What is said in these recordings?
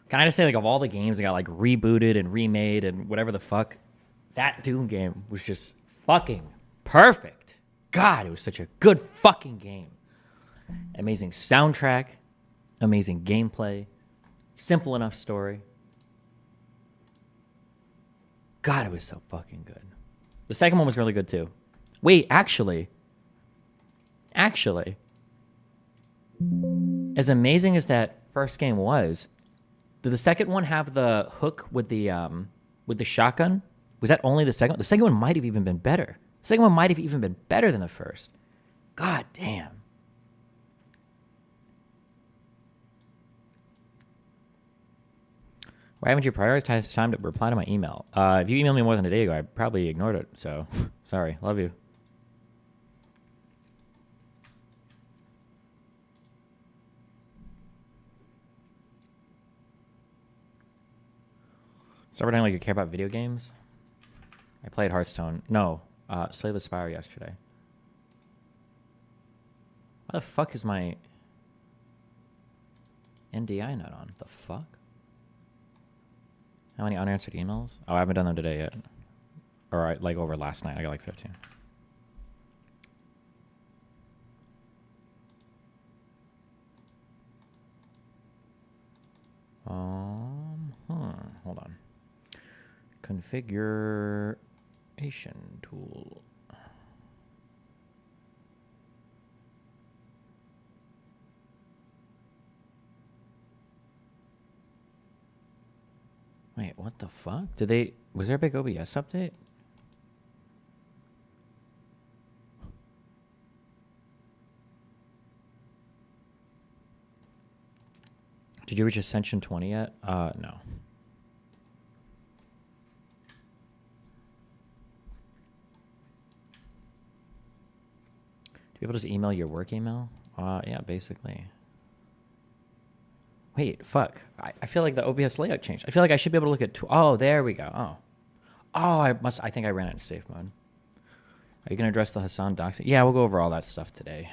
Can I just say, like, of all the games that got, like, rebooted and remade and whatever the fuck, that Doom game was just fucking perfect. God, it was such a good fucking game. Amazing soundtrack, amazing gameplay, simple enough story. God, it was so fucking good. The second one was really good too. Wait, actually, as amazing as that first game was, did the second one have the hook with the shotgun? Was that only the second one? The second one might have even been better. The second one might have even been better than the first. God damn. Why haven't you prioritized time to reply to my email? If you emailed me more than a day ago, I probably ignored it. So, sorry. Love you. Start pretending like you care about video games. I played Hearthstone. No, Slay the Spire yesterday. Why the fuck is my NDI not on? The fuck? How many unanswered emails? Oh, I haven't done them today yet. Or like over last night. I got like 15. Hold on. Configuration tool. Wait, what the fuck? Was there a big OBS update? Did you reach Ascension 20 yet? No. Do people just email your work email? Yeah, basically. Wait, fuck. I feel like the OBS layout changed. I feel like I should be able to look at... Oh, there we go. Oh, I think I ran it in safe mode. Are you going to address the Hassan doxing? Yeah, we'll go over all that stuff today.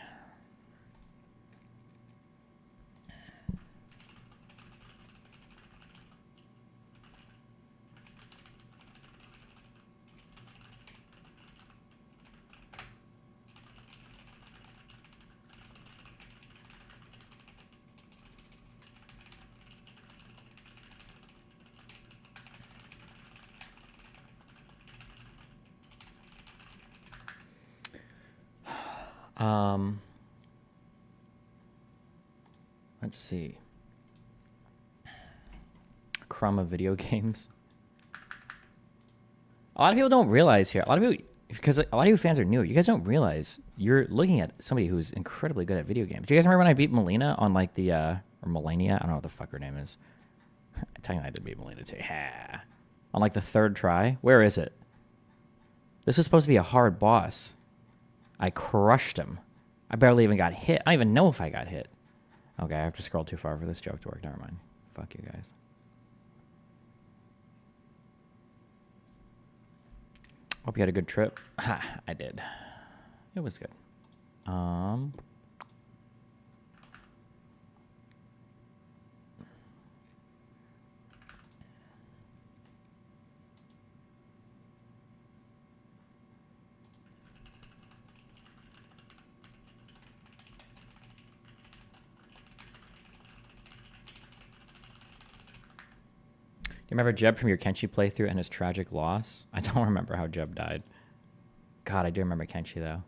Let's see. Crumb of video games. A lot of people don't realize here. A lot of people, because a lot of you fans are new. You guys don't realize you're looking at somebody who's incredibly good at video games. Do you guys remember when I beat Melina on like the or Melania? I don't know what the fuck her name is. Technically, I did beat Melina too. On like the third try. Where is it? This was supposed to be a hard boss. I crushed him. I barely even got hit. I don't even know if I got hit. Okay, I have to scroll too far for this joke to work. Never mind. Fuck you guys. Hope you had a good trip. I did. It was good. You remember Jeb from your Kenshi playthrough and his tragic loss? I don't remember how Jeb died. God, I do remember Kenshi, though.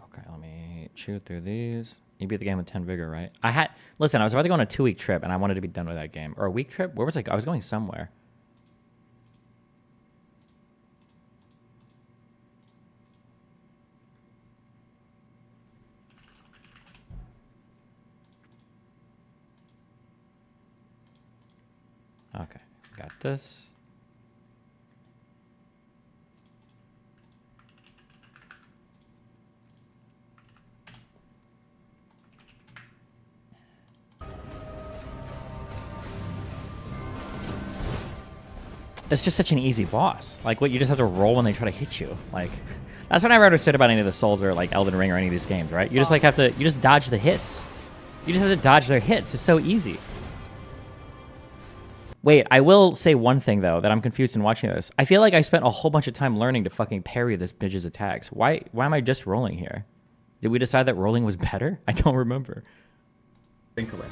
Okay, let me chew through these. You beat the game with 10 vigor, right? Listen, I was about to go on a 2-week trip, and I wanted to be done with that game. Or a week trip? Where was I? I was going somewhere. Okay, got this. it's just such an easy boss. Like, what, you just have to roll when they try to hit you. Like, that's what I never understood about any of the Souls or like Elden Ring or any of these games, right? You just like have to, you just dodge the hits. You just have to dodge their hits. It's so easy. Wait, I will say one thing though that I'm confused in watching this. I feel like I spent a whole bunch of time learning to fucking parry this bitch's attacks. Why am I just rolling here? Did we decide that rolling was better? I don't remember. Think away.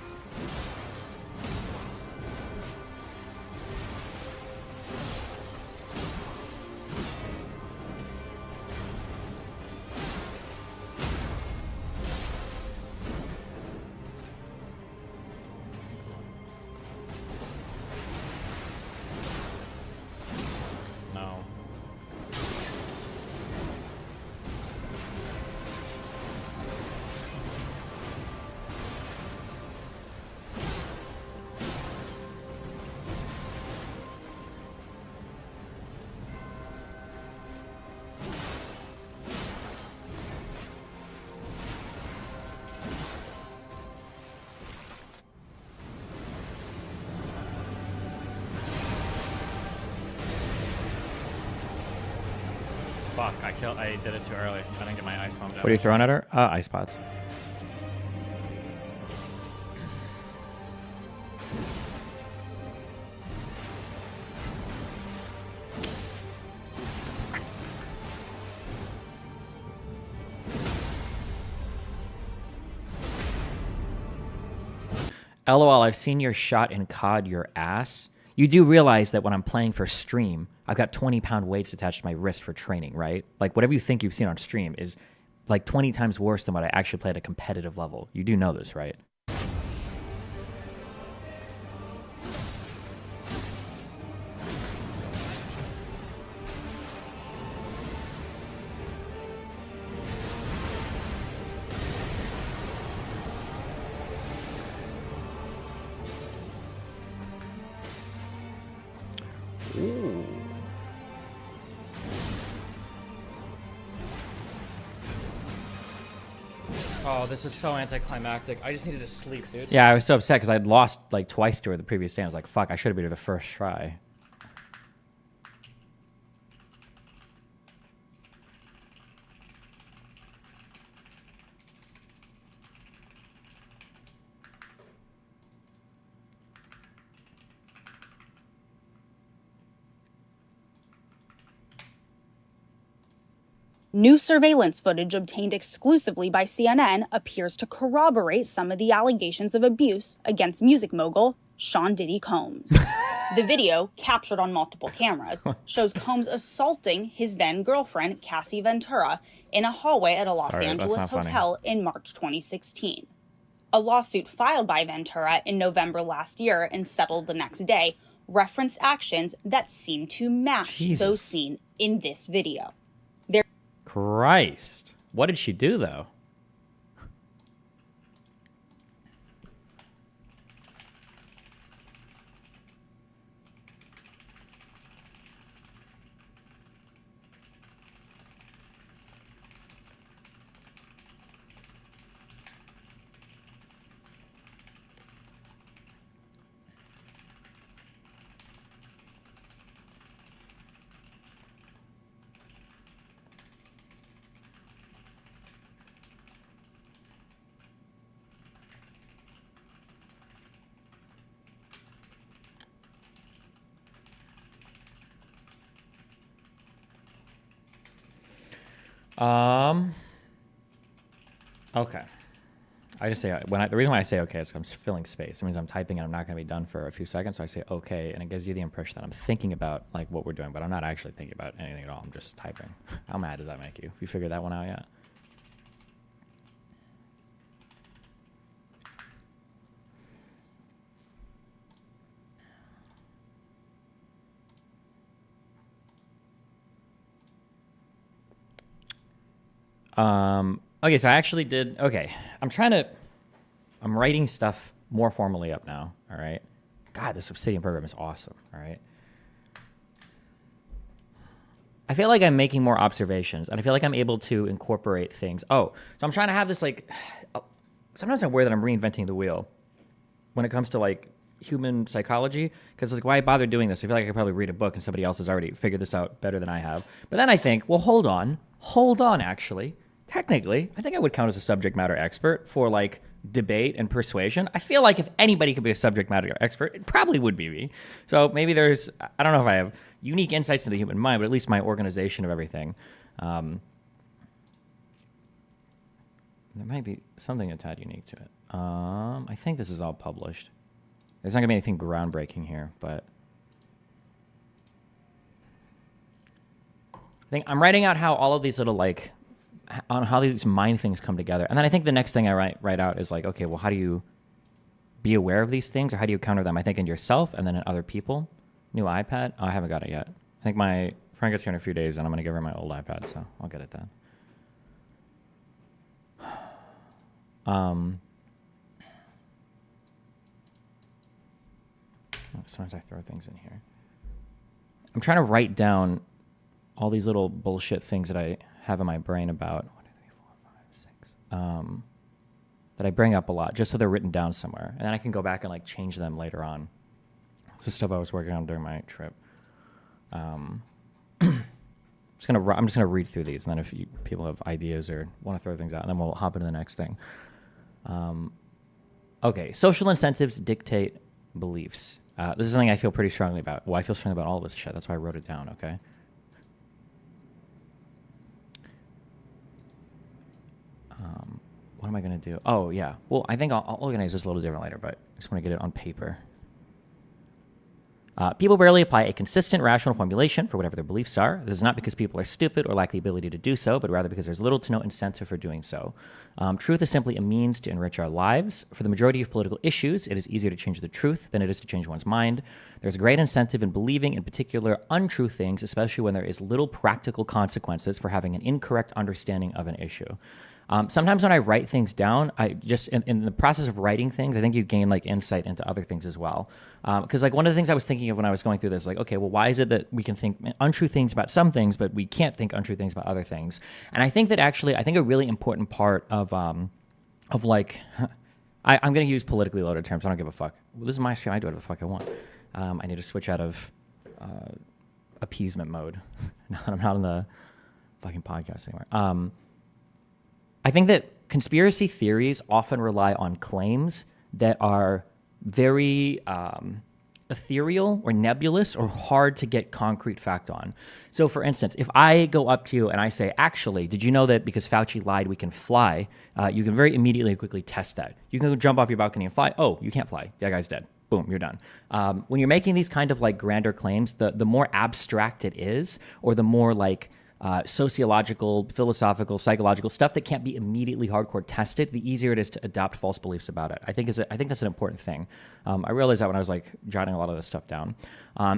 Fuck, I did it too early. I didn't get my ice bomb down. What are you throwing at her? Ice pods. LOL, I've seen your shot in COD, your ass. You do realize that when I'm playing for stream, I've got 20-pound weights attached to my wrist for training, right? Like, whatever you think you've seen on stream is like 20 times worse than what I actually play at a competitive level. You do know this, right? Ooh. Oh, this is so anticlimactic. I just needed to sleep, dude. Yeah, I was so upset because I'd lost like twice to her the previous day. I was like, fuck, I should have beat her the first try. New surveillance footage obtained exclusively by CNN appears to corroborate some of the allegations of abuse against music mogul Sean Diddy Combs. The video, captured on multiple cameras, shows Combs assaulting his then-girlfriend, Cassie Ventura, in a hallway at a Los Angeles hotel in March 2016. A lawsuit filed by Ventura in November last year and settled the next day referenced actions that seem to match those seen in this video. Christ. What did she do, though? Okay. I just say the reason why I say okay is 'cause I'm filling space. It means I'm typing and I'm not going to be done for a few seconds. So I say okay, and it gives you the impression that I'm thinking about like what we're doing, but I'm not actually thinking about anything at all. I'm just typing. How mad does that make you? Have you figured that one out yet? Okay, so I actually did, okay. I'm writing stuff more formally up now, all right? God, this Obsidian program is awesome, all right? I feel like I'm making more observations, and I feel like I'm able to incorporate things. Oh, so I'm trying to have this, like, sometimes I'm aware that I'm reinventing the wheel when it comes to, like, human psychology, because it's like, why bother doing this? I feel like I could probably read a book and somebody else has already figured this out better than I have. But then I think, well, hold on, actually. Technically, I think I would count as a subject matter expert for like debate and persuasion. I feel like if anybody could be a subject matter expert, it probably would be me. So maybe there's, I don't know if I have unique insights into the human mind, but at least my organization of everything. There might be something a tad unique to it. I think this is all published. There's not gonna be anything groundbreaking here, but I think I'm writing out how all of these little like, on how these mind things come together. And then I think the next thing I write out is like, okay, well, how do you be aware of these things, or how do you counter them? I think in yourself and then in other people. New iPad? Oh, I haven't got it yet. I think my friend gets here in a few days and I'm gonna give her my old iPad, so I'll get it then. Sometimes I throw things in here. I'm trying to write down all these little bullshit things that I have in my brain about 1, 2, 3, 4, 5, 6, that I bring up a lot, just so they're written down somewhere, and then I can go back and like change them later on. This is stuff I was working on during my trip. I'm just gonna read through these, and then if people have ideas or want to throw things out, and then we'll hop into the next thing. Okay, social incentives dictate beliefs. This is something I feel pretty strongly about. Well, I feel strongly about all of this shit. That's why I wrote it down, okay? What am I going to do? Oh, yeah. Well, I think I'll organize this a little different later, but I just want to get it on paper. People rarely apply a consistent rational formulation for whatever their beliefs are. This is not because people are stupid or lack the ability to do so, but rather because there's little to no incentive for doing so. Truth is simply a means to enrich our lives. For the majority of political issues, it is easier to change the truth than it is to change one's mind. There's a great incentive in believing in particular untrue things, especially when there is little practical consequences for having an incorrect understanding of an issue. Sometimes when I write things down, I just, in the process of writing things, I think you gain like insight into other things as well. Because like one of the things I was thinking of when I was going through this, like, okay, well, why is it that we can think untrue things about some things, but we can't think untrue things about other things? And I think that actually, I think a really important part of like, I'm going to use politically loaded terms. I don't give a fuck. Well, this is my stream. I do whatever the fuck I want. I need to switch out of appeasement mode. Now that I'm not on the fucking podcast anymore. I think that conspiracy theories often rely on claims that are very ethereal or nebulous or hard to get concrete fact on. So for instance, if I go up to you and I say, actually, did you know that because Fauci lied, we can fly? You can very immediately and quickly test that. You can go jump off your balcony and fly. Oh, you can't fly. That guy's dead. Boom, you're done. When you're making these kind of like grander claims, the more abstract it is, or the more like sociological, philosophical, psychological stuff that can't be immediately hardcore tested, the easier it is to adopt false beliefs about it. I think that's an important thing. I realized that when I was like jotting a lot of this stuff down.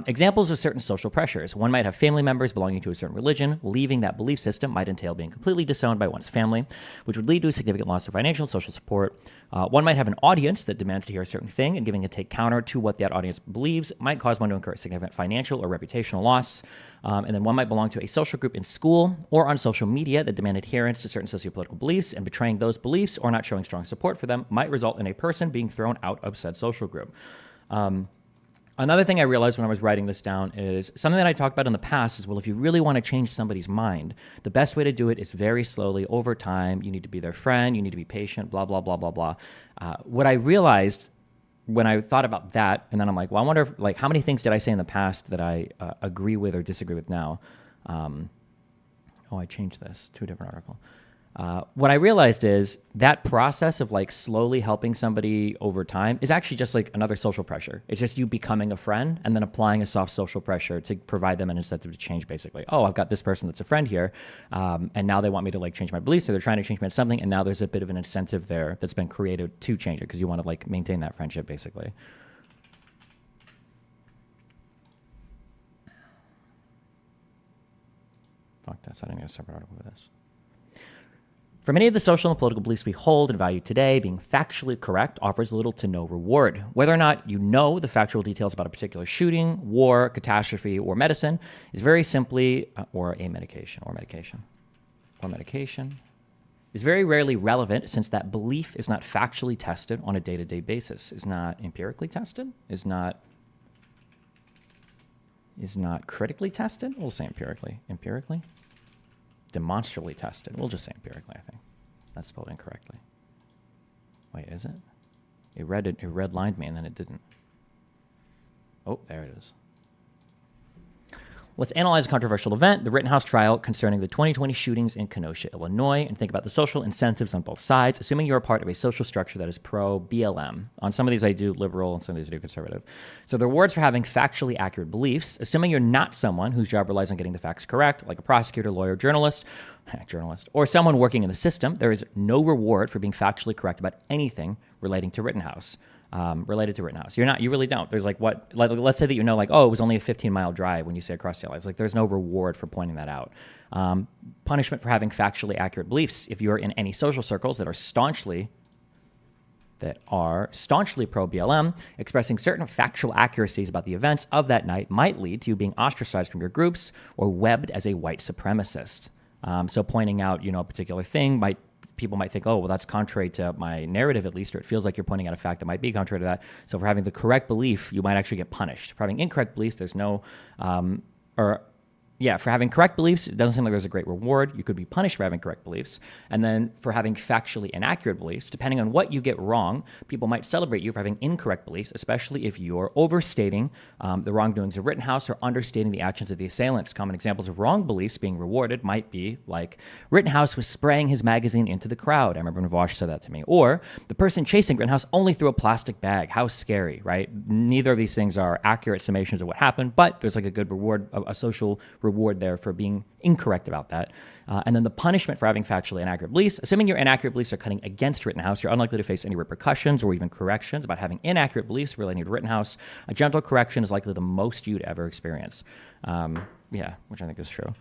Examples of certain social pressures. One might have family members belonging to a certain religion. Leaving that belief system might entail being completely disowned by one's family, which would lead to a significant loss of financial and social support. One might have an audience that demands to hear a certain thing, and giving a take counter to what that audience believes might cause one to incur significant financial or reputational loss. And then one might belong to a social group in school or on social media that demand adherence to certain sociopolitical beliefs, and betraying those beliefs or not showing strong support for them might result in a person being thrown out of said social group. Another thing I realized when I was writing this down is something that I talked about in the past is, well, if you really want to change somebody's mind, the best way to do it is very slowly over time. You need to be their friend. You need to be patient, blah, blah, blah, blah, blah. What I realized when I thought about that, and then I'm like, well, I wonder if, like, how many things did I say in the past that I agree with or disagree with now? I changed this to a different article. What I realized is that process of like slowly helping somebody over time is actually just like another social pressure. It's just you becoming a friend and then applying a soft social pressure to provide them an incentive to change, basically. Oh, I've got this person that's a friend here, and now they want me to like change my beliefs, so they're trying to change me on something, and now there's a bit of an incentive there that's been created to change it because you want to like maintain that friendship, basically. Fuck this, I didn't get a separate article for this. For many of the social and political beliefs we hold and value today, being factually correct offers little to no reward. Whether or not you know the factual details about a particular shooting, war, catastrophe, or medicine is very simply, or medication, is very rarely relevant since that belief is not factually tested on a day-to-day basis, is not empirically tested, is not critically tested. We'll say empirically. Empirically? Demonstrably tested. We'll just say empirically, I think. That's spelled incorrectly. Wait, is it? It redlined me and then it didn't. Oh, there it is. Let's analyze a controversial event, the Rittenhouse trial concerning the 2020 shootings in Kenosha, Illinois, and think about the social incentives on both sides, assuming you're a part of a social structure that is pro-BLM. On some of these I do liberal, and some of these I do conservative. So the rewards for having factually accurate beliefs, assuming you're not someone whose job relies on getting the facts correct, like a prosecutor, lawyer, journalist, or someone working in the system, there is no reward for being factually correct about anything relating to Rittenhouse. You really don't. There's let's say that it was only a 15-mile drive when you say across the lines. Like, there's no reward for pointing that out. Punishment for having factually accurate beliefs. If you're in any social circles that are staunchly pro-BLM, expressing certain factual accuracies about the events of that night might lead to you being ostracized from your groups or webbed as a white supremacist. So pointing out, a particular thing people might think, oh, well, that's contrary to my narrative, at least, or it feels like you're pointing out a fact that might be contrary to that. So for having the correct belief, you might actually get punished. For having incorrect beliefs, there's no, for having correct beliefs, it doesn't seem like there's a great reward. You could be punished for having correct beliefs. And then for having factually inaccurate beliefs, depending on what you get wrong, people might celebrate you for having incorrect beliefs, especially if you're overstating the wrongdoings of Rittenhouse or understating the actions of the assailants. Common examples of wrong beliefs being rewarded might be like Rittenhouse was spraying his magazine into the crowd. I remember when Vosh said that to me. Or the person chasing Rittenhouse only threw a plastic bag. How scary, right? Neither of these things are accurate summations of what happened, but there's like a good reward, a social reward there for being incorrect about that. And then the punishment for having factually inaccurate beliefs, assuming your inaccurate beliefs are cutting against Rittenhouse, you're unlikely to face any repercussions or even corrections about having inaccurate beliefs relating to Rittenhouse. A gentle correction is likely the most you'd ever experience. Which I think is true.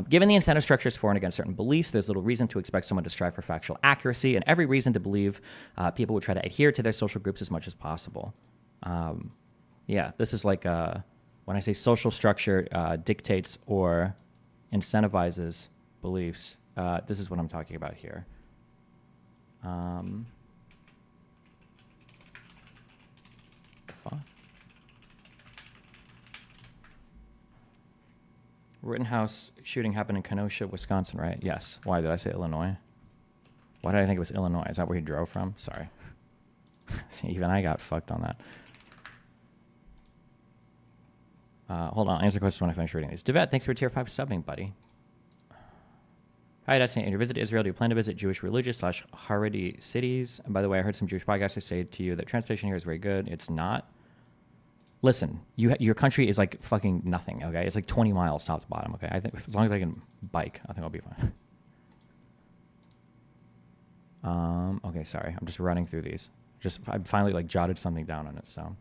Given the incentive structures for and against certain beliefs, there's little reason to expect someone to strive for factual accuracy and every reason to believe people would try to adhere to their social groups as much as possible. This is like when I say social structure dictates or incentivizes beliefs, this is what I'm talking about here. Rittenhouse shooting happened in Kenosha, Wisconsin, right? Yes. Why did I say Illinois? Why did I think it was Illinois? Is that where he drove from? Sorry. Even I got fucked on that. Hold on, I'll answer questions when I finish reading these. Devet, thanks for tier 5 subbing, buddy. Hi, Destiny. In your visit to Israel, do you plan to visit Jewish religious / Haredi cities? And by the way, I heard some Jewish podcasters say to you that transportation here is very good. It's not. Listen, your country is like fucking nothing, okay? It's like 20 miles top to bottom, okay? I think as long as I can bike, I think I'll be fine. Okay, sorry. I'm just running through these. I finally like jotted something down on it, so.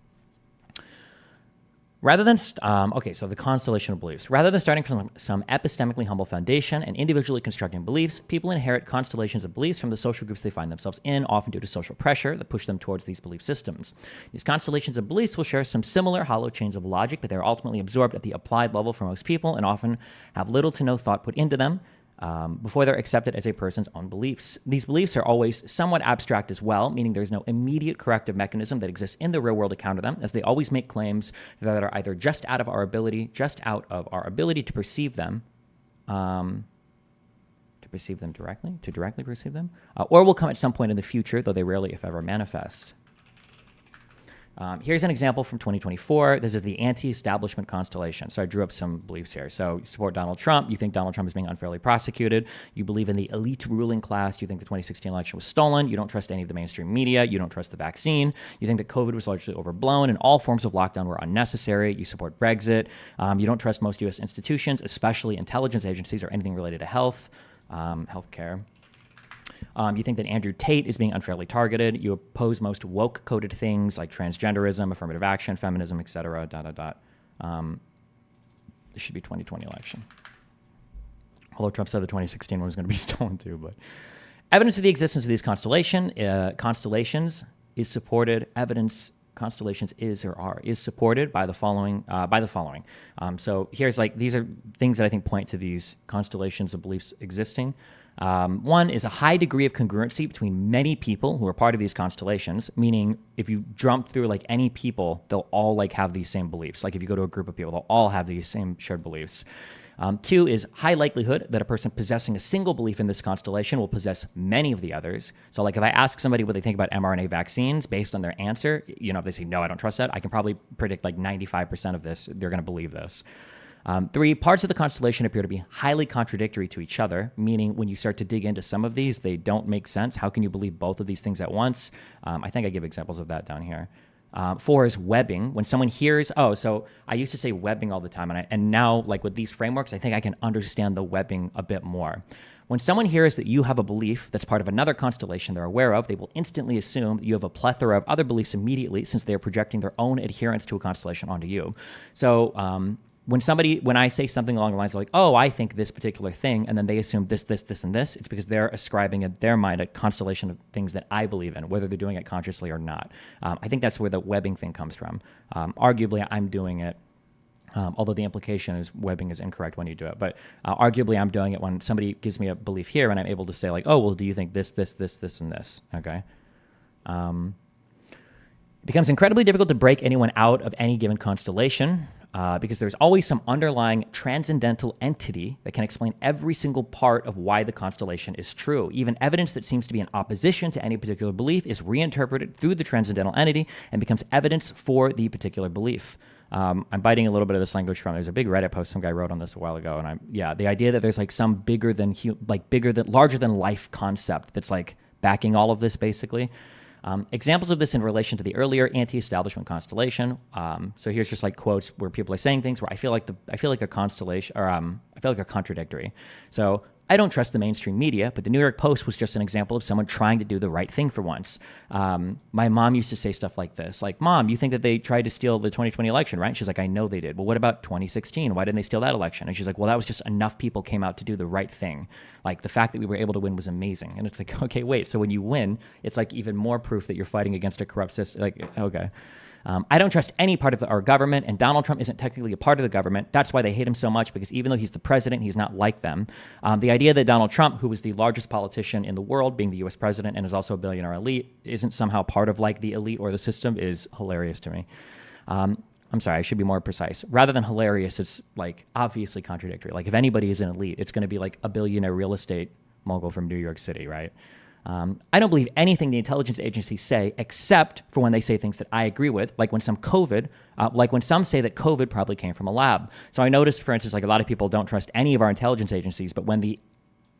Rather than, so the constellation of beliefs. Rather than starting from some epistemically humble foundation and individually constructing beliefs, people inherit constellations of beliefs from the social groups they find themselves in, often due to social pressure that push them towards these belief systems. These constellations of beliefs will share some similar hollow chains of logic, but they're ultimately absorbed at the applied level for most people and often have little to no thought put into them before they're accepted as a person's own beliefs. These beliefs are always somewhat abstract as well, meaning there's no immediate corrective mechanism that exists in the real world to counter them, as they always make claims that are either just out of our ability to perceive them, directly perceive them, or will come at some point in the future, though they rarely, if ever, manifest. Here's an example from 2024. This is the anti-establishment constellation. So I drew up some beliefs here. So you support Donald Trump. You think Donald Trump is being unfairly prosecuted. You believe in the elite ruling class. You think the 2016 election was stolen. You don't trust any of the mainstream media. You don't trust the vaccine. You think that COVID was largely overblown and all forms of lockdown were unnecessary. You support Brexit. You don't trust most U.S. institutions, especially intelligence agencies or anything related to health, healthcare. You think that Andrew Tate is being unfairly targeted. You oppose most woke-coded things like transgenderism, affirmative action, feminism, etc. This should be 2020 election. Although Trump said the 2016 one was going to be stolen too. But evidence of the existence of these constellations is supported. Constellations is supported by the following. So here's these are things that I think point to these constellations of beliefs existing. One is a high degree of congruency between many people who are part of these constellations, meaning if you jump through like any people, they'll all like have these same beliefs. Like if you go to a group of people, they'll all have these same shared beliefs. Two is high likelihood that a person possessing a single belief in this constellation will possess many of the others. So like if I ask somebody what they think about mRNA vaccines based on their answer, if they say, no, I don't trust that, I can probably predict like 95% of this, they're going to believe this. Three, parts of the constellation appear to be highly contradictory to each other, meaning when you start to dig into some of these, they don't make sense. How can you believe both of these things at once? I think I give examples of that down here. Four is webbing. When someone hears, so I used to say webbing all the time, and now, like with these frameworks, I think I can understand the webbing a bit more. When someone hears that you have a belief that's part of another constellation they're aware of, they will instantly assume that you have a plethora of other beliefs immediately, since they are projecting their own adherence to a constellation onto you. So, when I say something along the lines of like, I think this particular thing, and then they assume this, and this, it's because they're ascribing in their mind a constellation of things that I believe in, whether they're doing it consciously or not. I think that's where the webbing thing comes from. Arguably, I'm doing it, although the implication is webbing is incorrect when you do it. But arguably, I'm doing it when somebody gives me a belief here, and I'm able to say like, do you think this, and this? Okay. It becomes incredibly difficult to break anyone out of any given constellation. Because there's always some underlying transcendental entity that can explain every single part of why the constellation is true. Even evidence that seems to be in opposition to any particular belief is reinterpreted through the transcendental entity and becomes evidence for the particular belief. I'm biting a little bit of this language from, there's a big Reddit post some guy wrote on this a while ago, and the idea that there's like some larger than life concept that's like backing all of this basically. Examples of this in relation to the earlier anti-establishment constellation. So here's just like quotes where people are saying things where I feel like they're constellation, or I feel like they're contradictory. So I don't trust the mainstream media, but the New York Post was just an example of someone trying to do the right thing for once. My mom used to say stuff like this, like, Mom, you think that they tried to steal the 2020 election, right? She's like, I know they did. Well, what about 2016? Why didn't they steal that election? And she's like, well, that was just enough people came out to do the right thing. Like the fact that we were able to win was amazing. And it's like, okay, wait. So when you win, it's like even more proof that you're fighting against a corrupt system. Like, okay. I don't trust any part of our government, and Donald Trump isn't technically a part of the government. That's why they hate him so much, because even though he's the president, he's not like them. The idea that Donald Trump, who was the largest politician in the world, being the U.S. president and is also a billionaire elite, isn't somehow part of like the elite or the system is hilarious to me. I'm sorry, I should be more precise. Rather than hilarious, it's like obviously contradictory. Like if anybody is an elite, it's going to be like a billionaire real estate mogul from New York City, right? I don't believe anything the intelligence agencies say, except for when they say things that I agree with, like when some say that COVID probably came from a lab. So I noticed, for instance, like a lot of people don't trust any of our intelligence agencies, but when it's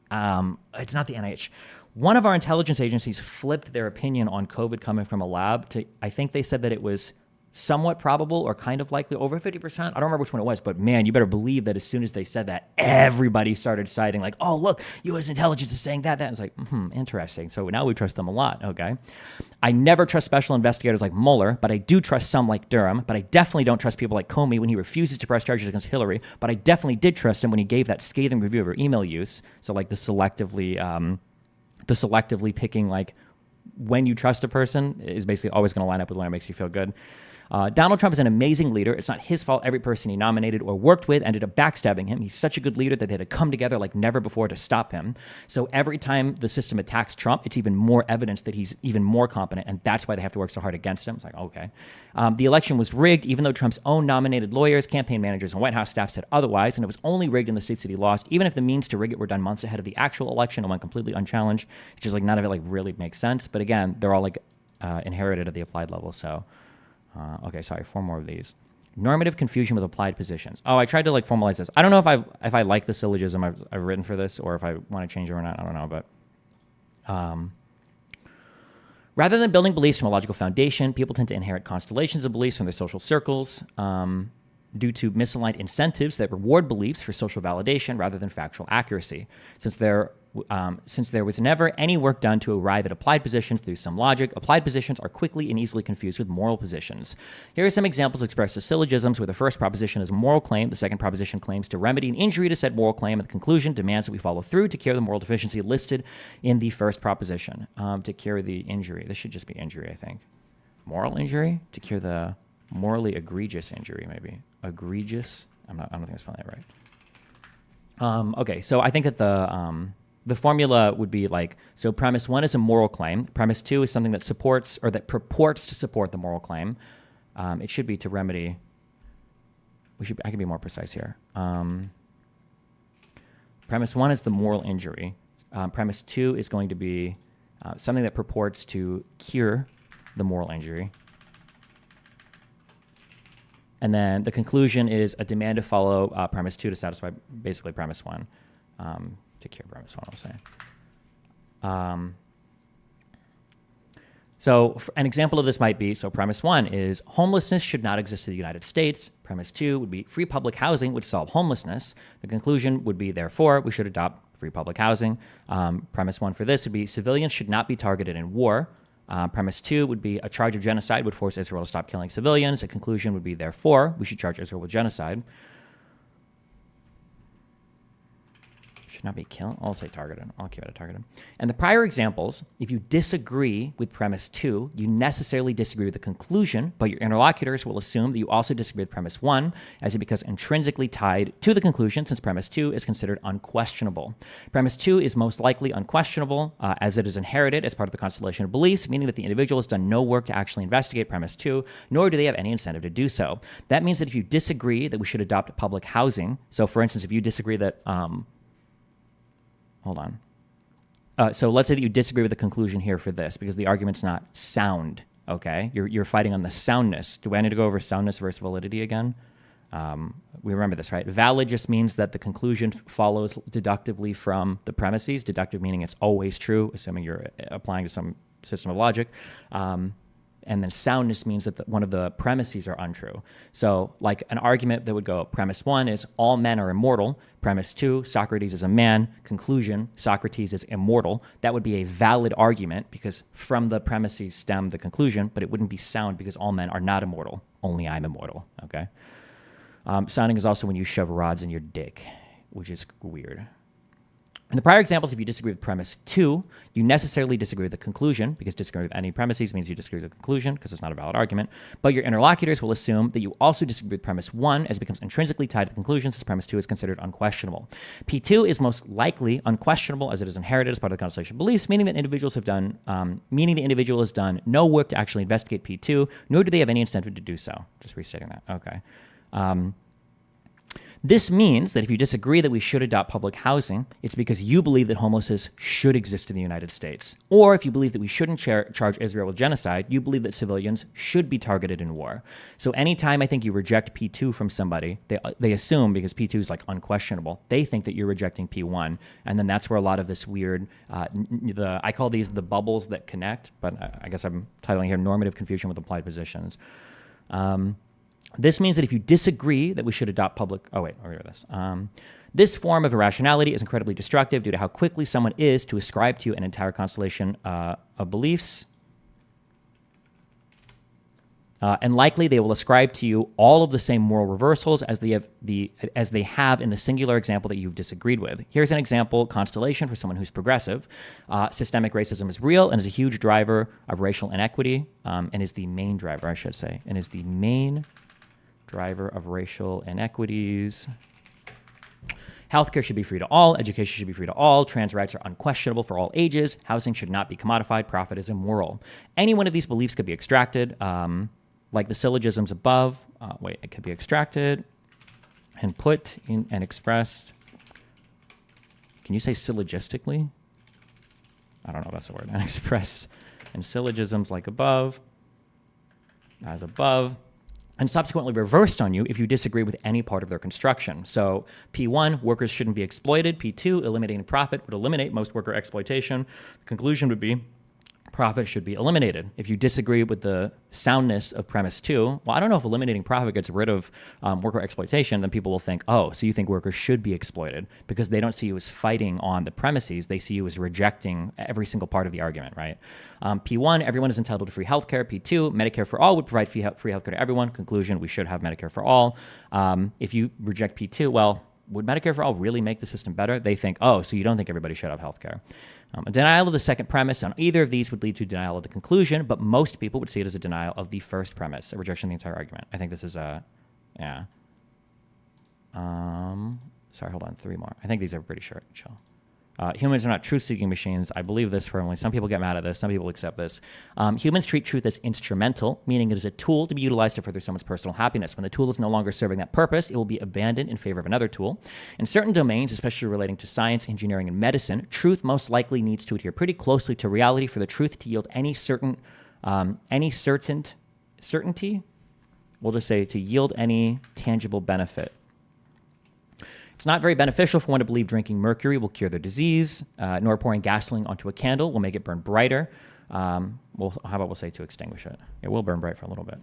not the NIH, one of our intelligence agencies flipped their opinion on COVID coming from a lab to, I think they said that it was somewhat probable or kind of likely, over 50%. I don't remember which one it was, but man, you better believe that as soon as they said that, everybody started citing like, oh, look, U.S. intelligence is saying that. And it's like, interesting. So now we trust them a lot, okay? I never trust special investigators like Mueller, but I do trust some like Durham, but I definitely don't trust people like Comey when he refuses to press charges against Hillary, but I definitely did trust him when he gave that scathing review of her email use. So like the selectively picking like when you trust a person is basically always going to line up with when it makes you feel good. Donald Trump is an amazing leader. It's not his fault every person he nominated or worked with ended up backstabbing him. He's such a good leader that they had to come together like never before to stop him. So every time the system attacks Trump, it's even more evidence that he's even more competent, and that's why they have to work so hard against him. It's like, okay. The election was rigged, even though Trump's own nominated lawyers, campaign managers, and White House staff said otherwise, and it was only rigged in the states that he lost, even if the means to rig it were done months ahead of the actual election and went completely unchallenged. It's just like none of it like really makes sense. But again, they're all like inherited at the applied level, so... okay, sorry, 4 more of these. Normative confusion with applied positions. I tried to like formalize this. I don't know if I like the syllogism I've written for this, or if I want to change it or not. I don't know, but rather than building beliefs from a logical foundation, people tend to inherit constellations of beliefs from their social circles due to misaligned incentives that reward beliefs for social validation rather than factual accuracy. Since there was never any work done to arrive at applied positions through some logic, applied positions are quickly and easily confused with moral positions. Here are some examples expressed as syllogisms, where the first proposition is a moral claim, the second proposition claims to remedy an injury to said moral claim, and the conclusion demands that we follow through to cure the moral deficiency listed in the first proposition. To cure the injury. This should just be injury, I think. Moral injury? To cure the morally egregious injury, maybe. Egregious? I don't think I'm spelling that right. Okay, so I think that the formula would be like, so premise 1 is a moral claim. Premise 2 is something that supports or that purports to support the moral claim. It should be to remedy. I can be more precise here. Premise 1 is the moral injury. Premise 2 is going to be something that purports to cure the moral injury. And then the conclusion is a demand to follow premise 2 to satisfy basically premise 1. To cure premise 1, I'll say. So an example of this might be, so premise 1 is homelessness should not exist in the United States. Premise 2 would be free public housing would solve homelessness. The conclusion would be, therefore, we should adopt free public housing. Premise 1 for this would be civilians should not be targeted in war. Premise 2 would be a charge of genocide would force Israel to stop killing civilians. A conclusion would be, therefore, we should charge Israel with genocide. Should not be killed. I'll say targeted. I'll keep it at targeted. And the prior examples, if you disagree with premise 2, you necessarily disagree with the conclusion, but your interlocutors will assume that you also disagree with premise 1 as it becomes intrinsically tied to the conclusion since premise 2 is considered unquestionable. Premise 2 is most likely unquestionable as it is inherited as part of the constellation of beliefs, meaning that the individual has done no work to actually investigate premise 2, nor do they have any incentive to do so. That means that if you disagree that we should adopt public housing, so for instance, if you disagree that hold on. So let's say that you disagree with the conclusion here for this because the argument's not sound, okay? You're fighting on the soundness. Do I need to go over soundness versus validity again? We remember this, right? Valid just means that the conclusion follows deductively from the premises. Deductive meaning it's always true, assuming you're applying to some system of logic. And then soundness means that one of the premises are untrue. So like an argument that would go, premise 1 is all men are immortal. Premise 2, Socrates is a man. Conclusion, Socrates is immortal. That would be a valid argument because from the premises stem the conclusion, but it wouldn't be sound because all men are not immortal. Only I'm immortal, okay? Sounding is also when you shove rods in your dick, which is weird. In the prior examples, if you disagree with premise 2, you necessarily disagree with the conclusion, because disagreeing with any premises means you disagree with the conclusion, because it's not a valid argument. But your interlocutors will assume that you also disagree with premise 1, as it becomes intrinsically tied to the conclusion, since premise 2 is considered unquestionable. P2 is most likely unquestionable, as it is inherited as part of the constellation of beliefs, meaning that individuals have done, meaning the individual has done no work to actually investigate P2, nor do they have any incentive to do so. Just restating that. Okay. This means that if you disagree that we should adopt public housing, it's because you believe that homelessness should exist in the United States. Or if you believe that we shouldn't charge Israel with genocide, you believe that civilians should be targeted in war. So anytime I think you reject P2 from somebody, they assume, because P2 is like unquestionable, they think that you're rejecting P1. And then that's where a lot of this weird, I call these the bubbles that connect, but I guess I'm titling here normative confusion with applied positions. This means that if you disagree that we should adopt public... Oh, wait, I'll read this. This form of irrationality is incredibly destructive due to how quickly someone is to ascribe to you an entire constellation of beliefs. And likely they will ascribe to you all of the same moral reversals as they have in the singular example that you've disagreed with. Here's an example constellation for someone who's progressive. Systemic racism is real and is a huge driver of racial inequity, and is the main driver, I should say, and is the main driver of racial inequities. Healthcare should be free to all. Education should be free to all. Trans rights are unquestionable for all ages. Housing should not be commodified. Profit is immoral. Any one of these beliefs could be extracted, like the syllogisms above. It could be extracted and put in and expressed. Can you say syllogistically? I don't know if that's the word. And expressed in syllogisms like above, as above, and subsequently reversed on you if you disagree with any part of their construction. So P1, workers shouldn't be exploited. P2, eliminating profit would eliminate most worker exploitation. The conclusion would be profit should be eliminated. If you disagree with the soundness of premise 2, well, I don't know if eliminating profit gets rid of worker exploitation, then people will think, oh, so you think workers should be exploited, because they don't see you as fighting on the premises. They see you as rejecting every single part of the argument, right? P1, everyone is entitled to free healthcare. P2, Medicare for all would provide free healthcare to everyone. Conclusion, we should have Medicare for all. If you reject P2, well, would Medicare for all really make the system better? They think, oh, so you don't think everybody should have healthcare. A denial of the second premise on either of these would lead to denial of the conclusion, but most people would see it as a denial of the first premise, a rejection of the entire argument. I think this is yeah. Sorry, hold on, 3 more. I think these are pretty short. Chill. Humans are not truth-seeking machines. I believe this firmly. Some people get mad at this. Some people accept this. Humans treat truth as instrumental, meaning it is a tool to be utilized to further someone's personal happiness. When the tool is no longer serving that purpose, it will be abandoned in favor of another tool. In certain domains, especially relating to science, engineering, and medicine, truth most likely needs to adhere pretty closely to reality for the truth to yield any certainty. We'll just say to yield any tangible benefit. It's not very beneficial for one to believe drinking mercury will cure their disease, nor pouring gasoline onto a candle will make it burn brighter. How about we'll say to extinguish it? It will burn bright for a little bit.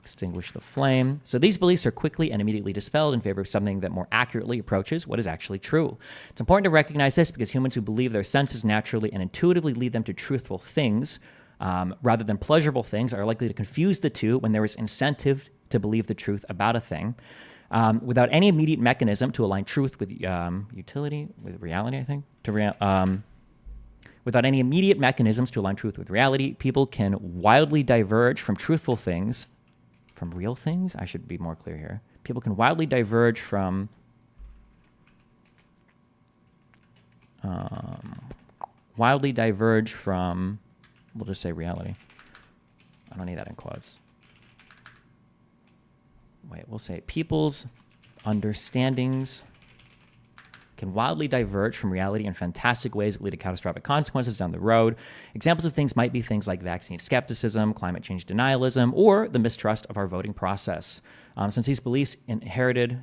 Extinguish the flame. So these beliefs are quickly and immediately dispelled in favor of something that more accurately approaches what is actually true. It's important to recognize this because humans who believe their senses naturally and intuitively lead them to truthful things rather than pleasurable things are likely to confuse the two when there is incentive to believe the truth about a thing. Without any immediate mechanism to align truth with with reality, I think. Without any immediate mechanisms to align truth with reality, people can wildly diverge from truthful things, from real things? I should be more clear here. People can wildly diverge from we'll just say reality. I don't need that in quotes. We'll say people's understandings can wildly diverge from reality in fantastic ways that lead to catastrophic consequences down the road. Examples of things might be things like vaccine skepticism, climate change denialism, or the mistrust of our voting process. Since these beliefs are inherited,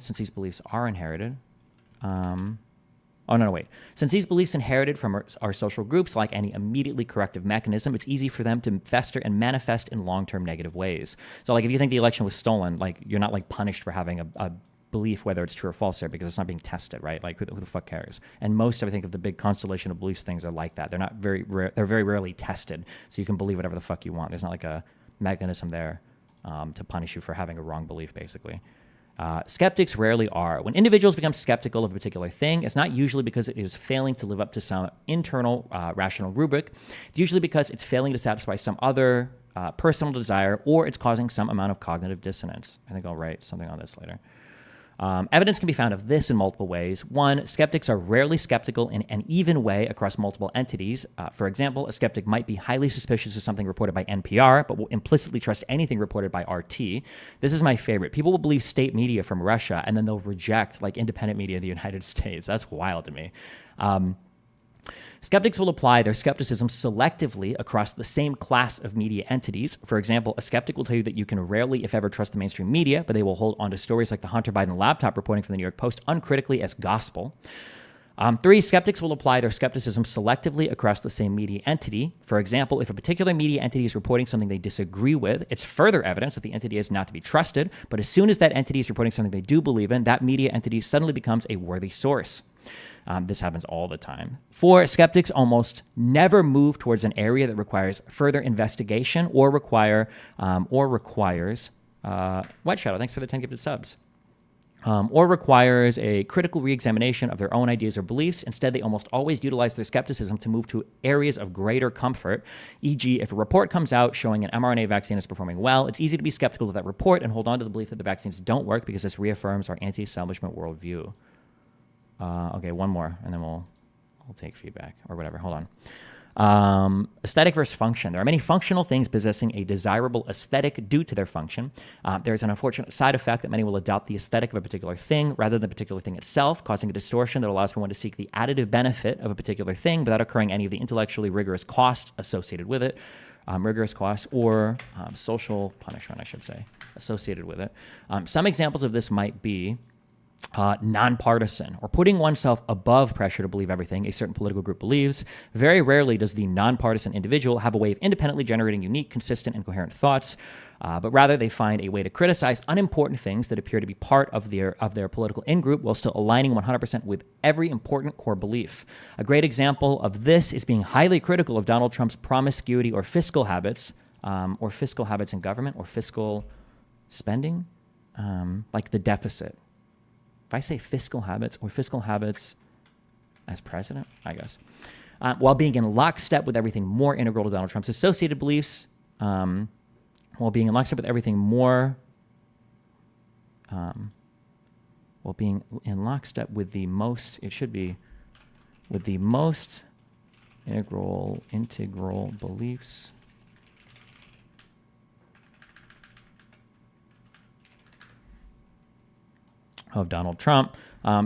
Since these beliefs inherited from our social groups like any immediately corrective mechanism, it's easy for them to fester and manifest in long-term negative ways. So like if you think the election was stolen, like you're not like punished for having a belief whether it's true or false there because it's not being tested, right? Like who the fuck cares? And most of I think of the big constellation of beliefs things are like that. They're not very they're very rarely tested. So you can believe whatever the fuck you want. There's not like a mechanism there to punish you for having a wrong belief basically. Skeptics rarely are. When individuals become skeptical of a particular thing, it's not usually because it is failing to live up to some internal rational rubric. It's usually because it's failing to satisfy some other personal desire or it's causing some amount of cognitive dissonance. I think I'll write something on this later. Evidence can be found of this in multiple ways. One, skeptics are rarely skeptical in an even way across multiple entities. For example, a skeptic might be highly suspicious of something reported by NPR, but will implicitly trust anything reported by RT. This is my favorite. People will believe state media from Russia, and then they'll reject like independent media in the United States. That's wild to me. Skeptics will apply their skepticism selectively across the same class of media entities. For example, a skeptic will tell you that you can rarely, if ever, trust the mainstream media, but they will hold on to stories like the Hunter Biden laptop reporting from the New York Post uncritically as gospel. 3, skeptics will apply their skepticism selectively across the same media entity. For example, if a particular media entity is reporting something they disagree with, it's further evidence that the entity is not to be trusted. But as soon as that entity is reporting something they do believe in, that media entity suddenly becomes a worthy source. This happens all the time. 4, skeptics almost never move towards an area that requires further investigation or requires White Shadow, thanks for the 10 gifted subs. Or requires a critical re-examination of their own ideas or beliefs. Instead, they almost always utilize their skepticism to move to areas of greater comfort. E.g., if a report comes out showing an mRNA vaccine is performing well, it's easy to be skeptical of that report and hold on to the belief that the vaccines don't work because this reaffirms our anti-establishment worldview. Okay, one more, and then we'll take feedback or whatever. Hold on. Aesthetic versus function. There are many functional things possessing a desirable aesthetic due to their function. There's an unfortunate side effect that many will adopt the aesthetic of a particular thing rather than the particular thing itself, causing a distortion that allows for one to seek the additive benefit of a particular thing without incurring any of the intellectually rigorous costs associated with it. Rigorous costs or social punishment, I should say, associated with it. Some examples of this might be nonpartisan, or putting oneself above pressure to believe everything a certain political group believes. Very rarely does the nonpartisan individual have a way of independently generating unique, consistent, and coherent thoughts, but rather they find a way to criticize unimportant things that appear to be part of their political in-group while still aligning 100% with every important core belief. A great example of this is being highly critical of Donald Trump's promiscuity or fiscal habits in government, or fiscal spending, like the deficit. If I say fiscal habits or fiscal habits as president, I guess, while being in lockstep with everything more integral to Donald Trump's associated beliefs, while being in lockstep with everything more while being in lockstep with the most, it should be, with the most integral beliefs of Donald Trump,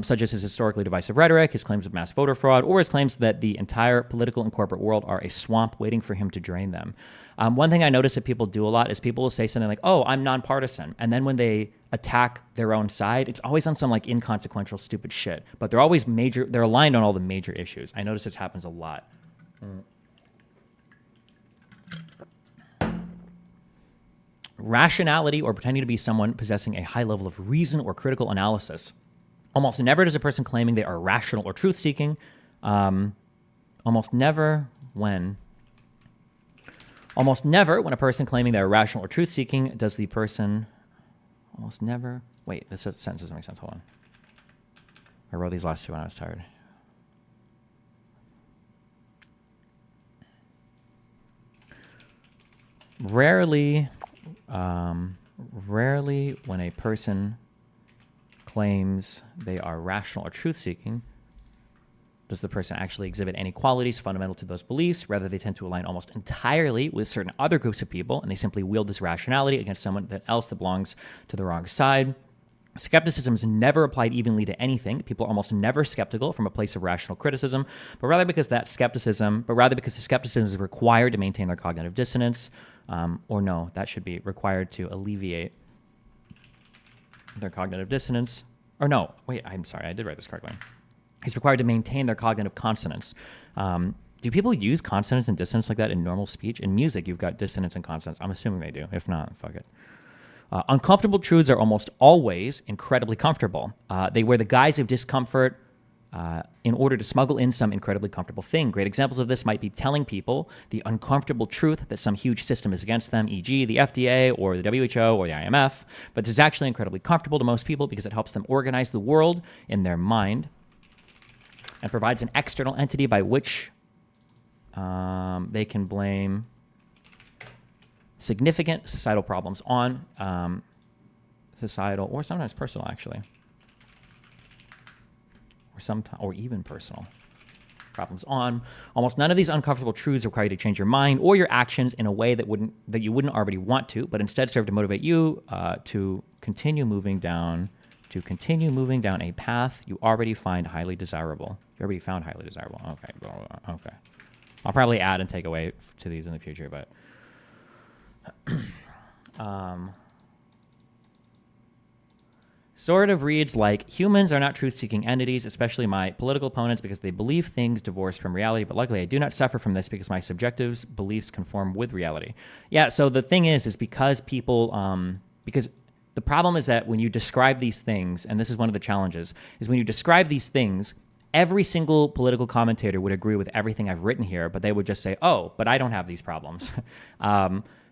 such as his historically divisive rhetoric, his claims of mass voter fraud, or his claims that the entire political and corporate world are a swamp waiting for him to drain them. One thing I notice that people do a lot is people will say something like, oh, I'm nonpartisan. And then when they attack their own side, it's always on some like inconsequential, stupid shit. But they're always major, they're aligned on all the major issues. I notice this happens a lot. Rationality, or pretending to be someone possessing a high level of reason or critical analysis. Almost never does a person claiming they are rational or truth-seeking. Almost never when a person claiming they're rational or truth-seeking does the person... Almost never... Wait, this sentence doesn't make sense. Hold on. I wrote these last two when I was tired. Rarely when a person claims they are rational or truth-seeking does the person actually exhibit any qualities fundamental to those beliefs. Rather, they tend to align almost entirely with certain other groups of people, and they simply wield this rationality against someone else that belongs to the wrong side. Skepticism is never applied evenly to anything. People are almost never skeptical from a place of rational criticism, but rather because the skepticism is required to maintain their cognitive dissonance, or no, that should be required to alleviate their cognitive dissonance. Or no, wait, I'm sorry, I did write this correctly. It's required to maintain their cognitive consonance. Do people use consonance and dissonance like that in normal speech? In music, you've got dissonance and consonance. I'm assuming they do. If not, fuck it. Uncomfortable truths are almost always incredibly comfortable. They wear the guise of discomfort in order to smuggle in some incredibly comfortable thing. Great examples of this might be telling people the uncomfortable truth that some huge system is against them, e.g. the FDA or the WHO or the IMF. But this is actually incredibly comfortable to most people because it helps them organize the world in their mind and provides an external entity by which they can blame significant societal problems on, societal or sometimes personal, actually, or even personal problems on. Almost none of these uncomfortable truths require you to change your mind or your actions in a way that you wouldn't already want to, but instead serve to motivate you to continue moving down a path you already find highly desirable. You already found highly desirable. Okay. I'll probably add and take away to these in the future, but sort of reads like, humans are not truth-seeking entities, especially my political opponents, because they believe things divorced from reality. But luckily, I do not suffer from this because my subjective beliefs conform with reality. Yeah, so the thing is because people, because the problem is that when you describe these things, and this is one of the challenges, is when you describe these things, every single political commentator would agree with everything I've written here, but they would just say, oh, but I don't have these problems.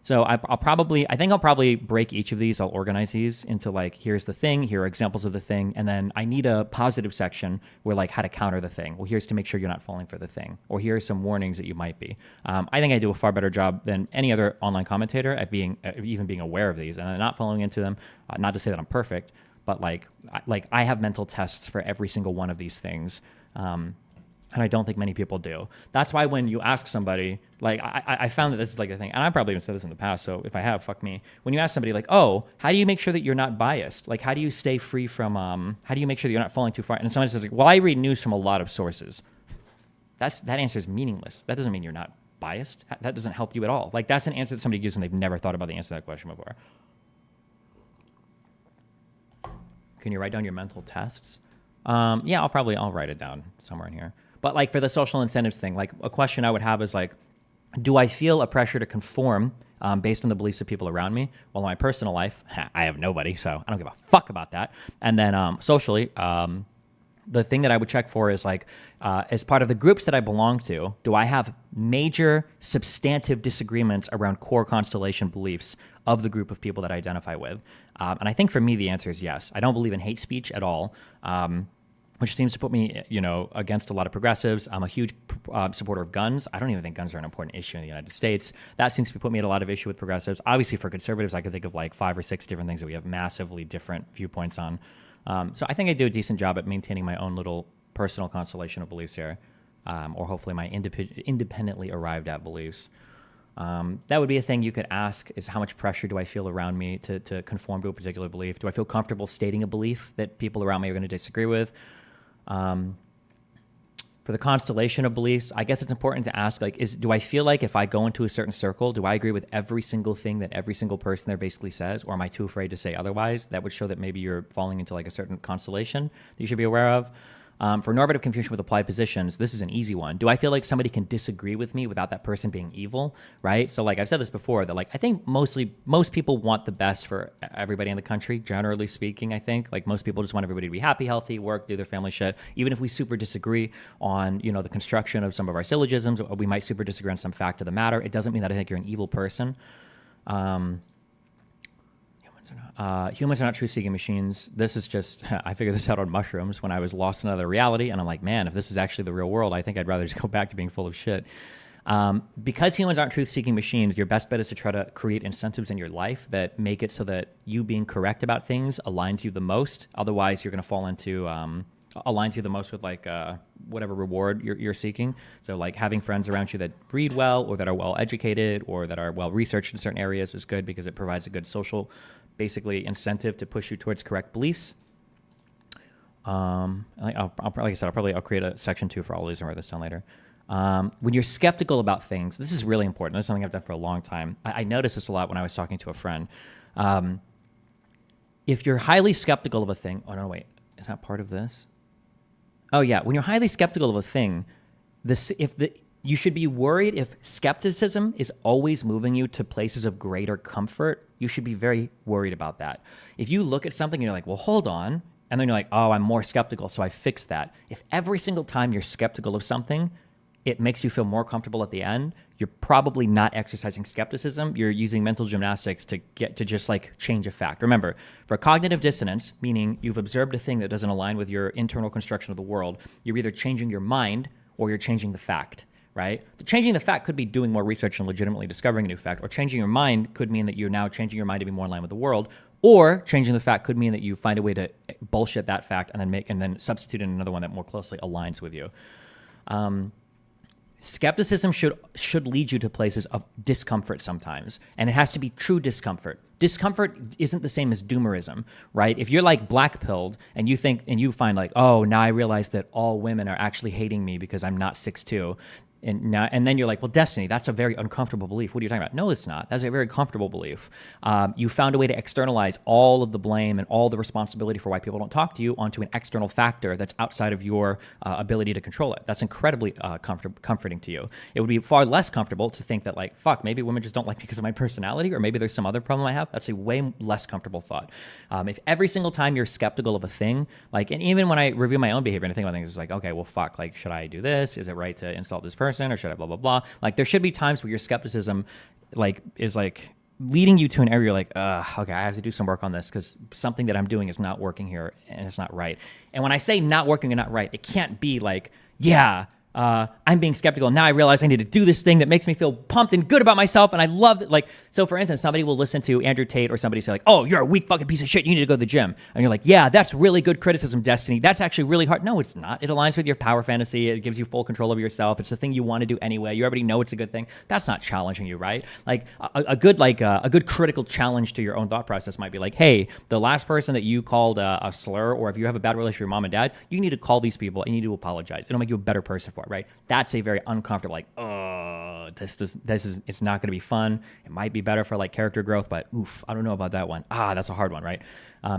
So I'll probably break each of these. I'll organize these into like, here's the thing, here are examples of the thing, and then I need a positive section where like how to counter the thing. Well, here's to make sure you're not falling for the thing, or here are some warnings that you might be. I think I do a far better job than any other online commentator at even being aware of these and not falling into them. Not to say that I'm perfect, but like I have mental tests for every single one of these things. And I don't think many people do. That's why when you ask somebody, like I found that this is like a thing, and I've probably even said this in the past, so if I have, fuck me. When you ask somebody like, oh, how do you make sure that you're not biased? Like, how do you stay free from, how do you make sure that you're not falling too far? And somebody says, like, well, I read news from a lot of sources. That answer is meaningless. That doesn't mean you're not biased. That doesn't help you at all. Like, that's an answer that somebody gives when they've never thought about the answer to that question before. Can you write down your mental tests? Yeah, I'll write it down somewhere in here. But like for the social incentives thing, like a question I would have is like, do I feel a pressure to conform based on the beliefs of people around me? Well, in my personal life, I have nobody, so I don't give a fuck about that. And then socially, the thing that I would check for is like, as part of the groups that I belong to, do I have major substantive disagreements around core constellation beliefs of the group of people that I identify with? And I think for me, the answer is yes. I don't believe in hate speech at all. Which seems to put me, against a lot of progressives. I'm a huge supporter of guns. I don't even think guns are an important issue in the United States. That seems to put me at a lot of issue with progressives. Obviously, for conservatives, I could think of like 5 or 6 different things that we have massively different viewpoints on. So I think I do a decent job at maintaining my own little personal constellation of beliefs here, or hopefully my independently arrived at beliefs. That would be a thing you could ask, is how much pressure do I feel around me to conform to a particular belief? Do I feel comfortable stating a belief that people around me are going to disagree with? For the constellation of beliefs, I guess it's important to ask, like, do I feel like if I go into a certain circle, do I agree with every single thing that every single person there basically says, or am I too afraid to say otherwise? That would show that maybe you're falling into like a certain constellation that you should be aware of. For normative confusion with applied positions, this is an easy one. Do I feel like somebody can disagree with me without that person being evil, right? So like I've said this before, that like I think most people want the best for everybody in the country, generally speaking. I think like most people just want everybody to be happy, healthy, work, do their family shit. Even if we super disagree on, you know, the construction of some of our syllogisms, or we might super disagree on some fact of the matter, it doesn't mean that I think you're an evil person. Humans are not truth-seeking machines. This is just, I figured this out on mushrooms when I was lost in another reality, and I'm like, man, if this is actually the real world, I think I'd rather just go back to being full of shit. Because humans aren't truth-seeking machines, your best bet is to try to create incentives in your life that make it so that you being correct about things aligns you the most. Otherwise, you're going to fall into, aligns you the most with like whatever reward you're seeking. So like having friends around you that read well, or that are well educated, or that are well researched in certain areas is good, because it provides a good social, basically, incentive to push you towards correct beliefs. Like I said, I'll create a section 2 for all these and write this down later. When you're skeptical about things, this is really important. This is something I've done for a long time. I noticed this a lot when I was talking to a friend. If you're highly skeptical of a thing, oh no, wait, is that part of this? Oh yeah, when you're highly skeptical of a thing, you should be worried if skepticism is always moving you to places of greater comfort. You should be very worried about that. If you look at something and you're like, well, hold on, and then you're like, oh, I'm more skeptical, so I fixed that. If every single time you're skeptical of something, it makes you feel more comfortable at the end, you're probably not exercising skepticism. You're using mental gymnastics to get to just like change a fact. Remember, for cognitive dissonance, meaning you've observed a thing that doesn't align with your internal construction of the world, you're either changing your mind or you're changing the fact, right? Changing the fact could be doing more research and legitimately discovering a new fact, or changing your mind could mean that you're now changing your mind to be more in line with the world, or changing the fact could mean that you find a way to bullshit that fact and then substitute in another one that more closely aligns with you. Skepticism should lead you to places of discomfort sometimes, and it has to be true discomfort. Discomfort isn't the same as doomerism, right? If you're like black-pilled and you find like, oh, now I realize that all women are actually hating me because I'm not 6'2", and then you're like, well, Destiny, that's a very uncomfortable belief. What are you talking about? No, it's not. That's a very comfortable belief. You found a way to externalize all of the blame and all the responsibility for why people don't talk to you onto an external factor that's outside of your ability to control it. That's incredibly comforting to you. It would be far less comfortable to think that like, fuck, maybe women just don't like me because of my personality, or maybe there's some other problem I have. That's a way less comfortable thought. If every single time you're skeptical of a thing, like, and even when I review my own behavior and I think about things, it's like, okay, well, fuck, like, should I do this? Is it right to insult this person? Or should I blah, blah, blah? Like, there should be times where your skepticism like is like leading you to an area you're like, okay, I have to do some work on this because something that I'm doing is not working here and it's not right. And when I say not working and not right, it can't be like, yeah, I'm being skeptical. Now I realize I need to do this thing that makes me feel pumped and good about myself. And I love it. Like, so for instance, somebody will listen to Andrew Tate or somebody say like, oh, you're a weak fucking piece of shit. You need to go to the gym. And you're like, yeah, that's really good criticism, Destiny. That's actually really hard. No, it's not. It aligns with your power fantasy. It gives you full control over yourself. It's the thing you want to do anyway. You already know it's a good thing. That's not challenging you, right? Like a good critical challenge to your own thought process might be like, hey, the last person that you called a slur, or if you have a bad relationship with your mom and dad, you need to call these people and you need to apologize. It'll make you a better person for it, right? That's a very uncomfortable, like, it's not going to be fun. It might be better for like character growth, but oof, I don't know about that one. That's a hard one, right?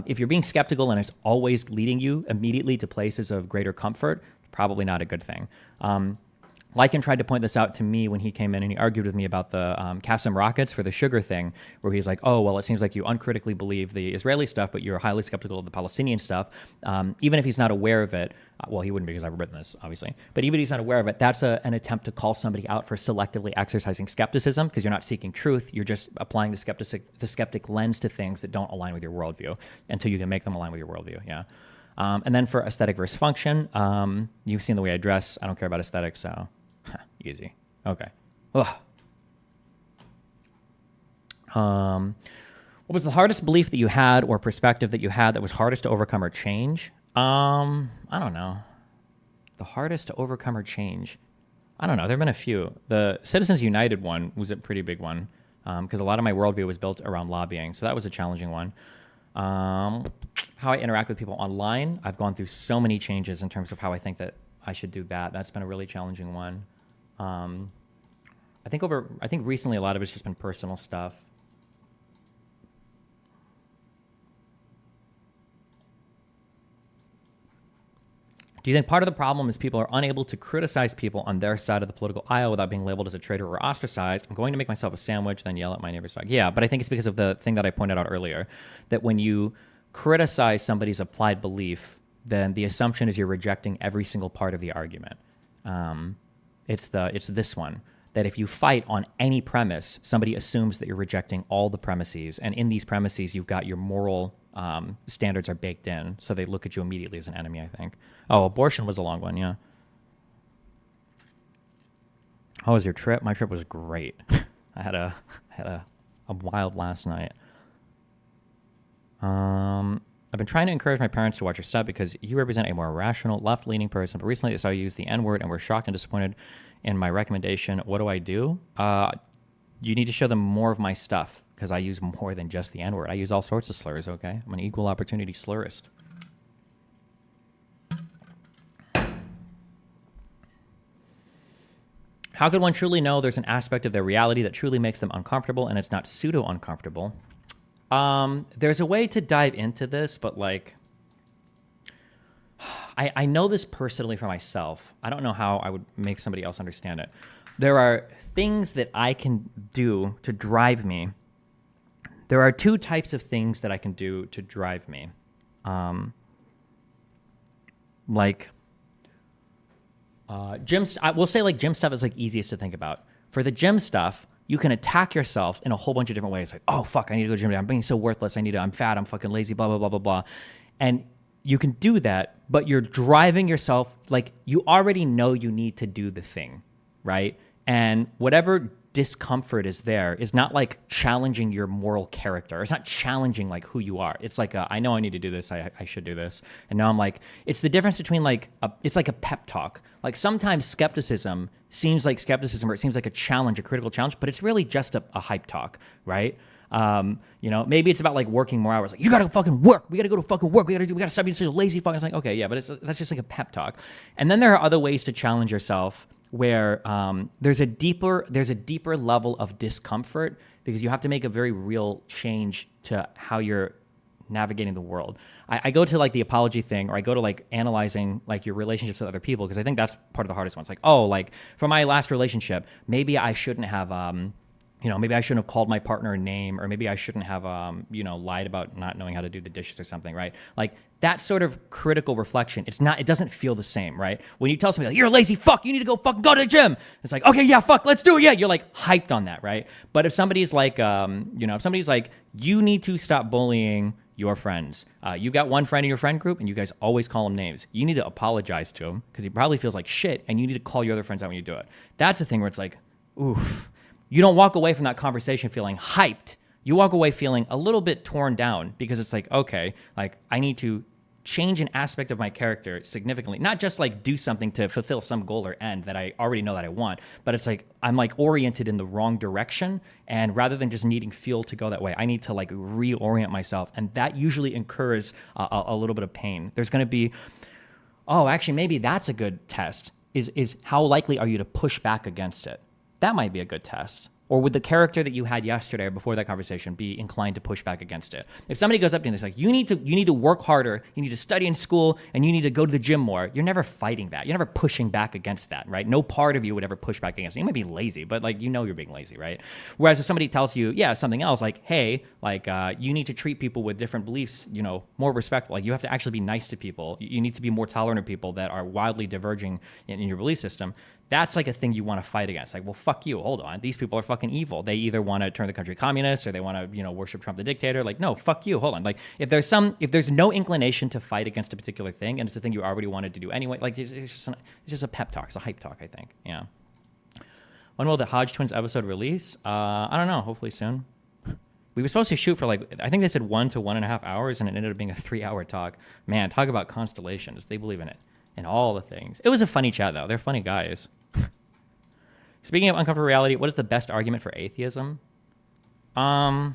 If you're being skeptical and it's always leading you immediately to places of greater comfort, probably not a good thing. Lycan tried to point this out to me when he came in and he argued with me about the Qassam rockets for the sugar thing, where he's like, oh, well, it seems like you uncritically believe the Israeli stuff, but you're highly skeptical of the Palestinian stuff. Even if he's not aware of it, well, he wouldn't be because I've written this, obviously, but even if he's not aware of it, that's an attempt to call somebody out for selectively exercising skepticism, because you're not seeking truth. You're just applying the skeptic lens to things that don't align with your worldview until you can make them align with your worldview, yeah. And then for aesthetic versus function, you've seen the way I dress. I don't care about aesthetics, so easy. Okay. Ugh. What was the hardest belief that you had or perspective that you had that was hardest to overcome or change? I don't know. The hardest to overcome or change. I don't know. There have been a few. The Citizens United one was a pretty big one because a lot of my worldview was built around lobbying. So that was a challenging one. How I interact with people online. I've gone through so many changes in terms of how I think that I should do that. That's been a really challenging one. I think recently a lot of it's just been personal stuff. Do you think part of the problem is people are unable to criticize people on their side of the political aisle without being labeled as a traitor or ostracized? I'm going to make myself a sandwich, then yell at my neighbor's dog. Yeah, but I think it's because of the thing that I pointed out earlier, that when you criticize somebody's applied belief, then the assumption is you're rejecting every single part of the argument. It's this one, that if you fight on any premise, somebody assumes that you're rejecting all the premises. And in these premises, you've got your moral standards are baked in. So they look at you immediately as an enemy, I think. Oh, abortion was a long one, yeah. How was your trip? My trip was great. I had a wild last night. I've been trying to encourage my parents to watch your stuff because you represent a more rational, left-leaning person. But recently, they saw you use the N-word and were shocked and disappointed in my recommendation. What do I do? You need to show them more of my stuff because I use more than just the N-word. I use all sorts of slurs, okay? I'm an equal opportunity slurist. How could one truly know there's an aspect of their reality that truly makes them uncomfortable and it's not pseudo-uncomfortable? There's a way to dive into this, but like, I know this personally for myself. I don't know how I would make somebody else understand it. There are things that I can do to drive me. There are two types of things that I can do to drive me. We'll say like gym stuff is like easiest to think about. For the gym stuff, you can attack yourself in a whole bunch of different ways. Like, oh, fuck, I need to go to the gym. I'm being so worthless. I'm fat. I'm fucking lazy, blah, blah, blah, blah, blah. And you can do that, but you're driving yourself, like you already know you need to do the thing, right? And whatever discomfort is there is not like challenging your moral character. It's not challenging like who you are. It's like, I know I need to do this. I should do this. And now I'm like, it's the difference between like, it's like a pep talk. Like sometimes skepticism seems like skepticism or it seems like a challenge, a critical challenge, but it's really just a hype talk, right? Maybe it's about like working more hours. Like you gotta fucking work. We gotta go to fucking work. We gotta stop being such a lazy fucking. It's like, okay, yeah, but that's just like a pep talk. And then there are other ways to challenge yourself where there's a deeper level of discomfort because you have to make a very real change to how you're navigating the world. I go to like the apology thing, or I go to like analyzing like your relationships with other people because I think that's part of the hardest one. It's like, oh, like for my last relationship, maybe I shouldn't have maybe I shouldn't have called my partner a name, or maybe I shouldn't have, lied about not knowing how to do the dishes or something, right? Like that sort of critical reflection, it doesn't feel the same, right? When you tell somebody, like, you're a lazy fuck, you need to go fucking go to the gym. It's like, okay, yeah, fuck, let's do it. Yeah, you're like hyped on that, right? But if somebody's like, if somebody's like, you need to stop bullying your friends. You've got one friend in your friend group and you guys always call him names. You need to apologize to him because he probably feels like shit and you need to call your other friends out when you do it. That's the thing where it's like, oof. You don't walk away from that conversation feeling hyped. You walk away feeling a little bit torn down because it's like, okay, like I need to change an aspect of my character significantly, not just like do something to fulfill some goal or end that I already know that I want, but it's like I'm like oriented in the wrong direction. And rather than just needing fuel to go that way, I need to like reorient myself. And that usually incurs a little bit of pain. There's going to be, actually, maybe that's a good test is how likely are you to push back against it? That might be a good test. Or would the character that you had yesterday or before that conversation be inclined to push back against it? If somebody goes up to you and it's like, you need to work harder, you need to study in school, and you need to go to the gym more, you're never fighting that. You're never pushing back against that, right? No part of you would ever push back against it. You might be lazy, but like you're being lazy, right? Whereas if somebody tells you, something else, like, hey, like you need to treat people with different beliefs, more respectful. Like you have to actually be nice to people. You need to be more tolerant of people that are wildly diverging in your belief system. That's like a thing you want to fight against. Like, well, fuck you. Hold on. These people are fucking evil. They either want to turn the country communist or they want to, worship Trump the dictator. Like, no, fuck you. Hold on. Like, if there's no inclination to fight against a particular thing and it's a thing you already wanted to do anyway, like it's just a pep talk. It's a hype talk, I think. Yeah. When will the Hodge Twins episode release? I don't know. Hopefully soon. We were supposed to shoot for like, I think they said 1 to 1.5 hours, and it ended up being a 3-hour talk. Man, talk about constellations. They believe in it and all the things. It was a funny chat though. They're funny guys. Speaking of uncomfortable reality, what is the best argument for atheism? I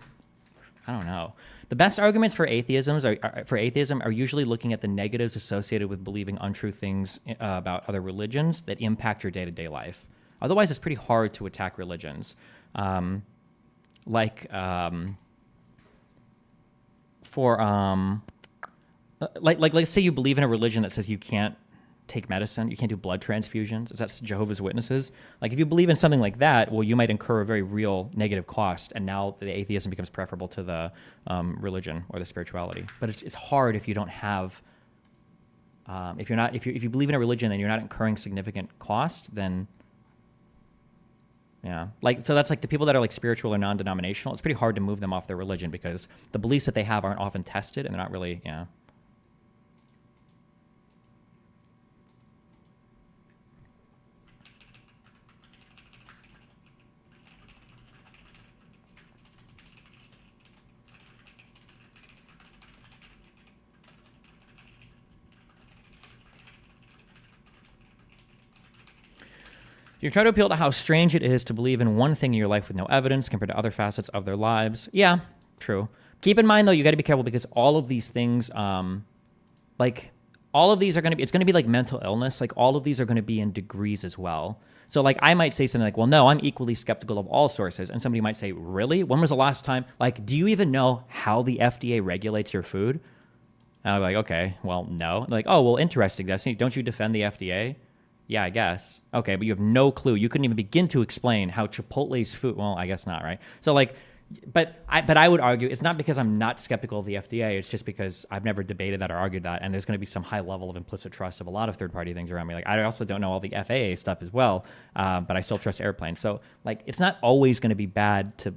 don't know. The best arguments for atheism are usually looking at the negatives associated with believing untrue things about other religions that impact your day-to-day life. Otherwise, it's pretty hard to attack religions. Like let's say you believe in a religion that says you can't take medicine, you can't do blood transfusions. Is that Jehovah's Witnesses? Like if you believe in something like that, well, you might incur a very real negative cost, and now the atheism becomes preferable to the religion or the spirituality. But it's hard if you don't have, if you believe in a religion and you're not incurring significant cost, then yeah, like so that's like the people that are like spiritual or non-denominational. It's pretty hard to move them off their religion because the beliefs that they have aren't often tested, and they're not really You try to appeal to how strange it is to believe in one thing in your life with no evidence compared to other facets of their lives. Yeah, true. Keep in mind, though, you got to be careful because all of these things, like all of these are going to be, it's going to be like mental illness. Like all of these are going to be in degrees as well. So like I might say something like, well, no, I'm equally skeptical of all sources. And somebody might say, really? When was the last time? Like, do you even know how the FDA regulates your food? And I'm like, okay, well, no. Like, oh, well, interesting, Destiny. Don't you defend the FDA? Yeah, I guess. Okay, but you have no clue. You couldn't even begin to explain how Chipotle's food. Well, I guess not, right? So like, but I would argue it's not because I'm not skeptical of the FDA. It's just because I've never debated that or argued that, and there's going to be some high level of implicit trust of a lot of third-party things around me. Like I also don't know all the FAA stuff as well, but I still trust airplanes. So like, it's not always going to be bad to.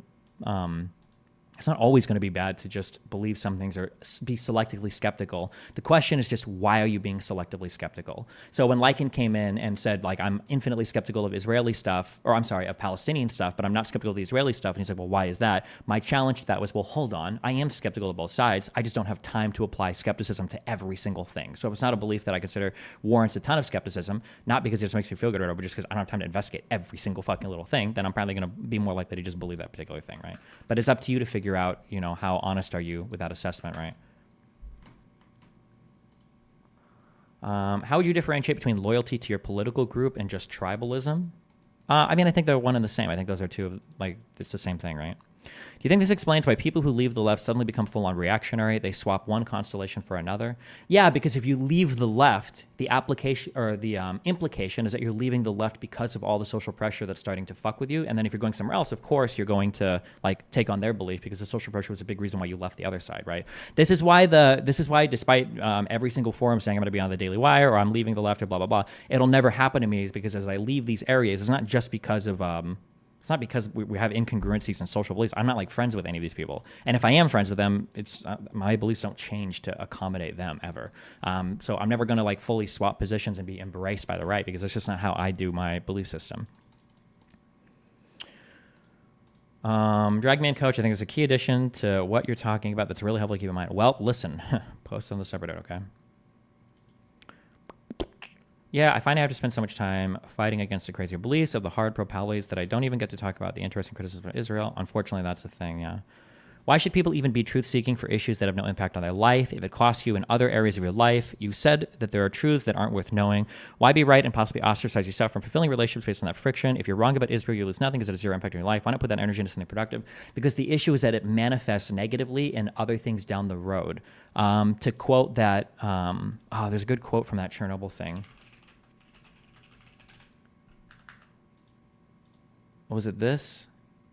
It's not always going to be bad to just believe some things or be selectively skeptical. The question is just, why are you being selectively skeptical? So when Lycan came in and said, like, I'm infinitely skeptical of Israeli stuff, or I'm sorry, of Palestinian stuff, but I'm not skeptical of the Israeli stuff. And he's like, well, why is that? My challenge to that was, well, hold on. I am skeptical of both sides. I just don't have time to apply skepticism to every single thing. So if it's not a belief that I consider warrants a ton of skepticism, not because it just makes me feel good or whatever, but just because I don't have time to investigate every single fucking little thing, then I'm probably going to be more likely to just believe that particular thing, right? But it's up to you to figure out, you know, how honest are you with that assessment, right? How would you differentiate between loyalty to your political group and just tribalism? I mean, I think they're one and the same. I think those are two of, like, it's the same thing, right? Do you think this explains why people who leave the left suddenly become full-on reactionary? They swap one constellation for another? Yeah, because if you leave the left, the application or the implication is that you're leaving the left because of all the social pressure that's starting to fuck with you. And then if you're going somewhere else, of course, you're going to like take on their belief because the social pressure was a big reason why you left the other side, right? This is why despite every single forum saying I'm going to be on the Daily Wire or I'm leaving the left or blah, blah, blah, it'll never happen to me is because as I leave these areas, it's not just because of it's not because we have incongruencies in social beliefs. I'm not like friends with any of these people. And if I am friends with them, it's my beliefs don't change to accommodate them ever. So I'm never going to like fully swap positions and be embraced by the right because that's just not how I do my belief system. Dragman Coach, I think there's a key addition to what you're talking about that's really helpful to keep in mind. Well, listen, post on the subreddit, okay? Yeah, I find I have to spend so much time fighting against the crazier beliefs of the hard pro-Pallies that I don't even get to talk about the interesting criticism of Israel. Unfortunately, that's the thing, yeah. Why should people even be truth-seeking for issues that have no impact on their life if it costs you in other areas of your life? You said that there are truths that aren't worth knowing. Why be right and possibly ostracize yourself from fulfilling relationships based on that friction? If you're wrong about Israel, you lose nothing because it has zero impact on your life. Why not put that energy into something productive? Because the issue is that it manifests negatively in other things down the road. To quote that, there's a good quote from that Chernobyl thing. Was it this?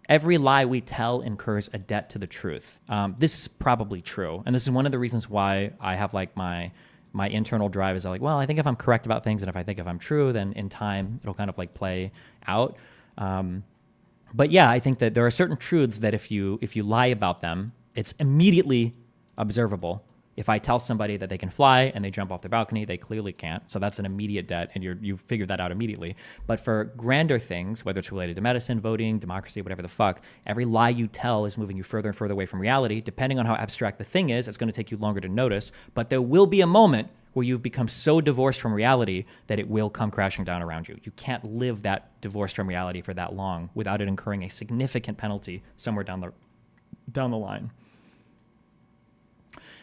Every lie we tell incurs a debt to the truth. This is probably true. And this is one of the reasons why I have like my internal drive is like, well, I think if I'm correct about things and if I'm true, then in time it'll kind of like play out. But yeah, I think that there are certain truths that if you lie about them, it's immediately observable. If I tell somebody that they can fly and they jump off the balcony, they clearly can't. So that's an immediate debt, and you've figured that out immediately. But for grander things, whether it's related to medicine, voting, democracy, whatever the fuck, every lie you tell is moving you further and further away from reality. Depending on how abstract the thing is, it's going to take you longer to notice. But there will be a moment where you've become so divorced from reality that it will come crashing down around you. You can't live that divorced from reality for that long without it incurring a significant penalty somewhere down the line.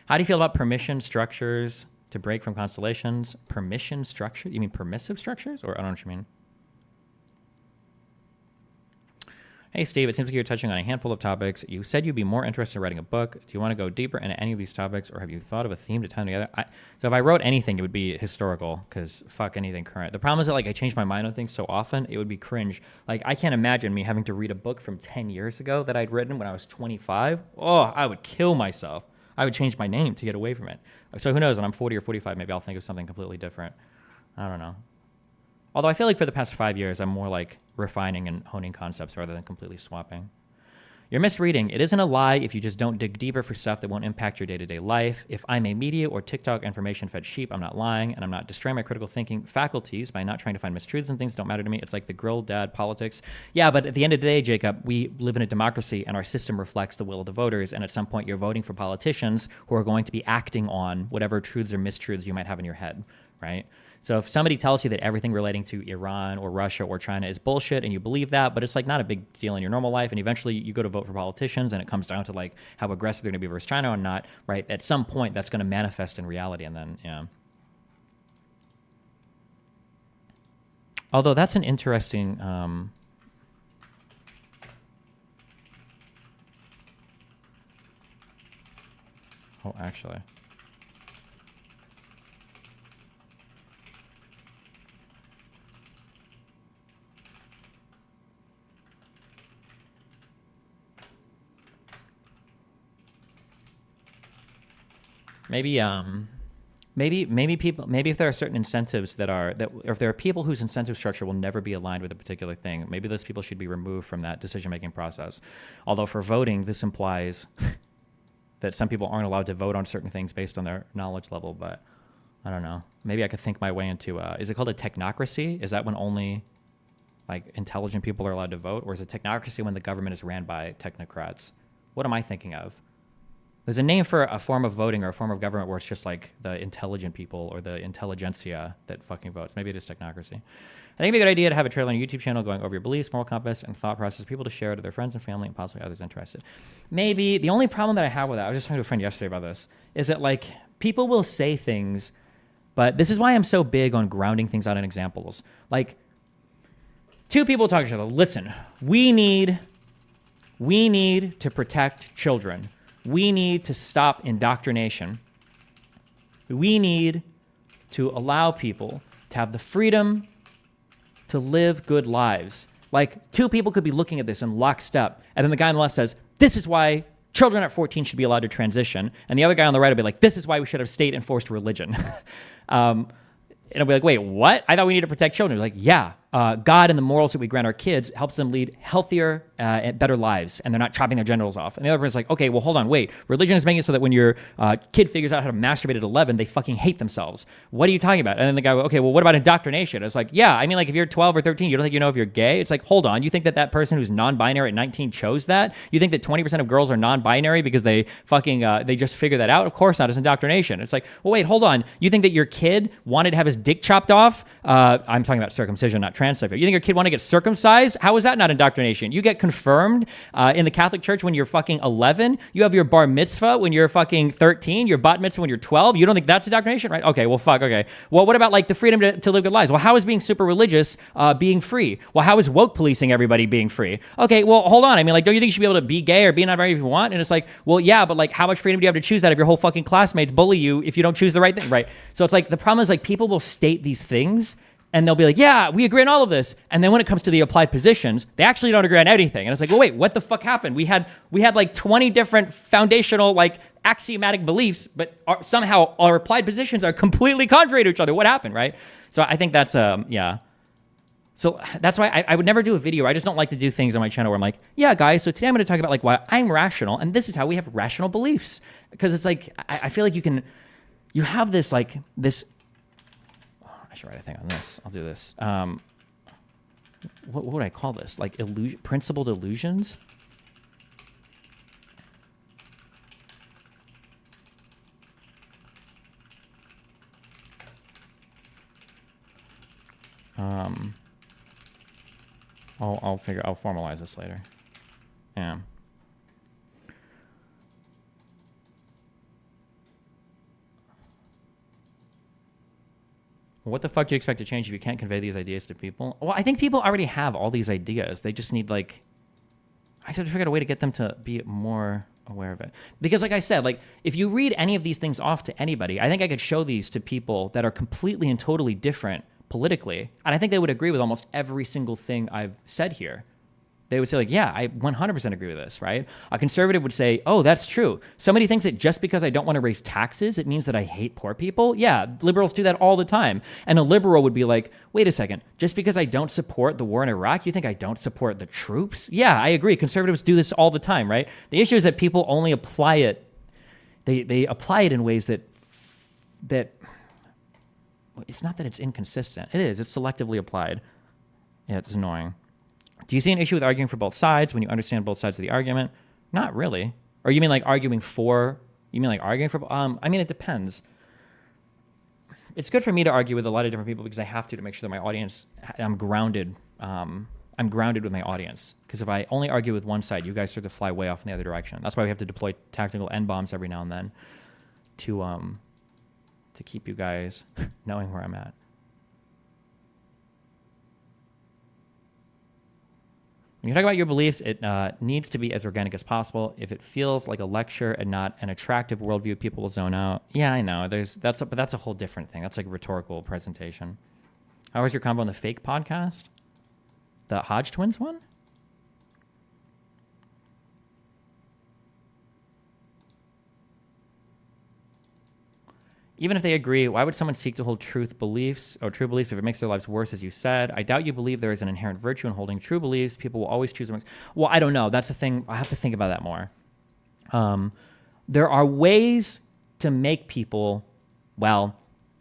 How do you feel about permission structures to break from constellations? Permission structure? You mean permissive structures? Or I don't know what you mean. Hey, Steve, it seems like you're touching on a handful of topics. You said you'd be more interested in writing a book. Do you want to go deeper into any of these topics, or have you thought of a theme to tie them together? So if I wrote anything, it would be historical, because fuck anything current. The problem is that, like, I change my mind on things so often, it would be cringe. Like, I can't imagine me having to read a book from 10 years ago that I'd written when I was 25. Oh, I would kill myself. I would change my name to get away from it. So who knows, when I'm 40 or 45, maybe I'll think of something completely different. I don't know. Although I feel like for the past 5 years, I'm more like refining and honing concepts rather than completely swapping. You're misreading. It isn't a lie if you just don't dig deeper for stuff that won't impact your day-to-day life. If I'm a media or TikTok information-fed sheep, I'm not lying, and I'm not destroying my critical thinking faculties by not trying to find mistruths and things that don't matter to me. It's like the grill dad politics. Yeah, but at the end of the day, Jacob, we live in a democracy, and our system reflects the will of the voters, and at some point you're voting for politicians who are going to be acting on whatever truths or mistruths you might have in your head, right? So if somebody tells you that everything relating to Iran or Russia or China is bullshit and you believe that, but it's like not a big deal in your normal life, and eventually you go to vote for politicians and it comes down to like how aggressive they're going to be versus China or not, right? At some point that's going to manifest in reality, and then, yeah. Although that's an interesting... Oh, actually... Maybe if there are certain incentives or if there are people whose incentive structure will never be aligned with a particular thing, maybe those people should be removed from that decision-making process. Although for voting, this implies that some people aren't allowed to vote on certain things based on their knowledge level, but I don't know. Maybe I could think my way into, is it called a technocracy? Is that when only like intelligent people are allowed to vote? Or is it technocracy when the government is ran by technocrats? What am I thinking of? There's a name for a form of voting or a form of government where it's just like the intelligent people or the intelligentsia that fucking votes. Maybe it is technocracy. I think it'd be a good idea to have a trailer on your YouTube channel going over your beliefs, moral compass, and thought process, people to share to their friends and family and possibly others interested. Maybe. The only problem that I have with that, I was just talking to a friend yesterday about this, is that like people will say things, but this is why I'm so big on grounding things out in examples. Like two people talk to each other. Listen, we need to protect children. We need to stop indoctrination. We need to allow people to have the freedom to live good lives. Like two people could be looking at this in lockstep, and then the guy on the left says, this is why children at 14 should be allowed to transition. And the other guy on the right will be like, this is why we should have state-enforced religion. And I'll be like, wait, what? I thought we need to protect children. They're like, yeah, God and the morals that we grant our kids helps them lead healthier and better lives, and they're not chopping their genitals off. And the other person's like, okay, well, hold on, wait. Religion is making it so that when your kid figures out how to masturbate at 11, they fucking hate themselves. What are you talking about? And then the guy, okay, well, what about indoctrination? It's like, yeah, I mean, like if you're 12 or 13, you don't think you know if you're gay? It's like, hold on, you think that person who's non-binary at 19 chose that? You think that 20% of girls are non-binary because they fucking, they just figure that out? Of course not, it's indoctrination. It's like, well, wait, hold on. You think that your kid wanted to have his dick chopped off? I'm talking about circumcision, not trans stuff. You think your kid want to get circumcised? How is that not indoctrination? You get confirmed in the Catholic Church when you're fucking 11. You have your bar mitzvah when you're fucking 13. Your bat mitzvah when you're 12. You don't think that's indoctrination, right? Okay, well, fuck, okay. Well, what about like the freedom to live good lives? Well, how is being super religious being free? Well, how is woke policing everybody being free? Okay, well, hold on. I mean, like, don't you think you should be able to be gay or be non-binary if you want? And it's like, well, yeah, but like, how much freedom do you have to choose that if your whole fucking classmates bully you if you don't choose the right thing, right? So it's like, the problem is like people will state these things and they'll be like, yeah, we agree on all of this. And then when it comes to the applied positions, they actually don't agree on anything. And it's like, well, wait, what the fuck happened? We had like 20 different foundational, like axiomatic beliefs, but somehow our applied positions are completely contrary to each other. What happened, right? So I think that's, yeah. So that's why I would never do a video. I just don't like to do things on my channel where I'm like, yeah, guys, so today I'm going to talk about like why I'm rational, and this is how we have rational beliefs. Because it's like, I feel like you have this like this. Oh, I should write a thing on this. I'll do this. What would I call this? Like principled illusions? I'll formalize this later. Yeah. What the fuck do you expect to change if you can't convey these ideas to people? Well, I think people already have all these ideas. They just need like, I have to figure out a way to get them to be more aware of it. Because like I said, like if you read any of these things off to anybody, I think I could show these to people that are completely and totally different politically, and I think they would agree with almost every single thing I've said here. They would say like, yeah, I 100% agree with this, right? A conservative would say, oh, that's true. Somebody thinks that just because I don't want to raise taxes, it means that I hate poor people. Yeah, liberals do that all the time. And a liberal would be like, wait a second, just because I don't support the war in Iraq, you think I don't support the troops? Yeah, I agree. Conservatives do this all the time, right? The issue is that people only apply it. They apply it in ways that it's not that it's inconsistent. It is. It's selectively applied. Yeah, it's annoying. Do you see an issue with arguing for both sides when you understand both sides of the argument? Not really. Or you mean like arguing for? You mean like arguing for? I mean, it depends. It's good for me to argue with a lot of different people because I have to make sure that my audience, I'm grounded. I'm grounded with my audience. Because if I only argue with one side, you guys start to fly way off in the other direction. That's why we have to deploy tactical N-bombs every now and then to keep you guys knowing where I'm at. When you talk about your beliefs, it needs to be as organic as possible. If it feels like a lecture and not an attractive worldview, people will zone out. Yeah, I know. But that's a whole different thing. That's like a rhetorical presentation. How was your combo on the fake podcast? The Hodge twins one? Even if they agree, why would someone seek to hold true beliefs if it makes their lives worse, as you said? I doubt you believe there is an inherent virtue in holding true beliefs. People will always choose amongst... Well, I don't know. That's the thing. I have to think about that more. There are ways to make people... Well,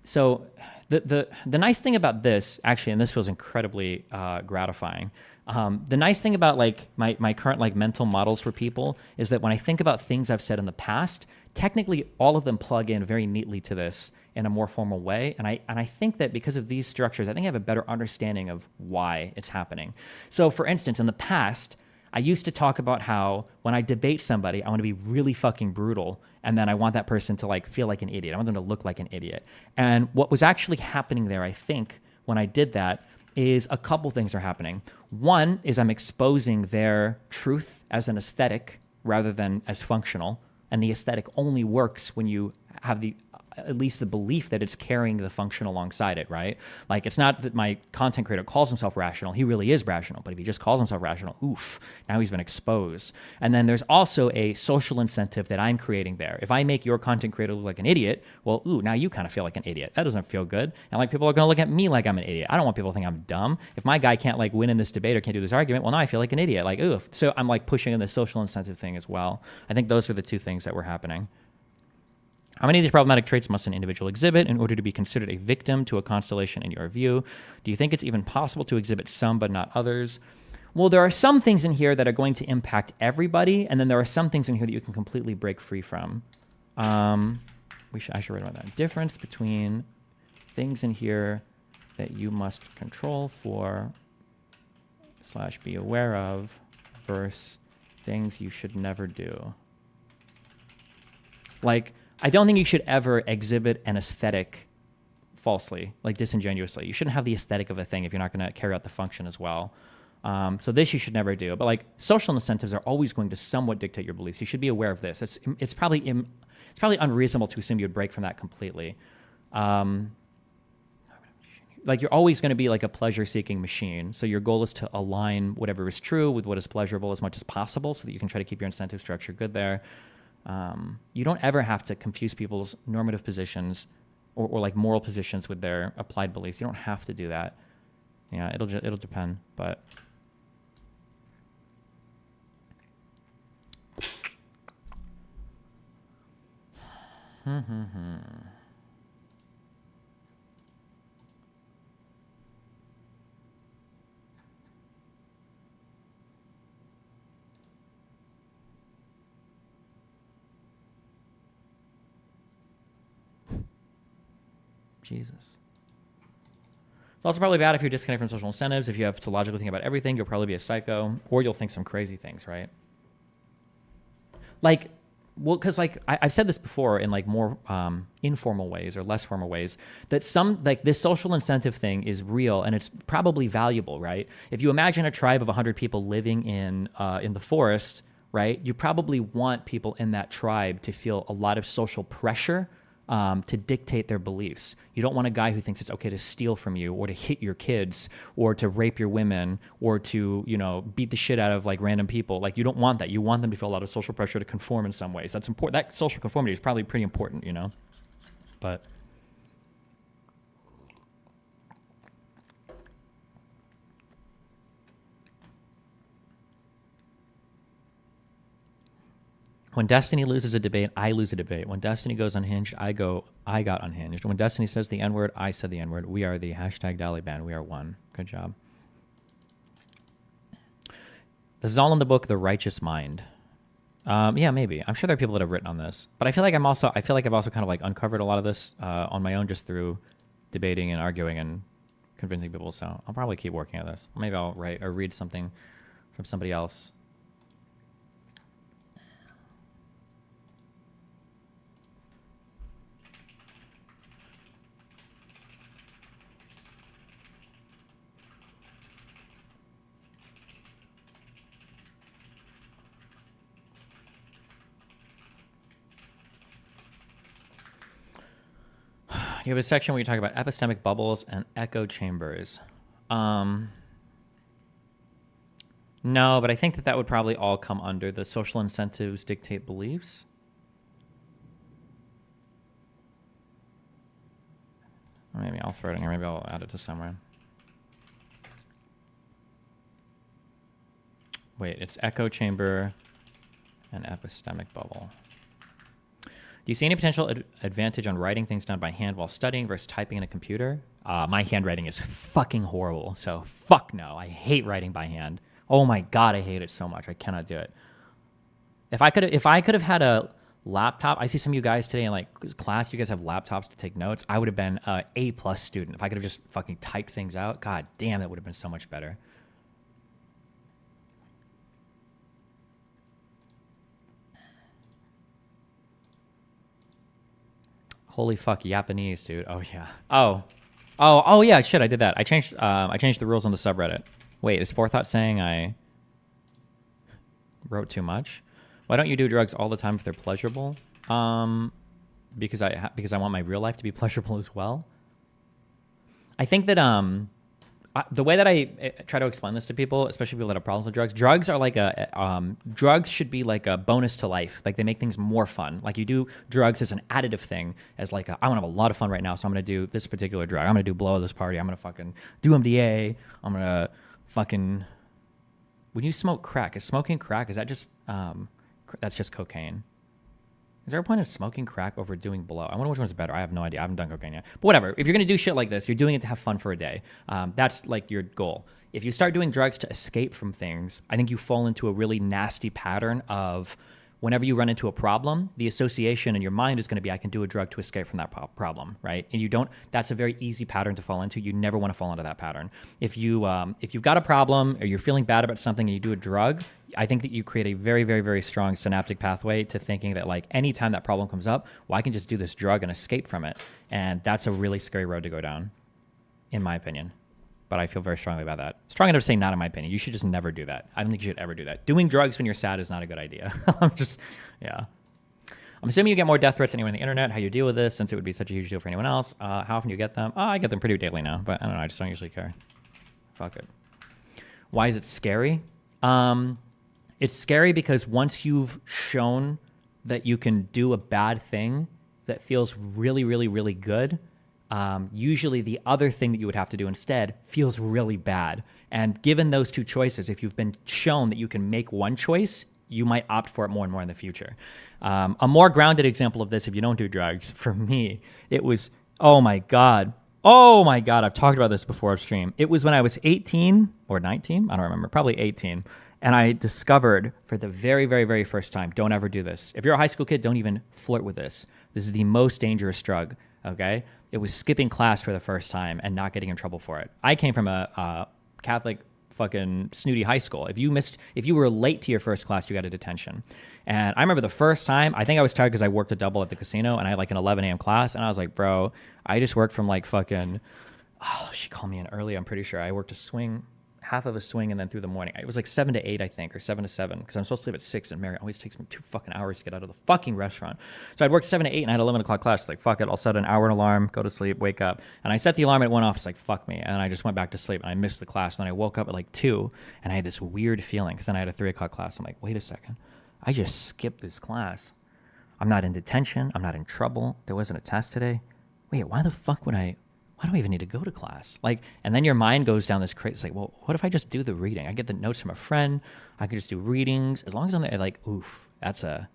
so the nice thing about this, actually, and this feels incredibly gratifying, the nice thing about like my current like mental models for people is that when I think about things I've said in the past, technically all of them plug in very neatly to this in a more formal way. And I think that because of these structures, I think I have a better understanding of why it's happening. So for instance, in the past, I used to talk about how when I debate somebody, I want to be really fucking brutal. And then I want that person to like feel like an idiot. I want them to look like an idiot. And what was actually happening there, I think, when I did that, is a couple things are happening. One is I'm exposing their truth as an aesthetic rather than as functional. And the aesthetic only works when you have at least the belief that it's carrying the function alongside it, right? Like, it's not that my content creator calls himself rational. He really is rational. But if he just calls himself rational, oof, now he's been exposed. And then there's also a social incentive that I'm creating there. If I make your content creator look like an idiot, well, ooh, now you kind of feel like an idiot. That doesn't feel good. And like, people are going to look at me like I'm an idiot. I don't want people to think I'm dumb. If my guy can't like win in this debate or can't do this argument, well, now I feel like an idiot. Like, ooh. So I'm like pushing in the social incentive thing as well. I think those are the two things that were happening. How many of these problematic traits must an individual exhibit in order to be considered a victim to a constellation in your view? Do you think it's even possible to exhibit some but not others? Well, there are some things in here that are going to impact everybody, and then there are some things in here that you can completely break free from. I should write about that. Difference between things in here that you must control for / be aware of versus things you should never do. Like, I don't think you should ever exhibit an aesthetic falsely, like disingenuously. You shouldn't have the aesthetic of a thing if you're not going to carry out the function as well. So this you should never do. But like, social incentives are always going to somewhat dictate your beliefs. You should be aware of this. It's probably unreasonable to assume you'd break from that completely. Like, you're always going to be like a pleasure-seeking machine. So your goal is to align whatever is true with what is pleasurable as much as possible so that you can try to keep your incentive structure good there. You don't ever have to confuse people's normative positions or like moral positions with their applied beliefs. You don't have to do that. Yeah, it'll depend, but. Jesus. It's also probably bad if you're disconnected from social incentives. If you have to logically think about everything, you'll probably be a psycho, or you'll think some crazy things, right? Like, well, because like I've said this before in like more informal ways or less formal ways, that some like this social incentive thing is real and it's probably valuable, right? If you imagine a tribe of 100 people living in the forest, right? You probably want people in that tribe to feel a lot of social pressure to dictate their beliefs. You don't want a guy who thinks it's okay to steal from you or to hit your kids or to rape your women or to, you know, beat the shit out of like random people. Like you don't want that. You want them to feel a lot of social pressure to conform in some ways. That's important. That social conformity is probably pretty important, you know, but. When Destiny loses a debate, I lose a debate. When Destiny goes unhinged, I got unhinged. When Destiny says the N-word, I said the N-word. We are the #Dallyband. We are one. Good job. This is all in the book, The Righteous Mind. Yeah, maybe. I'm sure there are people that have written on this. But I feel like I've also kind of like uncovered a lot of this on my own just through debating and arguing and convincing people. So I'll probably keep working at this. Maybe I'll write or read something from somebody else. You have a section where you talk about epistemic bubbles and echo chambers. No, but I think that would probably all come under the social incentives dictate beliefs. Or maybe I'll throw it in here. Maybe I'll add it to somewhere. Wait, it's echo chamber and epistemic bubble. Do you see any potential advantage on writing things down by hand while studying versus typing in a computer? My handwriting is fucking horrible, so fuck no. I hate writing by hand. Oh my God, I hate it so much. I cannot do it. If I could have had a laptop, I see some of you guys today in like class, you guys have laptops to take notes. I would have been an A+ student. If I could have just fucking typed things out, God damn, that would have been so much better. Holy fuck, Japanese, dude. Oh yeah. Oh yeah. Shit, I did that. I changed the rules on the subreddit. Wait, is Forethought saying I wrote too much? Why don't you do drugs all the time if they're pleasurable? Because I want my real life to be pleasurable as well. I think that the way that I try to explain this to people, especially people that have problems with drugs are like drugs should be like a bonus to life. Like they make things more fun. Like you do drugs as an additive thing, as like I want to have a lot of fun right now, so I'm gonna do this particular drug. I'm gonna do blow at this party. I'm gonna fucking do MDA. I'm gonna fucking. When you smoke crack, is smoking crack? Is that just that's just cocaine? Is there a point of smoking crack over doing blow? I wonder which one's better. I have no idea. I haven't done cocaine yet. But whatever. If you're going to do shit like this, you're doing it to have fun for a day. That's like your goal. If you start doing drugs to escape from things, I think you fall into a really nasty pattern of whenever you run into a problem, the association in your mind is going to be, I can do a drug to escape from that problem, right? And you don't, that's a very easy pattern to fall into. You never want to fall into that pattern. If you've got a problem or you're feeling bad about something and you do a drug, I think that you create a very, very, very strong synaptic pathway to thinking that like anytime that problem comes up, well, I can just do this drug and escape from it. And that's a really scary road to go down, in my opinion. But I feel very strongly about that. Strong enough to say not in my opinion. You should just never do that. I don't think you should ever do that. Doing drugs when you're sad is not a good idea. Yeah. I'm assuming you get more death threats than anyone on the internet. How you deal with this, since it would be such a huge deal for anyone else. How often do you get them? I get them pretty daily now, but I don't know. I just don't usually care. Fuck it. Why is it scary? It's scary because once you've shown that you can do a bad thing that feels really, really, really good, usually the other thing that you would have to do instead feels really bad. And given those two choices, if you've been shown that you can make one choice, you might opt for it more and more in the future. A more grounded example of this, if you don't do drugs, for me, it was, oh my God, I've talked about this before off stream. It was when I was 18 or 19, I don't remember, probably 18. And I discovered for the very, very, very first time, don't ever do this. If you're a high school kid, don't even flirt with this. This is the most dangerous drug, okay? It was skipping class for the first time and not getting in trouble for it. I came from a Catholic fucking snooty high school. If you were late to your first class, you got a detention. And I remember the first time, I think I was tired because I worked a double at the casino and I had like an 11 a.m. class. And I was like, bro, I just worked from like fucking, she called me in early, I'm pretty sure. I worked a swing, half of a swing, and then through the morning. It was like 7 to 8, I think, or 7 to 7, because I'm supposed to leave at 6, and Mary always takes me 2 fucking hours to get out of the fucking restaurant. So I'd work 7 to 8, and I had an 11 o'clock class. It's like, fuck it, I'll set an hour alarm, go to sleep, wake up. And I set the alarm, and it went off. It's like, fuck me. And I just went back to sleep, and I missed the class. And then I woke up at like 2, and I had this weird feeling, because then I had a 3 o'clock class. I'm like, wait a second. I just skipped this class. I'm not in detention. I'm not in trouble. There wasn't a test today. Wait, why do I even need to go to class? Like, and then your mind goes down this crazy, it's like, well, what if I just do the reading? I get the notes from a friend. I could just do readings. As long as I'm there, like, oof, that's a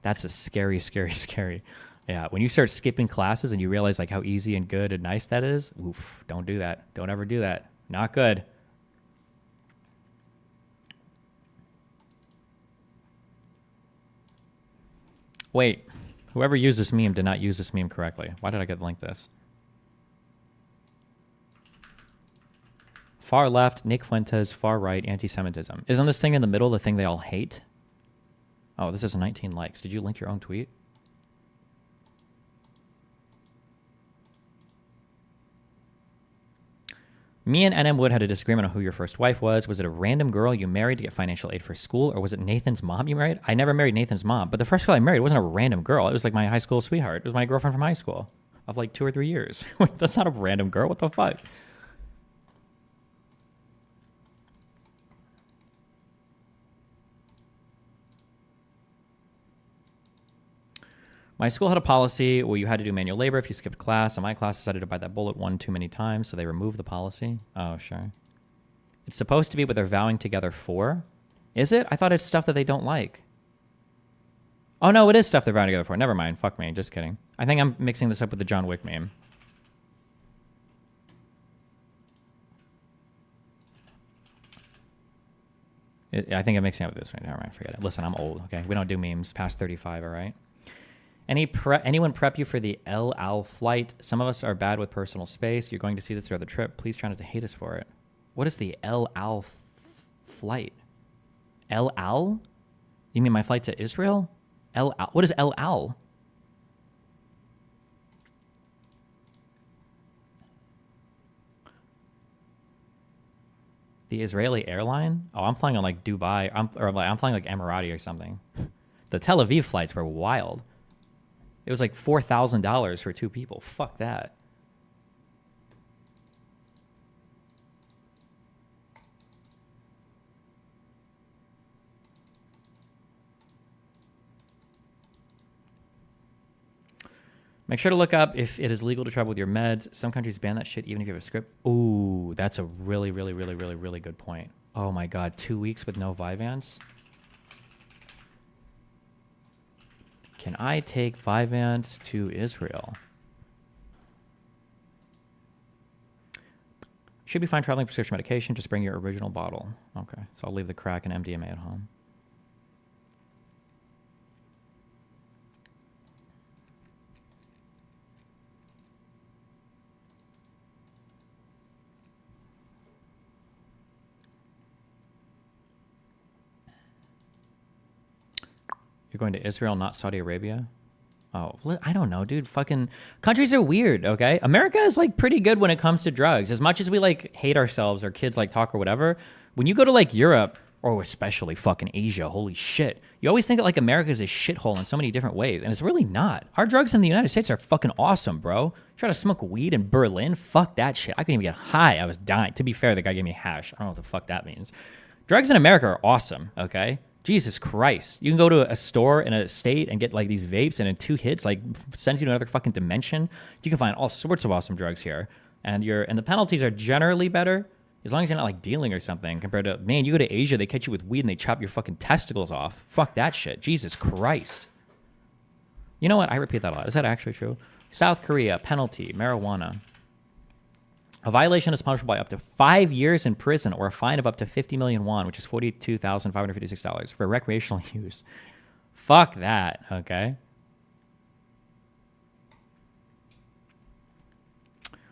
scary, scary, scary. Yeah, when you start skipping classes and you realize like how easy and good and nice that is, oof, don't do that. Don't ever do that. Not good. Wait, whoever used this meme did not use this meme correctly. Why did I get linked this? Far left, Nick Fuentes. Far right, anti-Semitism. Isn't this thing in the middle the thing they all hate? Oh, this is 19 likes. Did you link your own tweet? Me and NM Wood had a disagreement on who your first wife was. Was it a random girl you married to get financial aid for school, or was it Nathan's mom you married? I never married Nathan's mom, but the first girl I married wasn't a random girl. It was like my high school sweetheart. It was my girlfriend from high school of like 2 or 3 years. That's not a random girl. What the fuck? My school had a policy where you had to do manual labor if you skipped class, and my class decided to bite that bullet one too many times, so they removed the policy. Oh, sure. It's supposed to be what they're vowing together for. Is it? I thought it's stuff that they don't like. Oh, no, it is stuff they're vowing together for. Never mind. Fuck me. Just kidding. I think I'm mixing this up with the John Wick meme. I think I'm mixing up with this one. Never mind. Forget it. Listen, I'm old, okay? We don't do memes past 35, all right? Anyone prep you for the El Al flight? Some of us are bad with personal space. You're going to see this throughout the trip. Please try not to hate us for it. What is the El Al flight? El Al? You mean my flight to Israel? El Al. What is El Al? The Israeli airline? Oh, I'm flying on like Dubai. I'm flying like Emirati or something. The Tel Aviv flights were wild. It was like $4,000 for 2 people. Fuck that. Make sure to look up if it is legal to travel with your meds. Some countries ban that shit even if you have a script. Ooh, that's a really, really, really, really, really good point. Oh my God, 2 weeks with no Vyvanse? Can I take Vyvanse to Israel? Should be fine traveling prescription medication. Just bring your original bottle. Okay, so I'll leave the crack and MDMA at home. You're going to Israel, not Saudi Arabia? Oh, I don't know, dude. Fucking countries are weird, okay? America is like pretty good when it comes to drugs. As much as we like hate ourselves or kids like talk or whatever, when you go to like Europe or especially fucking Asia, holy shit, you always think that like America is a shithole in so many different ways, and it's really not. Our drugs in the United States are fucking awesome, bro. Try to smoke weed in Berlin? Fuck that shit. I couldn't even get high. I was dying. To be fair, the guy gave me hash. I don't know what the fuck that means. Drugs in America are awesome, okay? Jesus Christ. You can go to a store in a state and get like these vapes, and in 2 hits, like sends you to another fucking dimension. You can find all sorts of awesome drugs here. And the penalties are generally better as long as you're not like dealing or something compared to, man, you go to Asia, they catch you with weed and they chop your fucking testicles off. Fuck that shit. Jesus Christ. You know what? I repeat that a lot. Is that actually true? South Korea, penalty, marijuana. A violation is punishable by up to 5 years in prison or a fine of up to 50 million won, which is $42,556 for recreational use. Fuck that, okay?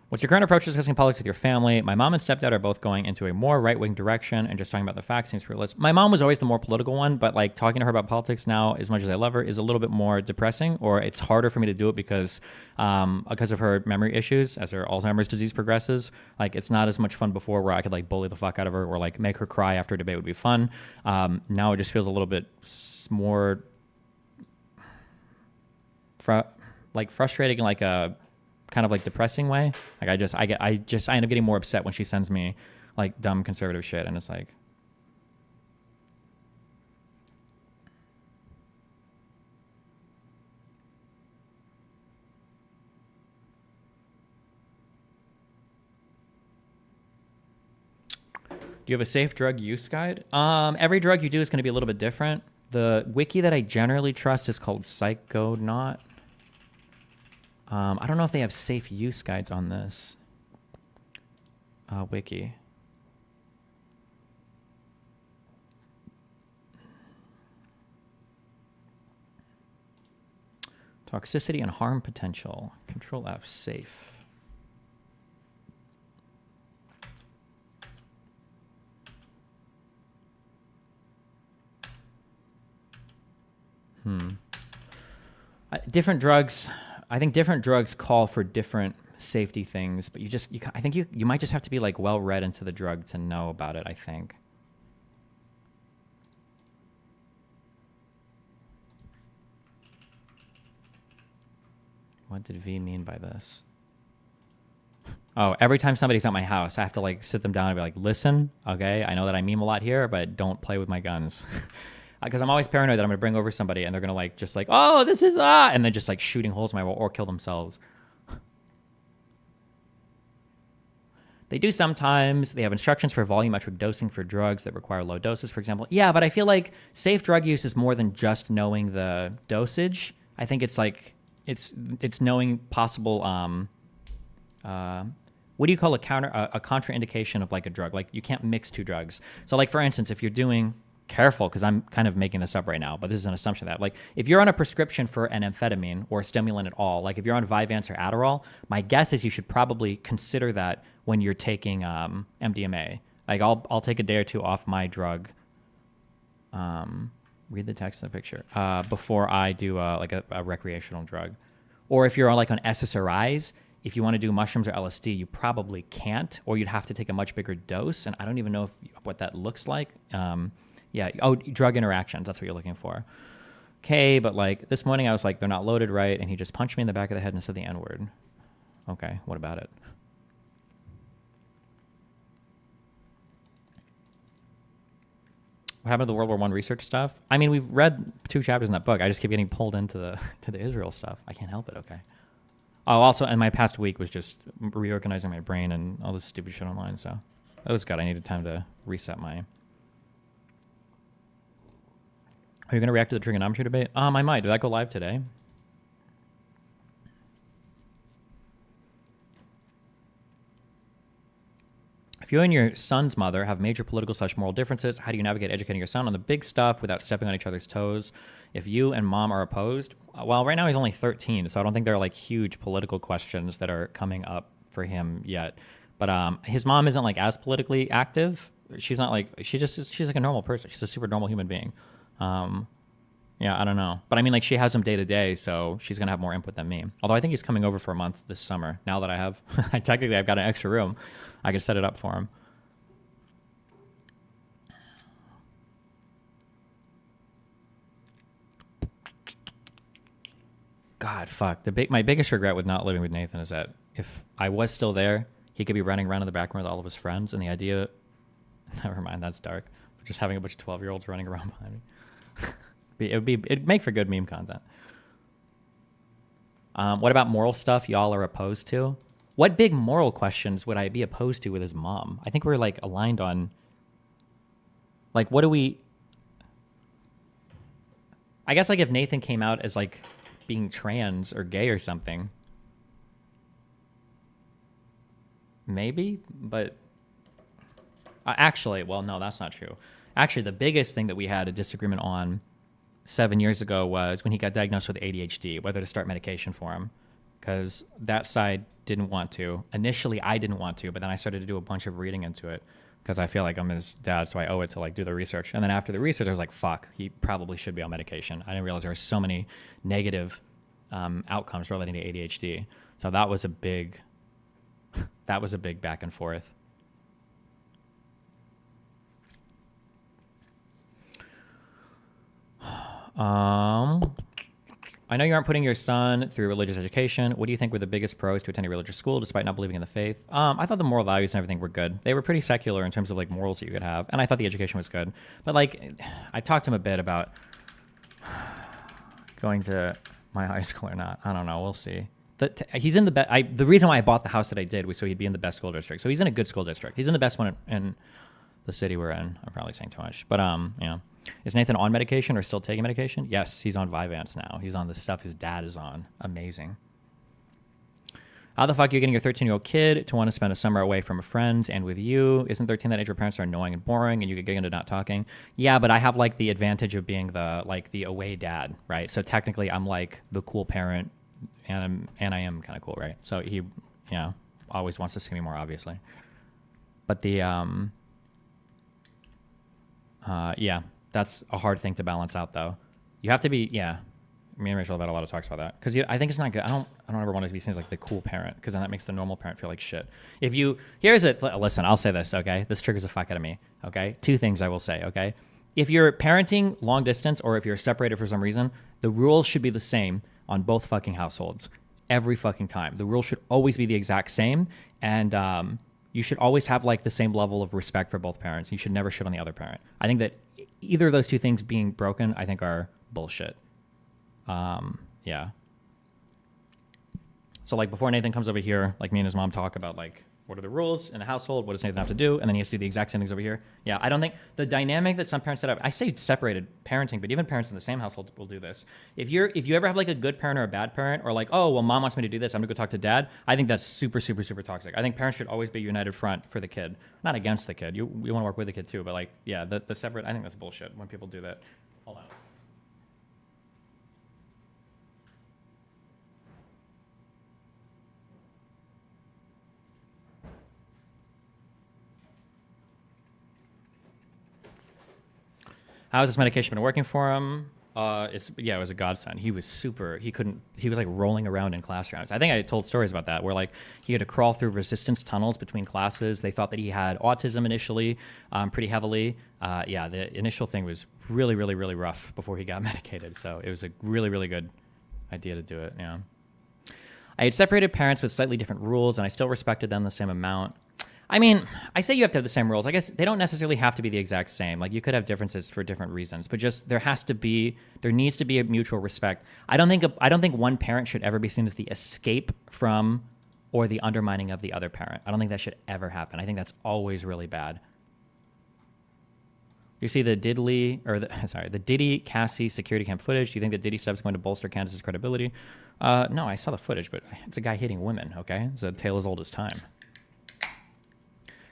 What's your current approach to discussing politics with your family? My mom and stepdad are both going into a more right-wing direction, and just talking about the facts seems fruitless. My mom was always the more political one, but like talking to her about politics now, as much as I love her, is a little bit more depressing, or it's harder for me to do it because of her memory issues as her Alzheimer's disease progresses. Like it's not as much fun before where I could like bully the fuck out of her or like make her cry after a debate would be fun. Now it just feels a little bit more frustrating, like a kind of like depressing way. Like I end up getting more upset when she sends me like dumb conservative shit, and it's like, do you have a safe drug use guide? Every drug you do is going to be a little bit different. The wiki that I generally trust is called Psychonaut. I don't know if they have safe use guides on this wiki. Toxicity and harm potential. Control F, safe. Different drugs. I think different drugs call for different safety things, but I think you might just have to be like well read into the drug to know about it, I think. What did V mean by this? Oh, every time somebody's at my house, I have to like sit them down and be like, listen, okay, I know that I meme a lot here, but don't play with my guns. Because I'm always paranoid that I'm going to bring over somebody and they're going to like, just like, oh, this is, and then just like shooting holes in my wall or kill themselves. They do sometimes. They have instructions for volumetric dosing for drugs that require low doses, for example. Yeah, but I feel like safe drug use is more than just knowing the dosage. I think it's like, it's knowing possible, what do you call a contraindication of like a drug? Like you can't mix 2 drugs. So like, for instance, if you're doing, careful, because I'm kind of making this up right now, but this is an assumption that like if you're on a prescription for an amphetamine or a stimulant at all, like if you're on Vyvanse or Adderall, my guess is you should probably consider that when you're taking MDMA. Like I'll take a day or 2 off my drug. Read the text in the picture before I do like a recreational drug. Or if you're on like on SSRIs, if you want to do mushrooms or LSD, you probably can't, or you'd have to take a much bigger dose, and I don't even know what that looks like. Yeah. Oh, drug interactions. That's what you're looking for. Okay, but like this morning I was like, they're not loaded right, and he just punched me in the back of the head and said the N-word. Okay, what about it? What happened to the World War I research stuff? I mean, we've read 2 chapters in that book. I just keep getting pulled into the Israel stuff. I can't help it. Okay. Oh, also, and my past week was just reorganizing my brain and all this stupid shit online. So that was good. I needed time to reset my. Are you going to react to the trigonometry debate? I might. Did that go live today? If you and your son's mother have major political/moral differences, how do you navigate educating your son on the big stuff without stepping on each other's toes? If you and mom are opposed, well, right now he's only 13, so I don't think there are like huge political questions that are coming up for him yet. But his mom isn't like as politically active. She's not like she's like a normal person. She's a super normal human being. Yeah, I don't know. But I mean, like, she has him day to day, so she's going to have more input than me. Although I think he's coming over for a month this summer. Now that I've got an extra room, I can set it up for him. God, fuck. My biggest regret with not living with Nathan is that if I was still there, he could be running around in the back room with all of his friends, and the idea... Never mind, that's dark. just having a bunch of 12-year-olds running around behind me. It'd make for good meme content. What about moral stuff y'all are opposed to? What big moral questions would I be opposed to with his mom? I think we're like aligned on, like, what do we... I guess like if Nathan came out as like being trans or gay or something, maybe, but actually, well, no, that's not true. Actually, the biggest thing that we had a disagreement on 7 years ago was when he got diagnosed with ADHD, whether to start medication for him, because that side didn't want to. Initially, I didn't want to, but then I started to do a bunch of reading into it because I feel like I'm his dad, so I owe it to like do the research. And then after the research, I was like, fuck, he probably should be on medication. I didn't realize there were so many negative outcomes relating to ADHD. So that was a big back and forth. I know you aren't putting your son through religious education. What do you think were the biggest pros to attending religious school despite not believing in the faith? I thought the moral values and everything were good. They were pretty secular in terms of like morals that you could have. And I thought the education was good. But like, I talked to him a bit about going to my high school or not. I don't know. We'll see. He's in the best. The reason why I bought the house that I did was so he'd be in the best school district. So he's in a good school district. He's in the best one in the city we're in. I'm probably saying too much, but yeah. Is Nathan on medication or still taking medication? Yes, he's on Vyvanse now. He's on the stuff his dad is on. Amazing. How the fuck are you getting your 13-year-old kid to want to spend a summer away from friends and with you? Isn't 13 that age where parents are annoying and boring and you could get into not talking? Yeah, but I have like the advantage of being the away dad, right? So technically I'm like the cool parent and I am kind of cool, right? So he, yeah, always wants to see me more, obviously. But the, yeah. That's a hard thing to balance out, though. You have to be, yeah. Me and Rachel have had a lot of talks about that because I think it's not good. I don't ever want to be seen as like the cool parent because then that makes the normal parent feel like shit. Listen, I'll say this, okay? This triggers the fuck out of me, okay? 2 things I will say, okay? If you're parenting long distance or if you're separated for some reason, the rules should be the same on both fucking households every fucking time. The rules should always be the exact same, and you should always have like the same level of respect for both parents. You should never shit on the other parent. I think that either of those 2 things being broken, I think are bullshit. Yeah. So like before Nathan comes over here, like me and his mom talk about like, what are the rules in the household? What does Nathan have to do? And then he has to do the exact same things over here. Yeah, I don't think the dynamic that some parents set up, I say separated parenting, but even parents in the same household will do this. If you ever have like a good parent or a bad parent, or like, oh, well, mom wants me to do this, I'm gonna go talk to dad. I think that's super, super, super toxic. I think parents should always be a united front for the kid, not against the kid. You want to work with the kid too, but like, yeah, the separate, I think that's bullshit when people do that. Hold on. How has this medication been working for him? It was a godsend. He was like rolling around in classrooms. I think I told stories about that where like he had to crawl through resistance tunnels between classes. They thought that he had autism initially, pretty heavily. The initial thing was really, really, really rough before he got medicated. So it was a really, really good idea to do it. Yeah. I had separated parents with slightly different rules and I still respected them the same amount. I mean, I say you have to have the same rules. I guess they don't necessarily have to be the exact same. Like you could have differences for different reasons, but just there needs to be a mutual respect. I don't think one parent should ever be seen as the escape from or the undermining of the other parent. I don't think that should ever happen. I think that's always really bad. You see the Diddy Cassie security cam footage. Do you think that Diddy stuff is going to bolster Candace's credibility? No, I saw the footage, but it's a guy hitting women. Okay, it's a tale as old as time.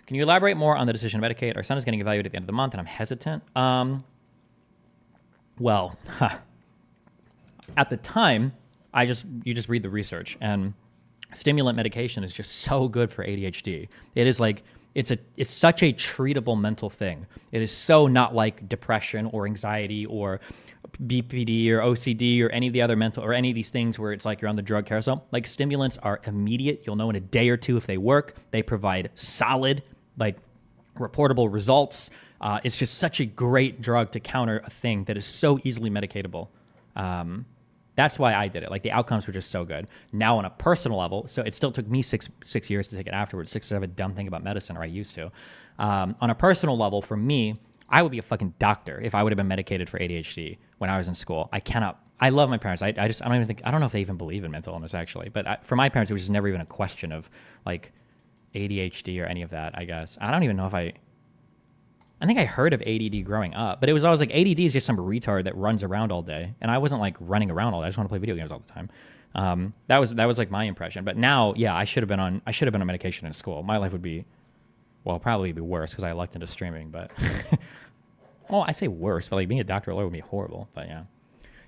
Can you elaborate more on the decision to medicate? Our son is getting evaluated at the end of the month, and I'm hesitant. Well, at the time, you just read the research, and stimulant medication is just so good for ADHD. It is like it's such a treatable mental thing. It is so not like depression or anxiety or BPD or OCD or any of the other mental or any of these things where it's like you're on the drug carousel. Like stimulants are immediate. You'll know in a day or two if they work. They provide solid, like reportable results. It's just such a great drug to counter a thing that is so easily medicatable. That's why I did it. Like the outcomes were just so good. Now on a personal level, so it still took me six years to take it afterwards, because I have a dumb thing about medicine, or I used to. On a personal level, for me, I would be a fucking doctor if I would have been medicated for ADHD when I was in school. I cannot. I love my parents. I don't even think, I don't know if they even believe in mental illness actually, but for my parents, it was just never even a question of like ADHD or any of that, I guess. I don't even know if I think I heard of ADD growing up, but it was always like ADD is just some retard that runs around all day. And I wasn't like running around all day. I just want to play video games all the time. That was like my impression. But now, yeah, I should have been on medication in school. My life would be, well, probably be worse because I lucked into streaming, but well, I say worse, but like being a doctor or lawyer would be horrible. But yeah.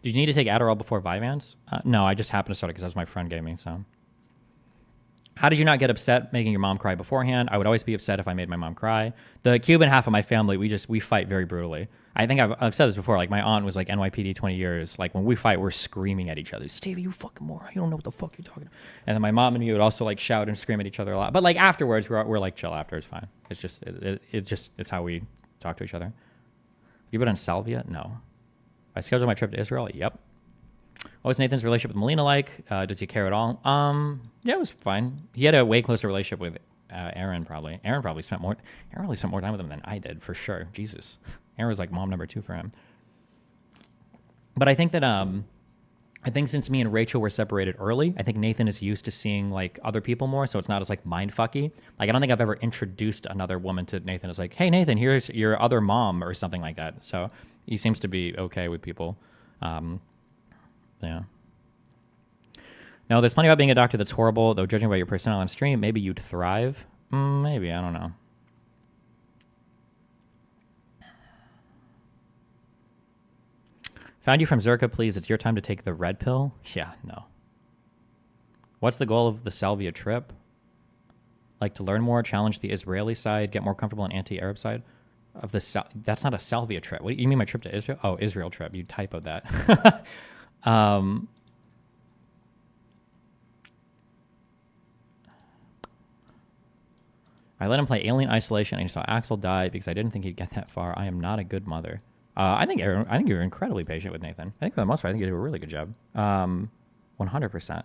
Did you need to take Adderall before Vyvanse? No, I just happened to start it because that was my friend gave me, so. How did you not get upset making your mom cry beforehand? I would always be upset if I made my mom cry. The Cuban half of my family, we fight very brutally. I think I've said this before. Like my aunt was like NYPD 20 years. Like when we fight, we're screaming at each other. Stevie, you fucking moron! You don't know what the fuck you're talking about. And then my mom and me would also like shout and scream at each other a lot. But like afterwards, we're like chill after. It's fine. It's just it's how we talk to each other. You been on salvia? No. I scheduled my trip to Israel. Yep. What was Nathan's relationship with Melina like? Does he care at all? Yeah, it was fine. He had a way closer relationship with Aaron probably. Aaron really spent more time with him than I did, for sure. Jesus. Aaron was like mom number 2 for him. But I think that I think since me and Rachel were separated early, I think Nathan is used to seeing like other people more, so it's not as like mindfucky. Like I don't think I've ever introduced another woman to Nathan as like, hey Nathan, here's your other mom or something like that. So he seems to be okay with people. Yeah. No, there's plenty about being a doctor that's horrible, though judging by your personality on stream, maybe you'd thrive. Maybe, I don't know. Found you from Zerka, please. It's your time to take the red pill. Yeah, no. What's the goal of the Salvia trip? Like to learn more, challenge the Israeli side, get more comfortable on anti-Arab side of the. That's not a Salvia trip. What do you mean my trip to Israel? Oh, Israel trip. You typoed that. I let him play Alien Isolation and he saw Axel die because I didn't think he'd get that far. I am not a good mother. I think you're incredibly patient with Nathan. I think for the most part, I think you do a really good job. 100%.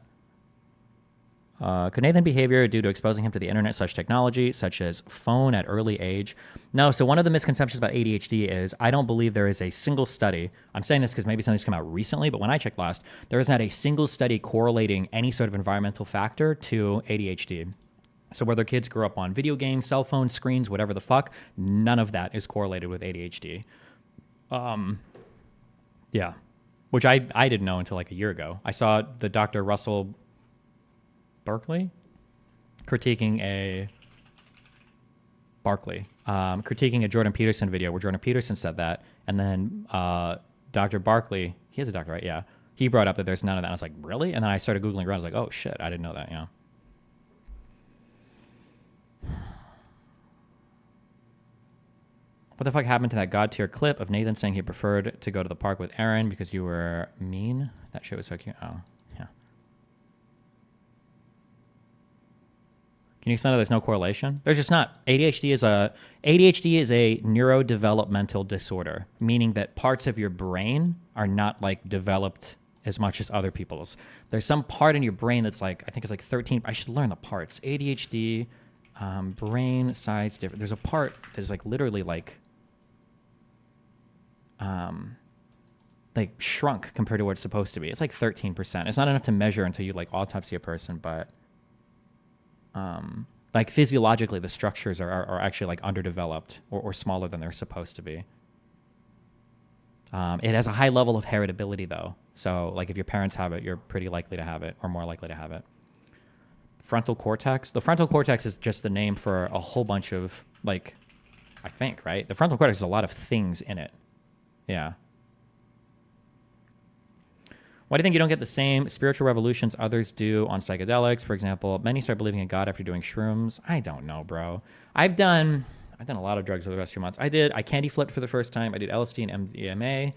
Could Nathan behavior due to exposing him to the internet/technology, such as phone at early age? No. So one of the misconceptions about ADHD is I don't believe there is a single study. I'm saying this because maybe something's come out recently, but when I checked last, there is not a single study correlating any sort of environmental factor to ADHD. So whether kids grew up on video games, cell phones, screens, whatever the fuck, none of that is correlated with ADHD. Yeah, which I didn't know until like a year ago. I saw the Dr. Russell critiquing a Jordan Peterson video where Jordan Peterson said that, and then Dr. Barkley, he is a doctor, right? Yeah, he brought up that there's none of that. I was like, really? And then I started Googling around. I was like, oh shit, I didn't know that. Yeah. What the fuck happened to that god tier clip of Nathan saying he preferred to go to the park with Aaron because you were mean? That shit was so cute. Oh, yeah. Can you explain that there's no correlation? There's just not. ADHD is a neurodevelopmental disorder, meaning that parts of your brain are not like developed as much as other people's. There's some part in your brain that's like, I think it's like 13. I should learn the parts. ADHD, brain size different. There's a part that is like literally like shrunk compared to what it's supposed to be. It's like 13%. It's not enough to measure until you like autopsy a person, but like physiologically the structures are actually like underdeveloped or smaller than they're supposed to be. It has a high level of heritability though. So like if your parents have it, you're pretty likely to have it or more likely to have it. Frontal cortex. The frontal cortex is just the name for a whole bunch of like, I think, right? The frontal cortex has a lot of things in it. Yeah. Why do you think you don't get the same spiritual revolutions others do on psychedelics? For example, many start believing in God after doing shrooms. I don't know, bro. I've done a lot of drugs over the last few months. I candy flipped for the first time. I did LSD and MDMA.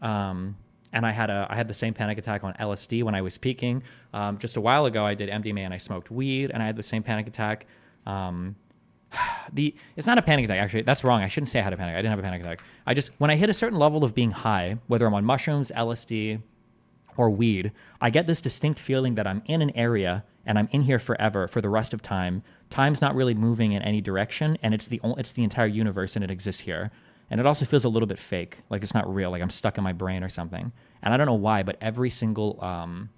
And I had the same panic attack on LSD when I was peaking. Just a while ago, I did MDMA and I smoked weed and I had the same panic attack. It's not a panic attack, actually. That's wrong. I shouldn't say I had a panic. I didn't have a panic attack. When I hit a certain level of being high, whether I'm on mushrooms, LSD, or weed, I get this distinct feeling that I'm in an area and I'm in here forever for the rest of time. Time's not really moving in any direction, and it's the entire universe and it exists here. And it also feels a little bit fake, like it's not real, like I'm stuck in my brain or something. And I don't know why, but every single like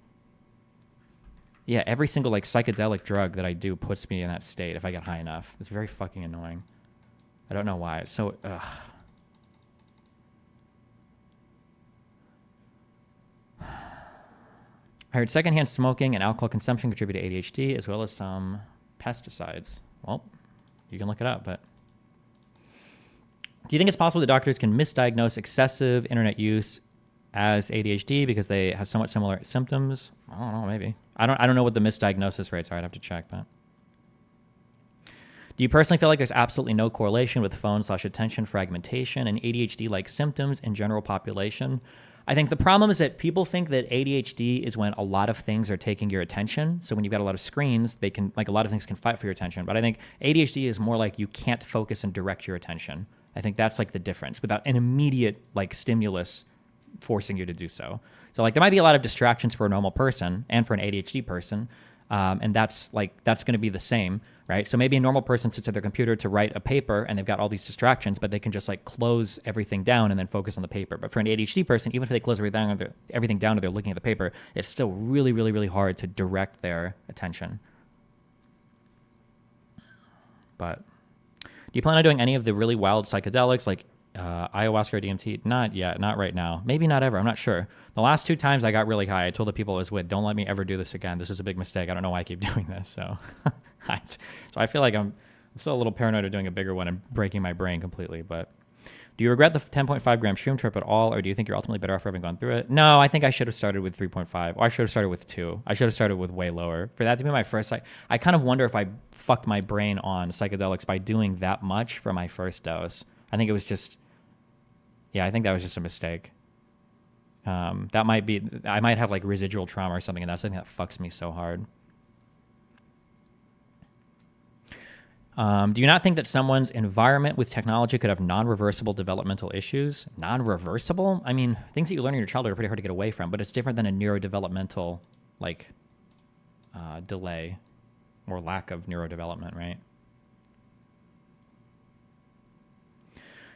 psychedelic drug that I do puts me in that state if I get high enough. It's very fucking annoying. I don't know why. It's so ugh. I heard secondhand smoking and alcohol consumption contribute to ADHD as well as some pesticides. Well, you can look it up, but do you think it's possible that doctors can misdiagnose excessive internet use as ADHD because they have somewhat similar symptoms? I don't know, maybe. I don't know what the misdiagnosis rates are. I'd have to check, but do you personally feel like there's absolutely no correlation with phone/attention fragmentation and ADHD-like symptoms in general population? I think the problem is that people think that ADHD is when a lot of things are taking your attention. So when you've got a lot of screens, they can, like, a lot of things can fight for your attention. But I think ADHD is more like you can't focus and direct your attention. I think that's like the difference without an immediate like stimulus forcing you to do so. So like there might be a lot of distractions for a normal person and for an ADHD person. And that's going to be the same, right? So maybe a normal person sits at their computer to write a paper and they've got all these distractions, but they can just like close everything down and then focus on the paper. But for an ADHD person, even if they close everything down and they're looking at the paper, it's still really, really, really hard to direct their attention. But do you plan on doing any of the really wild psychedelics like ayahuasca or DMT? Not yet, not right now. Maybe not ever. I'm not sure. The last 2 times I got really high, I told the people I was with, don't let me ever do this again. This is a big mistake. I don't know why I keep doing this. So, I feel like I'm still a little paranoid of doing a bigger one and breaking my brain completely. But do you regret the 10.5 gram shroom trip at all, or do you think you're ultimately better off for having gone through it? No, I think I should have started with 3.5. Or I should have started with 2. I should have started with way lower. For that to be my first, I kind of wonder if I fucked my brain on psychedelics by doing that much for my first dose. I think it was just... Yeah, I think that was just a mistake. That might be, I might have like residual trauma or something, and that's something that fucks me so hard. Do you not think that someone's environment with technology could have non-reversible developmental issues? Non-reversible? I mean, things that you learn in your childhood are pretty hard to get away from, but it's different than a neurodevelopmental, like, delay or lack of neurodevelopment, right?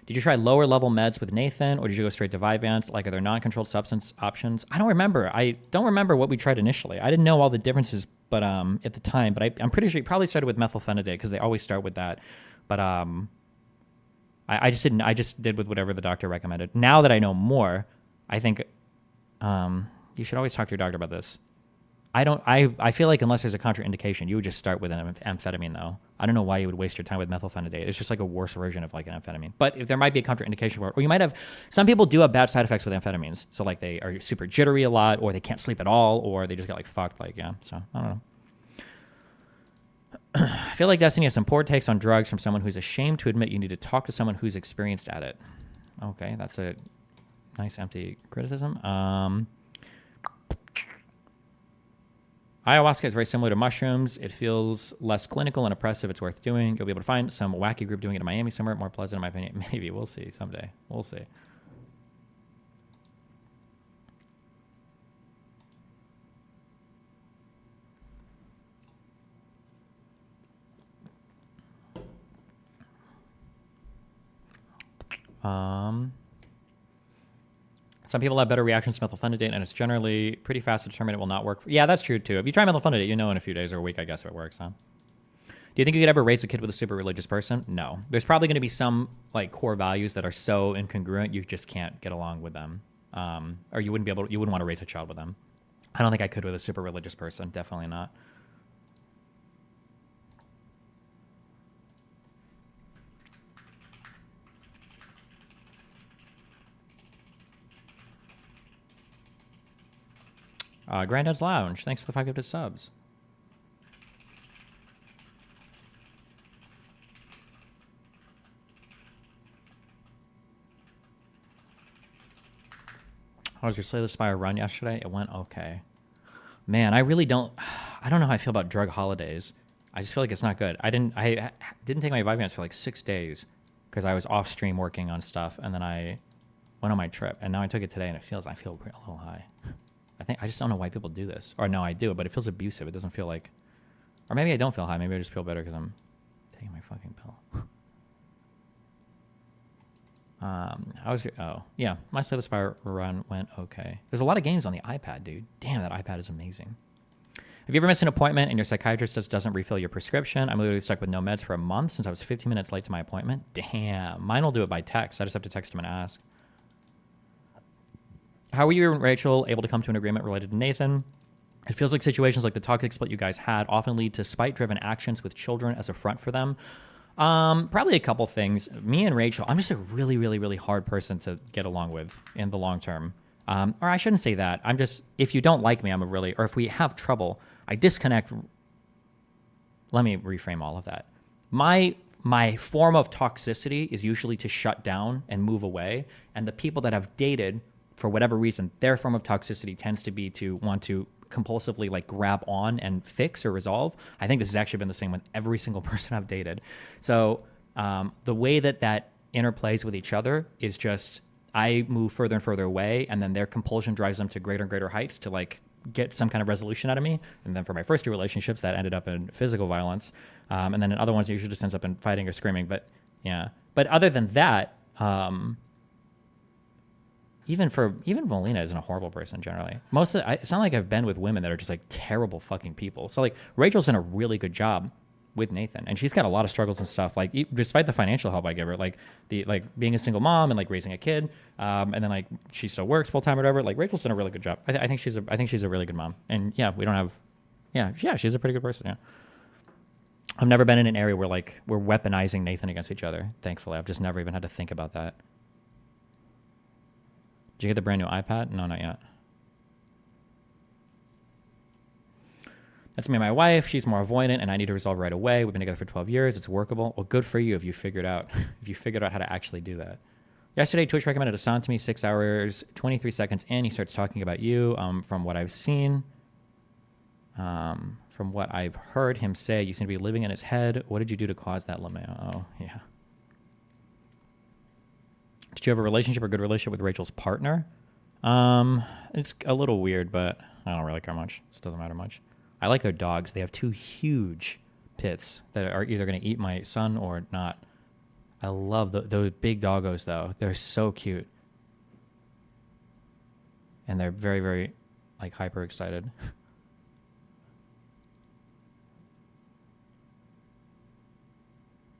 Did you try lower level meds with Nathan, or did you go straight to Vyvanse? Like, are there non-controlled substance options? I don't remember. I don't remember what we tried initially. I didn't know all the differences, but at the time. But I'm pretty sure you probably started with methylphenidate because they always start with that. But I just didn't. I just did with whatever the doctor recommended. Now that I know more, I think you should always talk to your doctor about this. I feel like unless there's a contraindication, you would just start with an amphetamine, though. I don't know why you would waste your time with methylphenidate. It's just like a worse version of like an amphetamine. But if there might be a contraindication for it, or you might have, some people do have bad side effects with amphetamines. So like they are super jittery a lot, or they can't sleep at all, or they just get like fucked. Like, yeah. So I don't know. I feel like Destiny has some poor takes on drugs from someone who's ashamed to admit you need to talk to someone who's experienced at it. Okay, that's a nice empty criticism. Ayahuasca is very similar to mushrooms. It feels less clinical and oppressive. It's worth doing. You'll be able to find some wacky group doing it in Miami somewhere. More pleasant, in my opinion. Maybe. We'll see someday. We'll see. Some people have better reactions to methylphenidate, and it's generally pretty fast to determine it will not work. Yeah, that's true, too. If you try methylphenidate, you know in a few days or a week, I guess, if it works, huh? Do you think you could ever raise a kid with a super religious person? No. There's probably going to be some like core values that are so incongruent, you just can't get along with them. Or you wouldn't want to raise a child with them. I don't think I could with a super religious person. Definitely not. Granddad's Lounge, thanks for the 5 gifted subs. How was your Slay the Spire run yesterday? It went okay. Man, I don't know how I feel about drug holidays. I just feel like it's not good. I didn't take my Vyvanse for like 6 days because I was off stream working on stuff, and then I went on my trip, and now I took it today, and I feel a little high. I just don't know why people do this. Or no, I do, but it feels abusive. It doesn't feel like... Or maybe I don't feel high. Maybe I just feel better because I'm taking my fucking pill. My Slay the Spire run went okay. There's a lot of games on the iPad, dude. Damn, that iPad is amazing. Have you ever missed an appointment and your psychiatrist just doesn't refill your prescription? I'm literally stuck with no meds for a month since I was 15 minutes late to my appointment. Damn. Mine will do it by text. I just have to text him and ask. How were you and Rachel able to come to an agreement related to Nathan? It feels like situations like the toxic split you guys had often lead to spite-driven actions with children as a front for them. Probably a couple things. Me and Rachel, I'm just a really, really, really hard person to get along with in the long term. Or I shouldn't say that. I'm just, if you don't like me, or if we have trouble, I disconnect. Let me reframe all of that. My form of toxicity is usually to shut down and move away. And the people that I've dated, for whatever reason, their form of toxicity tends to be to want to compulsively like grab on and fix or resolve. I think this has actually been the same with every single person I've dated. So the way that interplays with each other is just I move further and further away, and then their compulsion drives them to greater and greater heights to like get some kind of resolution out of me. And then for my first two relationships, that ended up in physical violence. And then in other ones, it usually just ends up in fighting or screaming. But yeah. But other than that, even Molina isn't a horrible person generally. It's not like I've been with women that are just like terrible fucking people. So like Rachel's done a really good job with Nathan, and she's got a lot of struggles and stuff. Like despite the financial help I give her, like being a single mom and like raising a kid, and then like she still works full time or whatever. Like Rachel's done a really good job. I think she's a really good mom. And she's a pretty good person. Yeah. I've never been in an area where like we're weaponizing Nathan against each other. Thankfully, I've just never even had to think about that. Did you get the brand new iPad? No, not yet. That's me and my wife. She's more avoidant, and I need to resolve right away. We've been together for 12 years. It's workable. Well, good for you if you figured out how to actually do that. Yesterday, Twitch recommended Hassan to me. 6 hours, 23 seconds in, he starts talking about you. From what I've seen, from what I've heard him say, you seem to be living in his head. What did you do to cause that, LeMayo? Oh, yeah. Did you have a relationship or good relationship with Rachel's partner? It's a little weird, but I don't really care much. It doesn't matter much. I like their dogs. They have two huge pits that are either going to eat my son or not. I love those big doggos, though. They're so cute. And they're very, very, like, hyper excited.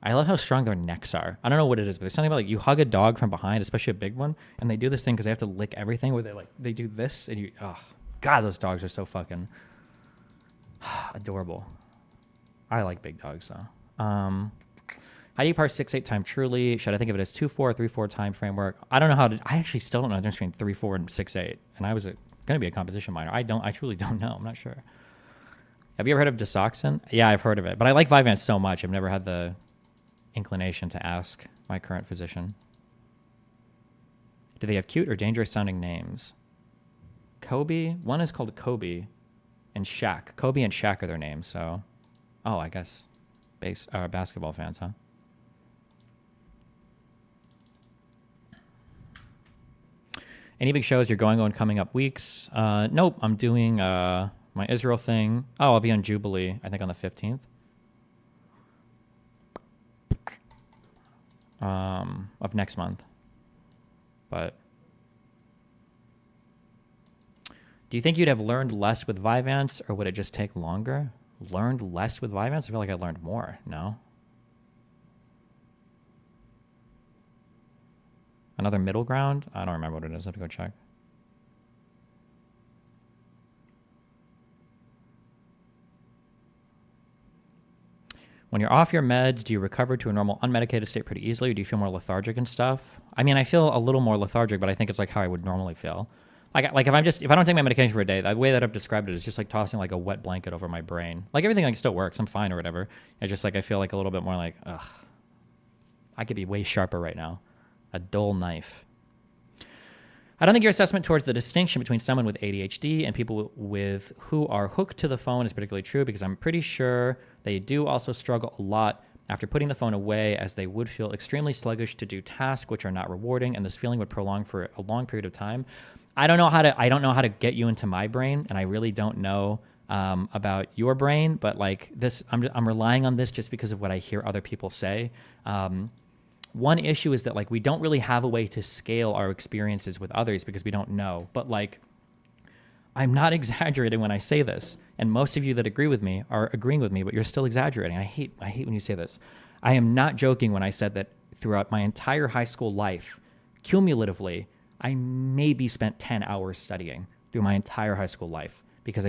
I love how strong their necks are. I don't know what it is, but there's something about like you hug a dog from behind, especially a big one, and they do this thing because they have to lick everything where they do this, and God, those dogs are so fucking adorable. I like big dogs though. How do you parse 6/8 time truly? Should I think of it as 2/4 or 3/4 time framework? I don't know how to. I actually still don't know the difference between 3/4 and 6/8, and I was going to be a composition minor. I truly don't know. I'm not sure. Have you ever heard of disoxin? Yeah, I've heard of it, but I like Vyvanse so much. I've never had the inclination to ask my current physician. Do they have cute or dangerous sounding names? Kobe, one is called Kobe, and Shaq. Kobe and Shaq are their names. So, I guess basketball fans, huh? Any big shows you're going on coming up weeks? Nope, I'm doing my Israel thing. I'll be on Jubilee, I think on the 15th. Of next month. But do you think you'd have learned less with Vyvanse, or would it just take longer? Learned less with Vyvanse? I feel like I learned more. No? Another middle ground? I don't remember what it is. I have to go check. When you're off your meds, do you recover to a normal unmedicated state pretty easily, or do you feel more lethargic and stuff? I mean, I feel a little more lethargic, but I think it's like how I would normally feel. Like if I don't take my medication for a day, the way that I've described it is just like tossing like a wet blanket over my brain. Like everything like still works, I'm fine or whatever. It's just like I feel like a little bit more like, ugh, I could be way sharper right now. A dull knife. I don't think your assessment towards the distinction between someone with ADHD and people who are hooked to the phone is particularly true, because I'm pretty sure they do also struggle a lot after putting the phone away, as they would feel extremely sluggish to do tasks which are not rewarding, and this feeling would prolong for a long period of time. I don't know how to get you into my brain, and I really don't know about your brain, but like this, I'm relying on this just because of what I hear other people say. one issue is that like we don't really have a way to scale our experiences with others because we don't know. But like, I'm not exaggerating when I say this, and most of you that agree with me are agreeing with me, but you're still exaggerating. I hate when you say this. I am not joking when I said that throughout my entire high school life, cumulatively, I maybe spent 10 hours studying through my entire high school life because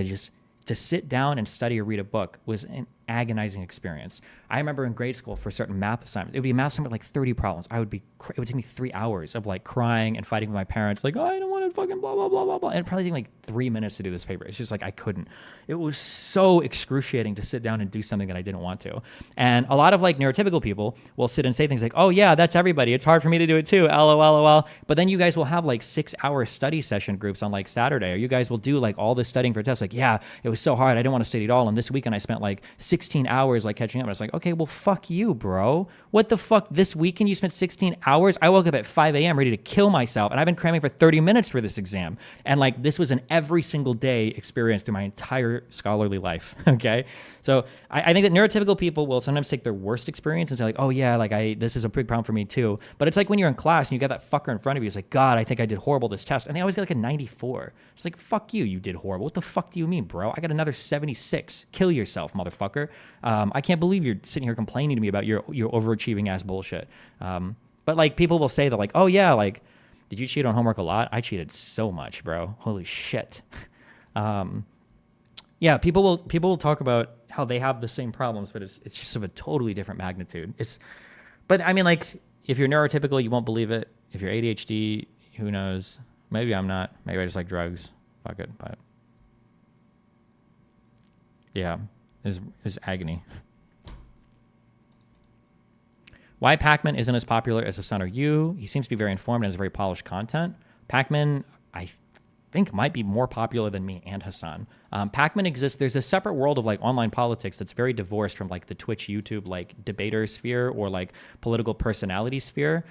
to sit down and study or read a book was an agonizing experience. I remember in grade school for certain math assignments, it would be a math assignment like 30 problems. It would take me 3 hours of like crying and fighting with my parents, like, oh, I don't want to fucking blah, blah, blah, blah, blah. And it probably took me like 3 minutes to do this paper. It's just like, I couldn't. It was so excruciating to sit down and do something that I didn't want to. And a lot of like neurotypical people will sit and say things like, oh yeah, that's everybody. It's hard for me to do it too. LOL. But then you guys will have like 6-hour study session groups on like Saturday, or you guys will do like all this studying for tests. Like, yeah, it was so hard. I didn't want to study at all. And this weekend I spent like 16 hours like catching up. And it's like, okay, well, fuck you, bro. What the fuck? This weekend you spent 16 hours? I woke up at 5 a.m. ready to kill myself. And I've been cramming for 30 minutes for this exam. And like, this was an every single day experience through my entire scholarly life. Okay. So I think that neurotypical people will sometimes take their worst experience and say like, oh yeah, like this is a big problem for me too. But it's like when you're in class and you got that fucker in front of you, it's like, God, I think I did horrible this test. And they always get like a 94. It's like, fuck you, you did horrible. What the fuck do you mean, bro? I got another 76. Kill yourself, motherfucker. I can't believe you're sitting here complaining to me about your overachieving ass bullshit. But like people will say that like, oh yeah, like, did you cheat on homework a lot? I cheated so much, bro. Holy shit. Yeah, people will talk about how they have the same problems, but it's just of a totally different magnitude. But I mean, like, if you're neurotypical, you won't believe it. If you're ADHD, who knows? Maybe I'm not. Maybe I just like drugs. Fuck it. But yeah, is agony. Why Pac-Man isn't as popular as Hassan or you? He seems to be very informed and has very polished content. Pac-Man, I think, might be more popular than me and Hassan. Pac-Man exists. There's a separate world of like online politics that's very divorced from like the Twitch, YouTube, like debater sphere or like political personality sphere.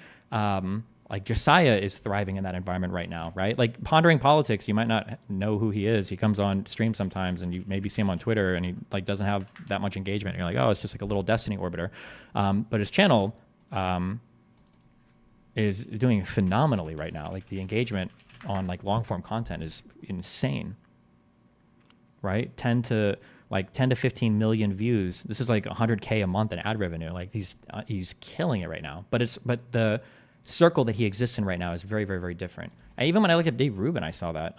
Like Josiah is thriving in that environment right now, right? Like Pondering Politics, you might not know who he is. He comes on stream sometimes and you maybe see him on Twitter and he like doesn't have that much engagement. And you're like, oh, it's just like a little Destiny orbiter. But his channel is doing phenomenally right now. Like the engagement on like long form content is insane, right? 10 to 15 million views. This is like 100K a month in ad revenue. Like he's killing it right now. But the circle that he exists in right now is very, very, very different. And even when I look at Dave Rubin, I saw that.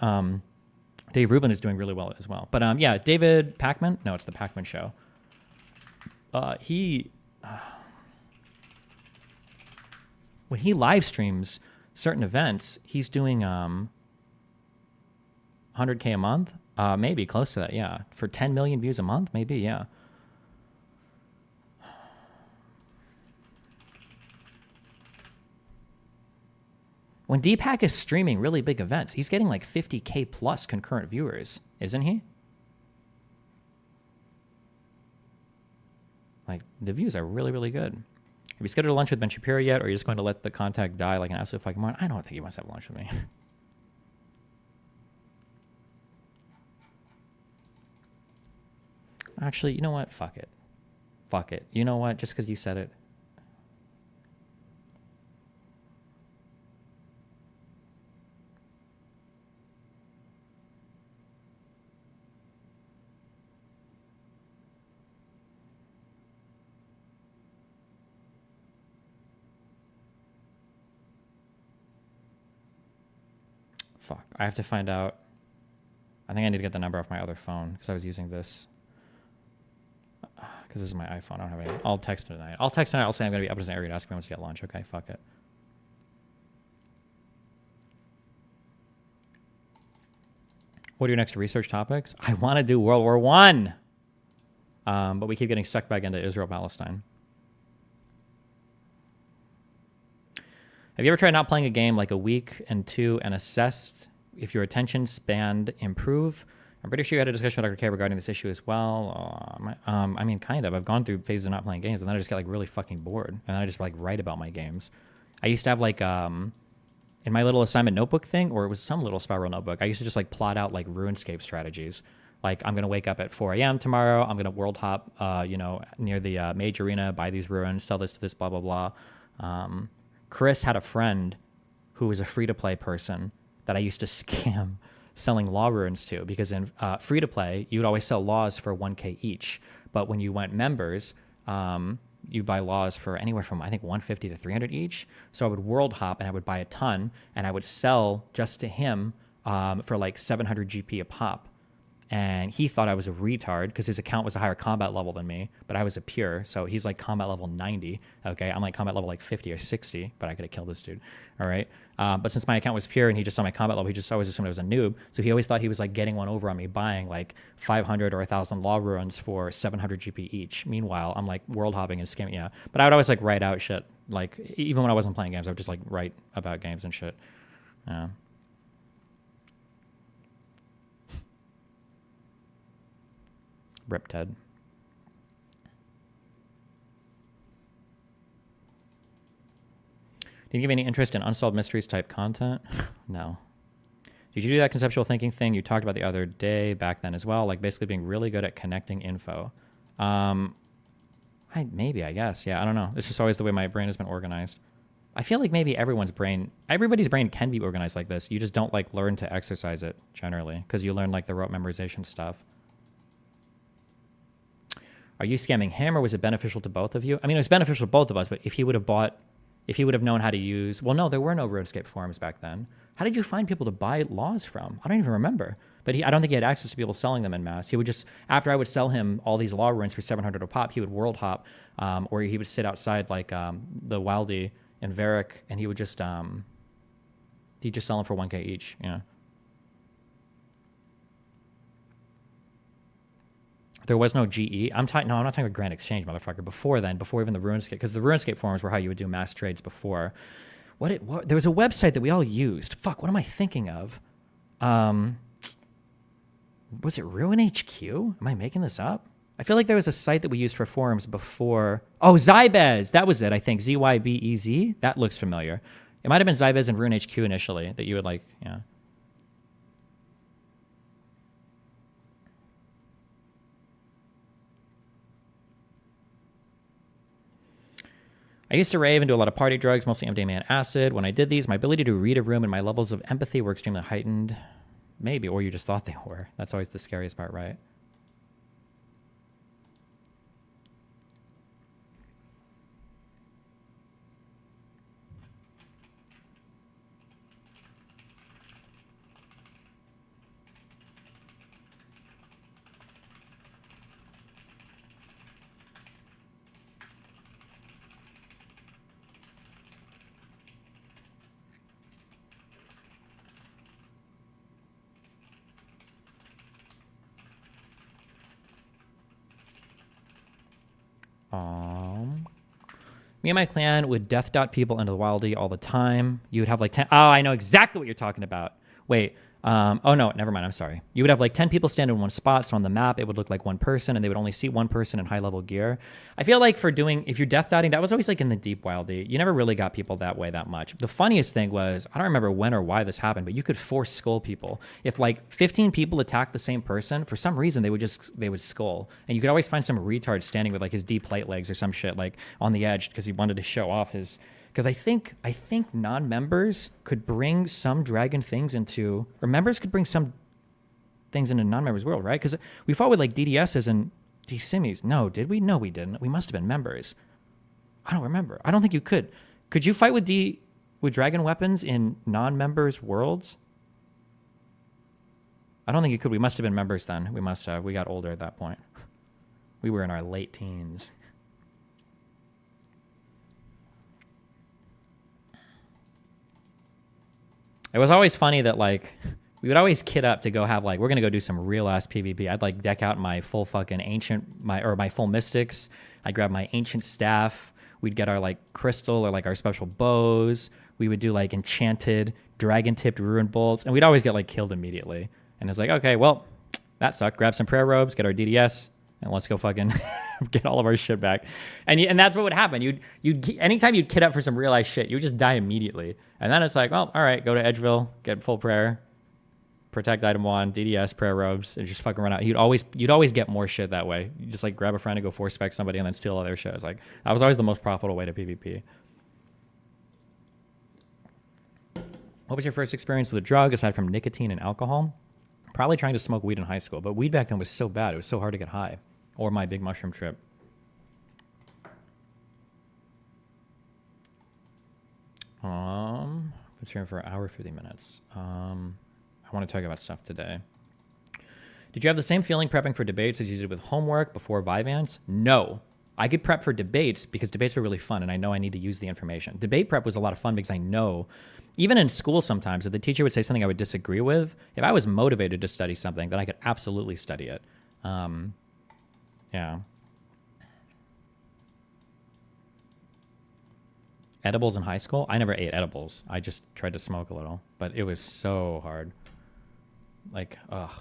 Dave Rubin is doing really well as well. But yeah, David Pacman. No, it's the Pacman Show. When he live streams certain events, he's doing 100K a month, maybe close to that. Yeah, for 10 million views a month, maybe. Yeah. When Deepak is streaming really big events, he's getting like 50K plus concurrent viewers, isn't he? Like the views are really, really good. Have you scheduled a lunch with Ben Shapiro yet, or are you just going to let the contact die like an absolute fucking moron? I don't think he wants to have lunch with me. Actually, you know what? Fuck it. Fuck it. You know what? Just because you said it. Fuck. I have to find out. I think I need to get the number off my other phone because I was using this. Because this is my iPhone. I don't have any. I'll text him tonight. I'll say I'm going to be up in his area to ask if he wants to get lunch. Okay, fuck it. What are your next research topics? I want to do World War I. But we keep getting sucked back into Israel-Palestine. Have you ever tried not playing a game like a week and two and assessed if your attention span improved? I'm pretty sure you had a discussion with Dr. K regarding this issue as well. I mean, kind of. I've gone through phases of not playing games, but then I just get like really fucking bored. And then I just like write about my games. I used to have like, in my little assignment notebook thing, or it was some little spiral notebook, I used to just like plot out like RuneScape strategies. Like I'm going to wake up at 4 a.m. tomorrow. I'm going to world hop, near the Mage Arena, buy these runes, sell this to this, blah, blah, blah. Chris had a friend who was a free-to-play person that I used to scam selling law runes to, because in free-to-play, you would always sell laws for 1K each. But when you went members, you buy laws for anywhere from, I think, 150 to 300 each. So I would world hop and I would buy a ton, and I would sell just to him for like 700 GP a pop. And he thought I was a retard because his account was a higher combat level than me, but I was a pure. So he's like combat level 90. Okay. I'm like combat level like 50 or 60, but I could have killed this dude. All right. But since my account was pure and he just saw my combat level, he just always assumed I was a noob. So he always thought he was like getting one over on me, buying like 500 or 1,000 law runes for 700 GP each. Meanwhile, I'm like world hopping and scamming. Yeah. But I would always like write out shit. Like even when I wasn't playing games, I would just like write about games and shit. Yeah. Rip Ted. Do you give any interest in unsolved mysteries type content? No. Did you do that conceptual thinking thing you talked about the other day back then as well? Like basically being really good at connecting info. Maybe, I guess. Yeah, I don't know. It's just always the way my brain has been organized. I feel like maybe everybody's brain can be organized like this. You just don't like learn to exercise it generally because you learn like the rote memorization stuff. Are you scamming him, or was it beneficial to both of you? I mean, it was beneficial to both of us, but if he would have known how to use, well, no, there were no RuneScape forums back then. How did you find people to buy laws from? I don't even remember. But I don't think he had access to people selling them en masse. He would just, after I would sell him all these law runes for 700 a pop, he would world hop, or he would sit outside like the Wildy in Varric, and he'd just sell them for 1K each, you know. There was no GE. I'm not talking about Grand Exchange, motherfucker. Before then, before even the RuneScape, because the RuneScape forums were how you would do mass trades before. There was a website that we all used. Fuck, what am I thinking of? Was it Ruin HQ? Am I making this up? I feel like there was a site that we used for forums before. Oh, Zybez. That was it, I think. ZYBEZ. That looks familiar. It might have been Zybez and Ruin HQ initially that you would like, yeah. I used to rave and do a lot of party drugs, mostly MDMA and acid. When I did these, my ability to read a room and my levels of empathy were extremely heightened. Maybe, or you just thought they were. That's always the scariest part, right? Me and my clan would death dot people into the Wildy all the time. You would have like 10. Oh, I know exactly what you're talking about. Wait. Oh, no, never mind. I'm sorry. You would have like 10 people stand in one spot. So on the map, it would look like one person, and they would only see one person in high level gear. I feel like if you're death dotting, that was always like in the deep Wildy. You never really got people that way that much. The funniest thing was, I don't remember when or why this happened, but you could force skull people. If like 15 people attacked the same person, for some reason, they would skull. And you could always find some retard standing with like his D plate legs or some shit like on the edge because he wanted to show off his. Because I think non-members could bring some dragon things into, or members could bring some things into non-members' world, right? Because we fought with like DDSs and D-Simmies. No, did we? No, we didn't. We must have been members. I don't remember. I don't think you could. Could you fight with dragon weapons in non-members' worlds? I don't think you could. We must have been members then. We must have. We got older at that point. We were in our late teens. It was always funny that like we would always kit up to go have like, we're gonna go do some real ass PvP. I'd like deck out my full fucking my full mystics. I'd grab my ancient staff. We'd get our like crystal or like our special bows. We would do like enchanted dragon tipped ruin bolts, and we'd always get like killed immediately. And it's like, okay, well, that sucked. Grab some prayer robes, get our DDS, and let's go fucking get all of our shit back. And that's what would happen. Anytime you'd kit up for some real life shit, you would just die immediately. And then it's like, well, all right, go to Edgeville, get full prayer, protect item 1, DDS, prayer robes, and just fucking run out. You'd always get more shit that way. You just like grab a friend and go 4-spec somebody and then steal all their shit. It's like, that was always the most profitable way to PvP. What was your first experience with a drug aside from nicotine and alcohol? Probably trying to smoke weed in high school, but weed back then was so bad. It was so hard to get high. Or my big mushroom trip. Put you in for an hour, 50 minutes. I want to talk about stuff today. Did you have the same feeling prepping for debates as you did with homework before Vyvanse? No. I could prep for debates because debates were really fun and I know I need to use the information. Debate prep was a lot of fun because I know, even in school sometimes, if the teacher would say something I would disagree with, if I was motivated to study something, then I could absolutely study it. Yeah. Edibles in high school? I never ate edibles. I just tried to smoke a little, but it was so hard. Like, ugh.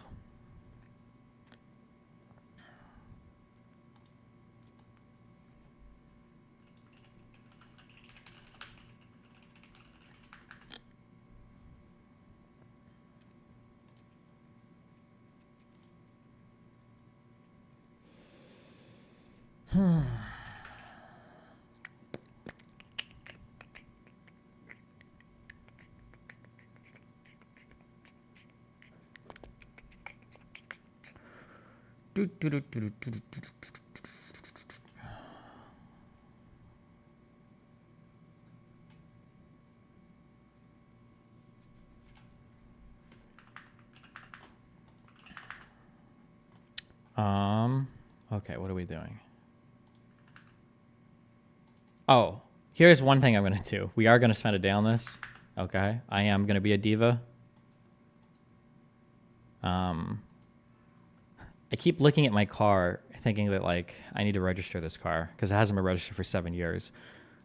Okay, what are we doing? Oh, here's one thing I'm going to do. We are going to spend a day on this. Okay, I am going to be a diva. I keep looking at my car thinking that, like, I need to register this car because it hasn't been registered for 7 years.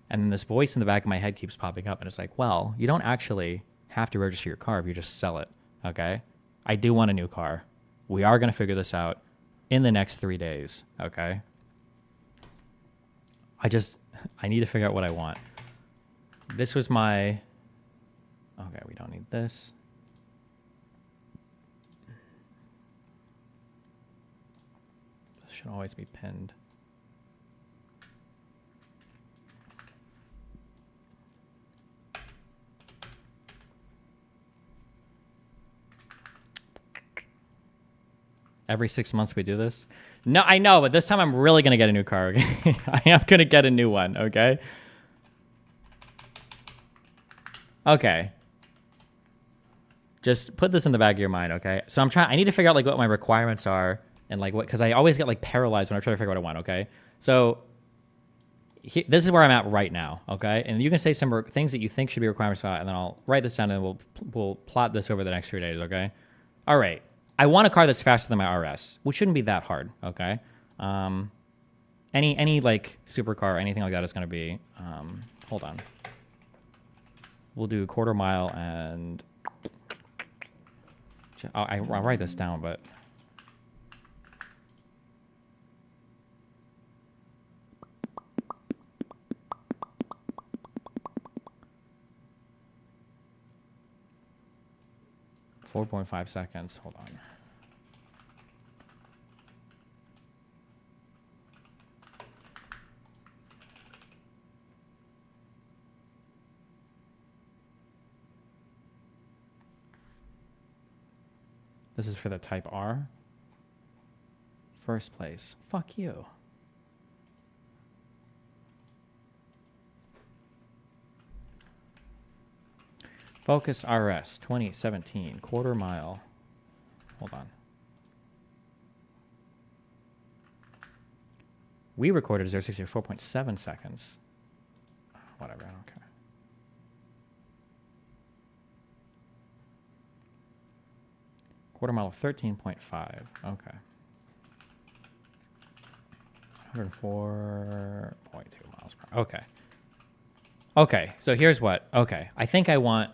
And then this voice in the back of my head keeps popping up, and it's like, well, you don't actually have to register your car if you just sell it, okay? I do want a new car. We are going to figure this out in the next 3 days, okay? I need to figure out what I want. This was my... Okay, we don't need this. This should always be pinned. Every 6 months we do this? No, I know, but this time I'm really going to get a new car, okay? I am going to get a new one, okay? Okay. Just put this in the back of your mind, okay? So I need to figure out, like, what my requirements are and, like, what, because I always get, like, paralyzed when I try to figure out what I want, okay? So this is where I'm at right now, okay? And you can say some things that you think should be requirements, and then I'll write this down, and then we'll plot this over the next 3 days, okay? All right. I want a car that's faster than my RS, which shouldn't be that hard, okay? Any like supercar or anything like that is going to be, hold on. We'll do 1/4 mile and, I'll write this down, but. .5 seconds. Hold on. This is for the Type R. First place. Fuck you. Focus RS 2017, 1/4 mile. Hold on. We recorded 060 4.7 seconds. Whatever, I don't care. Quarter mile of 13.5. Okay. 104.2 miles per hour. Okay. Okay, so here's what. Okay, I think I want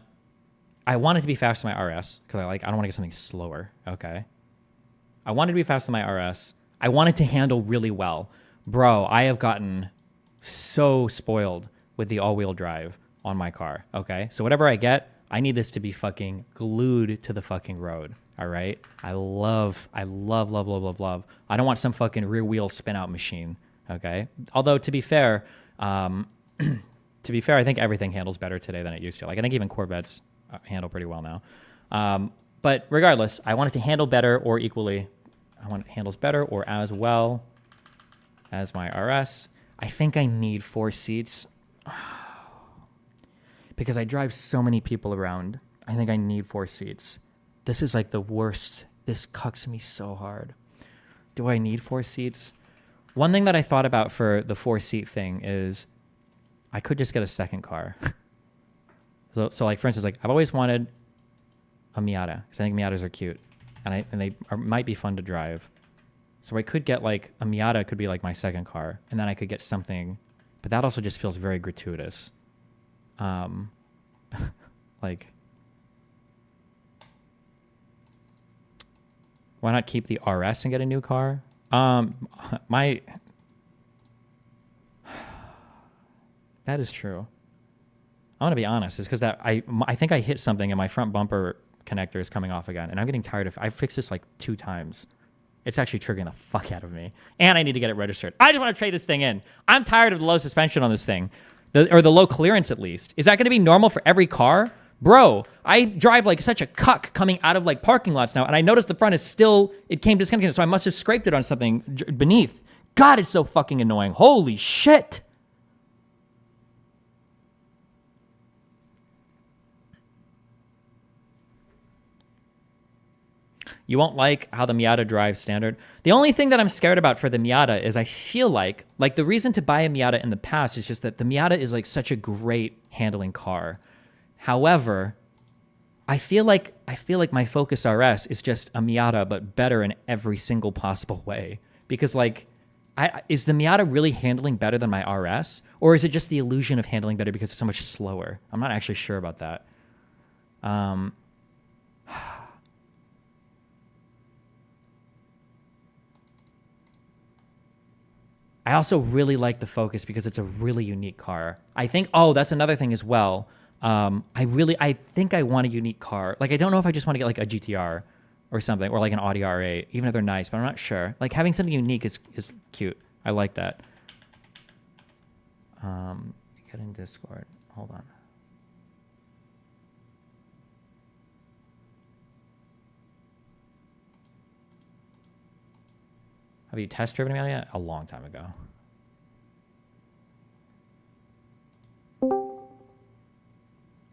it to be faster than my RS because I don't want to get something slower. Okay. I want it to be faster than my RS. I want it to handle really well. Bro, I have gotten so spoiled with the all-wheel drive on my car. Okay. So whatever I get, I need this to be fucking glued to the fucking road. All right. I love. I don't want some fucking rear wheel spin out machine. Okay. Although to be fair, I think everything handles better today than it used to. Like I think even Corvettes handle pretty well now. But regardless, I want it to handle better or equally. I want it handles better or as well as my RS. I think I need 4 seats because I drive so many people around. I think I need 4 seats. This is like the worst. This cucks me so hard. Do I need 4 seats? One thing that I thought about for the 4-seat thing is I could just get a second car. So like, for instance, like I've always wanted a Miata because I think Miatas are cute and they might be fun to drive. So I could get like a Miata could be like my second car, and then I could get something, but that also just feels very gratuitous. Like, why not keep the RS and get a new car? That is true. I want to be honest. It's because that I think I hit something and my front bumper connector is coming off again, and I'm getting tired of. I fixed this like 2 times. It's actually triggering the fuck out of me, and I need to get it registered. I just want to trade this thing in. I'm tired of the low suspension on this thing, or the low clearance at least. Is that going to be normal for every car? Bro, I drive like such a cuck coming out of like parking lots now, and I noticed the front is still, it came disconnected, so I must have scraped it on something beneath. God, it's so fucking annoying. Holy shit. You won't like how the Miata drives standard. The only thing that I'm scared about for the Miata is I feel like the reason to buy a Miata in the past is just that the Miata is like such a great handling car. However, I feel like my Focus RS is just a Miata, but better in every single possible way. Because like, is the Miata really handling better than my RS? Or is it just the illusion of handling better because it's so much slower? I'm not actually sure about that. I also really like the Focus because it's a really unique car. I think, that's another thing as well. I think I want a unique car. Like, I don't know if I just want to get like a GTR or something, or like an Audi R8, even if they're nice, but I'm not sure. Like, having something unique is cute. I like that. Get in Discord. Hold on. Have you test driven a Miata yet? A long time ago.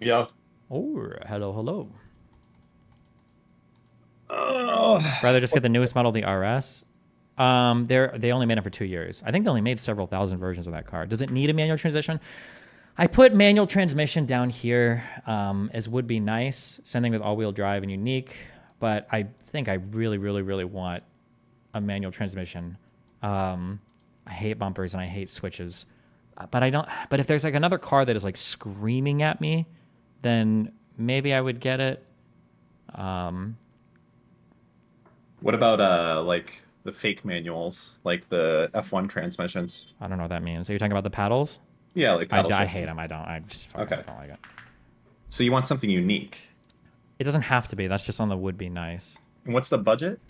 Yeah. Oh, hello. Rather just get the newest model, the RS. They only made it for 2 years. I think they only made several thousand versions of that car. Does it need a manual transmission? I put manual transmission down here as would be nice. Same thing with all-wheel drive and unique. But I think I really, really, really want a manual transmission. I hate bumpers and I hate switches. But if there's like another car that is like screaming at me, then maybe I would get it. What about like the fake manuals, like the F1 transmissions? I don't know what that means. Are you talking about the paddles? Yeah, like paddle I shifting. hate them. I just fucking don't like it. So you want something unique. It doesn't have to be. That's just on the would be nice. And what's the budget?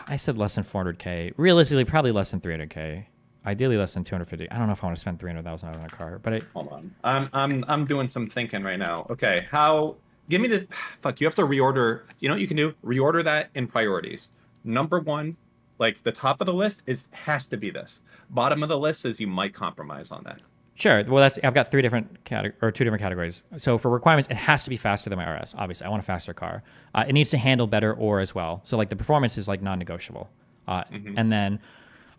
I said less than 400K. Realistically, probably less than 300K. Ideally, less than 250. I don't know if I want to spend 300,000 on a car, but Hold on. I'm doing some thinking right now. Okay, give me the fuck. You have to reorder. You know what you can do? Reorder that in priorities. Number 1, like the top of the list has to be this. Bottom of the list is you might compromise on that. Sure. Well, I've got 2 different categories. So for requirements, it has to be faster than my RS. Obviously, I want a faster car. It needs to handle better or as well. So like the performance is like non-negotiable. And then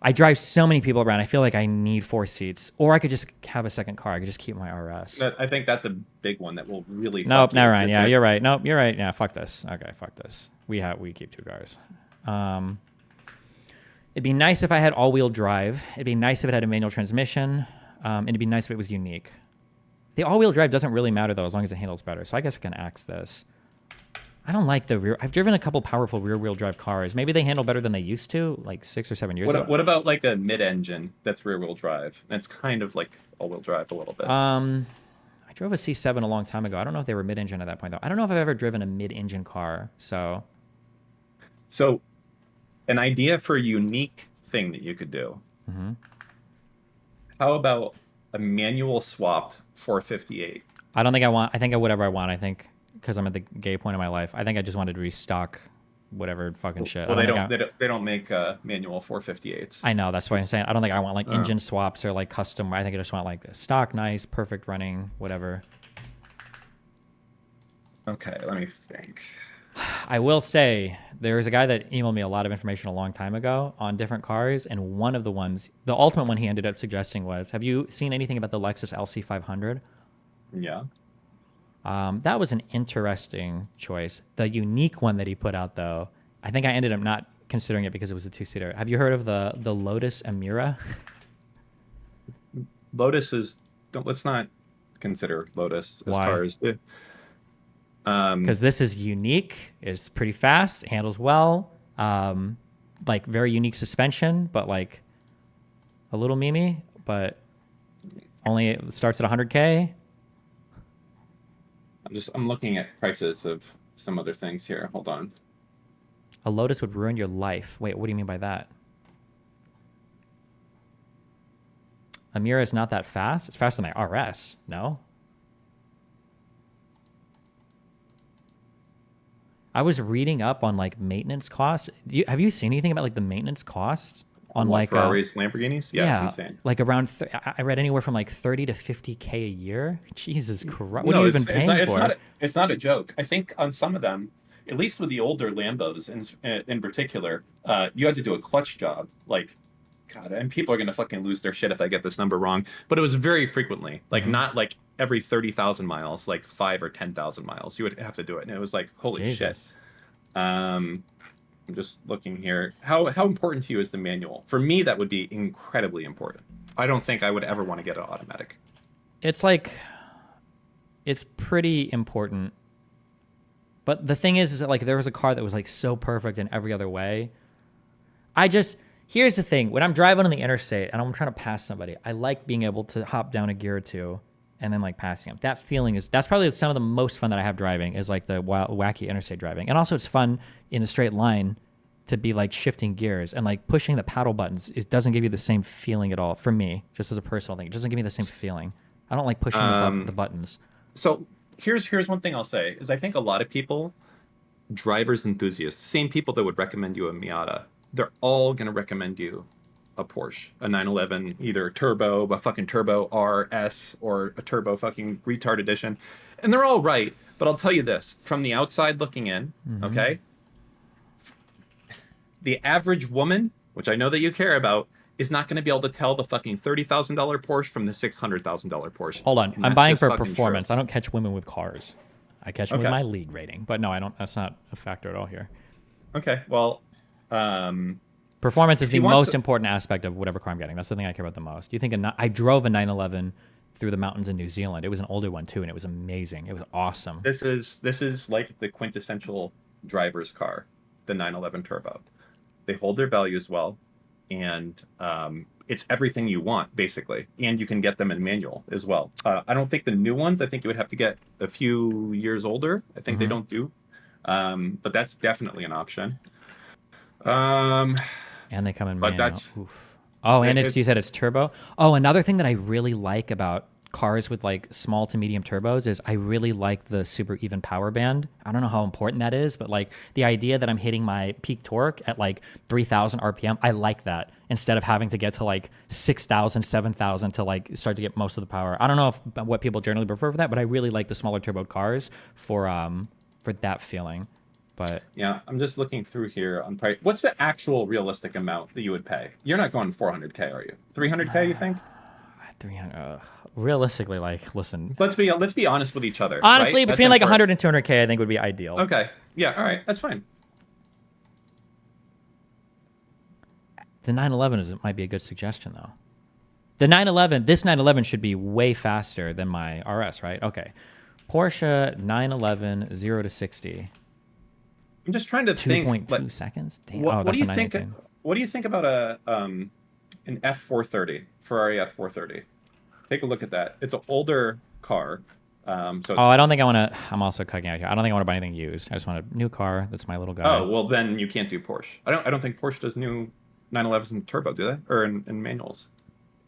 I drive so many people around. I feel like I need 4 seats, or I could just have a second car. I could just keep my RS. I think that's a big one that will really. Nope, never mind. Yeah, you're right. Nope, you're right. Yeah, fuck this. Okay, fuck this. We keep 2 cars. It'd be nice if I had all-wheel drive. It'd be nice if it had a manual transmission. And it'd be nice if it was unique. The all-wheel drive doesn't really matter though, as long as it handles better. So I guess I can axe this. I don't like the rear. I've driven a couple powerful rear-wheel drive cars. Maybe they handle better than they used to, like 6 or 7 years ago. What about like a mid-engine that's rear-wheel drive? That's kind of like all-wheel drive a little bit. I drove a C7 a long time ago. I don't know if they were mid-engine at that point though. I don't know if I've ever driven a mid-engine car. So an idea for a unique thing that you could do. Mm-hmm. How about a manual swapped 458? I don't think I want. I think whatever I want. I think because I'm at the gay point in my life. I think I just wanted to restock whatever fucking shit. Well, I they don't make manual 458s. I know, that's why I'm saying I don't think I want like engine swaps or like custom. I think I just want like stock, nice, perfect running, whatever. Okay, let me think. I will say there is a guy that emailed me a lot of information a long time ago on different cars, and one of the ones, the ultimate one he ended up suggesting was, have you seen anything about the Lexus LC500? Yeah. That was an interesting choice. The unique one that he put out, though, I think I ended up not considering it because it was a two-seater. Have you heard of the Lotus Emira? Lotus is. Let's not consider Lotus as Why? cars. Because this is unique. It's pretty fast. It handles well. Like very unique suspension, but like a little memey. But only it starts at 100K. I'm looking at prices of some other things here. Hold on. A Lotus would ruin your life. Wait, what do you mean by that? A Miura is not that fast. It's faster than my RS. No. I was reading up on like maintenance costs. Have you seen anything about like the maintenance costs on like Ferraris, Lamborghinis? Yeah, it's insane. Like around. I read anywhere from like 30 to 50K a year. Jesus Christ! What are you even paying for? It's not a joke. I think on some of them, at least with the older Lambos in particular, you had to do a clutch job. Like, God, and people are gonna fucking lose their shit if I get this number wrong. But it was very frequently, like not like every 30,000 miles, like 5 or 10,000 miles, you would have to do it, and it was like, holy shit. I'm just looking here. How important to you is the manual? For me, that would be incredibly important. I don't think I would ever want to get an automatic. It's pretty important. But the thing is that like there was a car that was like so perfect in every other way. Here's the thing. When I'm driving on the interstate and I'm trying to pass somebody, I like being able to hop down a gear or two and then like passing them. That feeling that's probably some of the most fun that I have driving is like the wacky interstate driving. And also it's fun in a straight line to be like shifting gears and like pushing the paddle buttons. It doesn't give you the same feeling at all for me, just as a personal thing. It doesn't give me the same feeling. I don't like pushing the buttons. So here's one thing I'll say is I think a lot of people, drivers, enthusiasts, same people that would recommend you a Miata, they're all going to recommend you a Porsche, a 911, either turbo, a fucking turbo RS, or a turbo fucking retard edition. And they're all right. But I'll tell you this, from the outside looking in, okay? The average woman, which I know that you care about, is not going to be able to tell the fucking $30,000 Porsche from the $600,000 Porsche. Hold on. I'm buying for performance. True. I don't catch women with cars. I catch them with my league rating. But no, I don't. That's not a factor at all here. Okay. Well, performance is the most important aspect of whatever car I'm getting. That's the thing I care about the most. You think I drove a 911 through the mountains in New Zealand. It was an older one too, and it was amazing. It was awesome. This is like the quintessential driver's car, the 911 Turbo. They hold their values well, and it's everything you want basically, and you can get them in manual as well. I don't think the new ones. I think you would have to get a few years older. I think they don't do, but that's definitely an option. And they come in manual. That's oof. Oh, and you said it's turbo. Oh, another thing that I really like about cars with like small to medium turbos is I really like the super even power band. I don't know how important that is, but like the idea that I'm hitting my peak torque at like 3,000 RPM, I like that instead of having to get to like 6,000, 7,000 to like start to get most of the power. I don't know what people generally prefer for that, but I really like the smaller turbo cars for that feeling. But yeah, I'm just looking through here on price. What's the actual realistic amount that you would pay? You're not going 400K, are you? 300K, you think? 300. Realistically, like, listen. Let's be honest with each other. Honestly, right? between like 100 and 200K, I think would be ideal. Okay. Yeah. All right. That's fine. The 911 might be a good suggestion, though. This 911 should be way faster than my RS, right? Okay. Porsche 911 0 to 60. I'm just trying to think. 2.2 seconds. Damn. What do you think? What do you think about an F430, Ferrari F430? Take a look at that. It's an older car. I don't think I want to. I'm also cutting out here. I don't think I want to buy anything used. I just want a new car. That's my little guy. Oh well, then you can't do Porsche. I don't think Porsche does new 911s in turbo, do they? Or in manuals?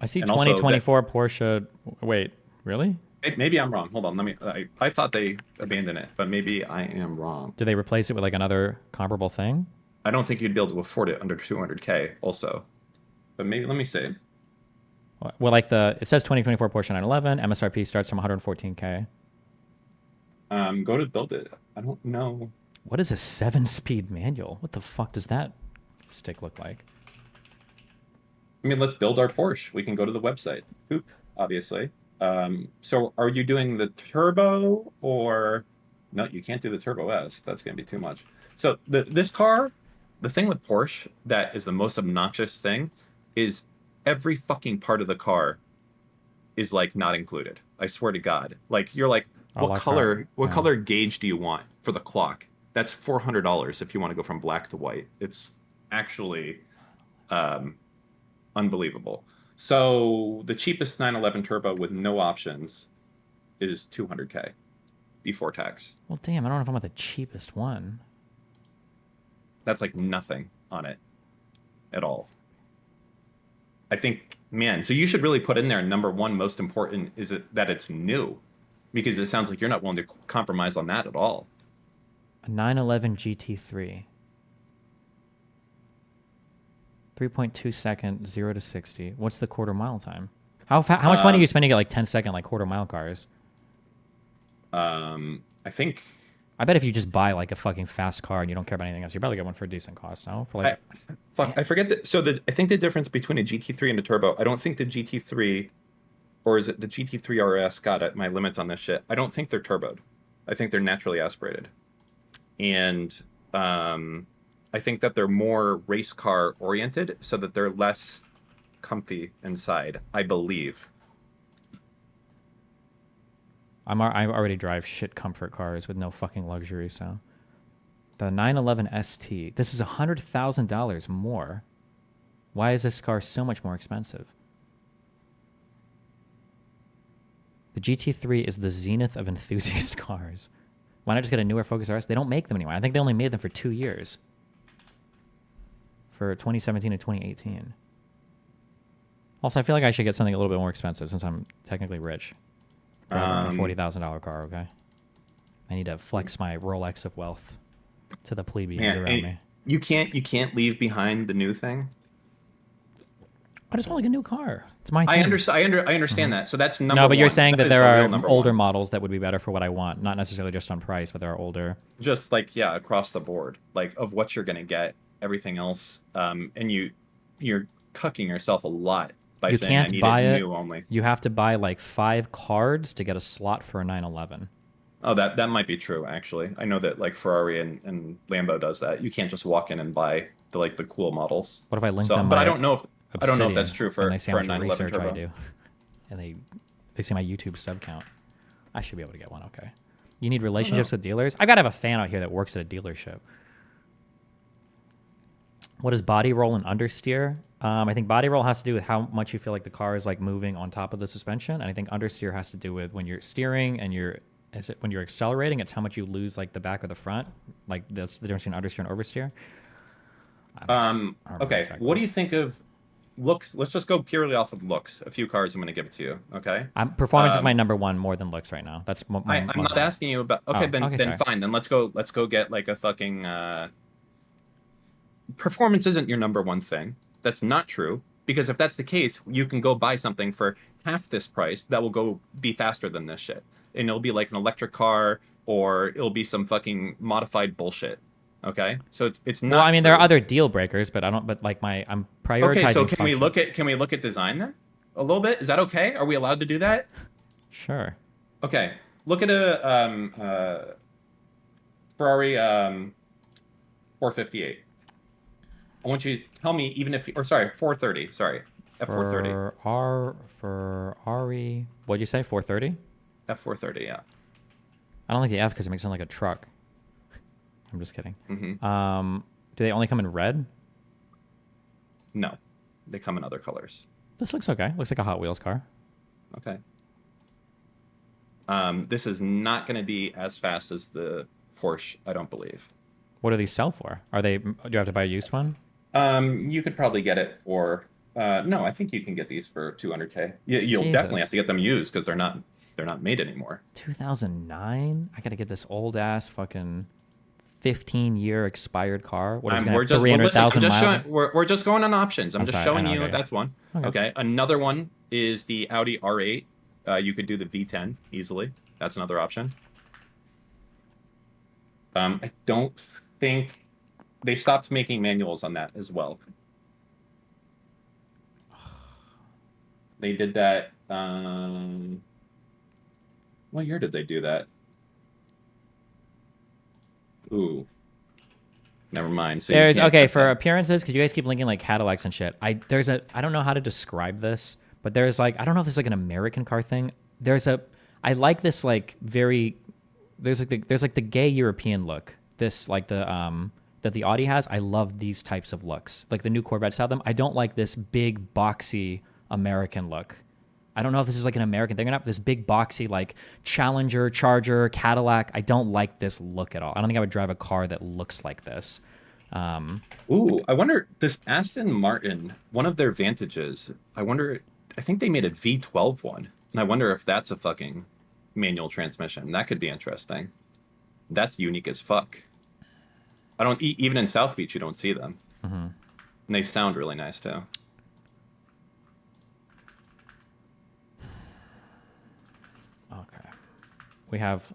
I see 2024 Porsche. Wait, really? Maybe I'm wrong. Hold on. Let me. I thought they abandoned it, but maybe I am wrong. Did they replace it with like another comparable thing? I don't think you'd be able to afford it under 200K. Also, but maybe let me see. Well, like it says 2024 Porsche 911 MSRP starts from 114K. Go to build it. I don't know. What is a 7-speed manual? What the fuck does that stick look like? I mean, let's build our Porsche. We can go to the website. Oop, obviously. So are you doing the turbo or no? You can't do the turbo S. That's gonna be too much. So this car, the thing with Porsche that is the most obnoxious thing is every fucking part of the car is like not included. I swear to God. Like you're like, what color gauge do you want for the clock? That's $400 if you want to go from black to white. It's actually unbelievable. So the cheapest 911 turbo with no options is 200K before tax. Well, damn, I don't know if I want the cheapest one. That's like nothing on it at all. I think, man, so you should really put in there number one, most important is that it's new, because it sounds like you're not willing to compromise on that at all. A 911 GT3. 3.2 second, 0 to 60. What's the quarter mile time? How much money are you spending at like 10-second, like quarter mile cars? I think. I bet if you just buy like a fucking fast car and you don't care about anything else, you probably get one for a decent cost. No, for like. I forget that. So I think the difference between a GT3 and a turbo. I don't think the GT3, or is it the GT3 RS? Got my limits on this shit. I don't think they're turboed. I think they're naturally aspirated, and I think that they're more race car oriented, so that they're less comfy inside, I believe. I already drive shit comfort cars with no fucking luxury, so. The 911 ST. This is $100,000 more. Why is this car so much more expensive? The GT3 is the zenith of enthusiast cars. Why not just get a newer Focus RS? They don't make them anymore. I think they only made them for 2 years. For 2017 and 2018. Also, I feel like I should get something a little bit more expensive since I'm technically rich. Driving a $40,000 car, okay? I need to flex my Rolex of wealth to the plebeians around me. You can't leave behind the new thing. I just want like a new car. It's my thing. I understand that. So that's number one. No, but you're saying that there are older one. Models that would be better for what I want, not necessarily just on price, but there are older. Just like across the board, like of what you're gonna get, everything else, and you're cucking yourself a lot by saying I need it new only. You have to buy like 5 cards to get a slot for a 911. Oh, that might be true actually. I know that like Ferrari and Lambo does that. You can't just walk in and buy the cool models. What if I link them? But I don't know if that's true for a 911 turbo. I do. And they see my YouTube sub count. I should be able to get one. Okay. You need relationships with dealers. I gotta have a fan out here that works at a dealership. What is body roll and understeer? I think body roll has to do with how much you feel like the car is like moving on top of the suspension, and I think understeer has to do with when you're steering and when you're accelerating, it's how much you lose like the back or the front. Like that's the difference between understeer and oversteer. Okay. Exactly. What do you think of looks? Let's just go purely off of looks. A few cars I'm going to give it to you. Okay. Performance is my number one more than looks right now. That's I'm not asking you about. Okay, then fine. Then let's go get like a fucking. Performance isn't your number one thing. That's not true, because if that's the case, you can go buy something for half this price that will go be faster than this shit, and it'll be like an electric car, or it'll be some fucking modified bullshit. Okay, so it's not. Well, I mean, true. there are other deal breakers, but I don't. But like I'm prioritizing. Okay, so can we look at design then a little bit? Is that okay? Are we allowed to do that? Sure. Okay, look at a Ferrari 458. I want you to tell me, even if, or sorry, 430. Sorry, F430. Ferrari. What'd you say? 430. F430. Yeah. I don't like the F because it makes it sound like a truck. I'm just kidding. Mm-hmm. Do they only come in red? No, they come in other colors. This looks okay. Looks like a Hot Wheels car. Okay. This is not going to be as fast as the Porsche, I don't believe. What do these sell for? Do you have to buy a used one? You could probably get it for no, I think you can get these for 200K. You'll definitely have to get them used because they're They're not made anymore. 2009? I gotta get this old ass fucking 15-year expired car. What is it? We're just, 300,000 miles? we're just going on options. I'm just sorry, showing I know, you okay. that's one. Okay. Okay. Another one is the Audi R8. You could do the V10 easily. That's another option. I don't think they stopped making manuals on that as well. They did that. What year did they do that? Ooh. Never mind. So There's you can't okay cut for that. appearances because you guys keep linking like Cadillacs and shit. I don't know how to describe this, but there's like I don't know if this is like an American car thing. I like this like very there's like the gay European look. This like the that the Audi has. I love these types of looks. Like the new Corvettes have them. I don't like this big boxy American look. I don't know if this is like an American thing or not, but this big boxy like Challenger, Charger, Cadillac. I don't like this look at all. I don't think I would drive a car that looks like this. Ooh, I wonder, this Aston Martin, one of their Vantages, I think they made a V12 one, and I wonder if that's a fucking manual transmission. That could be interesting. That's unique as fuck. Even in South Beach, you don't see them. Mm-hmm. And they sound really nice, too. Okay. I've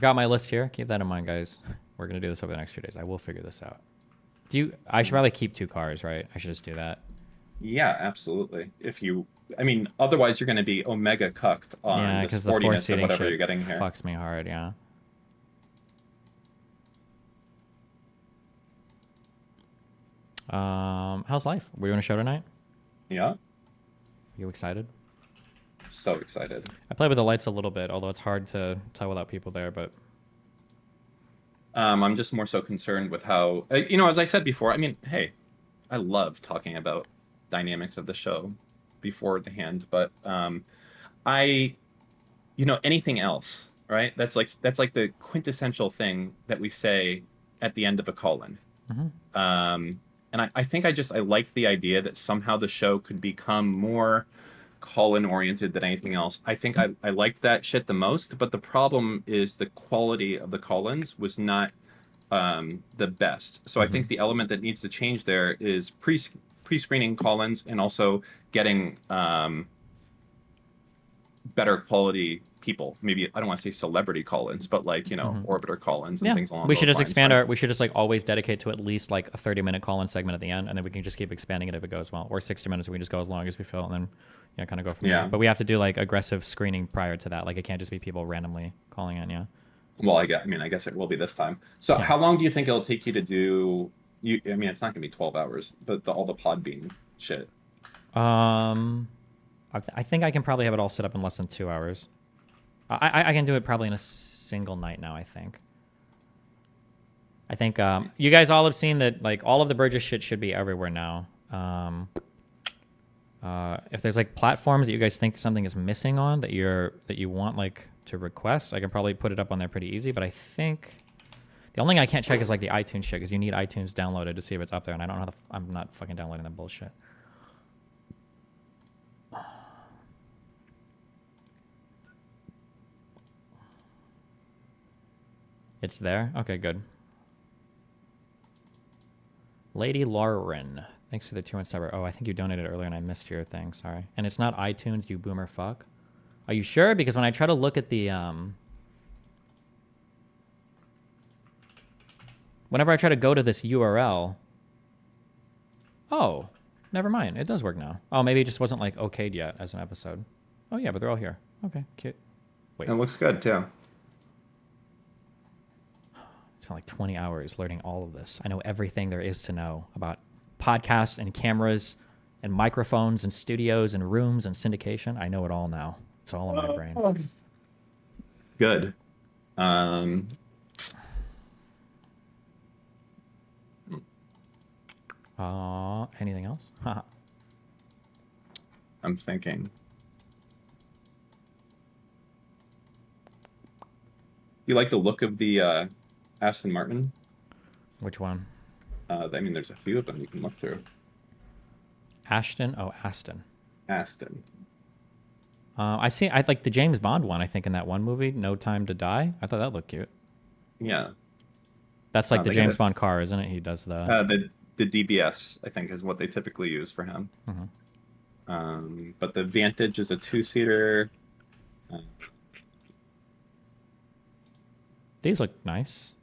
got my list here. Keep that in mind, guys. We're going to do this over the next few days. I will figure this out. I should probably keep 2 cars, right? I should just do that. Yeah, absolutely. Otherwise you're going to be omega cucked on the sportiness of whatever you're getting here. Fucks me hard, yeah. How's life? We're doing a show tonight? Yeah. Are you excited? So excited. I play with the lights a little bit, although it's hard to tell without people there, but... I'm just more so concerned with how, as I said before, hey, I love talking about dynamics of the show beforehand, but anything else, right? That's like the quintessential thing that we say at the end of a call-in. Mm-hmm. And I think I like the idea that somehow the show could become more call-in oriented than anything else. I think I liked that shit the most, but the problem is the quality of the call-ins was not the best. So I think the element that needs to change there is pre-screening call-ins and also getting better quality people. Maybe I don't want to say celebrity call-ins, but like orbiter call-ins and things along we those should just lines, expand right? we should just like always dedicate to at least like a 30-minute call-in segment at the end, and then we can just keep expanding it if it goes well, or 60 minutes we can just go as long as we feel, and then kind of go from there. But we have to do like aggressive screening prior to that. Like it can't just be people randomly calling in. Well, I guess it will be this time. So how long do you think it'll take you to do it's not gonna be 12 hours, but all the Podbean shit. I think I can probably have it all set up in less than 2 hours. I can do it probably in a single night now, I think. You guys all have seen that like all of the Burgess shit should be everywhere now. If there's like platforms that you guys think something is missing on that you want like to request, I can probably put it up on there pretty easy. But I think the only thing I can't check is like the iTunes shit, because you need iTunes downloaded to see if it's up there, and I don't know I'm not fucking downloading that bullshit. It's there? Okay, good. Lady Lauren, thanks for the 2 months. Oh, I think you donated earlier and I missed your thing. Sorry. And it's not iTunes, you boomer fuck. Are you sure? Because when I try to look at the whenever I try to go to this URL, oh, never mind. It does work now. Oh, maybe it just wasn't like okayed yet as an episode. Oh yeah, but they're all here. Okay, cute. Wait. It looks good too. Spent like 20 hours learning all of this. I know everything there is to know about podcasts and cameras and microphones and studios and rooms and syndication. I know it all now. It's all in my brain. Good. Anything else? I'm thinking. You like the look of the Aston Martin? Which one? There's a few of them you can look through. Ashton? Oh, Aston. Aston. I like the James Bond one. I think in that one movie, No Time to Die. I thought that looked cute. Yeah. That's like the James Bond car, isn't it? He does the DBS, I think, is what they typically use for him. But the Vantage is a 2-seater. These look nice.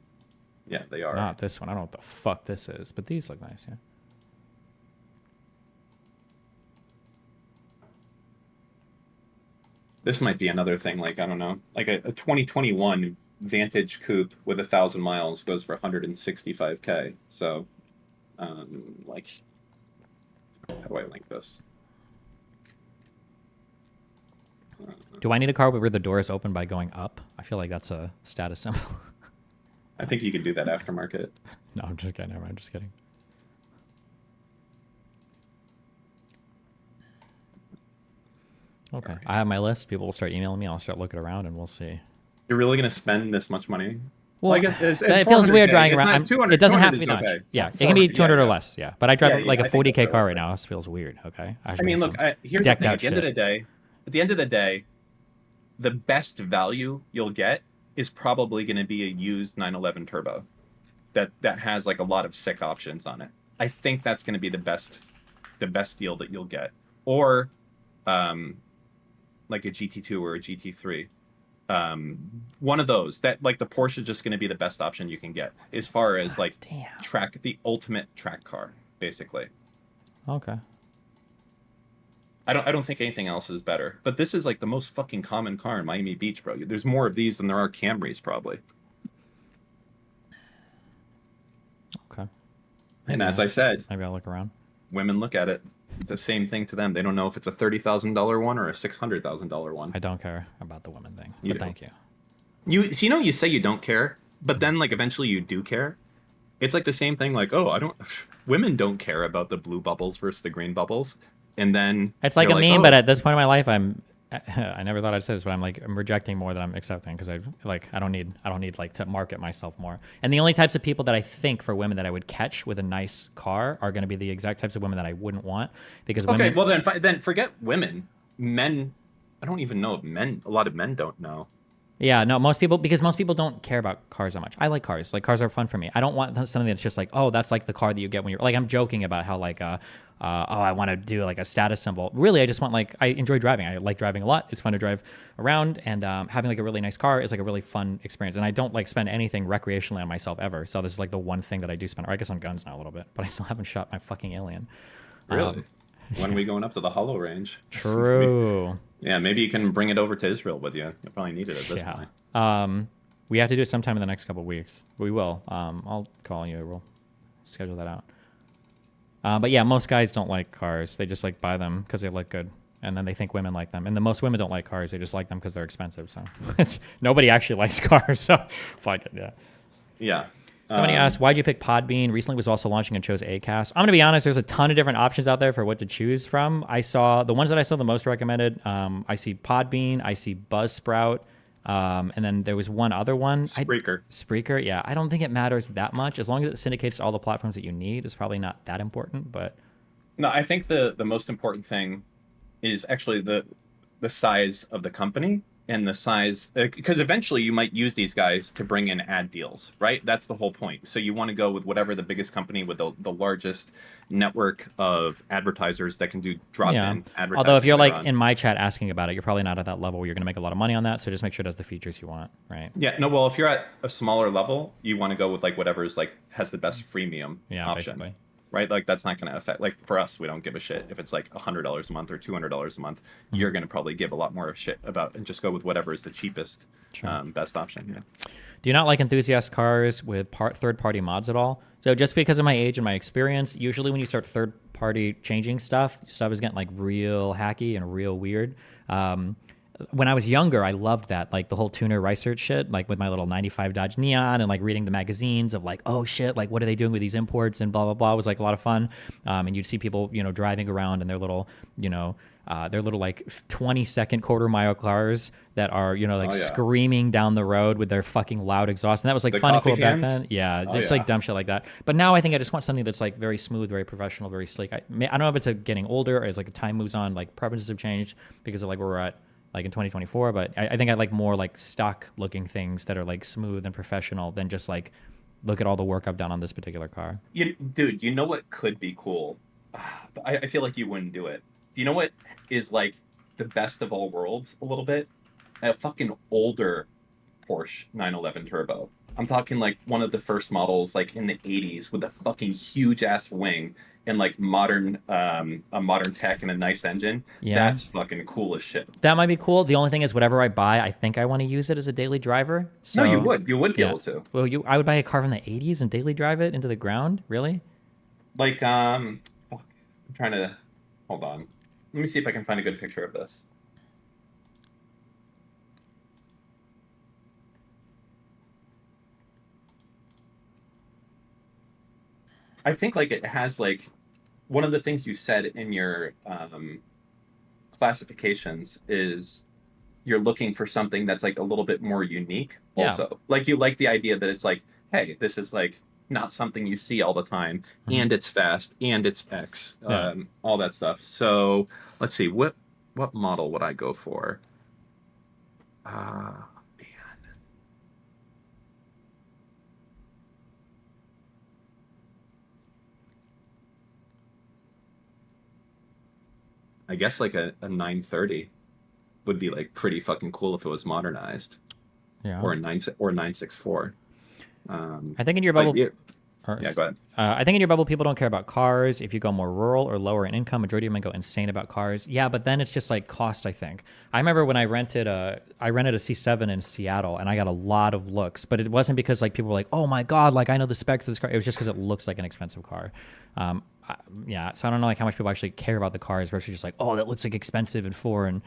Yeah, they are. Not this one. I don't know what the fuck this is, but these look nice. Yeah. This might be another thing. Like, I don't know, like a 2021 Vantage Coupe with 1,000 miles goes for 165K. So, like, how do I link this? Do I need a car where the door is open by going up? I feel like that's a status symbol. I think you can do that aftermarket. No, I'm just kidding. I'm just kidding. Okay, I have my list. People will start emailing me. I'll start looking around, and we'll see. You're really going to spend this much money? Well, I guess it feels weird driving around. It doesn't have to be much. Okay. Yeah, it can be 200 or yeah. less. Yeah, but I drive like a I think 40K car right now. This feels weird. Okay. I mean, look. Here's the thing. At the end of the day, the best value you'll get is probably going to be a used 911 Turbo that has like a lot of sick options on it. I think that's going to be the best deal that you'll get, or like a GT2 or a GT3. One of those that, like, the Porsche is just going to be the best option you can get as far as like the ultimate track car, basically. Okay. I don't think anything else is better, but this is like the most fucking common car in Miami Beach, bro. There's more of these than there are Camrys, probably. Okay. And as I said, maybe I'll look around. Women look at it. It's the same thing to them. They don't know if it's a $30,000 one or a $600,000 one. I don't care about the women thing, but thank you. You say you don't care, but then like eventually you do care. It's like the same thing. Like, oh, women don't care about the blue bubbles versus the green bubbles. And then it's like a meme, but at this point in my life, I never thought I'd say this, but I'm rejecting more than I'm accepting, because I don't need like to market myself more. And the only types of people that I think for women that I would catch with a nice car are going to be the exact types of women that I wouldn't want, because women. Okay, well then forget women. Men, I don't even know if men. A lot of men don't know. Yeah, no, most people don't care about cars that much. I like cars. Like, cars are fun for me. I don't want something that's just like, oh, that's like the car that you get when you're like, I'm joking about how like, I want to do like a status symbol. Really, I just want, like, I enjoy driving. I like driving a lot. It's fun to drive around, and having like a really nice car is like a really fun experience. And I don't like spend anything recreationally on myself ever. So this is like the one thing that I do spend. Or I guess on guns now a little bit, but I still haven't shot my fucking alien. Really? When are we going up to the Hollow Range? True. Yeah, maybe you can bring it over to Israel with you. You'll probably need it at this point. We have to do it sometime in the next couple of weeks. We will. I'll call you. We'll schedule that out. But yeah, most guys don't like cars. They just like buy them because they look good, and then they think women like them. And the most women don't like cars. They just like them because they're expensive. So nobody actually likes cars. So fuck it. Yeah. Yeah. Somebody asked, why'd you pick Podbean? Recently was also launching and chose Acast. I'm going to be honest, there's a ton of different options out there for what to choose from. I saw the ones that I saw the most recommended. I see Podbean, I see Buzzsprout, and then there was one other one. Spreaker. Spreaker, yeah. I don't think it matters that much. As long as it syndicates to all the platforms that you need, it's probably not that important. But no, I think the most important thing is actually the size of the company. And the size, because eventually you might use these guys to bring in ad deals, right? That's the whole point. So you want to go with whatever the biggest company with the largest network of advertisers that can do drop-in advertising. Although if you're like in my chat asking about it, you're probably not at that level where you're going to make a lot of money on that. So just make sure it has the features you want, right? Yeah, no, well, if you're at a smaller level, you want to go with like whatever's like has the best freemium option. Basically. Right? Like, that's not going to affect, like, for us, we don't give a shit if it's like $100 a month or $200 a month. You're going to probably give a lot more shit about and just go with whatever is the cheapest, best option. Yeah. Do you not like enthusiast cars with third-party mods at all? So just because of my age and my experience, usually when you start third-party changing stuff is getting like real hacky and real weird. When I was younger, I loved that, like the whole tuner research shit, like with my little 95 Dodge Neon and like reading the magazines of like, oh shit, like what are they doing with these imports and blah, blah, blah. It was like a lot of fun. And you'd see people, driving around in their little, like 20-second quarter-mile cars that are, screaming dodown the road with their fucking loud exhaust. And that was like fun and cool back then. Yeah, just like dumb shit like that. But now I think I just want something that's like very smooth, very professional, very sleek. I don't know if it's getting older or as like time moves on, like preferences have changed because of like where we're at. like in 2024. But I think I like more like stock looking things that are like smooth and professional than just like look at all the work I've done on this particular car. Dude, you know what could be cool? But I feel like you wouldn't do it. You know what is like the best of all worlds a little bit? A fucking older Porsche 911 Turbo. I'm talking like one of the first models, like in the 80s, with a fucking huge ass wing and like modern, a modern tech and a nice engine. Yeah. That's fucking cool as shit. That might be cool. The only thing is, whatever I buy, I think I want to use it as a daily driver. So, No, you would be yeah. able to. Well, I would buy a car from the 80s and daily drive it into the ground. Really? Like, I'm trying to, hold on. Let me see if I can find a good picture of this. I think like it has like one of the things you said in your classifications is you're looking for something that's like a little bit more unique also. Like you like the idea that it's like, hey, this is like not something you see all the time, and it's fast and it's X, all that stuff. So let's see, what model would I go for? Man. I guess like a 930 would be like pretty fucking cool if it was modernized. Yeah. Or a 964. I think in your bubble. Yeah, go ahead. I think in your bubble, people don't care about cars. If you go more rural or lower in income, majority of them go insane about cars. Yeah, but then it's just like cost, I think. I remember when I rented a C7 in Seattle, and I got a lot of looks, but it wasn't because like people were like, oh my God, like I know the specs of this car. It was just because it looks like an expensive car. Yeah, so I don't know like how much people actually care about the cars versus just like, oh, that looks like expensive and foreign.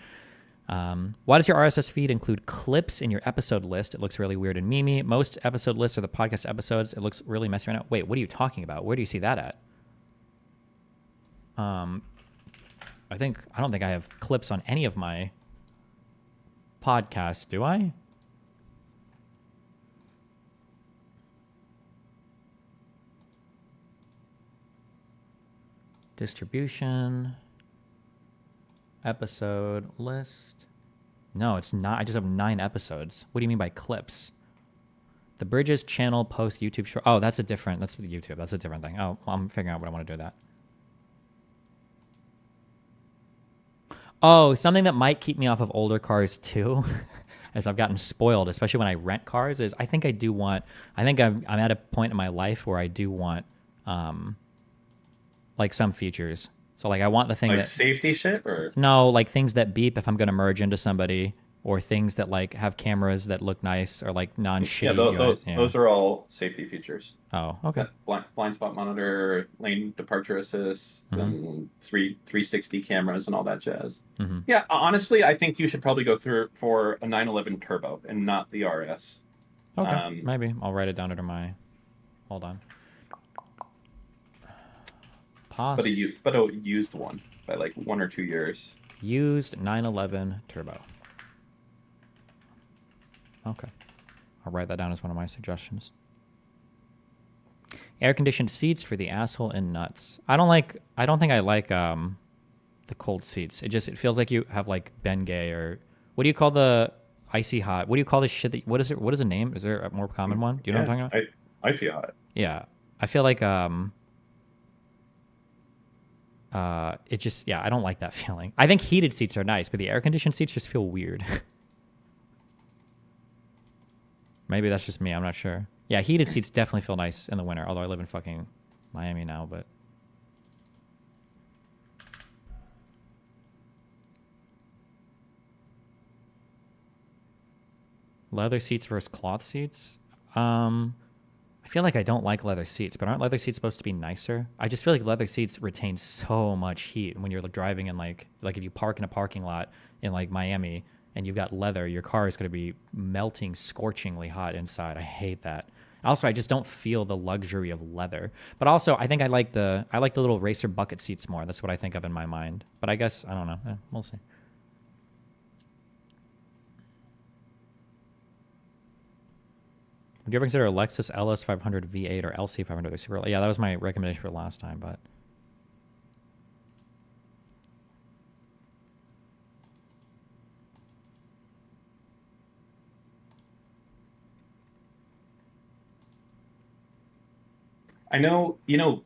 Why does your RSS feed include clips in your episode list? It looks really weird and memey. Most episode lists are the podcast episodes. It looks really messy right now. Wait, what are you talking about? Where do you see that at? I don't think I have clips on any of my podcasts, do I? Distribution. Episode list. No, it's not. I just have 9 episodes. What do you mean by clips? The Bridges channel post YouTube short. Oh, that's YouTube. That's a different thing. Oh, well, I'm figuring out what I want to do with that. Oh, something that might keep me off of older cars too, as I've gotten spoiled, especially when I rent cars, is I think I'm at a point in my life where I do want like some features. So like I want the thing like that safety shit or no, like things that beep if I'm going to merge into somebody, or things that like have cameras that look nice or like non-shitty. Those are all safety features. Oh, okay. Blind spot monitor, lane departure assist, 360 cameras and all that jazz. Yeah, honestly, I think you should probably go through for a 911 Turbo and not the RS. Okay, maybe I'll write it down under my. Hold on. But a used one by like 1 or 2 years. Used 911 Turbo. Okay. I'll write that down as one of my suggestions. Air-conditioned seats for the asshole and nuts. I don't think I like the cold seats. It feels like you have like Bengay or what do you call the icy hot? What do you call this shit what is the name? Is there a more common one? Do you know what I'm talking about? Icy hot. Yeah. I feel like it just, I don't like that feeling. I think heated seats are nice, but the air-conditioned seats just feel weird. Maybe that's just me. I'm not sure. Yeah, heated seats definitely feel nice in the winter, although I live in fucking Miami now, but... Leather seats versus cloth seats? I feel like I don't like leather seats, but aren't leather seats supposed to be nicer? I just feel like leather seats retain so much heat when you're driving in like if you park in a parking lot in like Miami and you've got leather, your car is going to be melting scorchingly hot inside. I hate that. Also, I just don't feel the luxury of leather. But also, I think I like the little racer bucket seats more. That's what I think of in my mind. But I guess I don't know. We'll see. Would you ever consider a Lexus LS 500 V8 or LC 500? Yeah, that was my recommendation for last time, but... I know,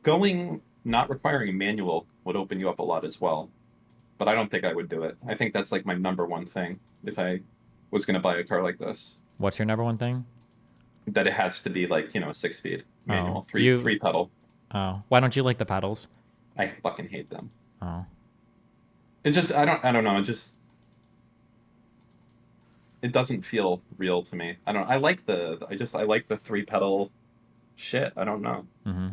going not requiring a manual would open you up a lot as well, but I don't think I would do it. I think that's like my number one thing if I was going to buy a car like this, What's your number one thing? that it has to be like, 6-speed manual, do you- three pedal. Oh, why don't you like the pedals? I fucking hate them. Oh, It just, I don't know. It doesn't feel real to me. I like I like the 3-pedal shit. I don't know. mm-hmm.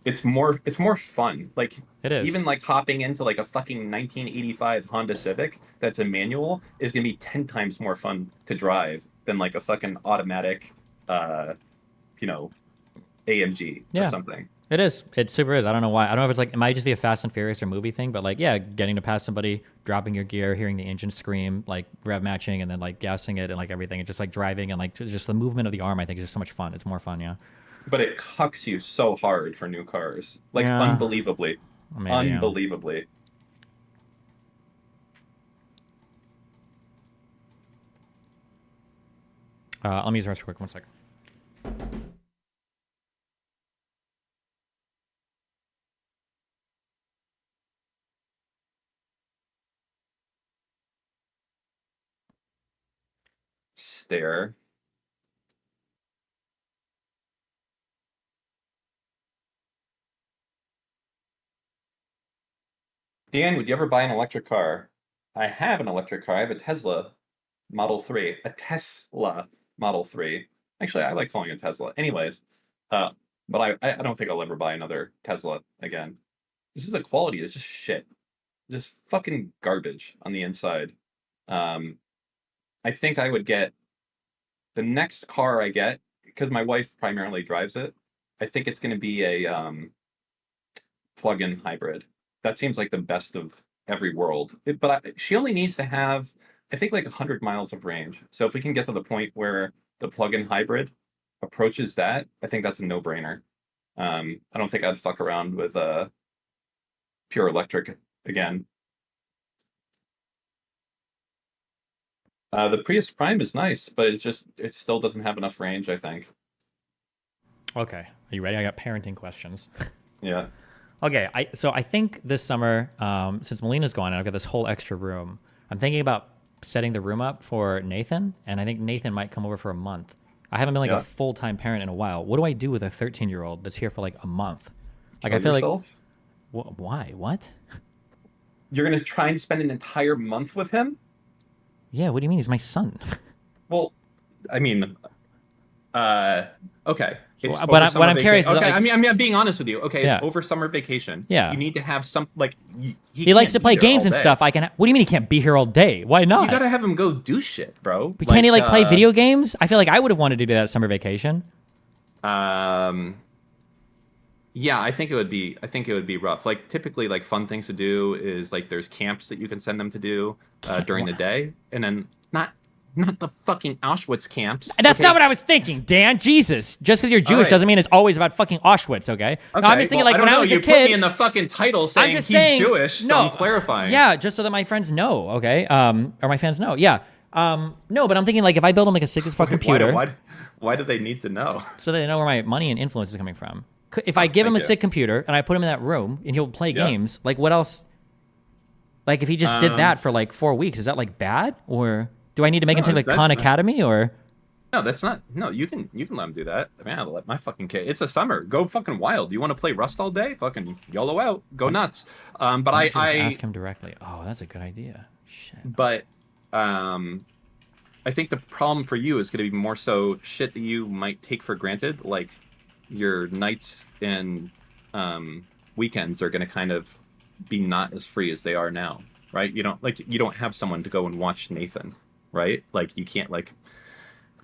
It's more fun. Like, It is. even like hopping into like a fucking 1985 Honda Civic that's a manual is gonna be 10 times more fun to drive than like a fucking automatic, AMG or Yeah. something. It is. It super is. I don't know why. I don't know if it's like, it might just be a Fast and Furious or movie thing, but like, yeah, getting to pass somebody, dropping your gear, hearing the engine scream, like rev matching, and then like gassing it and like everything, and just like driving and like just the movement of the arm, I think is just so much fun. It's more fun, yeah. But it cucks you so hard for new cars, like Yeah. unbelievably, Maybe, yeah. unbelievably. Let me use the rest quick. 1 second. Stare. Dan, would you ever buy an electric car? I have an electric car. I have a Tesla Model 3. A Tesla Model 3. Actually, I like calling it Tesla. Anyways, but I don't think I'll ever buy another Tesla again. It's just the quality is just shit. Just fucking garbage on the inside. I think I would get the next car I get, because my wife primarily drives it. I think it's going to be a plug-in hybrid. That seems like the best of every world. She only needs to have, I think, like 100 miles of range. So if we can get to the point where the plug-in hybrid approaches that, I think that's a no-brainer. I don't think I'd fuck around with pure electric again. The Prius Prime is nice, but it still doesn't have enough range, I think. Okay. Are you ready? I got parenting questions. Yeah. Okay, so I think this summer, since Melina's gone and I've got this whole extra room, I'm thinking about setting the room up for Nathan, and I think Nathan might come over for a month. I haven't been like a full-time parent in a while. What do I do with a 13-year-old that's here for like a month? Like, Kill I feel yourself? like, why? What? You're gonna try and spend an entire month with him? Yeah, what do you mean? He's my son. Well, I mean, okay. It's What over summer I'm curious is, okay, like- I'm being honest with you. Okay, Yeah. it's over summer vacation. Yeah. You need to have some, like, He likes to can't play be there games all and day. stuff. What do you mean he can't be here all day? Why not? You gotta have him go do shit, bro. But can't he like play video games? I feel like I would have wanted to do that summer vacation. Yeah, I think it would be rough. Like, typically, like, fun things to do is like there's camps that you can send them to do during the day, and then not the fucking Auschwitz camps. That's okay? not what I was thinking, Dan. Jesus. Just because you're Jewish right. doesn't mean it's always about fucking Auschwitz, okay? No, I'm just thinking, well, like, I don't when know. I was You a put me kid. in the fucking title I'm saying just he's saying, Jewish, so I'm clarifying. Yeah, just so that my friends know, okay? Or my fans know. Yeah. No, but I'm thinking, like, if I build him like a sick as fuck computer, Why do they need to know? so they know where my money and influence is coming from. If I give him a sick computer and I put him in that room and he'll play games, like, what else? Like, if he just did that for like 4 weeks, is that like bad? Or do I need to make him take like Khan Academy or? No, that's not. No, you can let him do that. Man, I'll let my fucking kid. It's a summer. Go fucking wild. You want to play Rust all day? Fucking YOLO out. Go nuts. But I just ask him directly. Oh, that's a good idea. Shit. But I think the problem for you is going to be more so shit that you might take for granted, like your nights and weekends are going to kind of be not as free as they are now, right? You don't have someone to go and watch Nathan, right? Like, you can't, like,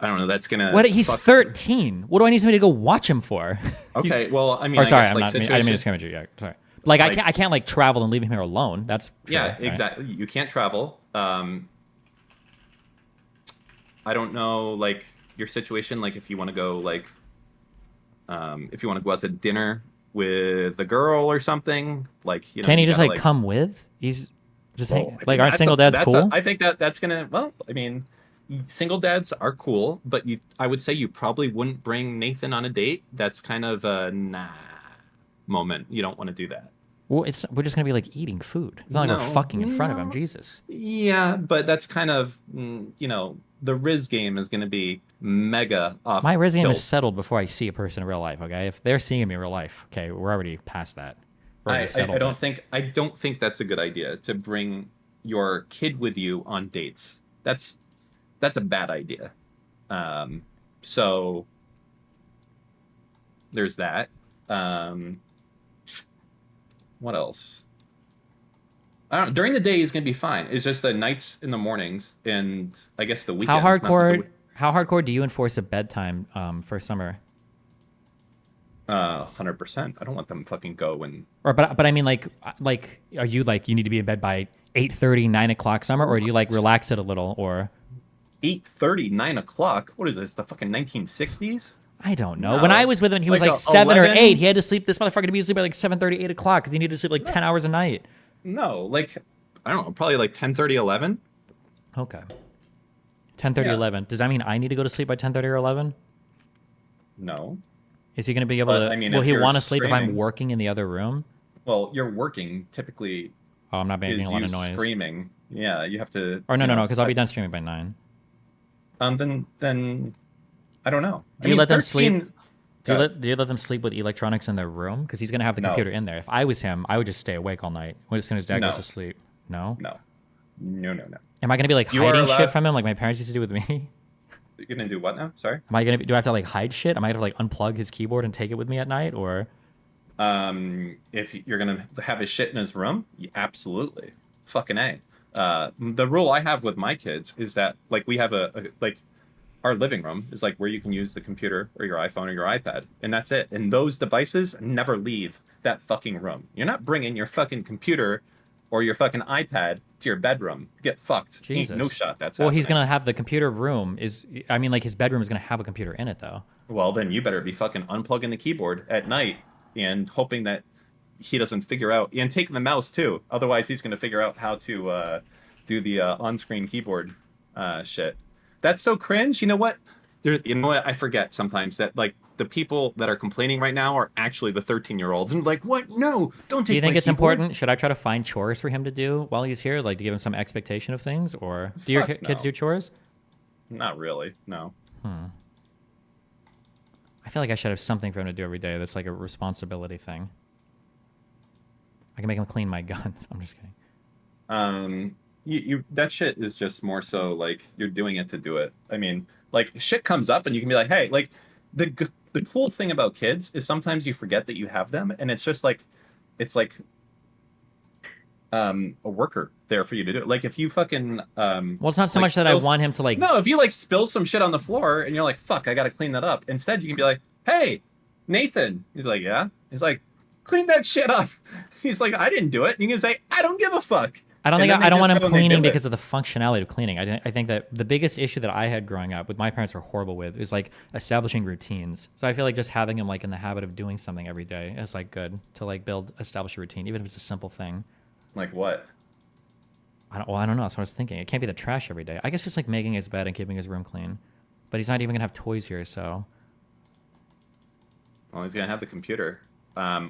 I don't know. That's gonna. What? He's 13. What do I need somebody to go watch him for? Okay. Well, I mean, Or sorry, I guess, I didn't mean to scream at you. Yeah, sorry. Like, I can't like travel and leave him here alone. That's true, yeah, right? exactly. You can't travel. I don't know, like, your situation. Like, if you want to go, like, if you want to go out to dinner with a girl or something, like, Can he you just gotta, like come with? He's just well, like our single dad's cool. I think that's gonna. Well, I mean, single dads are cool, but I would say you probably wouldn't bring Nathan on a date. That's kind of a nah moment. You don't want to do that. Well, we're just gonna be like eating food. It's not like we're fucking in front of him. Jesus. Yeah, but that's kind of, the Riz game is going to be mega off. My Riz game kilt. is settled before I see a person in real life. Okay, if they're seeing me in real life, okay, we're already past that. I don't think that's a good idea to bring your kid with you on dates. That's a bad idea. So there's that. What else? I don't know. During the day, he's gonna be fine. It's just the nights and the mornings, and I guess the weekends. How hardcore do you enforce a bedtime for summer? 100%. I don't let them fucking go and. But I mean, like, are you like you need to be in bed by 8:30, 9 o'clock summer, or do you like relax it a little, or? 8:30, 9 o'clock. What is this? The fucking 1960s? I don't know. No. When I was with him, he was Like like 7 or 11? 8. He had to sleep. This motherfucker to be asleep by like 7:30, 8 o'clock because he needed to sleep like 10 hours a night. No, like, I don't know, probably like 10:30, 11. Okay. 10:30, Yeah. 11. Does that mean I need to go to sleep by 10:30 or 11? No. Is he going to be able But, to? I mean, will if he you're want to sleep if I'm screaming- working in the other room? Well, you're working typically Oh, I'm not making is a lot you of noise. screaming. Yeah, you have to. Or no, because I'll be like, done streaming by 9. Then I don't know. Do you let them sleep? 13 Do you let them sleep with electronics in their room? Because he's going to have the No. computer in there. If I was him, I would just stay awake all night as soon as dad goes No. to sleep. No? No. Am I going to be like You are hiding allowed- shit from him like my parents used to do with me? You're gonna do what now? Sorry. Do I have to like hide shit? Am I going to like unplug his keyboard and take it with me at night? Or If you're gonna have his shit in his room, absolutely, fucking A. The rule I have with my kids is that like we have our living room is like where you can use the computer or your iPhone or your iPad, and that's it. And those devices never leave that fucking room. You're not bringing your fucking computer or your fucking iPad to your bedroom. You get fucked. Jesus. Ain't no shot. That's well, he's happening. going to have the computer room like his bedroom is going to have a computer in it though. Well, then you better be fucking unplugging the keyboard at night and hoping that he doesn't figure out, and taking the mouse too. Otherwise, he's going to figure out how to do the on-screen keyboard shit. That's so cringe. You know what? I forget sometimes that like the people that are complaining right now are actually the 13-year-olds, and like, what? No, don't take. Do you think my it's keyboard. important? Should I try to find chores for him to do while he's here, like to give him some expectation of things, or do your Fuck kids no. do chores? Not really. No. I feel like I should have something for him to do every day that's like a responsibility thing. I can make him clean my guns. I'm just kidding. You that shit is just more so like you're doing it to do it. I mean, like shit comes up and you can be like, hey, like the cool thing about kids is sometimes you forget that you have them, and it's just like it's like a worker there for you to do it. Like if you fucking Well, it's not so like much that I spills- want him to like. no, if you like spill some shit on the floor and you're like, fuck, I gotta clean that up. Instead, you can be like, hey, Nathan. He's like, yeah. He's like, clean that shit up. He's like, I didn't do it. And you can say, I don't give a fuck. I don't And think then I they don't just want him go and they cleaning do it. because of the functionality of cleaning. I think that the biggest issue that I had growing up with my parents were horrible with is like establishing routines. So I feel like just having him like in the habit of doing something every day is like good to like establish a routine, even if it's a simple thing. Like what? I don't know. That's what I was thinking. It can't be the trash every day. I guess just like making his bed and keeping his room clean. But he's not even gonna have toys here, so. Well, he's gonna have the computer. I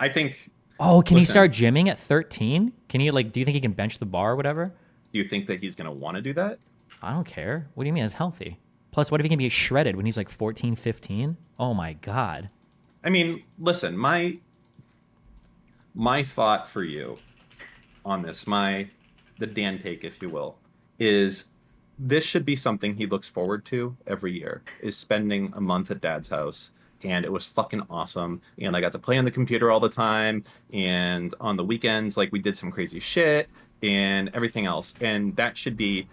think. Oh, can he Listen. start gymming at 13? Can he like? Do you think he can bench the bar or whatever? Do you think that he's gonna want to do that? I don't care. What do you mean it's healthy? Plus, what if he can be shredded when he's like 14, 15? Oh my god. I mean, listen, my thought for you on this, the Dan take, if you will, is this should be something he looks forward to every year, is spending a month at Dad's house. And it was fucking awesome. And I got to play on the computer all the time. And on the weekends, like we did some crazy shit and everything else. And that should be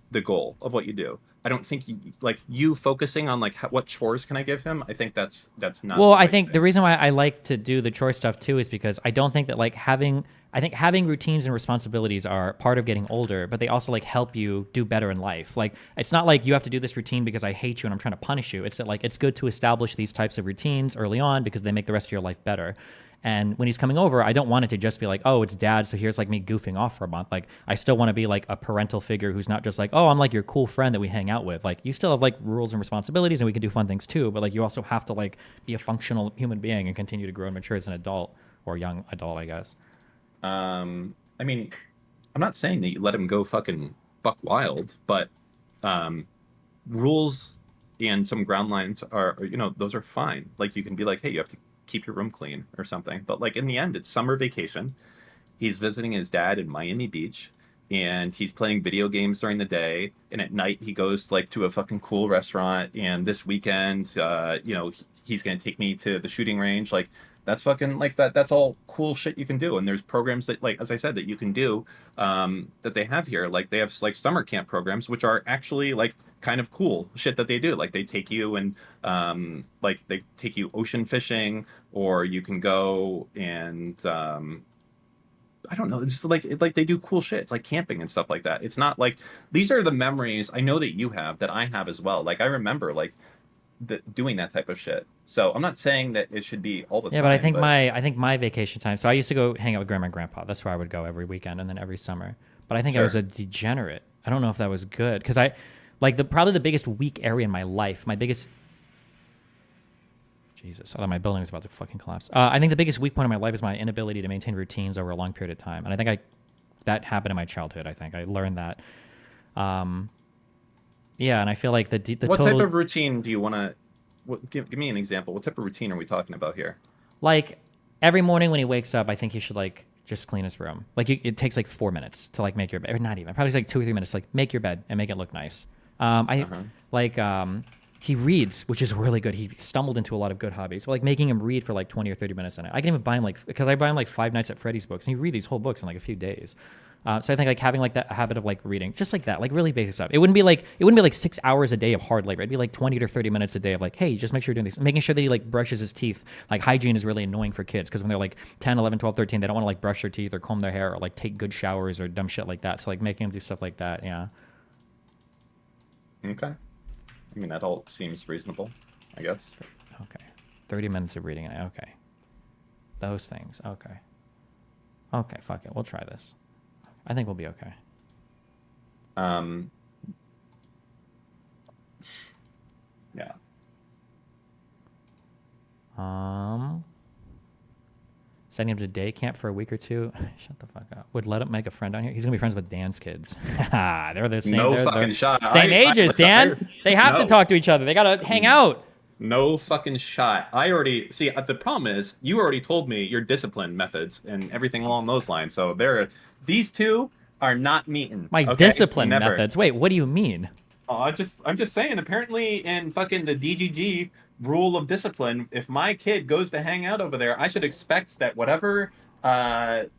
the goal of what you do. I don't think you focusing on like what chores can I give him? I think that's not. Well, the I right think thing. the reason why I like to do the chore stuff too is because I don't think that like having routines and responsibilities are part of getting older, but they also like help you do better in life. Like it's not like you have to do this routine because I hate you and I'm trying to punish you. It's that like it's good to establish these types of routines early on because they make the rest of your life better. And when he's coming over, I don't want it to just be like, oh, it's dad, so here's like me goofing off for a month. Like, I still want to be like a parental figure who's not just like, oh, I'm like your cool friend that we hang out with. Like, you still have like rules and responsibilities, and we can do fun things too. But like, you also have to like be a functional human being and continue to grow and mature as an adult, or young adult, I guess. I mean, I'm not saying that you let him go fucking buck wild, but rules and some ground lines are, you know, those are fine. Like, you can be like, hey, you have to keep your room clean or something. But like, in the end, it's summer vacation. He's visiting his dad in Miami Beach, and he's playing video games during the day, and at night he goes like to a fucking cool restaurant. And this weekend, you know, he's gonna take me to the shooting range. Like, that's fucking like that's all cool shit you can do. And there's programs that, like, as I said, that you can do that they have here. Like, they have like summer camp programs, which are actually like kind of cool shit that they do. Like, they take you and like they take you ocean fishing, or you can go and I don't know, it's just like they do cool shit. It's like camping and stuff like that. It's not like, these are the memories I know that you have, that I have as well. Like, I remember like doing that type of shit. So I'm not saying that it should be all the time. Yeah, but I think my vacation time. So I used to go hang out with grandma and grandpa. That's where I would go every weekend and then every summer. But I think I was a degenerate. I don't know if that was good, because I like probably the biggest weak area in my life. My biggest. Jesus, I thought my building was about to fucking collapse. I think the biggest weak point in my life is my inability to maintain routines over a long period of time, and I think that happened in my childhood. I think I learned that. Yeah, and I feel like the what type of routine do you want to? Give me an example. What type of routine are we talking about here? Like, every morning when he wakes up, I think he should like just clean his room. Like, it takes like 4 minutes to like make your bed, or not even. Probably like 2 or 3 minutes. Like, make your bed and make it look nice. He reads, which is really good. He stumbled into a lot of good hobbies. Like, making him read for like 20 or 30 minutes a night. I can even buy him because I buy him like Five Nights at Freddy's books, and he read these whole books in like a few days. So I think like having like that habit of like reading, just like that, like really basic stuff. It wouldn't be like 6 hours a day of hard labor. It'd be like 20 to 30 minutes a day of like, hey, just make sure you're doing this. Making sure that he like brushes his teeth. Like, hygiene is really annoying for kids, because when they're like 10, 11, 12, 13, they don't want to like brush their teeth or comb their hair or like take good showers or dumb shit like that. So like making them do stuff like that, yeah. Okay. I mean, that all seems reasonable, I guess. Okay. 30 minutes of reading. Okay. Those things. Okay. Okay, fuck it. We'll try this. I think we'll be okay. Yeah. Sending him to day camp for a week or two. Shut the fuck up. Would let him make a friend down here. He's gonna be friends with Dan's kids. They're the same. No they're fucking shot. Same ages, Dan. They have to talk to each other. They gotta hang out. No fucking shot. I already see. The problem is, you already told me your discipline methods and everything along those lines. So these two are not meeting. My discipline methods. Wait, what do you mean? Oh, I'm just saying. Apparently, in fucking the DGG rule of discipline, if my kid goes to hang out over there, I should expect that whatever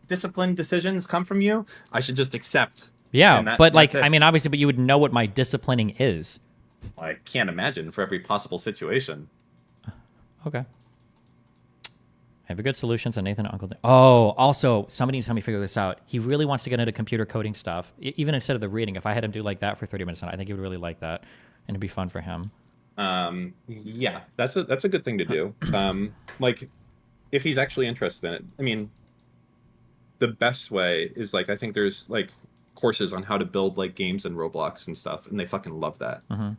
discipline decisions come from you, I should just accept. Yeah, but like, I mean, obviously, but you would know what my disciplining is. I can't imagine for every possible situation. Okay. I have a good solution, so Nathan Uncle. Oh, also, somebody needs to help me figure this out. He really wants to get into computer coding stuff, even instead of the reading. If I had him do like that for 30 minutes, I think he would really like that, and it'd be fun for him. Yeah, that's a good thing to do. Like, if he's actually interested in it. I mean, the best way is like, I think there's like courses on how to build like games in Roblox and stuff, and they fucking love that. Mm-hmm.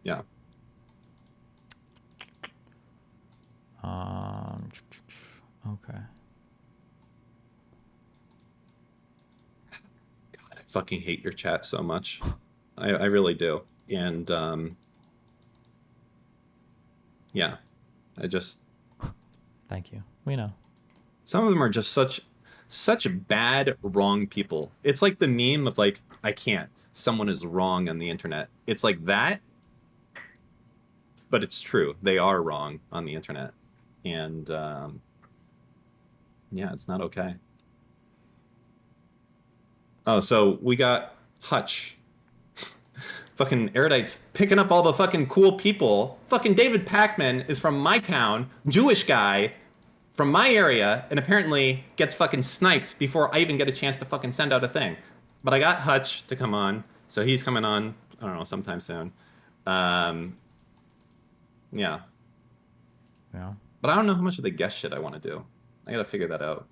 Yeah. Okay. God, I fucking hate your chat so much. I really do. And yeah, I just. Thank you. We know. Some of them are just such bad, wrong people. It's like the meme of like, I can't. Someone is wrong on the internet. It's like that, but it's true. They are wrong on the internet. And yeah, it's not okay. Oh, so we got Hutch. Fucking Erudite's picking up all the fucking cool people. Fucking David Pacman is from my town, Jewish guy from my area, and apparently gets fucking sniped before I even get a chance to fucking send out a thing. But I got Hutch to come on, so he's coming on, I don't know, sometime soon. Yeah. Yeah. But I don't know how much of the guest shit I want to do. I gotta figure that out.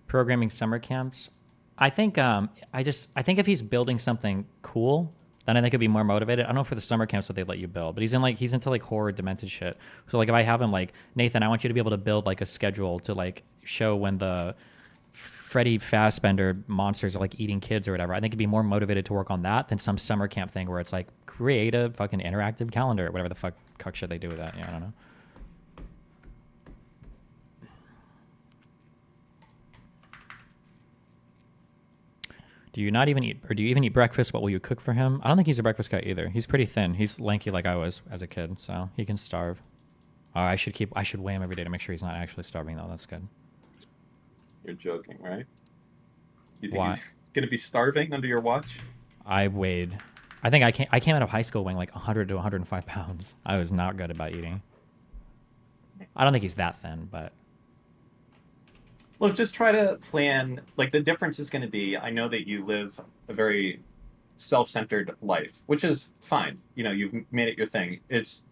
Programming summer camps. I think I think if he's building something cool, then I think he'd be more motivated. I don't know for the summer camps what they let you build, but he's into like horror demented shit. So like if I have him like, Nathan, I want you to be able to build like a schedule to like show when the Freddy Fazbender monsters are like eating kids or whatever. I think he'd be more motivated to work on that than some summer camp thing where it's like create a fucking interactive calendar or whatever the fuck cuck shit they do with that. Yeah, I don't know. Do you not even eat, or do you even eat breakfast? What will you cook for him? I don't think he's a breakfast guy either. He's pretty thin. He's lanky like I was as a kid, so he can starve. I should weigh him every day to make sure he's not actually starving though. That's good. You're joking, right? You think Why? he's gonna be starving under your watch? I came out of high school weighing like 100 to 105 pounds. I was not good about eating. I don't think he's that thin, but Look, just try to plan. Like, the difference is going to be, I know that you live a very self-centered life, which is fine. You know, you've made it your thing. It's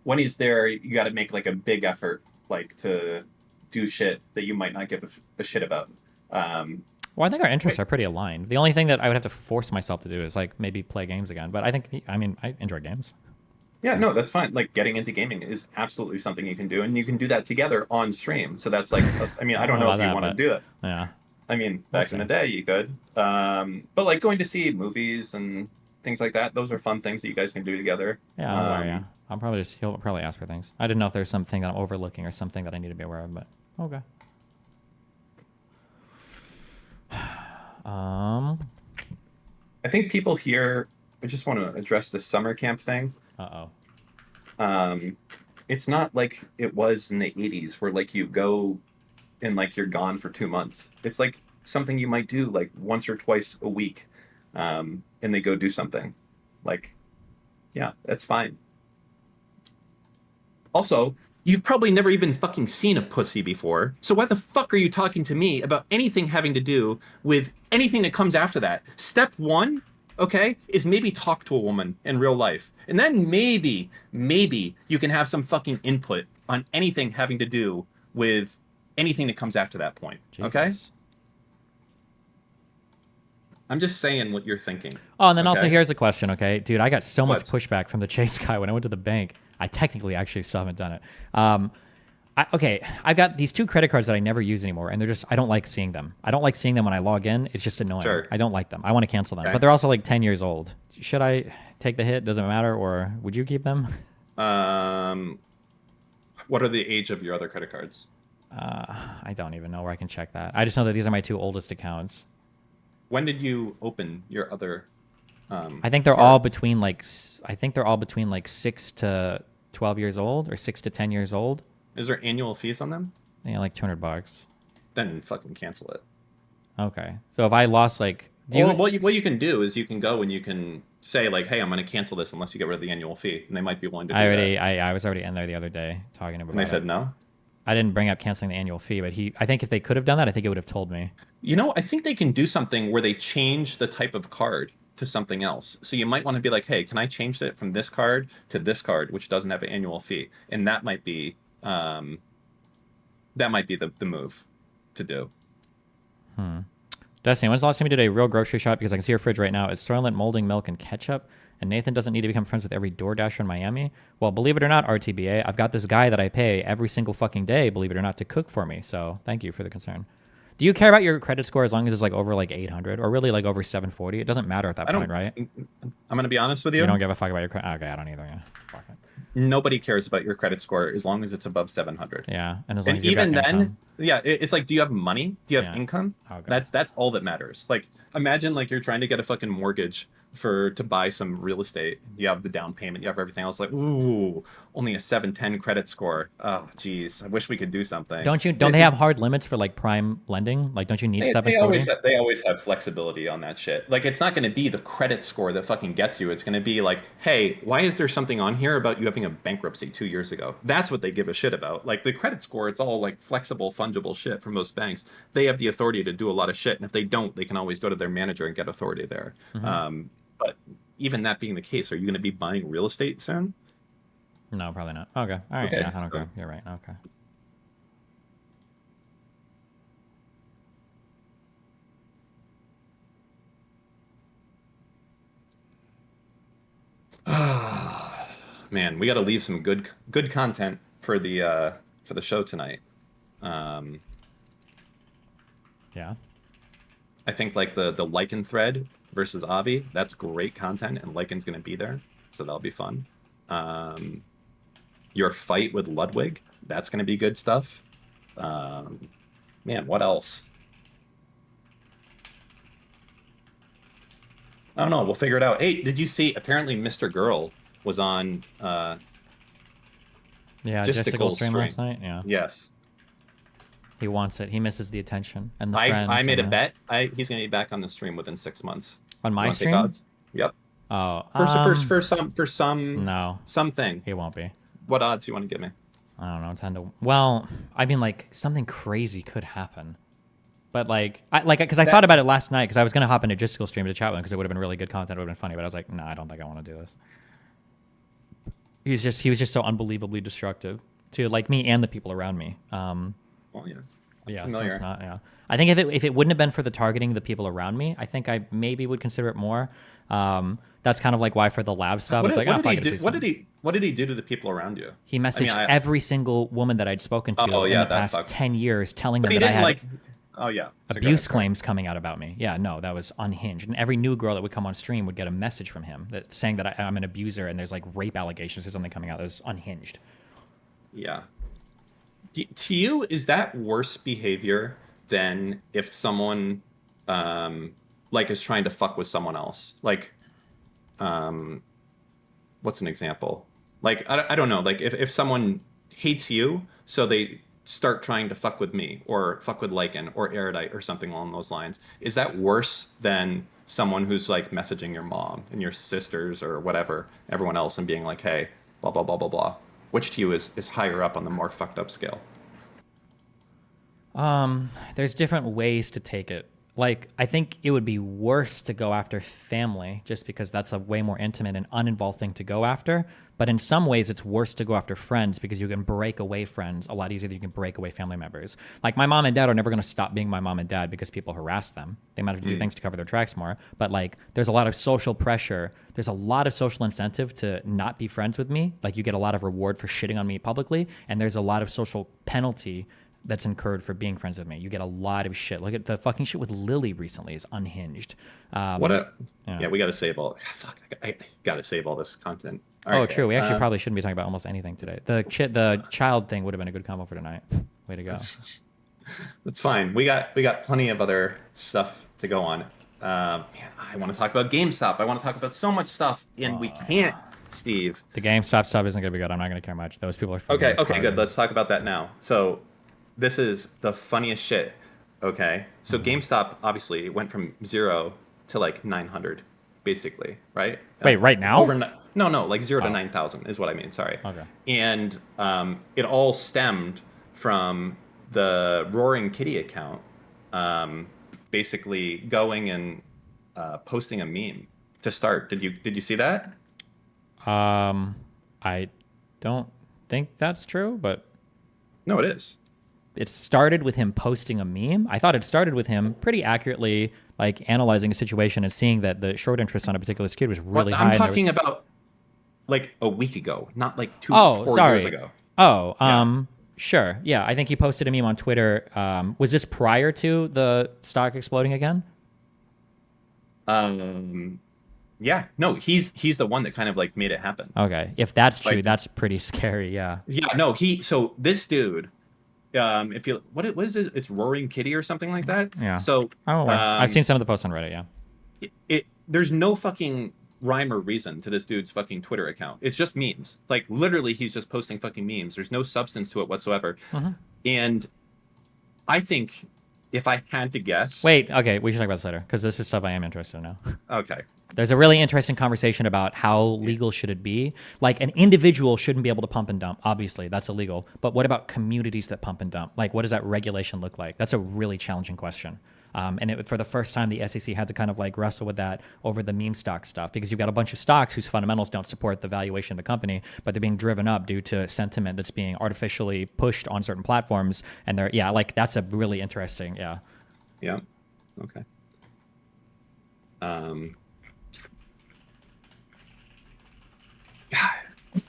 when he's there, you got to make like a big effort, like to do shit that you might not give a shit about. well, I think our interests are pretty aligned. The only thing that I would have to force myself to do is like maybe play games again. But I think, I enjoy games. Yeah, no, that's fine. Like, getting into gaming is absolutely something you can do, and you can do that together on stream. So that's like, I don't know if you want to do it. Yeah. Back in the day, you could. But like going to see movies and things like that, those are fun things that you guys can do together. Yeah, yeah. He'll probably ask for things. I didn't know if there's something that I'm overlooking or something that I need to be aware of, but okay. I think people here, I just want to address the summer camp thing. It's not like it was in the 80s where like you go and like you're gone for 2 months. It's like something you might do like once or twice a week, and they go do something. Like, yeah, that's fine. Also, you've probably never even fucking seen a pussy before, so why the fuck are you talking to me about anything having to do with anything that comes after that? Step one, okay, is maybe talk to a woman in real life. And then maybe you can have some fucking input on anything having to do with anything that comes after that point. Jesus. Okay? I'm just saying what you're thinking. Oh, and then also okay? here's a question, okay? Dude, I got so much What? pushback from the Chase guy when I went to the bank. I technically actually still haven't done it. I've got these 2 credit cards that I never use anymore, and I don't like seeing them. I don't like seeing them when I log in. It's just annoying. Sure. I don't like them. I want to cancel them. Okay. But they're also like 10 years old. Should I take the hit? Does it matter? Or would you keep them? What are the age of your other credit cards? I don't even know where I can check that. I just know that these are my 2 oldest accounts. When did you open your other I think they're all between like 6 to 12 years old or 6 to 10 years old. Is there annual fees on them? Yeah, like $200. Then fucking cancel it. Okay. So if I lost like, what you can do is you can go and you can say like, hey, I'm going to cancel this unless you get rid of the annual fee, and they might be willing to do that. I was already in there the other day talking about it. And they said no? I didn't bring up canceling the annual fee, but I think if they could have done that, I think it would have told me. You know, I think they can do something where they change the type of card to something else. So you might want to be like, hey, can I change it from this card to this card, which doesn't have an annual fee? And that might be the move to do. Destiny, when's the last time you did a real grocery shop? Because I can see your fridge right now. It's Soylent molding milk and ketchup. And Nathan doesn't need to become friends with every DoorDasher in Miami. Well, believe it or not, RTBA, I've got this guy that I pay every single fucking day, believe it or not, to cook for me. So thank you for the concern. Do you care about your credit score as long as it's like over like 800 or really like over 740? It doesn't matter at that point, right? I'm going to be honest with you. You don't give a fuck about your credit? Okay, I don't either. Yeah. Fuck it. Nobody cares about your credit score as long as it's above 700. Yeah, and as long as even then, income. yeah, it's like, do you have money? Do you have Yeah. income? Okay. That's all that matters. Like, imagine like you're trying to get a fucking mortgage to buy some real estate. You have the down payment, you have everything else. Like, ooh, only a 710 credit score. Oh, geez, I wish we could do something. Don't they have hard limits for like prime lending? Like, don't you need 740? They always have flexibility on that shit. Like, it's not going to be the credit score that fucking gets you. It's going to be like, hey, why is there something on here about you having a bankruptcy 2 years ago? That's what they give a shit about. Like, the credit score, it's all like flexible, fungible shit for most banks. They have the authority to do a lot of shit, and if they don't, they can always go to their manager and get authority there. Mm-hmm. But even that being the case, are you going to be buying real estate soon? No, probably not. Okay. All right. Okay. Yeah, I don't care. You're right. Okay. Man, we got to leave some good content for the show tonight. Yeah. I think like the Lycan thread versus Avi, that's great content, and Lycan's going to be there, so that'll be fun. Your fight with Ludwig, that's going to be good stuff. Man, what else? I don't know. We'll figure it out. Hey, did you see? Apparently, Mr. Girl was on. Yeah, Justical stream last night. Yeah. Yes. He wants it. He misses the attention and the I friends. made a and bet. He's gonna be back on the stream within 6 months. On my You wanna take stream? odds? Yep. Oh, For some no, something. he won't be. What odds you want to give me? I don't know. 10 to. Well, I mean, like something crazy could happen, but because I thought about it last night because I was gonna hop into Justical stream to chat with him because it would have been really good content. It would have been funny, but I was like, no, I don't think I want to do this. He was just so unbelievably destructive to like me and the people around me. Well, yeah. Yeah, Familiar. so it's not. Yeah, I think if it wouldn't have been for the targeting the people around me, I think I maybe would consider it more. That's kind of like why for the lab stuff, it's like, what did he do to the people around you? He messaged every single woman that I'd spoken to in the past 10 years, telling them that I had abuse claims coming out about me. Yeah, no, that was unhinged. And every new girl that would come on stream would get a message from him that saying that I'm an abuser and there's like rape allegations or something coming out that was unhinged. Yeah. To you, is that worse behavior than if someone like is trying to fuck with someone else? Like, what's an example? Like, I don't know. Like if someone hates you, so they start trying to fuck with me or fuck with Lycan or Erudite or something along those lines. Is that worse than someone who's like messaging your mom and your sisters or whatever, everyone else, and being like, hey, blah, blah, blah, blah, blah? Which to you is higher up on the more fucked up scale? There's different ways to take it. Like, I think it would be worse to go after family just because that's a way more intimate and uninvolved thing to go after. But in some ways, it's worse to go after friends because you can break away friends a lot easier than you can break away family members. Like, my mom and dad are never going to stop being my mom and dad because people harass them. They might have to do things to cover their tracks more. But, like, there's a lot of social pressure. There's a lot of social incentive to not be friends with me. Like, you get a lot of reward for shitting on me publicly. And there's a lot of social penalty that's incurred for being friends with me. You get a lot of shit. Look at the fucking shit with Lily recently is unhinged. Yeah, we got to save all. Fuck, I got to save all this content. All right, true. We actually probably shouldn't be talking about almost anything today. The child thing would have been a good combo for tonight. Way to go. That's fine. We got plenty of other stuff to go on. Man, I want to talk about GameStop. I want to talk about so much stuff, and we can't. Steve, the GameStop stuff isn't going to be good. I'm not going to care much. Those people are okay. Good. Let's talk about that now. So, this is the funniest shit. Okay, so GameStop obviously went from 0 to like 900, basically, right? Wait, right now? No, like 0 to 9,000 is what I mean. Sorry. Okay. And it all stemmed from the Roaring Kitty account, basically going and posting a meme to start. Did you see that? I don't think that's true, but no, it is. It started with him posting a meme. I thought it started with him pretty accurately, like analyzing a situation and seeing that the short interest on a particular security was really high. I'm talking about like a week ago, not like 4 years ago. Sure. Yeah, I think he posted a meme on Twitter. Was this prior to the stock exploding again? Yeah. No, he's the one that kind of like made it happen. Okay. If that's true, that's pretty scary. Yeah. Yeah. No. So this dude. If you what is it? It's Roaring Kitty or something like that. Yeah. So I've seen some of the posts on Reddit. Yeah. There's no fucking rhyme or reason to this dude's fucking Twitter account. It's just memes. Like literally, he's just posting fucking memes. There's no substance to it whatsoever. And I think if I had to guess, okay, we should talk about this later because this is stuff I am interested in now. Okay. There's a really interesting conversation about how legal should it be. Like, an individual shouldn't be able to pump and dump. Obviously, that's illegal. But what about communities that pump and dump? Like, what does that regulation look like? That's a really challenging question. For the first time, the SEC had to kind of like wrestle with that over the meme stock stuff, because you've got a bunch of stocks whose fundamentals don't support the valuation of the company, but they're being driven up due to sentiment that's being artificially pushed on certain platforms. And that's a really interesting, Yeah. Okay.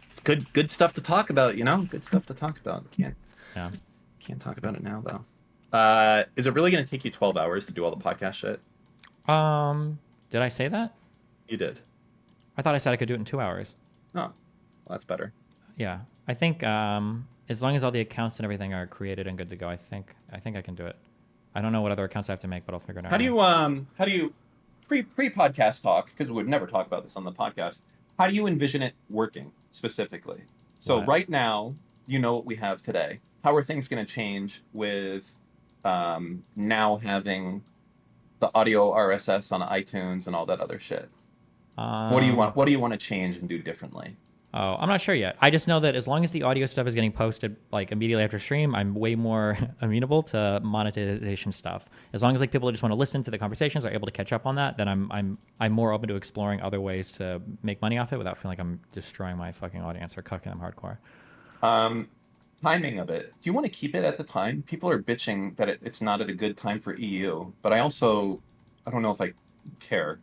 It's good stuff to talk about, good stuff to talk about. Can't talk about it now though. Is it really going to take you 12 hours to do all the podcast shit? Did I say that? You did. I thought I said I could do it in 2 hours. Oh, well, that's better. Yeah. I think, as long as all the accounts and everything are created and good to go, I think I can do it. I don't know what other accounts I have to make, but I'll figure it out. How do you pre-podcast talk, because we would never talk about this on the podcast, how do you envision it working specifically? So What? Right now, what we have today. How are things going to change with now having the audio RSS on iTunes and all that other shit? What do you want to change and do differently? Oh, I'm not sure yet. I just know that as long as the audio stuff is getting posted like immediately after stream, I'm way more amenable to monetization stuff. As long as like people just want to listen to the conversations, are able to catch up on that, then I'm more open to exploring other ways to make money off it without feeling like I'm destroying my fucking audience or cucking them hardcore. Timing of it. Do you want to keep it at the time? People are bitching that it's not at a good time for EU, but I don't know if I care.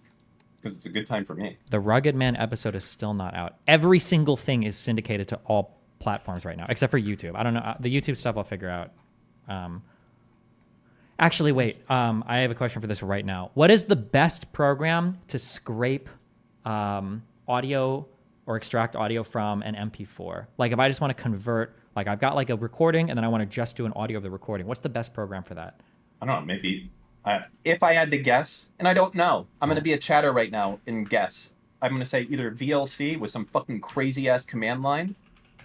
Because it's a good time for me. The Rugged Man episode is still not out. Every single thing is syndicated to all platforms right now, except for YouTube. I don't know. The YouTube stuff I'll figure out. Actually, wait. I have a question for this right now. What is the best program to scrape audio or extract audio from an MP4? Like if I just want to convert, like I've got like a recording and then I want to just do an audio of the recording. What's the best program for that? I don't know. Maybe... if I had to guess, and I don't know, I'm going to be a chatter right now and guess. I'm going to say either VLC with some fucking crazy ass command line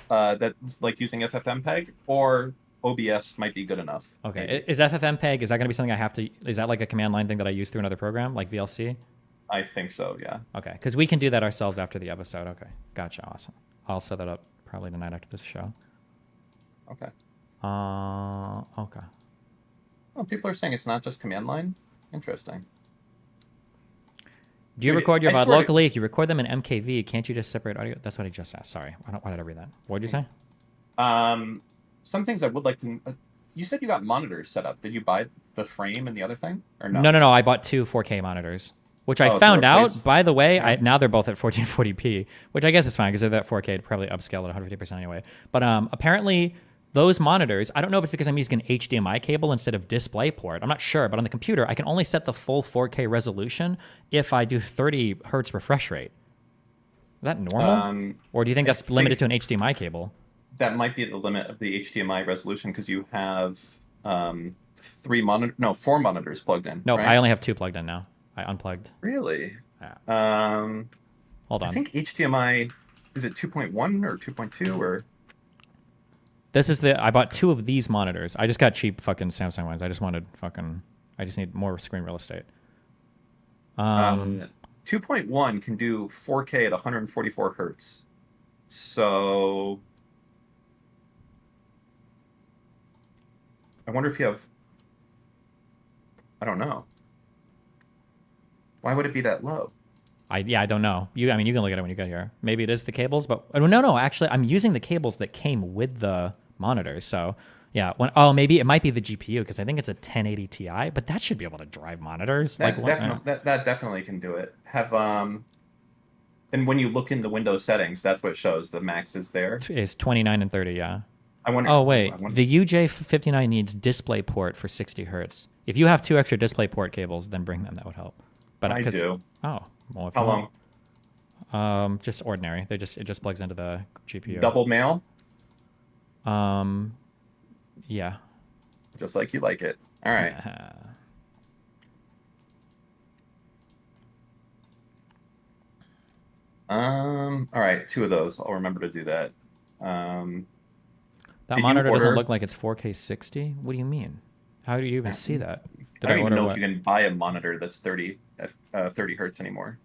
that's like using FFmpeg, or OBS might be good enough. Okay. Maybe. Is FFmpeg, is that going to be something I have to, is that like a command line thing that I use through another program like VLC? I think so, yeah. Okay. Because we can do that ourselves after the episode. Okay. Gotcha. Awesome. I'll set that up probably tonight after this show. Okay. Okay. Oh, people are saying it's not just command line. Interesting. Do you record your VOD locally? If you record them in MKV, can't you just separate audio? That's what I just asked. Sorry. Why did I read that? What did you say? Some things I would like to... you said you got monitors set up. Did you buy the frame and the other thing? Or no? No. I bought two 4K monitors, which I found out, by the way, Yeah. now they're both at 1440p, which I guess is fine because they're at 4K, it'd probably upscale at 150% anyway. But apparently... those monitors, I don't know if it's because I'm using an HDMI cable instead of DisplayPort. I'm not sure, but on the computer, I can only set the full 4K resolution if I do 30 hertz refresh rate. Is that normal? Or do you think that's limited to an HDMI cable? That might be the limit of the HDMI resolution because you have 4 monitors plugged in. No, right? I only have 2 plugged in now. I unplugged. Really? Yeah. Hold on. I think HDMI, is it 2.1 or 2.2 or... I bought 2 of these monitors. I just got cheap fucking Samsung ones. I just need more screen real estate. 2.1 can do 4K at 144 hertz. So I wonder if you have, I don't know. Why would it be that low? I don't know. You can look at it when you get here. Maybe it is the cables, but no. Actually, I'm using the cables that came with the monitors. So yeah, maybe it might be the GPU because I think it's a 1080 Ti, but that should be able to drive monitors. That definitely can do it. And when you look in the Windows settings, that's what it shows. The max is there. It's 29 and 30. Yeah. I wonder. Oh wait, the UJ59 needs DisplayPort for 60 hertz. If you have 2 extra DisplayPort cables, then bring them. That would help. But I do. Oh. Well, How long? Just ordinary. It just plugs into the GPU. Double male? Yeah. Just like you like it. All right. All right, 2 of those. I'll remember to do that. That monitor doesn't look like it's 4K 60. What do you mean? How do you even see that? I don't even know if you can buy a monitor that's 30 hertz anymore.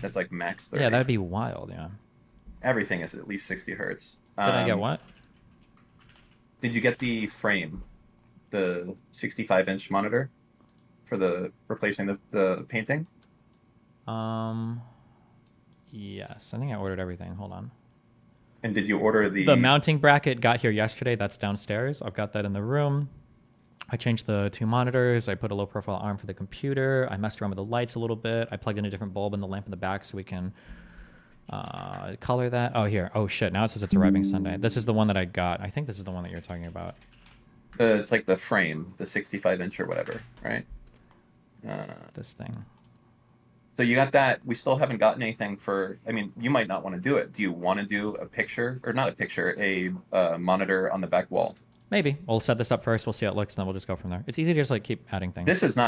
That's like max 30. Yeah, that'd be wild. Yeah. Everything is at least 60 hertz. Did I get what? Did you get the frame, the 65-inch monitor for the replacing the painting? Yes, I think I ordered everything. Hold on. And did you order The mounting bracket got here yesterday. That's downstairs. I've got that in the room. I changed the 2 monitors. I put a low profile arm for the computer. I messed around with the lights a little bit. I plugged in a different bulb in the lamp in the back so we can color that. Oh, here. Oh, shit. Now it says it's arriving Sunday. This is the one that I got. I think this is the one that you're talking about. it's like the frame, the 65-inch or whatever, right? This thing. So you got that. We still haven't gotten anything for, I mean, you might not want to do it. Do you want to do a picture, or not a picture, a monitor on the back wall? Maybe. We'll set this up first. We'll see how it looks, and then we'll just go from there. It's easy to just like keep adding things. This is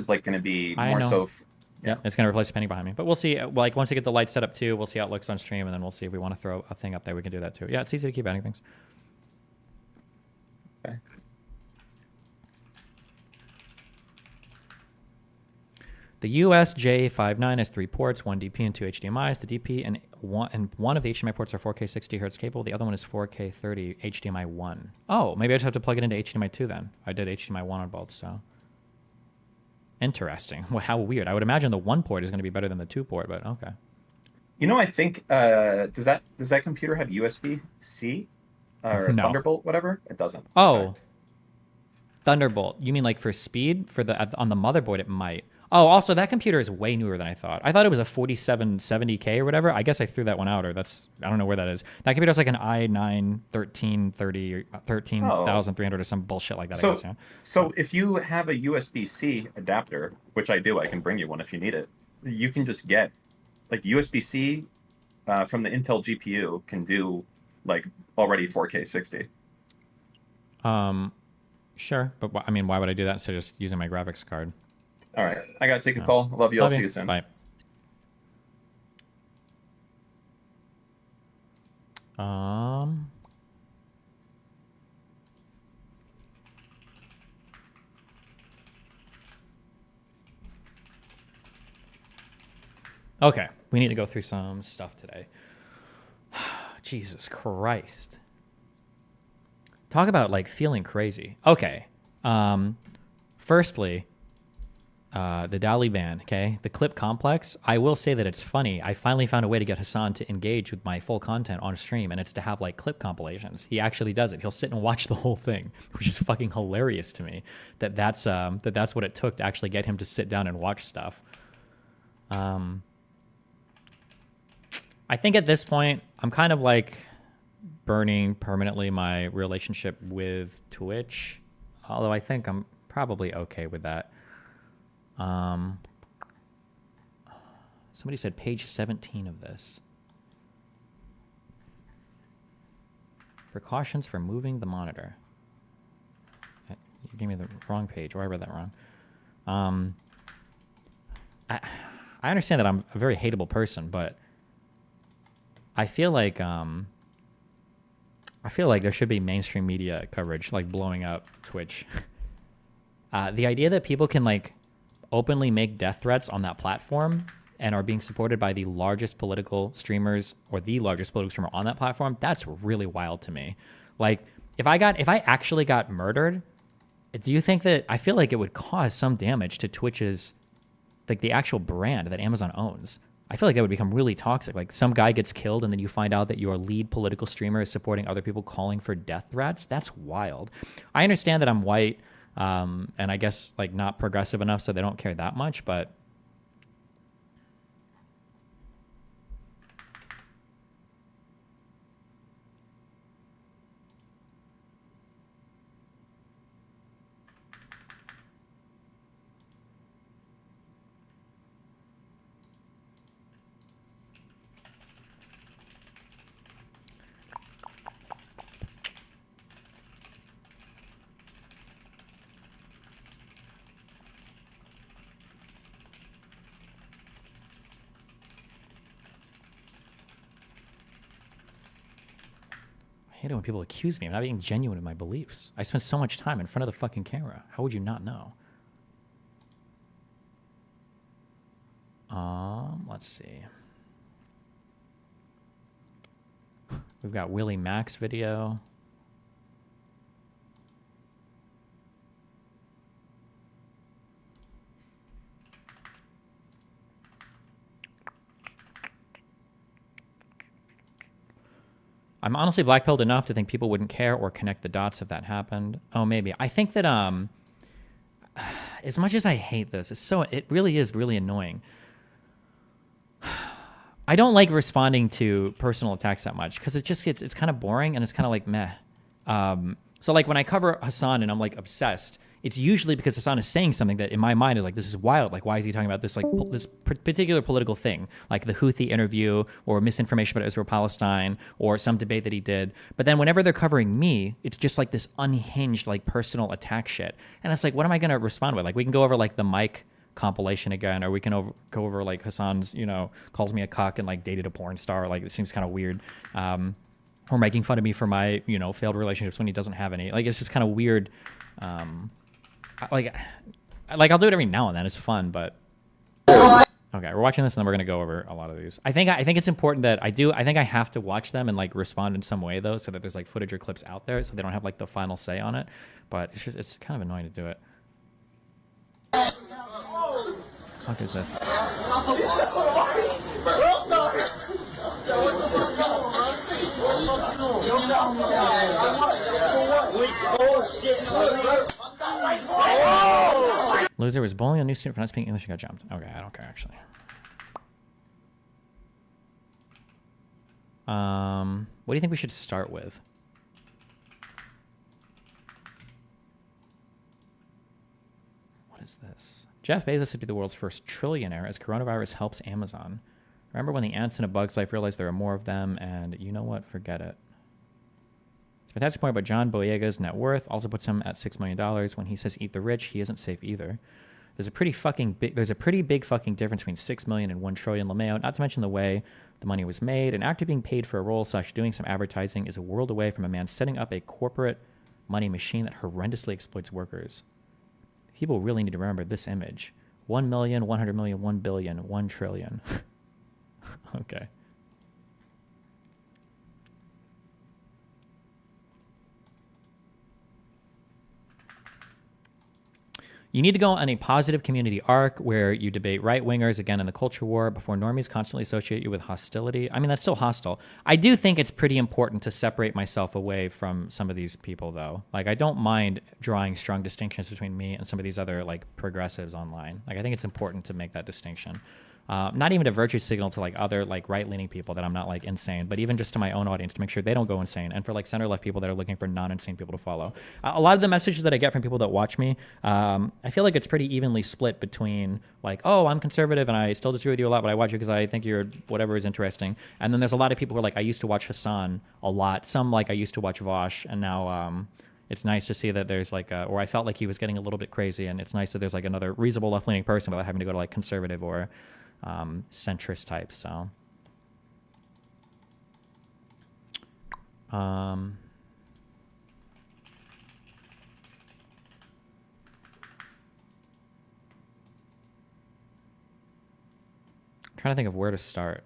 like going to be I more know. so. Yeah, it's going to replace a penny behind me. But we'll see. Like, once we get the lights set up too, we'll see how it looks on stream, and then we'll see if we want to throw a thing up there. We can do that too. Yeah, it's easy to keep adding things. Okay. The USJ59 has 3 ports, 1 DP and 2 HDMIs. The DP and one of the HDMI ports are 4K 60 Hz cable. The other one is 4K 30 HDMI 1. Oh, maybe I just have to plug it into HDMI 2 then. I did HDMI 1 on both, so. Interesting. Well, how weird. I would imagine the 1 port is going to be better than the 2 port, but okay. You know, I think, does that computer have USB-C? Or No. Thunderbolt, whatever? It doesn't. Oh. Okay. Thunderbolt. You mean like for speed? On the motherboard, it might. Oh, also, that computer is way newer than I thought. I thought it was a 4770K or whatever. I guess I threw that one out, or I don't know where that is. That computer is like an i9 1330 or 13,300 or some bullshit like that, I guess, yeah. So if you have a USB-C adapter, which I do, I can bring you one if you need it, you can just get, like, USB-C from the Intel GPU can do, like, already 4K 60. Sure, but I mean, why would I do that instead of just using my graphics card? All right, I gotta take a call. Love you. I'll see you soon. Bye. Okay, we need to go through some stuff today. Jesus Christ. Talk about like feeling crazy. Okay. Firstly, the Dali ban, okay? The clip complex, I will say that it's funny. I finally found a way to get Hassan to engage with my full content on stream, and it's to have like clip compilations. He actually does it. He'll sit and watch the whole thing, which is fucking hilarious to me. That's what it took to actually get him to sit down and watch stuff. I think at this point, I'm kind of like burning permanently my relationship with Twitch, although I think I'm probably okay with that. Somebody said page 17 of this. Precautions for moving the monitor. You gave me the wrong page, or I read that wrong. I understand that I'm a very hateable person, but I feel like there should be mainstream media coverage, like blowing up Twitch. The idea that people can like openly make death threats on that platform and are being supported by the largest political streamers or the largest political streamer on that platform, that's really wild to me. Like, if I actually got murdered, do you think that, I feel like it would cause some damage to Twitch's, like the actual brand that Amazon owns. I feel like that would become really toxic. Like, some guy gets killed and then you find out that your lead political streamer is supporting other people calling for death threats. That's wild. I understand that I'm white, and I guess like not progressive enough so they don't care that much, but I hate it when people accuse me of not being genuine in my beliefs. I spend so much time in front of the fucking camera. How would you not know? Let's see. We've got Willie Mack's video. I'm honestly black-pilled enough to think people wouldn't care or connect the dots if that happened. Oh, maybe. I think that as much as I hate this, it really is really annoying. I don't like responding to personal attacks that much because it's kind of boring and it's kind of like meh. So like when I cover Hassan and I'm like obsessed, it's usually because Hassan is saying something that in my mind is like, this is wild. Like, why is he talking about this, like this particular political thing, like the Houthi interview or misinformation about Israel-Palestine or some debate that he did. But then whenever they're covering me, it's just like this unhinged, like personal attack shit. And it's like, what am I going to respond with? Like, we can go over like the Mike compilation again, or we can go over like Hassan's, calls me a cuck and like dated a porn star. Like, it seems kind of weird. Or making fun of me for my, failed relationships when he doesn't have any. Like, it's just kind of weird. Like I'll do it every now and then. It's fun, but okay, we're watching this and then we're gonna go over a lot of these. I think it's important that I think I have to watch them and like respond in some way though, so that there's like footage or clips out there, so they don't have like the final say on it. But it's kind of annoying to do it. What the fuck is this? Loser was bullying a new student for not speaking English and got jumped. Okay, I don't care actually. What do you think we should start with? What is this? Jeff Bezos would be the world's first trillionaire as coronavirus helps Amazon. Remember when the ants in a bug's life realized there are more of them, and you know what? Forget it. It's a fantastic point about John Boyega's net worth. Also puts him at $6 million. When he says eat the rich, he isn't safe either. There's a pretty big fucking difference between 6 million and 1 trillion, LeMayo, not to mention the way the money was made. An actor being paid for a role / doing some advertising is a world away from a man setting up a corporate money machine that horrendously exploits workers. People really need to remember this image. 1 million, 100 million, 1 billion, 1 trillion. Okay. You need to go on a positive community arc where you debate right-wingers again in the culture war before normies constantly associate you with hostility. I mean, that's still hostile. I do think it's pretty important to separate myself away from some of these people, though. Like, I don't mind drawing strong distinctions between me and some of these other, like, progressives online. Like, I think it's important to make that distinction. Not even a virtue signal to like other like right-leaning people that I'm not like insane, but even just to my own audience to make sure they don't go insane, and for like center-left people that are looking for non-insane people to follow. A lot of the messages that I get from people that watch me, I feel like it's pretty evenly split between like, oh, I'm conservative and I still disagree with you a lot, but I watch you because I think you're whatever is interesting. And then there's a lot of people who are like, I used to watch Hassan a lot. Some like I used to watch Vosh, and now it's nice to see that there's like, or I felt like he was getting a little bit crazy, and it's nice that there's like another reasonable left-leaning person without having to go to like conservative or centrist types. So I'm trying to think of where to start.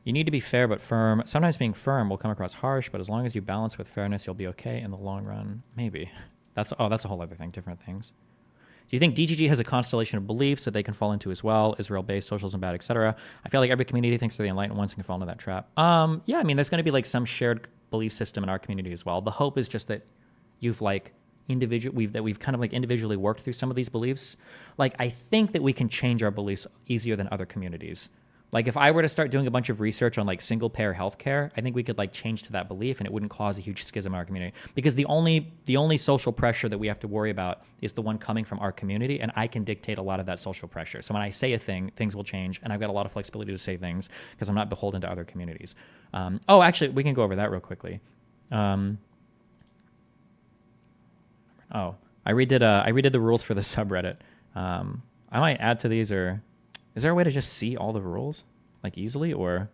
You need to be fair but firm. Sometimes being firm will come across harsh, but as long as you balance with fairness, you'll be okay in the long run. Maybe. That's a whole other thing, different things. Do you think DGG has a constellation of beliefs that they can fall into as well? Israel-based, socialism bad, etc. I feel like every community thinks they're the enlightened ones and can fall into that trap. Yeah, I mean, there's going to be like some shared belief system in our community as well. The hope is just that you've like we've kind of like individually worked through some of these beliefs. Like, I think that we can change our beliefs easier than other communities. Like, if I were to start doing a bunch of research on like single payer healthcare, I think we could like change to that belief and it wouldn't cause a huge schism in our community. Because the only social pressure that we have to worry about is the one coming from our community, and I can dictate a lot of that social pressure. So when I say a thing, things will change, and I've got a lot of flexibility to say things because I'm not beholden to other communities. Oh, actually, we can go over that real quickly. I redid the rules for the subreddit. I might add to these, or is there a way to just see all the rules like easily, or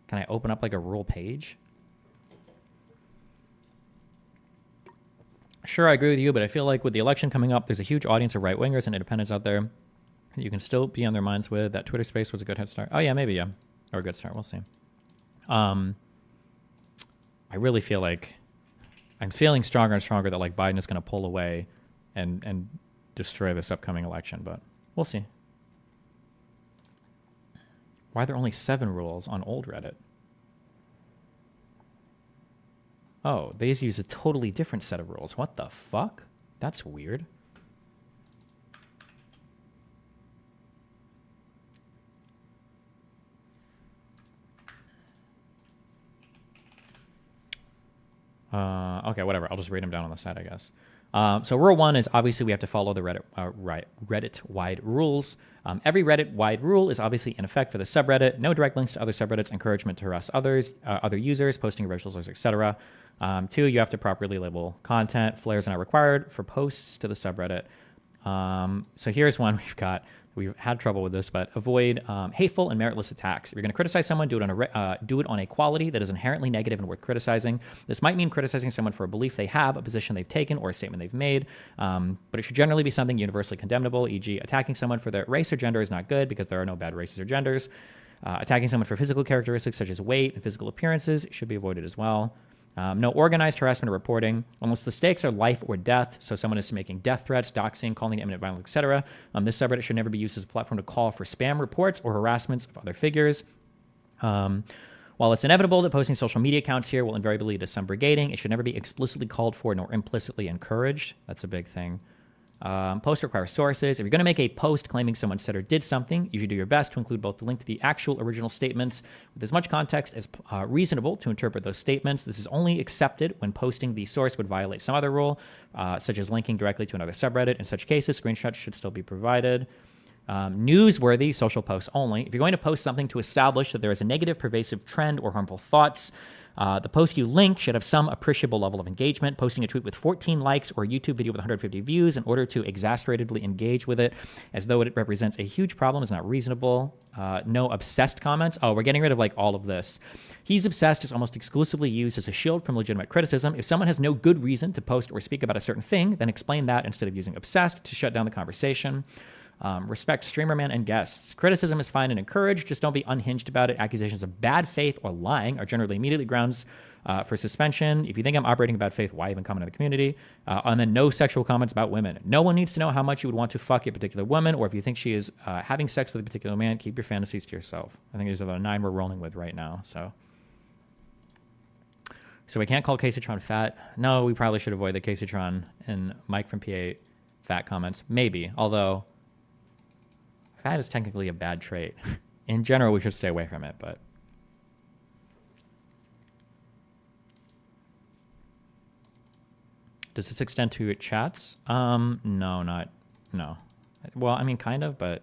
can I open up like a rule page? Sure, I agree with you, but I feel like with the election coming up, there's a huge audience of right-wingers and independents out there that you can still be on their minds with. That Twitter space was a good head start. Oh yeah, maybe, yeah. Or a good start, we'll see. I really feel like I'm feeling stronger and stronger that like Biden is going to pull away and destroy this upcoming election, but we'll see. Why are there only 7 rules on old Reddit? Oh, they use a totally different set of rules. What the fuck? That's weird. Okay, whatever. I'll just read them down on the side, I guess. So rule 1 is obviously we have to follow the Reddit-wide rules. Every Reddit-wide rule is obviously in effect for the subreddit. No direct links to other subreddits, encouragement to harass others, other users, posting original slurs, etc. 2, you have to properly label content. Flares are not required for posts to the subreddit. So here's one we've had trouble with this, but avoid hateful and meritless attacks. If you're going to criticize someone, do it on a quality that is inherently negative and worth criticizing. This might mean criticizing someone for a belief they have, a position they've taken, or a statement they've made, but it should generally be something universally condemnable, e.g. attacking someone for their race or gender is not good because there are no bad races or genders. Attacking someone for physical characteristics such as weight and physical appearances should be avoided as well. No organized harassment or reporting, unless the stakes are life or death. So someone is making death threats, doxing, calling imminent violence, etc. This subreddit should never be used as a platform to call for spam reports or harassments of other figures. While it's inevitable that posting social media accounts here will invariably lead to some brigading, it should never be explicitly called for nor implicitly encouraged. That's a big thing. Post requires sources. If you're going to make a post claiming someone said or did something, you should do your best to include both the link to the actual original statements with as much context as reasonable to interpret those statements. This is only accepted when posting the source would violate some other rule, such as linking directly to another subreddit. In such cases, screenshots should still be provided. Newsworthy social posts only. If you're going to post something to establish that there is a negative, pervasive trend or harmful thoughts, the post you link should have some appreciable level of engagement. Posting a tweet with 14 likes or a YouTube video with 150 views in order to exasperatedly engage with it as though it represents a huge problem is not reasonable. No obsessed comments. Oh, we're getting rid of like all of this. He's obsessed is almost exclusively used as a shield from legitimate criticism. If someone has no good reason to post or speak about a certain thing, then explain that instead of using obsessed to shut down the conversation. Respect streamer man and guests. Criticism is fine and encouraged. Just don't be unhinged about it. Accusations of bad faith or lying are generally immediately grounds for suspension. If you think I'm operating in bad faith, why even comment in the community? And then no sexual comments about women. No one needs to know how much you would want to fuck a particular woman, or if you think she is having sex with a particular man, keep your fantasies to yourself. I think these are the 9 we're rolling with right now. So we can't call Caseytron fat. No, we probably should avoid the Caseytron and Mike from PA fat comments. Maybe, although fat is technically a bad trait. In general, we should stay away from it, but does this extend to chats? No. Well, I mean, kind of, but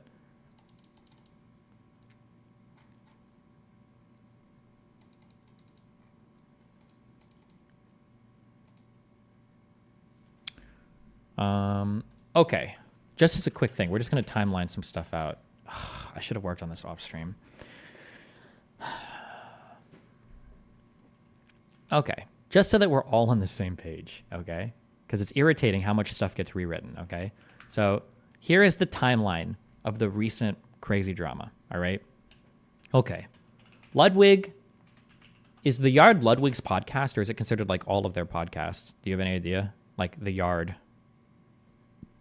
okay. Just as a quick thing, we're just going to timeline some stuff out. I should have worked on this off stream. Okay. Just so that we're all on the same page, okay? Because it's irritating how much stuff gets rewritten, okay? So here is the timeline of the recent crazy drama, all right? Okay. Ludwig, is The Yard Ludwig's podcast, or is it considered like all of their podcasts? Do you have any idea? Like The Yard?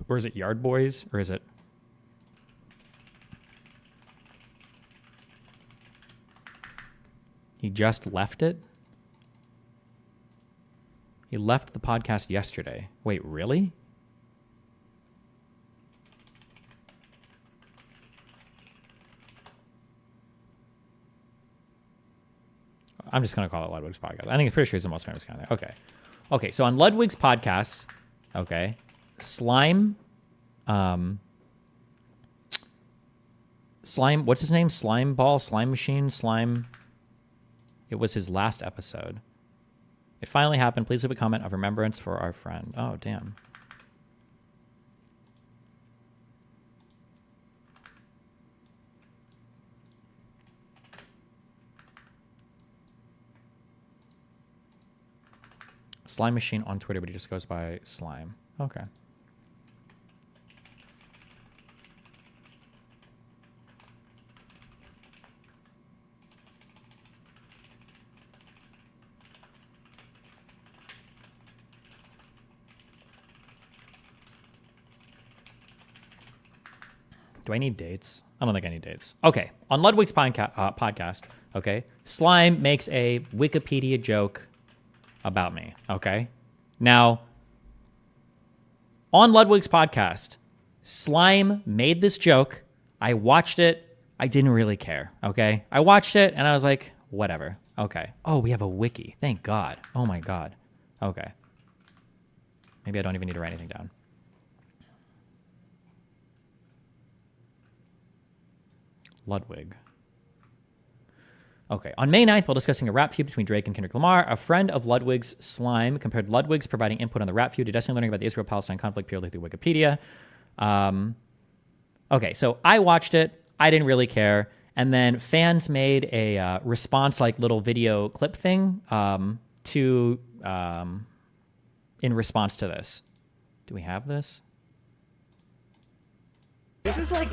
Or is it Yard Boys? Or is it... He just left it? He left the podcast yesterday. Wait, really? I'm just going to call it Ludwig's podcast. I think it's pretty sure he's the most famous guy there. Okay. Okay, so on Ludwig's podcast, okay, Slime, what's his name? Slime Ball, Slime Machine, Slime. It was his last episode. It finally happened. Please leave a comment of remembrance for our friend. Oh, damn. Slime Machine on Twitter, but he just goes by Slime. Okay. Do I need dates? I don't think I need dates. Okay, on Ludwig's podcast, okay, Slime makes a Wikipedia joke about me, okay? Now, on Ludwig's podcast, Slime made this joke. I watched it. I didn't really care, okay? I watched it, and I was like, whatever. Okay. Oh, we have a wiki. Thank God. Oh, my God. Okay. Maybe I don't even need to write anything down. Ludwig. Okay. On May 9th, while discussing a rap feud between Drake and Kendrick Lamar, a friend of Ludwig's, Slime, compared Ludwig's providing input on the rap feud to Destiny learning about the Israel-Palestine conflict purely through Wikipedia. Okay, so I watched it. I didn't really care. And then fans made a response, like little video clip thing in response to this. Do we have this? This is like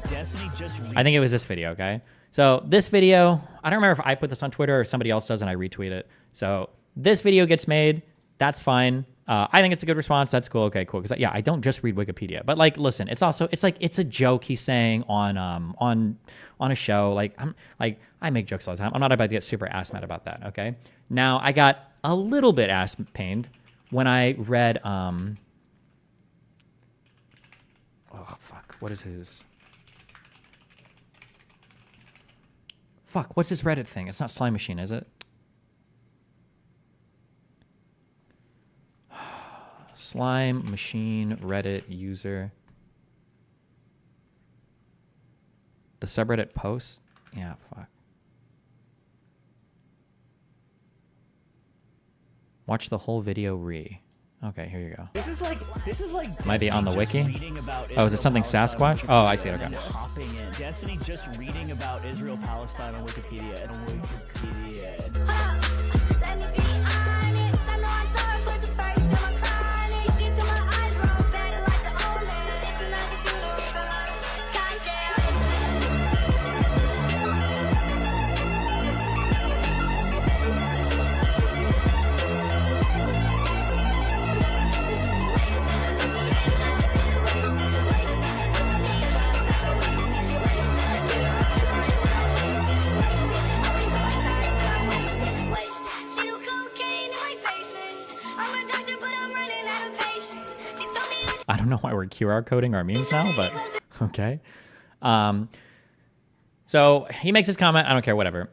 Destiny just. I think it was this video, okay? So this video, I don't remember if I put this on Twitter or somebody else does and I retweet it. So this video gets made. That's fine. I think it's a good response. That's cool. Okay, cool. Because yeah, I don't just read Wikipedia, but like, listen, it's a joke he's saying on a show. I make jokes all the time. I'm not about to get super ass mad about that. Okay. Now I got a little bit ass pained when I read oh fuck, what is his? Fuck, what's his Reddit thing? It's not Slime Machine, is it? Slime Machine Reddit user. The subreddit post? Yeah, fuck. Watch the whole video Okay, here you go. This is like Might be on the wiki. Oh, is it something Sasquatch? Oh, I see it. Okay. Hopping in. Destiny just reading about Israel Palestine on Wikipedia and on Wikipedia. Let me be honest. I know I saw it for the first time. I'm crying. You see through my eyes, roll better like the old man. It's another funeral. I don't know why we're QR coding our memes now, but okay. So he makes his comment. I don't care, whatever.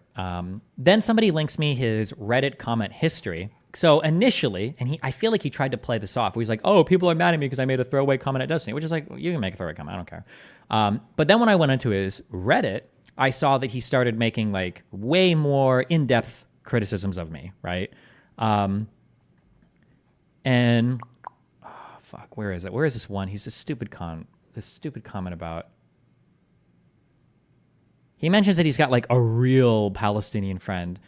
Then somebody links me his Reddit comment history. So initially, and I feel like he tried to play this off. Where he's like, "Oh, people are mad at me because I made a throwaway comment at Destiny," which is like, you can make a throwaway comment. I don't care. But then when I went into his Reddit, I saw that he started making like way more in-depth criticisms of me, right? And fuck, where is it? Where is this one? He's this stupid comment about. He mentions that he's got like a real Palestinian friend.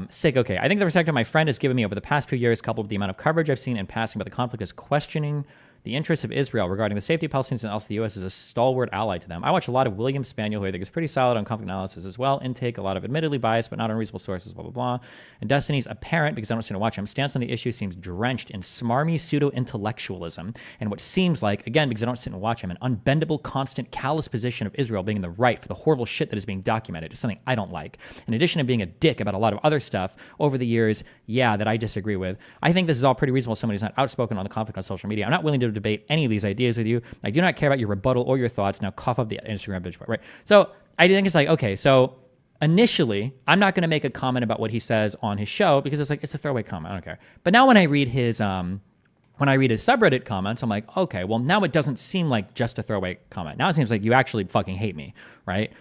Sick. Okay. I think the perspective my friend has given me over the past few years, coupled with the amount of coverage I've seen in passing about the conflict, is questioning the interests of Israel regarding the safety of Palestinians, and also the U.S. is a stalwart ally to them. I watch a lot of William Spaniel, who I think is pretty solid on conflict analysis as well. Intake, a lot of admittedly biased, but not unreasonable sources, blah, blah, blah. And Destiny's apparent, because I don't seem to watch him, stance on the issue seems drenched in smarmy pseudo-intellectualism and what seems like, again, because I don't sit and watch him, an unbendable, constant, callous position of Israel being in the right for the horrible shit that is being documented is something I don't like. In addition to being a dick about a lot of other stuff over the years, yeah, that I disagree with. I think this is all pretty reasonable. Somebody who's not outspoken on the conflict on social media. I'm not willing to debate any of these ideas with you. I do not care about your rebuttal or your thoughts. Now cough up the Instagram bitch, right? So I think it's like, okay, so initially I'm not going to make a comment about what he says on his show because it's like, it's a throwaway comment. I don't care. But now when I read his subreddit comments, I'm like, okay, well now it doesn't seem like just a throwaway comment. Now it seems like you actually fucking hate me, right?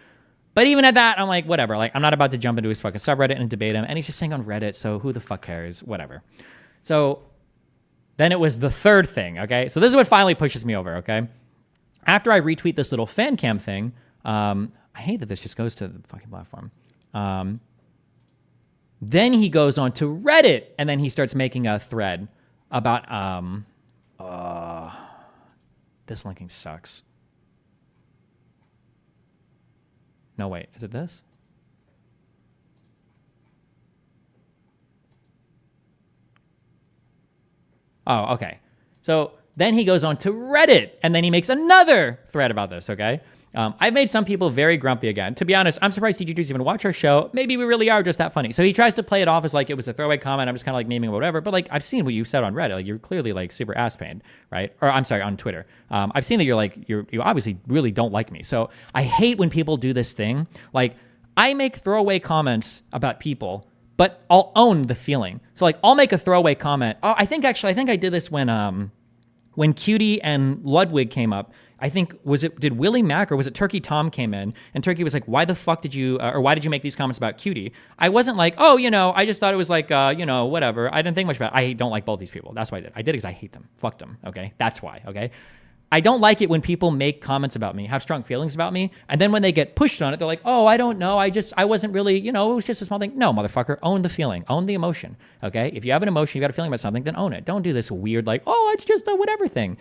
But even at that, I'm like, whatever. Like, I'm not about to jump into his fucking subreddit and debate him. And he's just saying on Reddit, so who the fuck cares? Whatever. So then it was the third thing, okay? So this is what finally pushes me over, okay? After I retweet this little fan cam thing, I hate that this just goes to the fucking platform. Then he goes on to Reddit, and then he starts making a thread about, this linking sucks. No, wait, is it this? Oh, okay. So Then he goes on to Reddit, and then he makes another thread about this, okay? I've made some people very grumpy again. To be honest, I'm surprised TG2s even watch our show. Maybe we really are just that funny. So he tries to play it off as like it was a throwaway comment. I'm just kind of like memeing or whatever. But like I've seen what you said on Reddit. Like you're clearly like super ass pained, right? Or I'm sorry, on Twitter. I've seen that you obviously really don't like me. So I hate when people do this thing. Like I make throwaway comments about people, but I'll own the feeling. So like I'll make a throwaway comment. Oh, I think I did this when Cutie and Ludwig came up. I think, did Willie Mack or was it Turkey Tom came in and Turkey was like, why the fuck did you, or why did you make these comments about Cutie? I wasn't like, oh, I just thought it was like, whatever. I didn't think much about it. I don't like both these people. That's why I did. I did it because I hate them. Fuck them. Okay. That's why. Okay. I don't like it when people make comments about me, have strong feelings about me. And then when they get pushed on it, they're like, oh, I don't know. I wasn't really, it was just a small thing. No, motherfucker, own the feeling, own the emotion. Okay. If you have an emotion, you got a feeling about something, then own it. Don't do this weird, like, oh, it's just a whatever thing.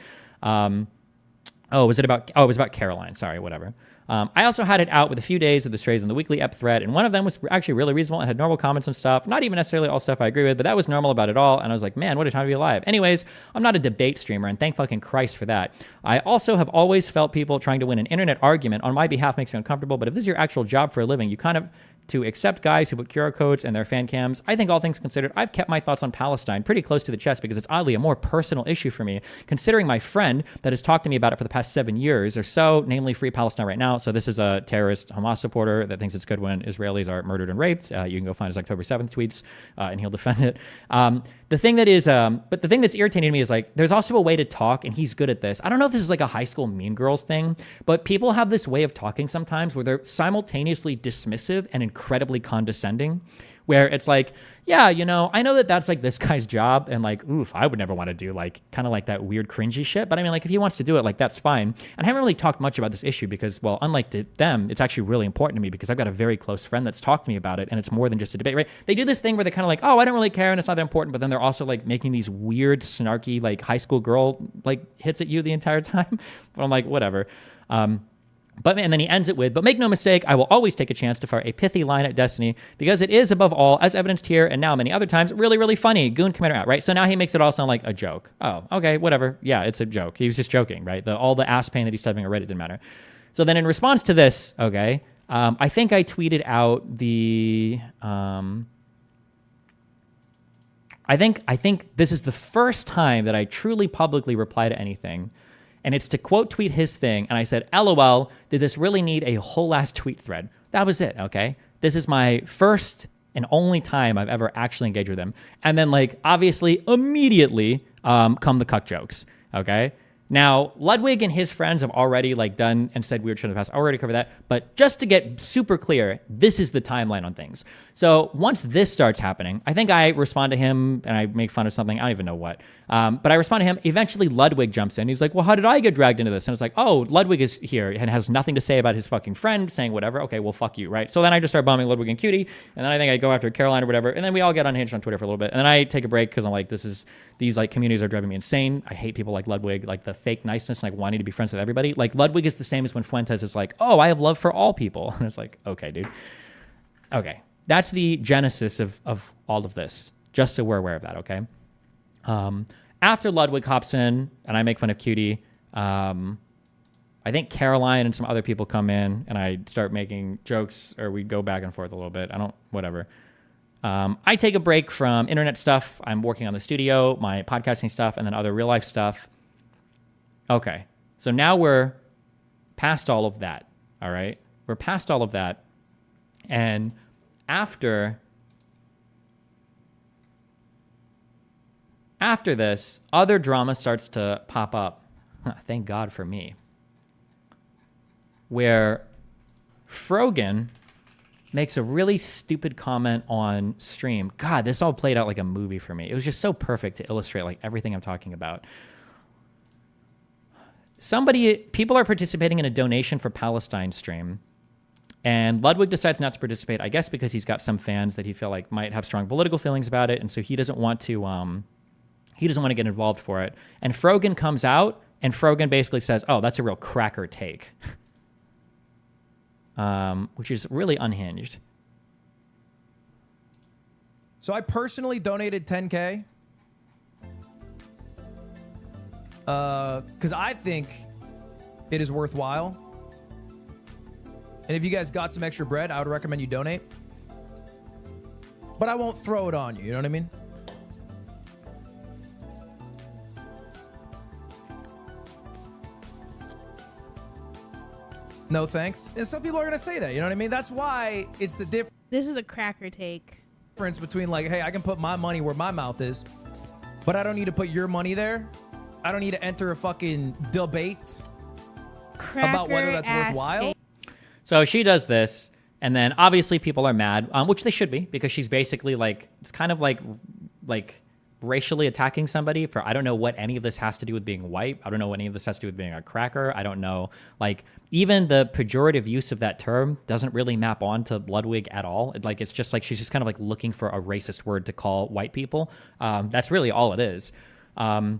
It was about Caroline. Sorry, whatever. I also had it out with a few days of the strays in the weekly ep thread, and one of them was actually really reasonable and had normal comments and stuff. Not even necessarily all stuff I agree with, but that was normal about it all. And I was like, man, what a time to be alive. Anyways, I'm not a debate streamer, and thank fucking Christ for that. I also have always felt people trying to win an internet argument on my behalf makes me uncomfortable, but if this is your actual job for a living, you kind of to accept guys who put QR codes in their fan cams. I think all things considered, I've kept my thoughts on Palestine pretty close to the chest because it's oddly a more personal issue for me, considering my friend that has talked to me about it for the past 7 years or so, namely Free Palestine Right Now. So this is a terrorist Hamas supporter that thinks it's good when Israelis are murdered and raped. You can go find his October 7th tweets and he'll defend it. The thing that's irritating to me is like, there's also a way to talk, and he's good at this. I don't know if this is like a high school Mean Girls thing, but people have this way of talking sometimes where they're simultaneously dismissive and incredibly condescending, where it's like, yeah, I know that that's like this guy's job, and like, oof, I would never want to do like kind of like that weird cringy shit. But I mean, like if he wants to do it, like that's fine. And I haven't really talked much about this issue because, well, unlike them, it's actually really important to me because I've got a very close friend that's talked to me about it, and it's more than just a debate, right? They do this thing where they're kind of like, oh, I don't really care and it's not that important, but then they're also like making these weird, snarky, like high school girl like hits at you the entire time. But I'm like, whatever. And then he ends it with, but make no mistake, I will always take a chance to fire a pithy line at Destiny because it is, above all, as evidenced here and now many other times, really, really funny. Goon commander out, right? So now he makes it all sound like a joke. Oh, okay, whatever. Yeah, it's a joke. He was just joking, right? All the ass pain that he's typing on Reddit didn't matter. So then in response to this, okay, I think I tweeted out the... I think this is the first time that I truly publicly reply to anything. And it's to quote tweet his thing. And I said, LOL, did this really need a whole ass tweet thread? That was it, okay? This is my first and only time I've ever actually engaged with him. And then, like, obviously, immediately come the cuck jokes, okay? Now, Ludwig and his friends have already, like, done and said weird shit in the past. I already covered that. But just to get super clear, this is the timeline on things. So once this starts happening, I think I respond to him and I make fun of something. I don't even know what. But I respond to him. Eventually, Ludwig jumps in. He's like, well, how did I get dragged into this? And it's like, oh, Ludwig is here and has nothing to say about his fucking friend saying whatever. Okay, well, fuck you, right? So then I just start bombing Ludwig and Cutie. And then I think I go after Caroline or whatever. And then we all get unhinged on Twitter for a little bit. And then I take a break because I'm like, these like communities are driving me insane. I hate people like Ludwig, like the fake niceness, like wanting to be friends with everybody. Like Ludwig is the same as when Fuentes is like, oh, I have love for all people. And it's like, okay, dude. Okay. That's the genesis of all of this, just so we're aware of that, okay? After Ludwig hops in and I make fun of Cutie, I think Caroline and some other people come in and I start making jokes, or we go back and forth a little bit. Whatever. I take a break from internet stuff. I'm working on the studio, my podcasting stuff, and then other real life stuff. Okay. So now we're past all of that, all right? We're past all of that. And after this, other drama starts to pop up. Thank God for me. Where Frogan makes a really stupid comment on stream. God, this all played out like a movie for me. It was just so perfect to illustrate like everything I'm talking about. People are participating in a donation for Palestine stream. And Ludwig decides not to participate, I guess because he's got some fans that he feel like might have strong political feelings about it, and so he doesn't want to get involved for it. And Frogan comes out, and Frogan basically says, "Oh, that's a real cracker take," which is really unhinged. So I personally donated $10K because I think it is worthwhile. And if you guys got some extra bread, I would recommend you donate. But I won't throw it on you, you know what I mean? No thanks. And some people are gonna say that, you know what I mean? That's why it's the difference. This is a cracker take. Between like, hey, I can put my money where my mouth is, but I don't need to put your money there. I don't need to enter a fucking debate about whether that's worthwhile. So she does this, and then obviously people are mad, which they should be, because she's basically like, it's kind of like racially attacking somebody for, I don't know what any of this has to do with being white. I don't know what any of this has to do with being a cracker. I don't know. Like, even the pejorative use of that term doesn't really map on to Ludwig at all. It's just like, she's just kind of like looking for a racist word to call white people. That's really all it is. And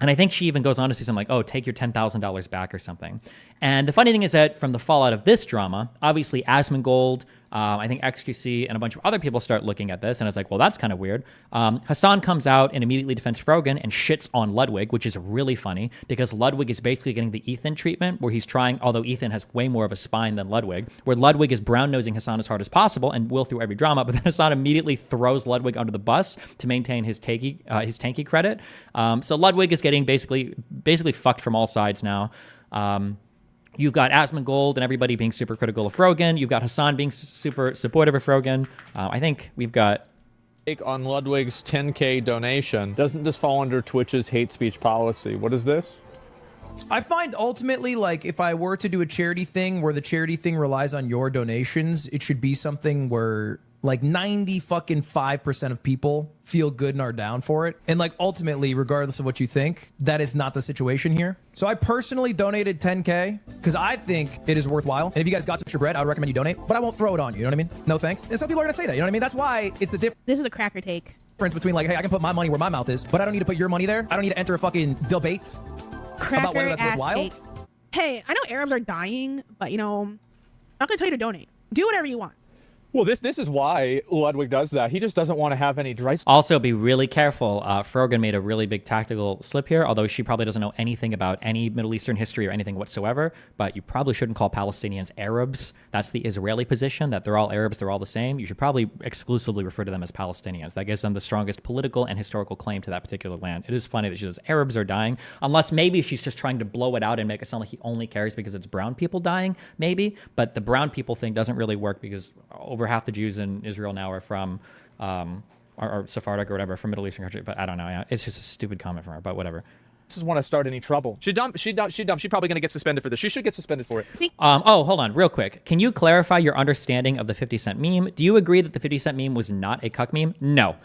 I think she even goes on to say something like, oh, take your $10,000 back or something. And the funny thing is that from the fallout of this drama, obviously Asmongold, I think XQC, and a bunch of other people start looking at this, and it's like, well, that's kind of weird. Hassan comes out and immediately defends Frogan and shits on Ludwig, which is really funny, because Ludwig is basically getting the Ethan treatment, where he's trying, although Ethan has way more of a spine than Ludwig, where Ludwig is brown-nosing Hassan as hard as possible and will through every drama, but then Hassan immediately throws Ludwig under the bus to maintain his tanky credit. So Ludwig is getting basically fucked from all sides now. You've got Asmongold and everybody being super critical of Frogan. You've got Hassan being super supportive of Frogan. I think we've got... On Ludwig's 10K donation, doesn't this fall under Twitch's hate speech policy? What is this? I find ultimately, like, if I were to do a charity thing where the charity thing relies on your donations, it should be something where like 95% of people feel good and are down for it. And like ultimately, regardless of what you think, that is not the situation here. So I personally donated 10K because I think it is worthwhile. And if you guys got some extra bread, I would recommend you donate, but I won't throw it on you. You know what I mean? No thanks. And some people are gonna say that, you know what I mean? That's why it's the difference. This is a cracker take. Between like, hey, I can put my money where my mouth is, but I don't need to put your money there. I don't need to enter a fucking debate about whether that's worthwhile. Take. Hey, I know Arabs are dying, but you know, I'm not gonna tell you to donate. Do whatever you want. Well, this is why Ludwig does that. He just doesn't want to have any dry... Also, be really careful. Frogan made a really big tactical slip here, although she probably doesn't know anything about any Middle Eastern history or anything whatsoever. But you probably shouldn't call Palestinians Arabs. That's the Israeli position, that they're all Arabs, they're all the same. You should probably exclusively refer to them as Palestinians. That gives them the strongest political and historical claim to that particular land. It is funny that she says Arabs are dying, unless maybe she's just trying to blow it out and make it sound like he only cares because it's brown people dying, maybe. But the brown people thing doesn't really work because over half the Jews in Israel now are from or Sephardic or whatever, from Middle Eastern country. But I don't know. Yeah, it's just a stupid comment from her. But whatever. This is want to start any trouble. She dumb. She's probably gonna get suspended for this. She should get suspended for it. Oh, hold on, real quick. Can you clarify your understanding of the 50 Cent meme? Do you agree that the 50 Cent meme was not a cuck meme? No.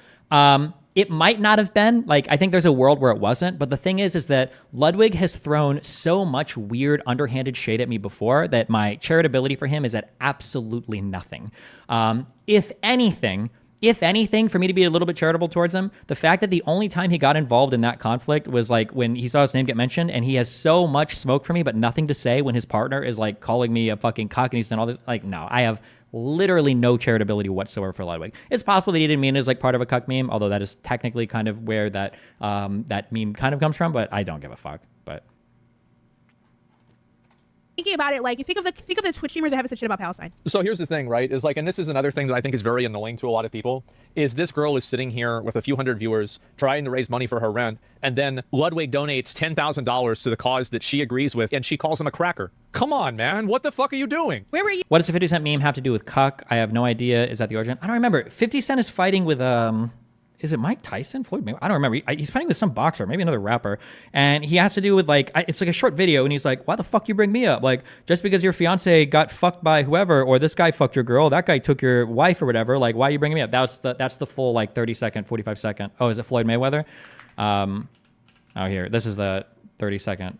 It might not have been. Like, I think there's a world where it wasn't. But the thing is that Ludwig has thrown so much weird, underhanded shade at me before that my charitability for him is at absolutely nothing. If anything, for me to be a little bit charitable towards him, the fact that the only time he got involved in that conflict was like when he saw his name get mentioned, and he has so much smoke for me but nothing to say when his partner is like calling me a fucking cock and he's done all this. Like, no, I have literally no charitability whatsoever for Ludwig. It's possible that he didn't mean it as like part of a cuck meme, although that is technically kind of where that that meme kind of comes from, but I don't give a fuck. But thinking about it, like, think of the Twitch streamers that have said shit about Palestine. So here's the thing, right? Is like, and this is another thing that I think is very annoying to a lot of people, is this girl is sitting here with a few hundred viewers trying to raise money for her rent, and then Ludwig donates $10,000 to the cause that she agrees with, and she calls him a cracker. Come on, man. What the fuck are you doing? Where were you? What does the 50 Cent meme have to do with cuck? I have no idea. Is that the origin? I don't remember. 50 Cent is fighting with is it Mike Tyson? Floyd Mayweather? I don't remember. He's fighting with some boxer, maybe another rapper. And he has to do with like, it's like a short video. And he's like, why the fuck you bring me up? Like, just because your fiance got fucked by whoever, or this guy fucked your girl, that guy took your wife or whatever. Like, why are you bringing me up? That's the full like 30 second, 45 second. Oh, is it Floyd Mayweather? Oh, here. This is the 30 second.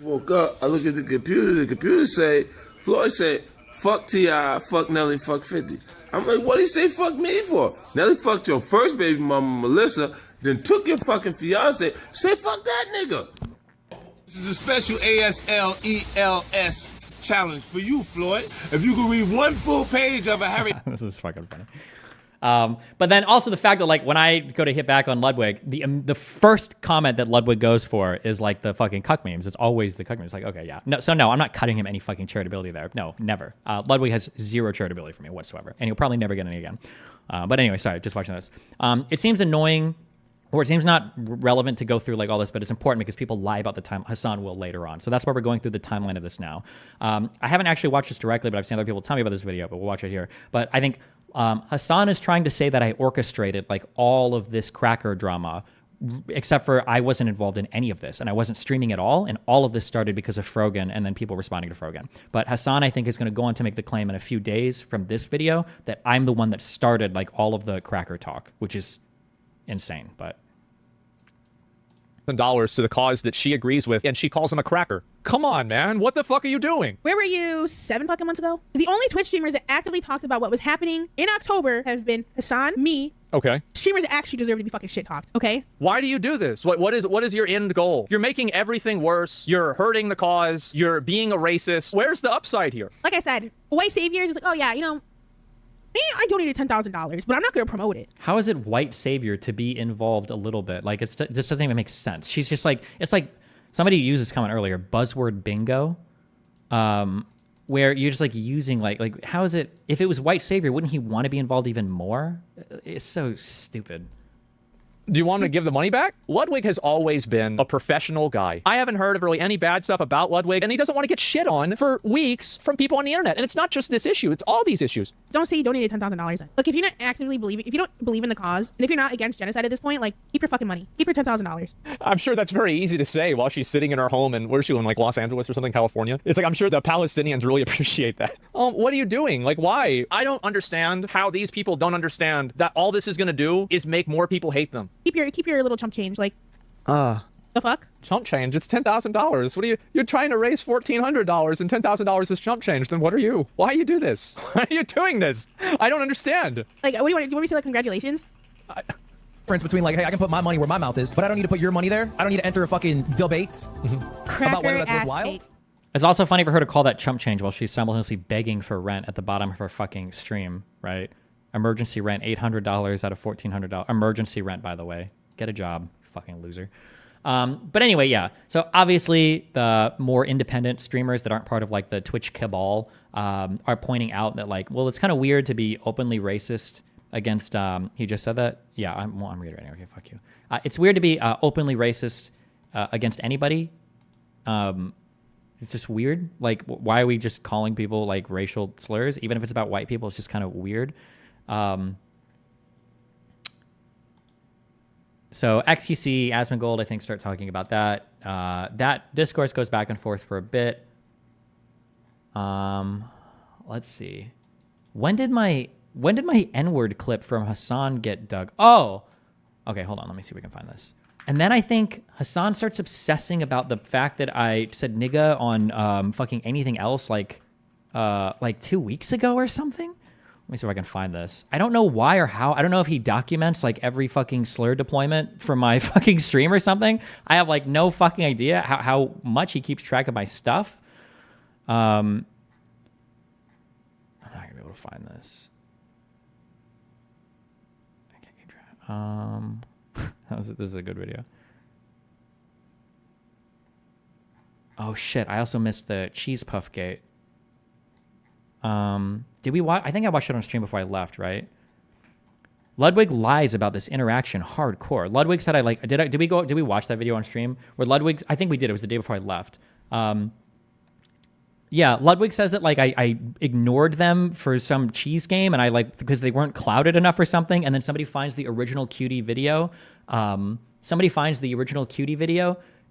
Woke up, I look at the computer say, Floyd said, fuck T.I., fuck Nelly, fuck 50. I'm like, what did he say fuck me for? Nelly fucked your first baby mama, Melissa, then took your fucking fiance. Say fuck that nigga. This is a special ASLELS challenge for you, Floyd. If you can read one full page of a Harry... This is fucking funny. But then also the fact that like when I go to hit back on Ludwig, the first comment that Ludwig goes for is like the fucking cuck memes. It's always the cuck memes. Like, okay, yeah. No, so no, I'm not cutting him any fucking charitability there. No, never. Ludwig has zero charitability for me whatsoever. And he'll probably never get any again. But anyway, sorry, just watching this. It seems annoying, or it seems not relevant to go through like all this, but it's important because people lie about the time. Hassan will later on. So that's why we're going through the timeline of this now. I haven't actually watched this directly, but I've seen other people tell me about this video, but we'll watch it here. But I think Hassan is trying to say that I orchestrated like all of this cracker drama, except for I wasn't involved in any of this and I wasn't streaming at all. And all of this started because of Frogan and then people responding to Frogan. But Hassan, I think, is going to go on to make the claim in a few days from this video that I'm the one that started like all of the cracker talk, which is insane. But dollars to the cause that she agrees with, and she calls him a cracker. Come on, man. What the fuck are you doing? Where were you 7 fucking months ago? The only Twitch streamers that actively talked about what was happening in October have been Hassan, me. Okay. Streamers that actually deserve to be fucking shit talked, okay? Why do you do this? What is your end goal? You're making everything worse. You're hurting the cause. You're being a racist. Where's the upside here? Like I said, white saviors is like, oh yeah, you know, me, I donated $10,000, but I'm not going to promote it. how is it white savior to be involved a little bit? Like this doesn't even make sense. She's just like, it's like somebody used this comment earlier, buzzword bingo, where you're just like using like how is it, if it was white savior, wouldn't he want to be involved even more? It's so stupid. Do you want him to give the money back? Ludwig has always been a professional guy. I haven't heard of really any bad stuff about Ludwig, and he doesn't want to get shit on for weeks from people on the internet. And it's not just this issue, it's all these issues. Don't say you donated $10,000 then. Look, if you're not actively believing, if you don't believe in the cause, and if you're not against genocide at this point, like, keep your fucking money. Keep your $10,000. I'm sure that's very easy to say while she's sitting in her home, and where's she in, like, Los Angeles or something, California? It's like, I'm sure the Palestinians really appreciate that. What are you doing? Like, why? I don't understand how these people don't understand that all this is gonna do is make more people hate them. Keep your little chump change, like, the fuck? Chump change? It's $10,000. What are you're trying to raise $1,400 and $10,000 is chump change. Then what are you? Why you do this? Why are you doing this? I don't understand. Like, what do you want me to say, like, congratulations? Difference between like, hey, I can put my money where my mouth is, but I don't need to put your money there. I don't need to enter a fucking debate about whether that's worthwhile. It's also funny for her to call that chump change while she's simultaneously begging for rent at the bottom of her fucking stream, right? Emergency rent, $800 out of $1,400. Emergency rent, by the way. Get a job, fucking loser. But anyway, yeah. So obviously the more independent streamers that aren't part of like the Twitch cabal are pointing out that like, well, it's kind of weird to be openly racist against, he just said that? Yeah, I'm reiterating. Okay, fuck you. It's weird to be openly racist against anybody. It's just weird. Like, why are we just calling people like racial slurs? Even if it's about white people, it's just kind of weird. So XQC, Asmongold, I think, start talking about that. That discourse goes back and forth for a bit. Let's see. When did my N-word clip from Hassan get dug? Oh, okay. Hold on. Let me see if we can find this. And then I think Hassan starts obsessing about the fact that I said nigga on fucking anything else like 2 weeks ago or something. Let me see if I can find this. I don't know why or how. I don't know if he documents like every fucking slur deployment from my fucking stream or something. I have like no fucking idea how much he keeps track of my stuff. I'm not gonna be able to find this. I can't keep track. This is a good video. Oh shit! I also missed the cheese puff gate. Did we watch? I think I watched it on stream before I left, right? Ludwig lies about this interaction hardcore. Ludwig said did we watch that video on stream? Where Ludwig, I think we did. It was the day before I left. Yeah, Ludwig says that like I ignored them for some cheese game and I like because they weren't clouded enough or something, and then somebody finds the original cutie video.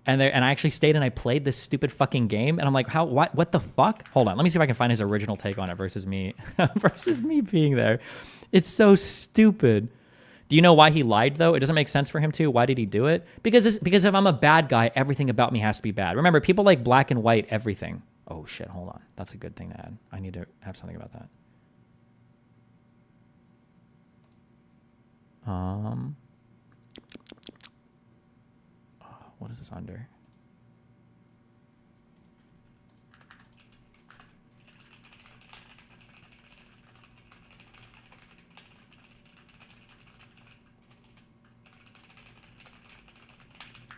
And I actually stayed and I played this stupid fucking game, and I'm like, what the fuck? Hold on, let me see if I can find his original take on it versus me being there. It's so stupid. Do you know why he lied though? It doesn't make sense for him to. Why did he do it? Because if I'm a bad guy, everything about me has to be bad. Remember, people like black and white everything. Oh shit, hold on. That's a good thing to add. I need to have something about that. What is this under?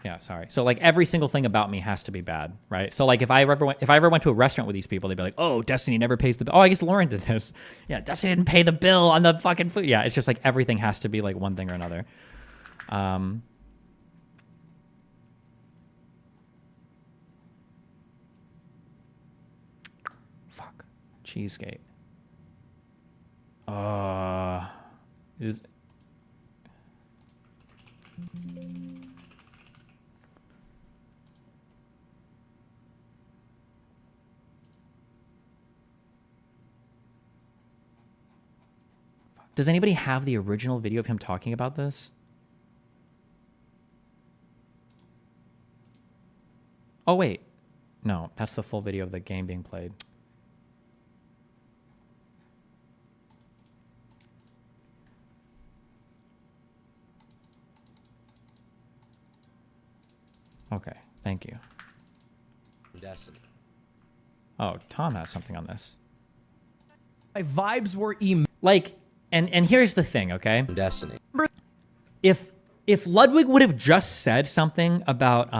Yeah, sorry. So like every single thing about me has to be bad, right? So like if I ever went to a restaurant with these people, they'd be like, "Oh, Destiny never pays the bill." Oh, I guess Lauren did this. Yeah, Destiny didn't pay the bill on the fucking food. Yeah, it's just like everything has to be like one thing or another. Fuck. Cheesegate. Is Does anybody have the original video of him talking about this? Oh, wait. No, that's the full video of the game being played. Okay, thank you. Destiny. Oh, Tom has something on this. My vibes were like, and here's the thing, okay? Destiny. If Ludwig would have just said something about,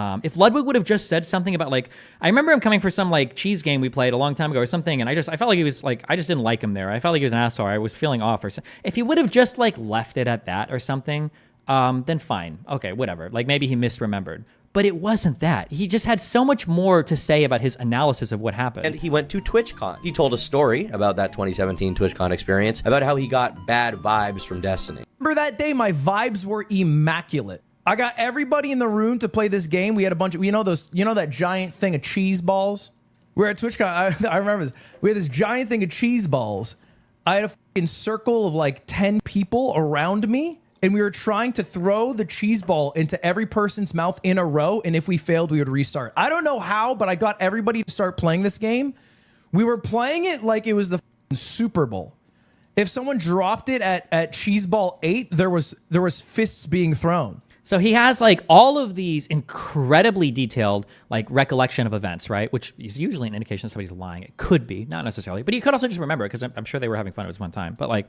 like, I remember him coming for some like cheese game we played a long time ago or something, and I felt like he was like, I just didn't like him there. I felt like he was an asshole. I was feeling off or something. If he would have just like left it at that or something, then fine. Okay, whatever. Like maybe he misremembered. But it wasn't that. He just had so much more to say about his analysis of what happened. And he went to TwitchCon. He told a story about that 2017 TwitchCon experience, about how he got bad vibes from Destiny. Remember that day, my vibes were immaculate. I got everybody in the room to play this game. We had a bunch of, you know that giant thing of cheese balls? We're at TwitchCon. I remember this. We had this giant thing of cheese balls. I had a fucking circle of like 10 people around me. And we were trying to throw the cheese ball into every person's mouth in a row. And if we failed, we would restart. I don't know how, but I got everybody to start playing this game. We were playing it like it was the Super Bowl. If someone dropped it at cheese ball 8, there was fists being thrown. So he has like all of these incredibly detailed like recollection of events, right? Which is usually an indication that somebody's lying. It could be, not necessarily, but you could also just remember it because I'm sure they were having fun. It was one time, but like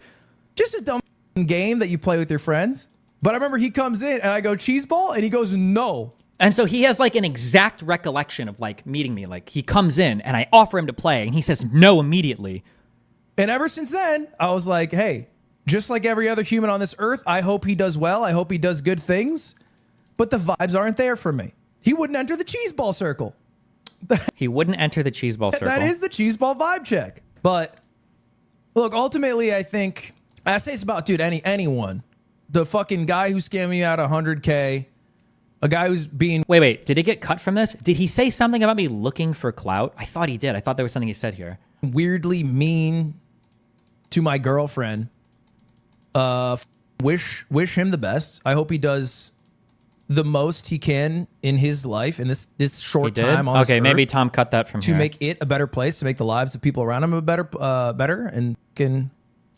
just a dumb game that you play with your friends. But I remember he comes in and I go cheese ball and he goes no. And so he has like an exact recollection of like meeting me. Like he comes in and I offer him to play and he says no immediately. And ever since then, I was like, hey, just like every other human on this earth, I hope he does well. I hope he does good things. But the vibes aren't there for me. He wouldn't enter the cheese ball circle. He wouldn't enter the cheese ball circle. That is the cheese ball vibe check. But look, ultimately, I think I say it's about, dude, anyone. The fucking guy who scammed me out $100K, a guy who's being... Wait, did it get cut from this? Did he say something about me looking for clout? I thought he did. I thought there was something he said here. Weirdly mean to my girlfriend. Wish him the best. I hope he does the most he can in his life in this short time on this Okay, maybe earth Tom cut that from to here. make it a better place, to make the lives of people around him a better, and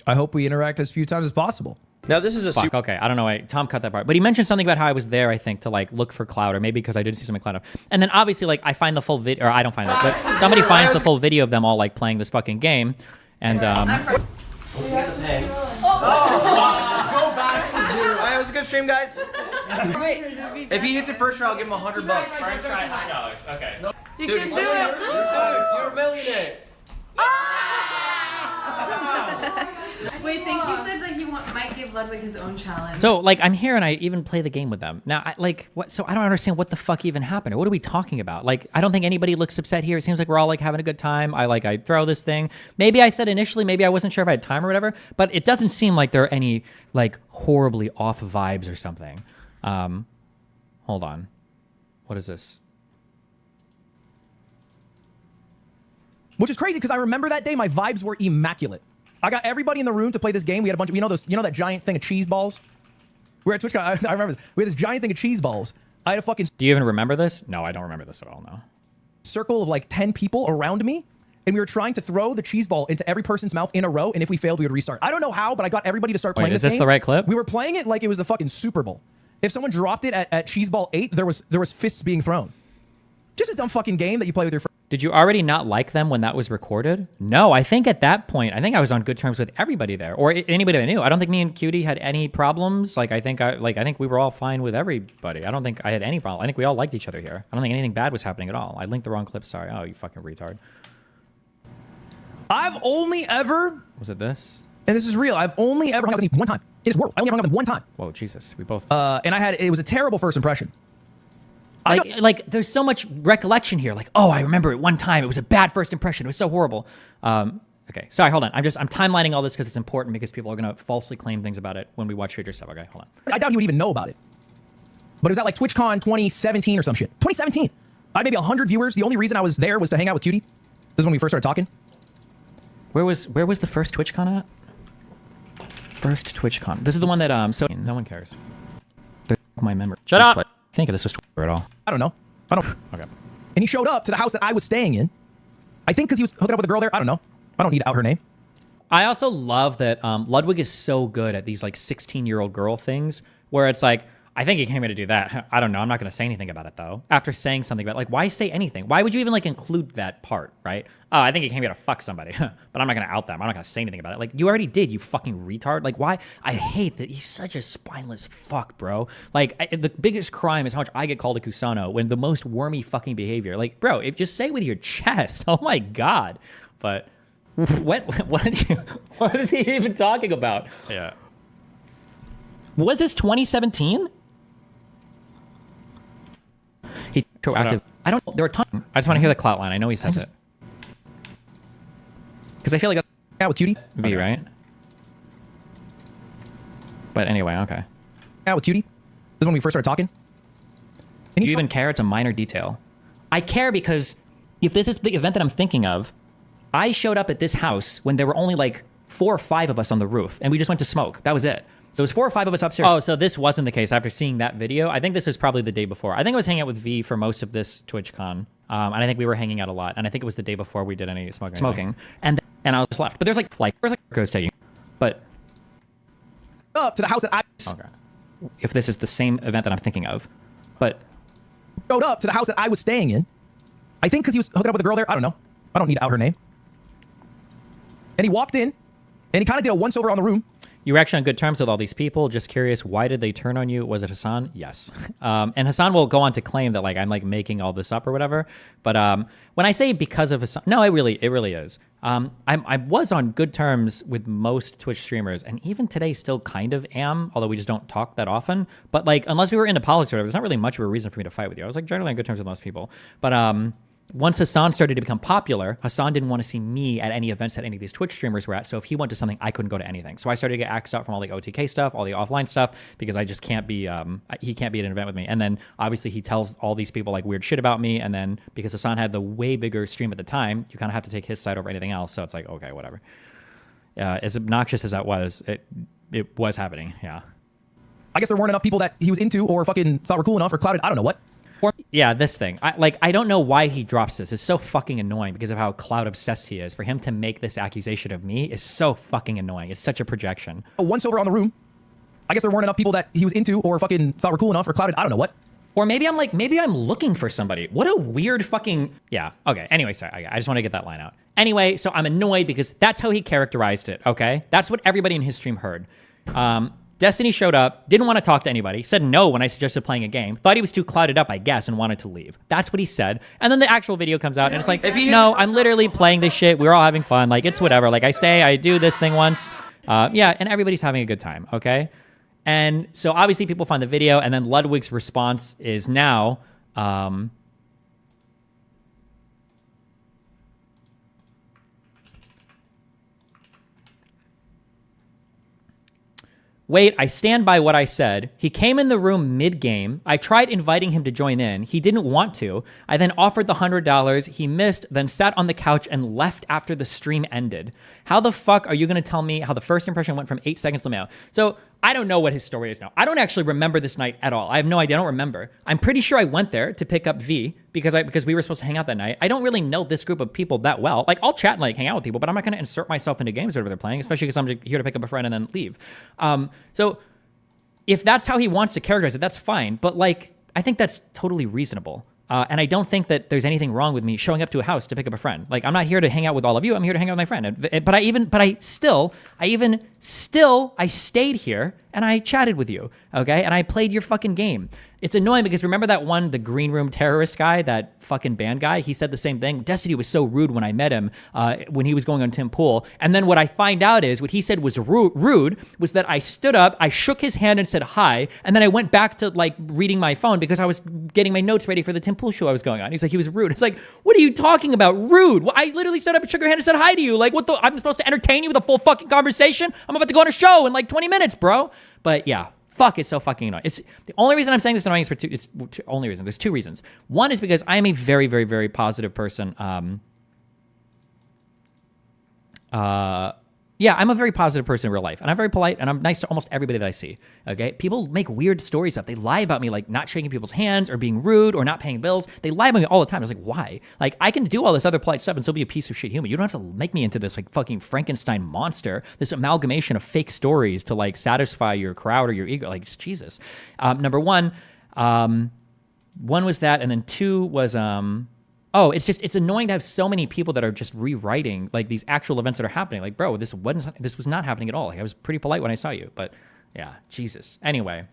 I hope we interact as few times as possible. Now this is a Fuck, okay, I don't know why Tom cut that part, but he mentioned something about how I was there, I think, to like look for clout, or maybe because I did see something clout. And then obviously like I find the full video, or I don't find it, but somebody finds the full video of them all like playing this fucking game, and Go back to 0. It was a good stream, guys. Wait, if he hits it first try, I'll give him $100. First try, $100. Okay. You dude, can do it. You're a millionaire. Wait, think he said that he might give Ludwig his own challenge. so like I'm here and I even play the game with them. Now I like what? So I don't understand what the fuck even happened. What are we talking about? Like I don't think anybody looks upset here. It seems like we're all like having a good time. I throw this thing. Maybe I said initially, maybe I wasn't sure if I had time or whatever, but it doesn't seem like there are any like horribly off vibes or something. Hold on. What is this? Which is crazy because I remember that day my vibes were immaculate. I got everybody in the room to play this game. We had a bunch of, you know that giant thing of cheese balls? We're at TwitchCon. I remember this. We had this giant thing of cheese balls. I had a fucking... Do you even remember this? No, I don't remember this at all, no. Circle of like 10 people around me. And we were trying to throw the cheese ball into every person's mouth in a row. And if we failed, we would restart. I don't know how, but I got everybody to start playing this game. Is this the right clip? We were playing it like it was the fucking Super Bowl. If someone dropped it at cheese ball 8, there was fists being thrown. Just a dumb fucking game that you play with your friends. Did you already not like them when that was recorded? No, I think at that point, I think I was on good terms with everybody there, or anybody I knew. I don't think me and Cutie had any problems. Like I think we were all fine with everybody. I don't think I had any problem. I think we all liked each other here. I don't think anything bad was happening at all. I linked the wrong clip. Sorry. Oh, you fucking retard. I've only ever... Was it this? And this is real. I've only ever hung out with him one time. In this world. I only hung out with him one time. Whoa, Jesus. We both... And it was a terrible first impression. Like, there's so much recollection here. Like, oh, I remember it one time. It was a bad first impression. It was so horrible. Okay, sorry, hold on. I'm timelining all this because it's important because people are going to falsely claim things about it when we watch future stuff. Okay, hold on. I doubt he would even know about it. But it was at like TwitchCon 2017 or some shit. 2017. I had maybe 100 viewers. The only reason I was there was to hang out with Cutie. This is when we first started talking. Where was the first TwitchCon at? First TwitchCon. This is the one that so no one cares. My memory. Shut up. Think of this was Twitter at all. I don't know. Okay. And he showed up to the house that I was staying in. I think because he was hooking up with a girl there. I don't know. I don't need to out her name. I also love that Ludwig is so good at these like 16-year-old girl things where it's like, I think he came here to do that. I don't know. I'm not going to say anything about it though. After saying something about it, like, why say anything? Why would you even like include that part, right? Oh, I think he came here to fuck somebody, but I'm not going to out them. I'm not going to say anything about it. Like, you already did, you fucking retard. Like, why? I hate that he's such a spineless fuck, bro. Like, the biggest crime is how much I get called a Kusano when the most wormy fucking behavior. Like, bro, if just say it with your chest. Oh my God. But what is he even talking about? Yeah. Was this 2017? He proactive. I don't. There are tons. I just want to hear the clout line. I know he says it because I feel like out with Cutie. V, right? But anyway, okay. Out with Cutie. This is when we first started talking. Do you even care? It's a minor detail. I care because if this is the event that I'm thinking of, I showed up at this house when there were only like 4 or 5 of us on the roof, and we just went to smoke. That was it. So it was 4 or 5 of us upstairs. Oh, so this wasn't the case after seeing that video. I think this was probably the day before. I think I was hanging out with V for most of this TwitchCon. And I think we were hanging out a lot. And I think it was the day before we did any smoking. And I was left. But there's like goes taking. But up to the house that I okay. If this is the same event that I'm thinking of. But showed up to the house that I was staying in. I think because he was hooking up with a girl there. I don't know. I don't need to out her name. And he walked in and he kind of did a once over on the room. You were actually on good terms with all these people. Just curious, why did they turn on you? Was it Hassan? Yes. And Hassan will go on to claim that like I'm like making all this up or whatever. But when I say because of Hassan, no, it really is. I was on good terms with most Twitch streamers, and even today still kind of am, although we just don't talk that often. But like unless we were into politics or whatever, there's not really much of a reason for me to fight with you. I was like generally on good terms with most people. But once Hassan started to become popular, Hassan didn't want to see me at any events that any of these Twitch streamers were at. So if he went to something, I couldn't go to anything. So I started to get axed out from all the OTK stuff, all the offline stuff, because I just can't be, he can't be at an event with me. And then obviously he tells all these people like weird shit about me. And then because Hassan had the way bigger stream at the time, you kind of have to take his side over anything else. So it's like, okay, whatever. As obnoxious as that was, it was happening. Yeah. I guess there weren't enough people that he was into or fucking thought were cool enough or clouded. I don't know what. Yeah, this thing. I don't know why he drops this. It's so fucking annoying because of how cloud obsessed he is. For him to make this accusation of me is so fucking annoying. It's such a projection. A once over on the room. I guess there weren't enough people that he was into or fucking thought were cool enough or clouded. I don't know what. Or maybe I'm looking for somebody. What a weird fucking... Yeah, okay. Anyway, sorry. I just want to get that line out. Anyway, so I'm annoyed because that's how he characterized it, okay? That's what everybody in his stream heard. Destiny showed up, didn't want to talk to anybody, said no when I suggested playing a game, thought he was too clouded up, I guess, and wanted to leave. That's what he said. And then the actual video comes out, and it's like, no, I'm literally playing this shit. We're all having fun. Like, it's whatever. Like, I do this thing once. Yeah, and everybody's having a good time, okay? And so obviously people find the video, and then Ludwig's response is now... Wait, I stand by what I said. He came in the room mid-game. I tried inviting him to join in. He didn't want to. I then offered the $100. He missed, then sat on the couch and left after the stream ended. How the fuck are you going to tell me how the first impression went from 8 seconds to mail? So I don't know what his story is now. I don't actually remember this night at all. I have no idea. I don't remember. I'm pretty sure I went there to pick up V because we were supposed to hang out that night. I don't really know this group of people that well. Like, I'll chat and like hang out with people, but I'm not going to insert myself into games whatever they're playing, especially because I'm here to pick up a friend and then leave. So if that's how he wants to characterize it, that's fine. But like, I think that's totally reasonable. And I don't think that there's anything wrong with me showing up to a house to pick up a friend. Like, I'm not here to hang out with all of you. I'm here to hang out with my friend. But I stayed here and I chatted with you, okay? And I played your fucking game. It's annoying because remember that one, the green room terrorist guy, that fucking band guy? He said the same thing. Destiny was so rude when I met him when he was going on Tim Pool. And then what I find out is what he said was rude was that I stood up, I shook his hand and said hi, and then I went back to like reading my phone because I was getting my notes ready for the Tim Pool show I was going on. He's like, he was rude. It's like, what are you talking about? Rude? Well, I literally stood up and shook your hand and said hi to you. Like, I'm supposed to entertain you with a full fucking conversation? I'm about to go on a show in like 20 minutes, bro. But yeah. Fuck, it's so fucking annoying. It's the only reason I'm saying this annoying is for only reason. There's two reasons. One is because I am a very, very, very positive person. Yeah, I'm a very positive person in real life, and I'm very polite, and I'm nice to almost everybody that I see, okay? People make weird stories up. They lie about me, like not shaking people's hands or being rude or not paying bills. They lie about me all the time. I was like, why? Like, I can do all this other polite stuff and still be a piece of shit human. You don't have to make me into this, like, fucking Frankenstein monster, this amalgamation of fake stories to, like, satisfy your crowd or your ego. Like, Jesus. Number one was that, and then two was... Oh, it's annoying to have so many people that are just rewriting like these actual events that are happening. Like, bro, this was not happening at all. Like, I was pretty polite when I saw you, but yeah, Jesus. Anyway,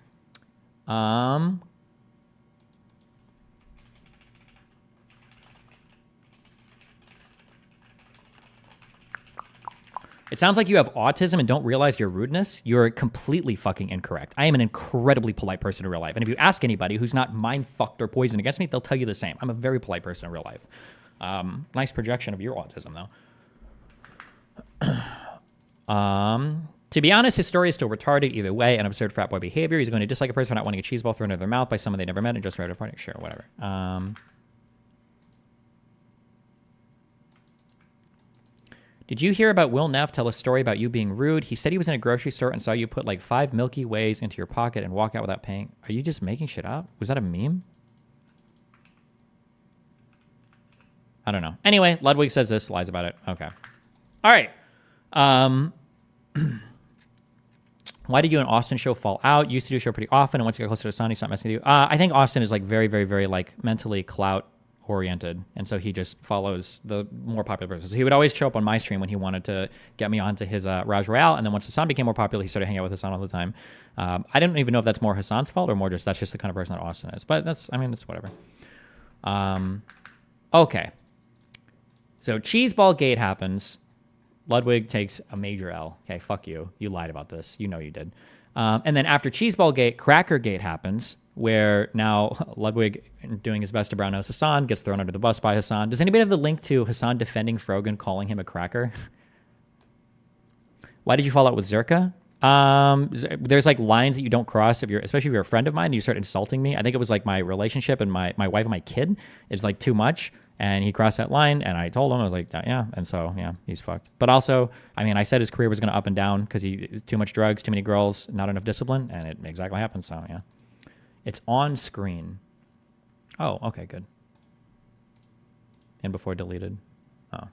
it sounds like you have autism and don't realize your rudeness. You're completely fucking incorrect. I am an incredibly polite person in real life. And if you ask anybody who's not mind-fucked or poisoned against me, they'll tell you the same. I'm a very polite person in real life. Nice projection of your autism, though. To be honest, his story is still retarded either way and absurd frat boy behavior. He's going to dislike a person for not wanting a cheese ball thrown into their mouth by someone they never met and just right at a party. Sure, whatever. Did you hear about Will Neff tell a story about you being rude? He said he was in a grocery store and saw you put like 5 Milky Ways into your pocket and walk out without paying. Are you just making shit up? Was that a meme? I don't know. Anyway, Ludwig says this, lies about it. Okay. All right. Why did you and Austin show fall out? You used to do a show pretty often, and once you got closer to Hassan, he stopped messing with you. I think Austin is like very, very, very like mentally clout oriented, and so he just follows the more popular person. So he would always show up on my stream when he wanted to get me onto his Raj Royale, and then once Hassan became more popular, he started hanging out with Hassan all the time. I don't even know if that's more Hassan's fault or more just that's just the kind of person that Austin is. But that's, I mean, it's whatever. Okay. So Cheeseball Gate happens. Ludwig takes a major L. Okay, fuck you. You lied about this. You know you did. And then after Cheeseball Gate, Cracker Gate happens, where now Ludwig, doing his best to brown-nose Hassan, gets thrown under the bus by Hassan. Does anybody have the link to Hassan defending Frogan, calling him a cracker? Why did you fall out with Zerka? There's like lines that you don't cross if you're, especially if you're a friend of mine and you start insulting me. I think it was like my relationship and my wife and my kid is like too much. And he crossed that line, and I told him, I was like, yeah. And so, yeah, he's fucked. But also, I mean, I said his career was going to up and down because he too much drugs, too many girls, not enough discipline, and it exactly happened. So, yeah. It's on screen. Oh, okay, good. And before deleted. Oh.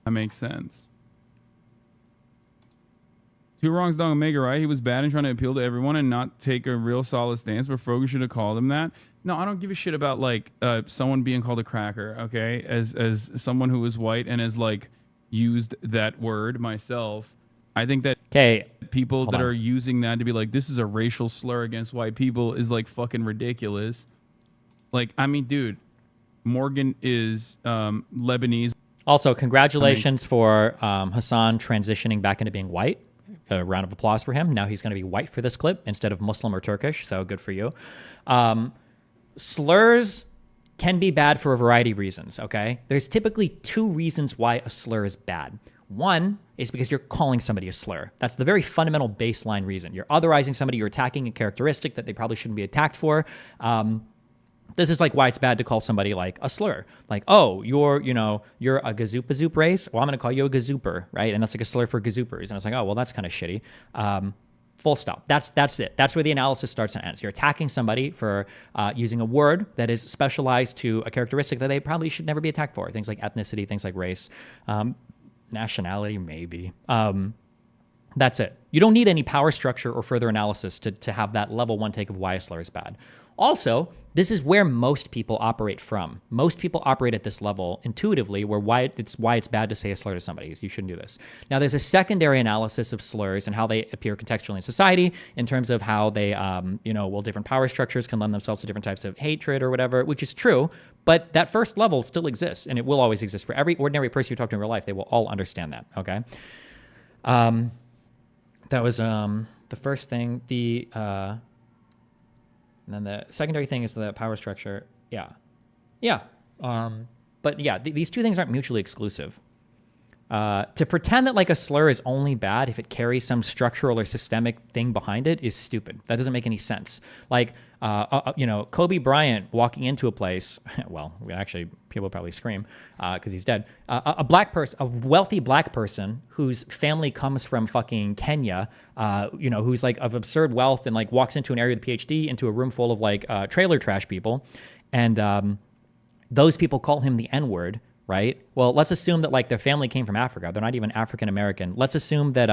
That makes sense. Two wrongs don't make a right. He was bad and trying to appeal to everyone and not take a real solid stance, but Frogan should have called him that. No, I don't give a shit about like someone being called a cracker, okay? As someone who is white and has like used that word myself, I think that people that are using that to be like, this is a racial slur against white people is like fucking ridiculous. Like, I mean, dude, Morgan is Lebanese. Also, congratulations for Hassan transitioning back into being white. A round of applause for him. Now he's going to be white for this clip instead of Muslim or Turkish, so good for you. Slurs can be bad for a variety of reasons, okay? There's typically 2 reasons why a slur is bad. One is because you're calling somebody a slur. That's the very fundamental baseline reason. You're otherizing somebody, you're attacking a characteristic that they probably shouldn't be attacked for. This is like why it's bad to call somebody like a slur. Like, oh, you're a gazoopa-zoop race? Well, I'm going to call you a gazooper, right? And that's like a slur for gazoopers. And I was like, oh, well, that's kind of shitty. Full stop. That's it. That's where the analysis starts and ends. You're attacking somebody for using a word that is specialized to a characteristic that they probably should never be attacked for. Things like ethnicity, things like race, nationality, maybe. That's it. You don't need any power structure or further analysis to have that level 1 take of why a slur is bad. Also, this is where most people operate from. Most people operate at this level intuitively, why it's bad to say a slur to somebody. You shouldn't do this. Now, there's a secondary analysis of slurs and how they appear contextually in society in terms of how they, different power structures can lend themselves to different types of hatred or whatever, which is true. But that first level still exists, and it will always exist. For every ordinary person you talk to in real life, they will all understand that, okay? That was the first thing. And then the secondary thing is the power structure. Yeah. But yeah, these two things aren't mutually exclusive. To pretend that like a slur is only bad if it carries some structural or systemic thing behind it is stupid. That doesn't make any sense. Like, Kobe Bryant walking into a place, well, actually, people probably scream because he's dead. A wealthy black person whose family comes from fucking Kenya, who's like of absurd wealth and like walks into an area with a PhD, into a room full of like trailer trash people. And those people call him the N-word. Right. Well, let's assume that like their family came from Africa. They're not even African American. Let's assume that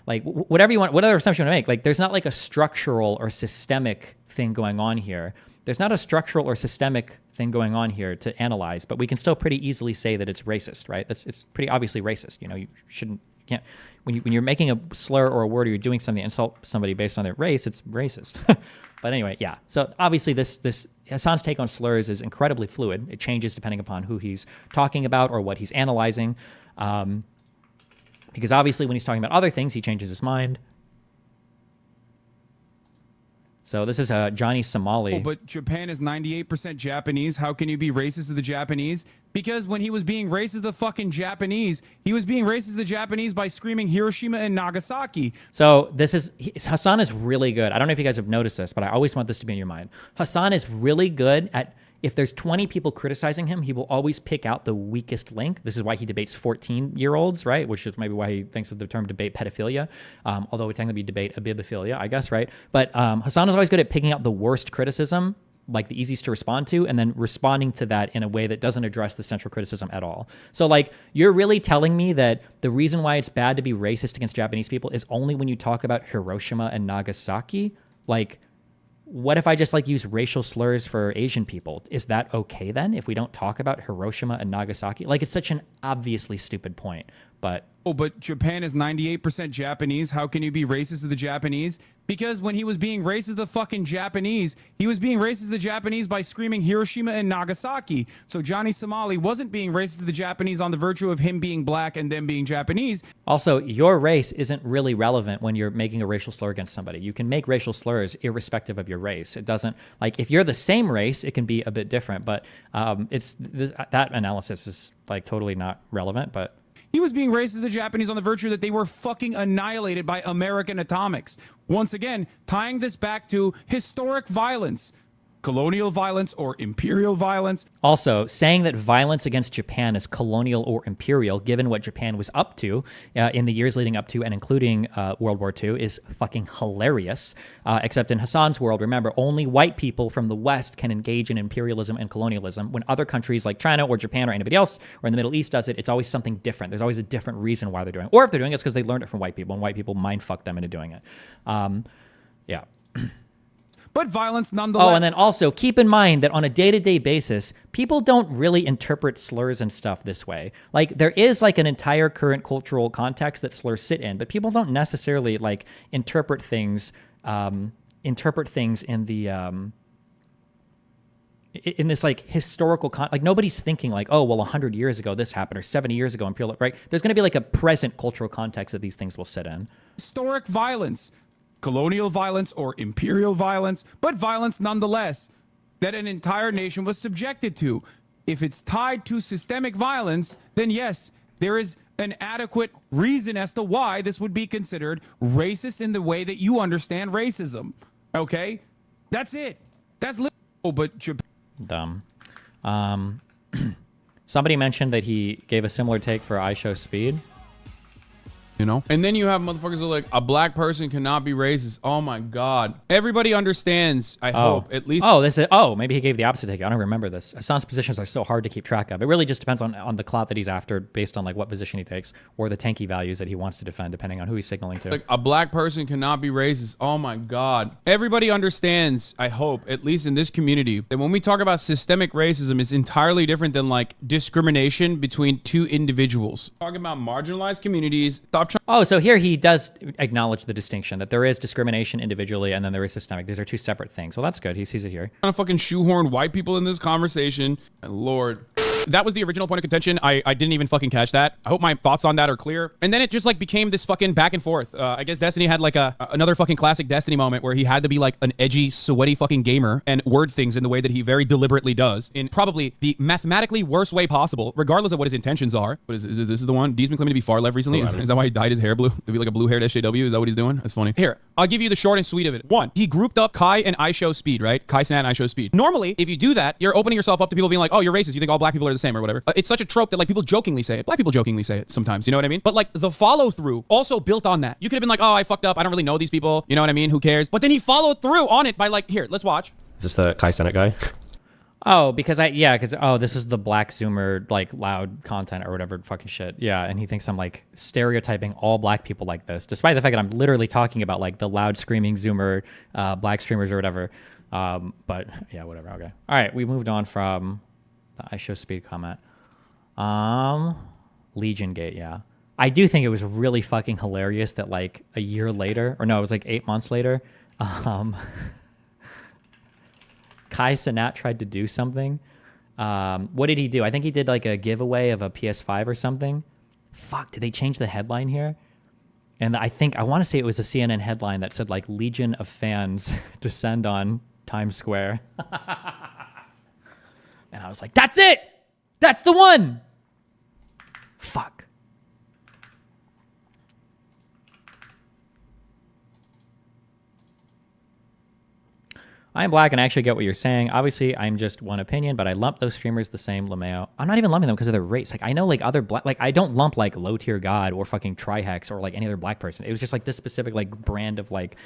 whatever assumption you want to make, like there's not like a structural or systemic thing going on here. There's not a structural or systemic thing going on here to analyze, but we can still pretty easily say that it's racist, right? It's pretty obviously racist. You can't when you're making a slur or a word or you're doing something to insult somebody based on their race, it's racist. But anyway, yeah. So obviously this Hassan's take on slurs is incredibly fluid. It changes depending upon who he's talking about or what he's analyzing. Because obviously when he's talking about other things, he changes his mind. So this is Johnny Somali. Oh, but Japan is 98% Japanese. How can you be racist to the Japanese? Because when he was being racist to the fucking Japanese, he was being racist to the Japanese by screaming Hiroshima and Nagasaki. So Hassan is really good. I don't know if you guys have noticed this, but I always want this to be in your mind. Hassan is really good at, if there's 20 people criticizing him, he will always pick out the weakest link. This is why he debates 14-year-olds, right? Which is maybe why he thinks of the term debate pedophilia, although it would technically be debate abibophilia, I guess, right? But Hassan is always good at picking out the worst criticism, like the easiest to respond to, and then responding to that in a way that doesn't address the central criticism at all. So like, you're really telling me that the reason why it's bad to be racist against Japanese people is only when you talk about Hiroshima and Nagasaki? Like, what if I just like use racial slurs for Asian people? Is that okay then if we don't talk about Hiroshima and Nagasaki? Like, it's such an obviously stupid point, but... Oh, but Japan is 98% Japanese. How can you be racist to the Japanese? Because when he was being racist to the fucking Japanese, he was being racist to the Japanese by screaming Hiroshima and Nagasaki. So Johnny Somali wasn't being racist to the Japanese on the virtue of him being black and them being Japanese. Also, your race isn't really relevant when you're making a racial slur against somebody. You can make racial slurs irrespective of your race. It doesn't, like, if you're the same race, it can be a bit different, but that analysis is like totally not relevant, but... He was being racist to the Japanese on the virtue that they were fucking annihilated by American atomics. Once again, tying this back to historic violence, colonial violence or imperial violence. Also, saying that violence against Japan is colonial or imperial, given what Japan was up to in the years leading up to and including World War II, is fucking hilarious. Except in Hassan's world, remember, only white people from the West can engage in imperialism and colonialism. When other countries like China or Japan or anybody else or in the Middle East does it, it's always something different. There's always a different reason why they're doing it. Or if they're doing it, it's because they learned it from white people, and white people mind-fuck them into doing it. Yeah. But violence nonetheless. Oh, and then also keep in mind that on a day-to-day basis, people don't really interpret slurs and stuff this way. Like, there is like an entire current cultural context that slurs sit in, but people don't necessarily like interpret things in the in this like historical like nobody's thinking like, oh, well, 100 years ago this happened or 70 years ago imperial, right? There's going to be like a present cultural context that these things will sit in. Historic violence. Colonial violence or imperial violence, but violence nonetheless, that an entire nation was subjected to. If it's tied to systemic violence, then yes, there is an adequate reason as to why this would be considered racist in the way that you understand racism. Okay? That's it. That's oh, but Japan. Dumb. Somebody mentioned that he gave a similar take for I Show Speed. You know? And then you have motherfuckers who are like, a black person cannot be racist. Oh my God. Everybody understands, I hope, at least. Maybe he gave the opposite take. I don't remember this. Hassan's positions are so hard to keep track of. It really just depends on the clout that he's after based on like what position he takes or the tanky values that he wants to defend depending on who he's signaling to. Like, a black person cannot be racist. Oh my God. Everybody understands, I hope, at least in this community, that when we talk about systemic racism, it's entirely different than like discrimination between two individuals. Talking about marginalized communities. So here he does acknowledge the distinction that there is discrimination individually and then there is systemic. These are two separate things. Well, that's good. He sees it here. Trying to fucking shoehorn white people in this conversation. Lord. That was the original point of contention. I didn't even fucking catch that. I hope my thoughts on that are clear. And then it just like became this fucking back and forth. I guess Destiny had like another fucking classic Destiny moment where he had to be like an edgy, sweaty fucking gamer and word things in the way that he very deliberately does in probably the mathematically worst way possible, regardless of what his intentions are. What is it? This is the one? Dee's been claiming to be far left recently. Is that why he dyed his hair blue? To be like a blue-haired SJW? Is that what he's doing? That's funny. Here, I'll give you the short and sweet of it. One, he grouped up Kai and I Show Speed, right? Kai San and I Show Speed. Normally, if you do that, you're opening yourself up to people being like, oh, you're racist. You think all black people are the same or whatever. It's such a trope that like people jokingly say it. Black people jokingly say it sometimes, you know what I mean? But like the follow through also built on that. You could have been like, oh, I fucked up. I don't really know these people. You know what I mean? Who cares? But then he followed through on it by like, here, let's watch. Is this the Kai Senate guy? Oh, because this is the black Zoomer, like loud content or whatever fucking shit. Yeah. And he thinks I'm like stereotyping all black people like this, despite the fact that I'm literally talking about like the loud screaming Zoomer, black streamers or whatever. But yeah, whatever. Okay. All right. We moved on from the I Show Speed comment. Legion Gate. Yeah. I do think it was really fucking hilarious that like a year later, or no, it was like 8 months later, Kai Cenat tried to do something. What did he do? I think he did like a giveaway of a PS5 or something. Fuck, did they change the headline here? And I want to say it was a CNN headline that said like Legion of fans descend on Times Square. And I was like, that's it! That's the one! Fuck. I'm black and I actually get what you're saying. Obviously, I'm just one opinion, but I lump those streamers the same, LeMayo. I'm not even lumping them because of their race. Like, I know, like, other black... Like, I don't lump, like, Low-Tier God or fucking Trihex or, like, any other black person. It was just, like, this specific, like, brand of, like,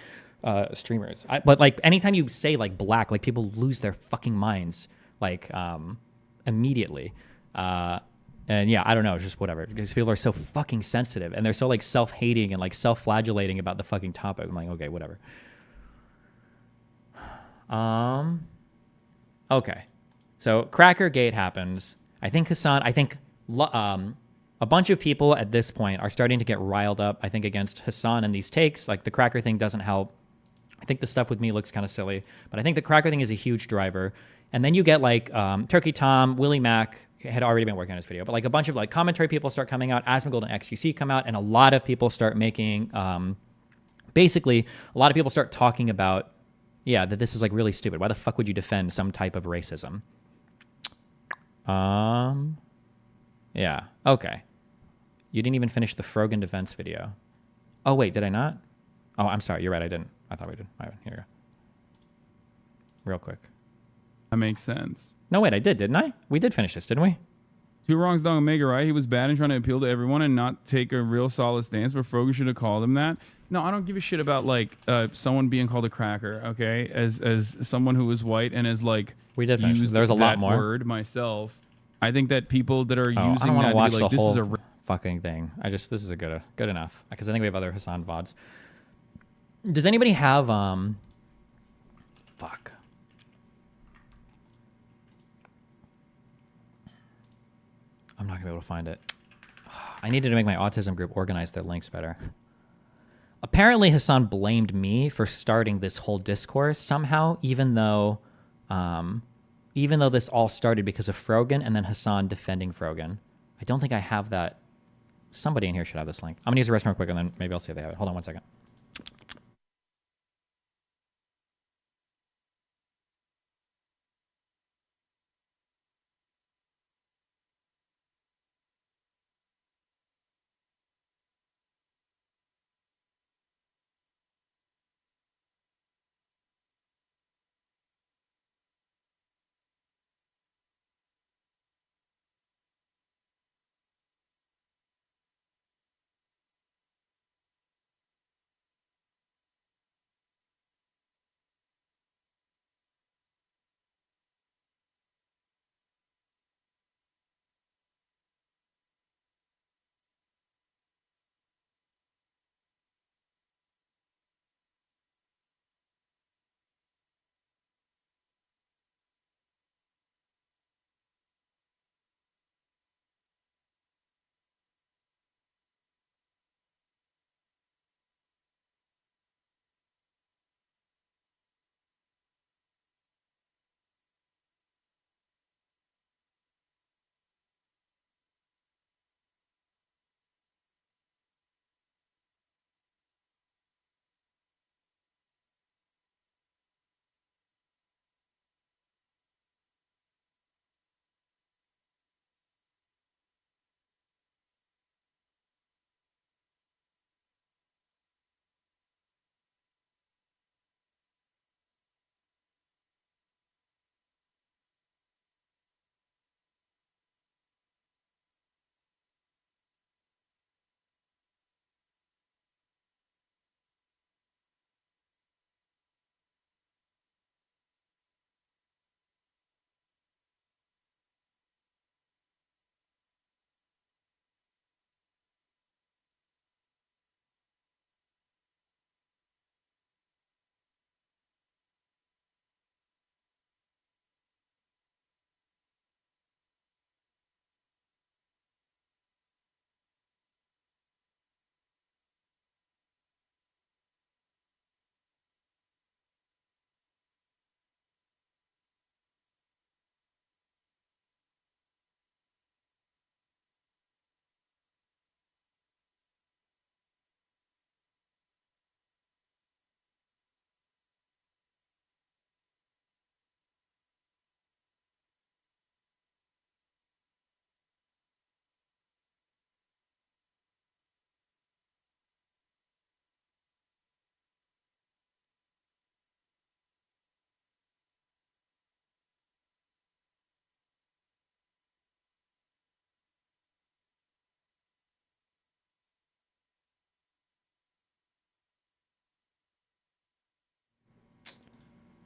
streamers. But, like, anytime you say, like, black, like, people lose their fucking minds, like, immediately. And yeah, I don't know, it's just whatever. Because people are so fucking sensitive and they're so like self-hating and like self-flagellating about the fucking topic. I'm like, okay, whatever. Okay. So Cracker Gate happens. I think Hassan, a bunch of people at this point are starting to get riled up, I think, against Hassan and these takes. Like the Cracker thing doesn't help. I think the stuff with me looks kind of silly, but I think the Cracker thing is a huge driver. And then you get like Turkey Tom, Willie Mack had already been working on this video, but like a bunch of like commentary people start coming out, Asmongold and XQC come out, and a lot of people start making, basically, a lot of people start talking about, yeah, that this is like really stupid. Why the fuck would you defend some type of racism? Yeah, okay. You didn't even finish the Frogan defense video. Oh, wait, did I not? Oh, I'm sorry, you're right, I didn't. I thought we did. All right, here you go. Real quick. That makes sense. No, wait, I did, didn't I? We did finish this, didn't we? Two wrongs don't make a right. He was bad and trying to appeal to everyone and not take a real solid stance, but Frogan should have called him that. No, I don't give a shit about like someone being called a cracker, okay? As someone who is white and as like we did finish. There's a lot more word myself. I think that people that are using I don't want that to watch to be like, the this whole is a fucking thing. This is a good enough because I think we have other Hassan VODs. Does anybody have fuck? I'm not gonna be able to find it. I needed to make my autism group organize their links better. Apparently, Hassan blamed me for starting this whole discourse somehow, even though this all started because of Frogan and then Hassan defending Frogan. I don't think I have that. Somebody in here should have this link. I'm gonna use the restroom real quick and then maybe I'll see if they have it. Hold on one second.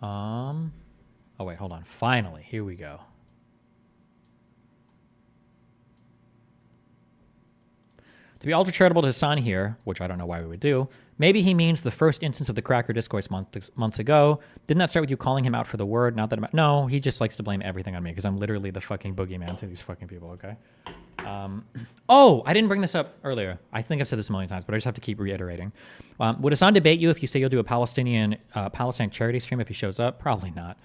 Oh wait, hold on. Finally, here we go. To be ultra charitable to Hassan here, which I don't know why we would do, maybe he means the first instance of the cracker discourse months ago. Didn't that start with you calling him out for the word? Not that I'm... No, he just likes to blame everything on me because I'm literally the fucking boogeyman to these fucking people, okay? Oh, I didn't bring this up earlier. I think I've said this a million times, but I just have to keep reiterating. Would Hassan debate you if you say you'll do a Palestine charity stream if he shows up? Probably not.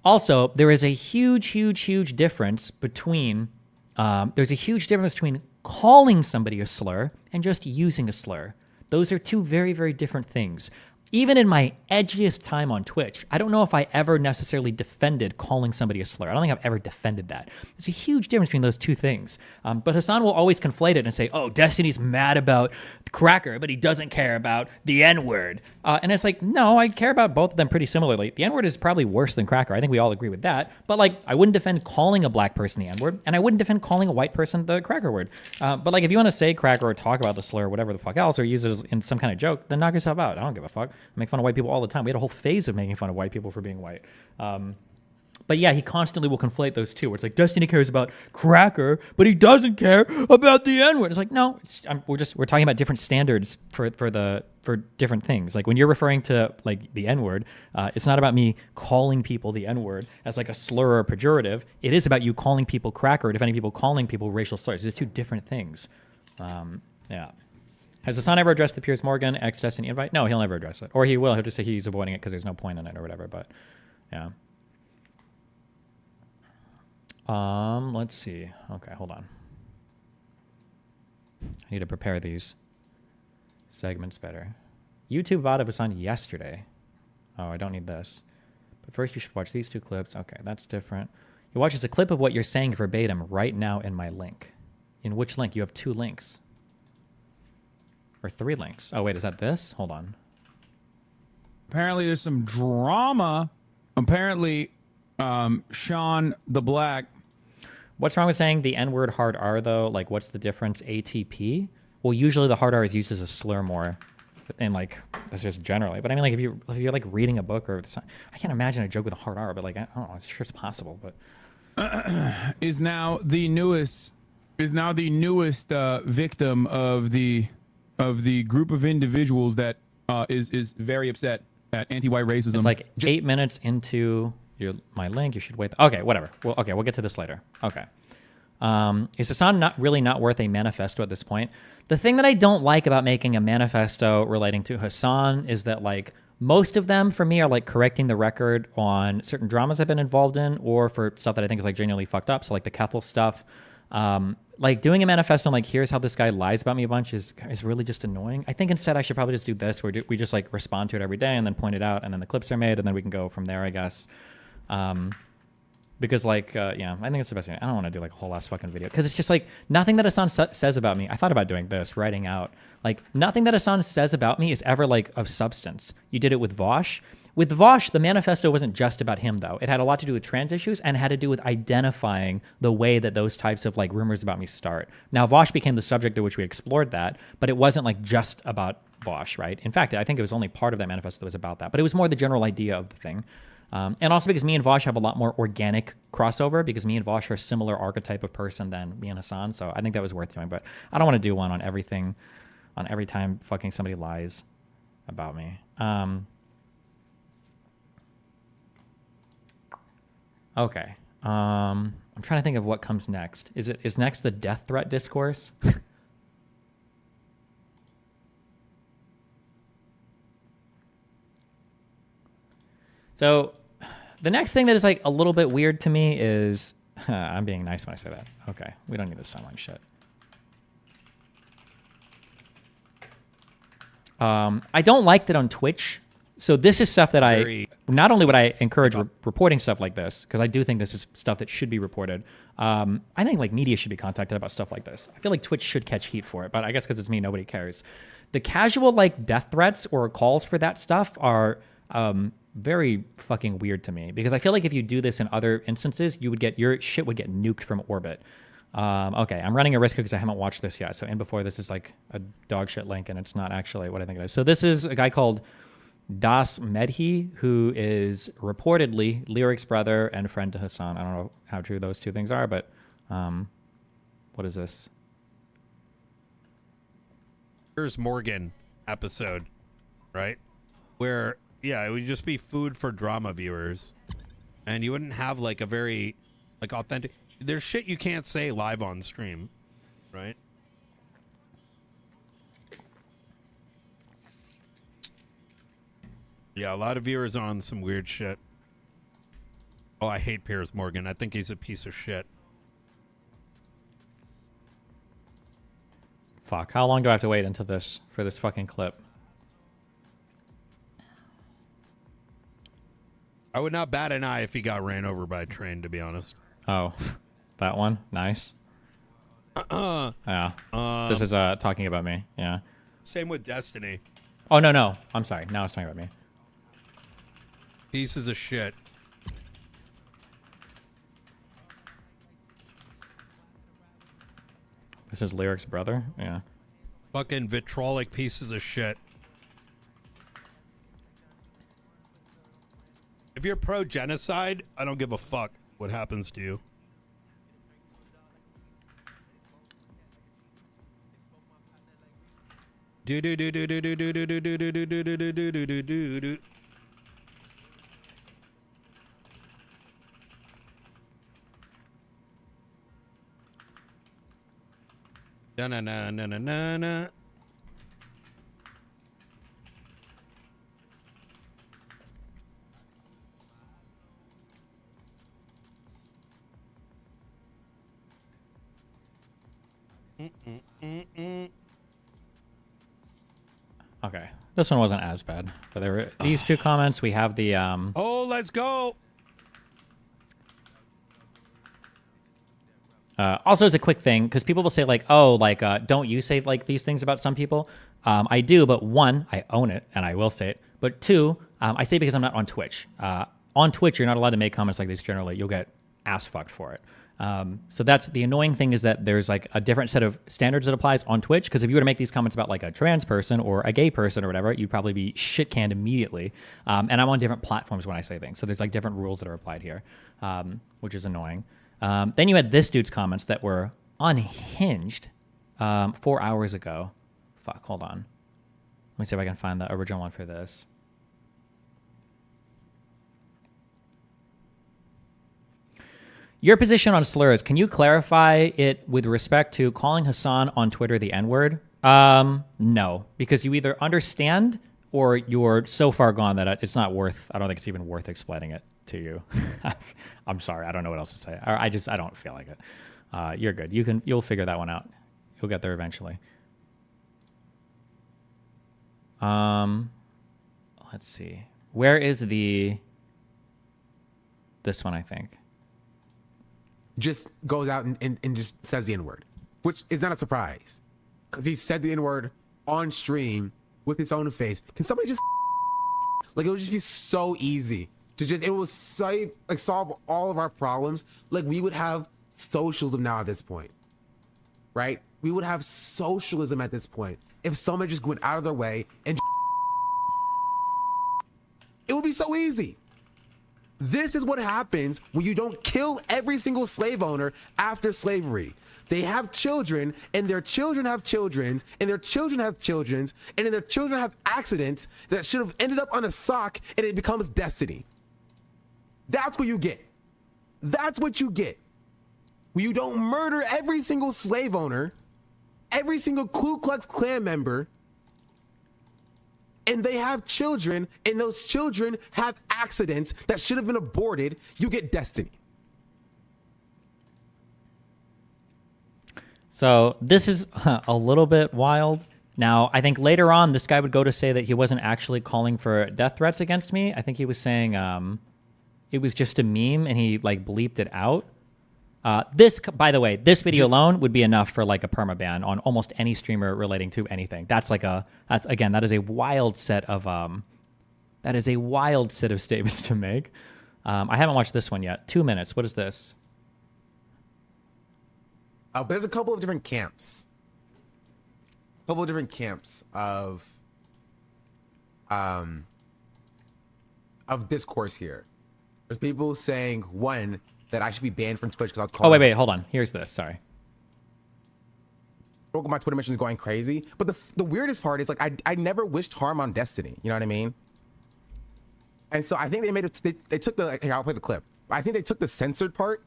Also, there is a huge difference between... there's a huge difference between calling somebody a slur and just using a slur. Those are two very different things. Even in my edgiest time on Twitch, I don't know if I ever necessarily defended calling somebody a slur. I don't think I've ever defended that. There's a huge difference between those two things. But Hassan will always conflate it and say, oh, Destiny's mad about Cracker, but he doesn't care about the N-word. And it's like, no, I care about both of them pretty similarly. The N-word is probably worse than Cracker. I think we all agree with that. But like, I wouldn't defend calling a black person the N-word, and I wouldn't defend calling a white person the Cracker word. But like, if you want to say Cracker or talk about the slur or whatever the fuck else, or use it in some kind of joke, then knock yourself out. I don't give a fuck. I make fun of white people all the time. We had a whole phase of making fun of white people for being white. But yeah, he constantly will conflate those two, where it's like, Destiny cares about Cracker, but he doesn't care about the N-word. It's like, no, we're talking about different standards for different things. Like when you're referring to like the N-word, it's not about me calling people the N-word as like a slur or pejorative. It is about you calling people Cracker, or defending people calling people racial slurs. They're two different things. Yeah. Has Hassan ever addressed the Piers Morgan ex-Destiny invite? No, he'll never address it. Or he will. He'll just say he's avoiding it because there's no point in it or whatever. But yeah. Let's see. Okay, hold on. I need to prepare these segments better. YouTube VOD of Hassan yesterday. Oh, I don't need this. But first you should watch these two clips. Okay, that's different. You watch as a clip of what you're saying verbatim right now in my link. In which link? You have 2 links. Or 3 links. Oh, wait, is that this? Hold on. Apparently there's some drama. Apparently, Sean the Black. What's wrong with saying the N-word hard R, though? Like, what's the difference? ATP? Well, usually the hard R is used as a slur more. And, like, that's just generally. But, I mean, like, if you're like, reading a book or... I can't imagine a joke with a hard R, but, like, I don't know. I'm sure it's possible, but... is now the newest victim of the group of individuals that is very upset at anti-white racism. It's like 8 minutes into my link. You should wait. Okay, whatever. Well, okay, we'll get to this later. Okay. Is Hassan not worth a manifesto at this point? The thing that I don't like about making a manifesto relating to Hassan is that, like, most of them for me are like correcting the record on certain dramas I've been involved in, or for stuff that I think is like genuinely fucked up. So like the Kethel stuff. Like doing a manifesto like, here's how this guy lies about me a bunch is really just annoying. I think instead I should probably just do this, where we just like respond to it every day and then point it out, and then the clips are made, and then we can go from there, I guess. Because like, yeah, I think it's the best thing. I don't want to do like a whole ass fucking video, because it's just like nothing that Hassan says about me. I thought about doing this, writing out, like nothing that Hassan says about me is ever like of substance. You did it with Vosh. With Vosh, the manifesto wasn't just about him, though. It had a lot to do with trans issues and had to do with identifying the way that those types of like rumors about me start. Now, Vosh became the subject of which we explored that, but it wasn't like just about Vosh, right? In fact, I think it was only part of that manifesto that was about that, but it was more the general idea of the thing. And also because me and Vosh have a lot more organic crossover, because me and Vosh are a similar archetype of person than me and Hassan, so I think that was worth doing. But I don't want to do one on everything, on every time fucking somebody lies about me. Okay. I'm trying to think of what comes next. Is next the death threat discourse? So the next thing that is like a little bit weird to me is, I'm being nice when I say that. Okay. We don't need this timeline shit. I don't like that on Twitch. So this is stuff that not only would I encourage reporting stuff like this, because I do think this is stuff that should be reported. I think like media should be contacted about stuff like this. I feel like Twitch should catch heat for it, but I guess because it's me, nobody cares. The casual like death threats or calls for that stuff are very fucking weird to me, because I feel like if you do this in other instances, your shit would get nuked from orbit. Okay, I'm running a risk because I haven't watched this yet. So in before, this is like a dog shit link, and it's not actually what I think it is. So this is a guy called Das Medhi, who is reportedly Lyric's brother and friend to Hassan. I don't know how true those two things are, but what is this? Here's Morgan episode, right? Where, yeah, it would just be food for drama viewers. And you wouldn't have like a very like authentic. There's shit you can't say live on stream, right? Yeah, a lot of viewers are on some weird shit. Oh, I hate Piers Morgan. I think he's a piece of shit. Fuck. How long do I have to wait until for this fucking clip? I would not bat an eye if he got ran over by a train, to be honest. Oh, that one? Nice. Yeah. This is talking about me. Yeah. Same with Destiny. Oh, no. I'm sorry. Now it's talking about me. Pieces of shit. This is Lyric's brother? Yeah. Fucking vitrolic pieces of shit. If you're pro-genocide, I don't give a fuck what happens to you. Do do do do do do do do do do do do do do do do do do. Na na na na na na na. Okay. This one wasn't as bad. But there were these two comments. We have the Oh, let's go. Also, as a quick thing, because people will say like, "Oh, like, don't you say like these things about some people?" I do, but one, I own it and I will say it. But two, I say it because I'm not on Twitch. On Twitch, you're not allowed to make comments like this. Generally, you'll get ass fucked for it. So that's the annoying thing, is that there's like a different set of standards that applies on Twitch. Because if you were to make these comments about like a trans person or a gay person or whatever, you'd probably be shit canned immediately. And I'm on different platforms when I say things, so there's like different rules that are applied here, which is annoying. Then you had this dude's comments that were unhinged 4 hours ago. Fuck, hold on. Let me see if I can find the original one for this. Your position on slurs, can you clarify it with respect to calling Hassan on Twitter the N-word? No, because you either understand or you're so far gone that it's not worth, I don't think it's even worth explaining it to you. I'm sorry, I don't know what else to say. I don't feel like it. You're good. You'll figure that one out. You'll get there eventually. Let's see. Where is this one, I think. Just goes out and just says the N-word, which is not a surprise. Because he said the N-word on stream with his own face. Can somebody just like, it would just be so easy to just, it will solve all of our problems. Like, we would have socialism now at this point, right? We would have socialism at this point if someone just went out of their way and it would be so easy. This is what happens when you don't kill every single slave owner after slavery. They have children, and their children have children, and their children have children, and then their children have accidents that should have ended up on a sock, and it becomes destiny. That's what you get. That's what you get. When you don't murder every single slave owner, every single Ku Klux Klan member, and they have children, and those children have accidents that should have been aborted, you get destiny. So this is a little bit wild. Now, I think later on, this guy would go to say that he wasn't actually calling for death threats against me. I think he was saying it was just a meme, and he like bleeped it out. This, by the way, this video alone would be enough for like a permaban on almost any streamer relating to anything. That is a wild set of statements to make. I haven't watched this one yet. 2 minutes. What is this? But there's a couple of different camps. Of of discourse here. There's people saying, one, that I should be banned from Twitch because I was calling. Oh, wait, hold on. Here's this. Sorry. My Twitter mentions going crazy. But the weirdest part is, like, I never wished harm on Destiny. You know what I mean? And so I think they made it, they took the, here, I'll play the clip. I think they took the censored part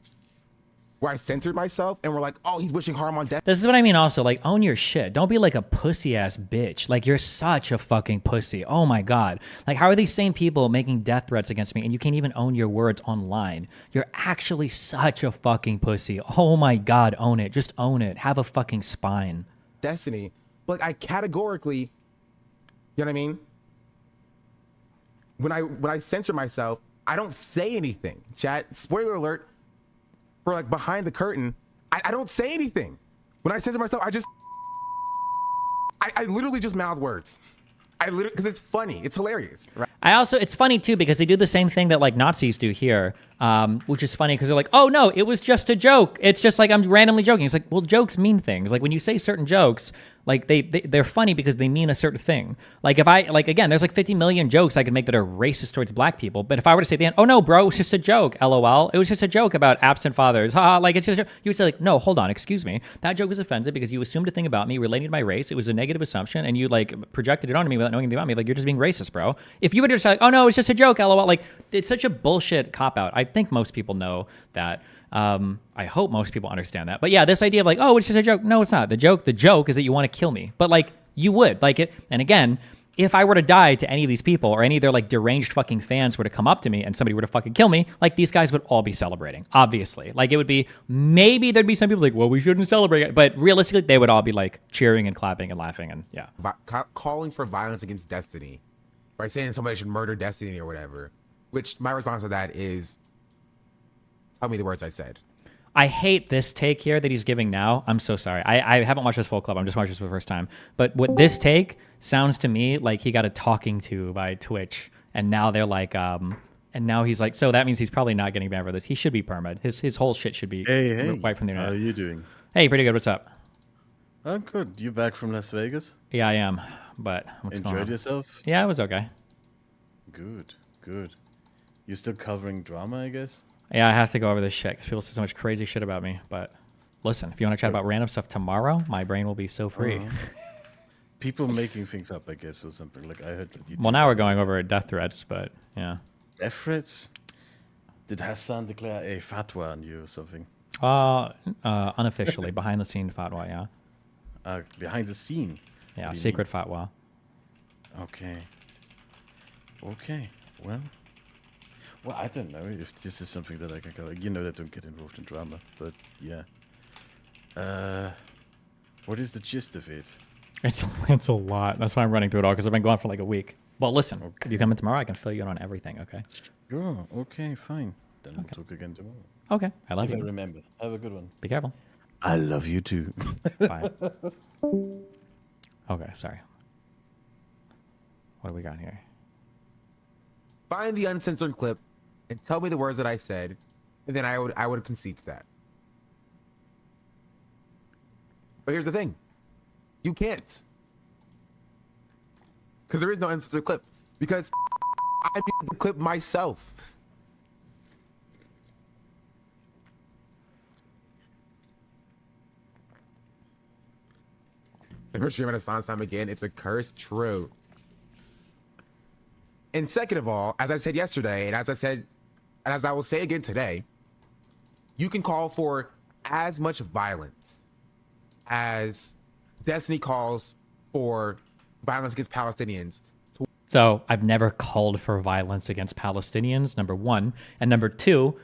where I censored myself and were like, oh, he's wishing harm on Destiny. This is what I mean also, like, own your shit. Don't be like a pussy-ass bitch. Like, you're such a fucking pussy. Oh my God. Like, how are these same people making death threats against me and you can't even own your words online? You're actually such a fucking pussy. Oh my God, own it. Just own it. Have a fucking spine. Destiny. Like, I categorically, you know what I mean? When I censor myself, I don't say anything. Chat, spoiler alert, for like behind the curtain, I don't say anything. When I censor myself, I literally just mouth words. Because it's funny, it's hilarious. Right? It's funny too because they do the same thing that like Nazis do here, which is funny because they're like, oh no, it was just a joke. It's just like I'm randomly joking. It's like, well, jokes mean things. Like when you say certain jokes, like they're funny because they mean a certain thing. Like if I, like again, there's like 50 million jokes I could make that are racist towards black people. But if I were to say at the end, oh no, bro, it was just a joke, LOL. It was just a joke about absent fathers. Ha, like it's just a joke. You would say like, no, hold on, excuse me. That joke was offensive because you assumed a thing about me relating to my race. It was a negative assumption and you like projected it onto me without knowing anything about me. Like you're just being racist, bro. If you would just say like, oh no, it's just a joke, LOL. Like it's such a bullshit cop out. I think most people know that. I hope most people understand that. But yeah, this idea of like, oh, it's just a joke. No, it's not. The joke is that you want to kill me. But like, you would like it. And again, if I were to die to any of these people or any of their like deranged fucking fans were to come up to me and somebody were to fucking kill me, like these guys would all be celebrating, obviously. Like it would be, maybe there'd be some people like, well, we shouldn't celebrate it. But realistically, they would all be like cheering and clapping and laughing and yeah. Calling for violence against Destiny, by saying somebody should murder Destiny or whatever, which my response to that is, tell me the words I said. I hate this take here that he's giving now. I'm so sorry. I haven't watched this full clip. I'm just watching this for the first time. But what this take sounds to me like he got a talking to by Twitch. And now they're like, and now he's like, so that means he's probably not getting banned for this. He should be permed. His whole shit should be wiped from the internet. How are you doing? Hey, pretty good. What's up? I'm good. You back from Las Vegas? Yeah, I am. But what's going on? Enjoyed yourself? Yeah, it was okay. Good, good. You still covering drama, I guess? Yeah, I have to go over this shit because people say so much crazy shit about me. But listen, if you want to chat about random stuff tomorrow, my brain will be so free. People making things up, I guess, or something. Like I heard that you well, now we're going over death threats, but yeah. Death threats? Did Hassan declare a fatwa on you or something? Unofficially, behind the scene fatwa, yeah. Behind the scene? Yeah, secret fatwa. Okay. Okay, well, I don't know if this is something that I can go. You know that don't get involved in drama, but yeah. What is the gist of it? It's a lot. That's why I'm running through it all because I've been gone for like a week. Well, listen, if you come in tomorrow, I can fill you in on everything. Okay. Sure. Okay. Fine. Then we'll talk again tomorrow. Okay. I love you. Remember. Have a good one. Be careful. I love you too. Bye. Okay. Sorry. What do we got here? Find the uncensored clip and tell me the words that I said, and then I would concede to that. But here's the thing. You can't. Because there is no uncensored clip. Because I made the clip myself. Never stream at Hassan's time again. It's a curse. True. And second of all, as I said yesterday, and as I will say again today, you can call for as much violence as Destiny calls for violence against Palestinians. So I've never called for violence against Palestinians, number one. And number two,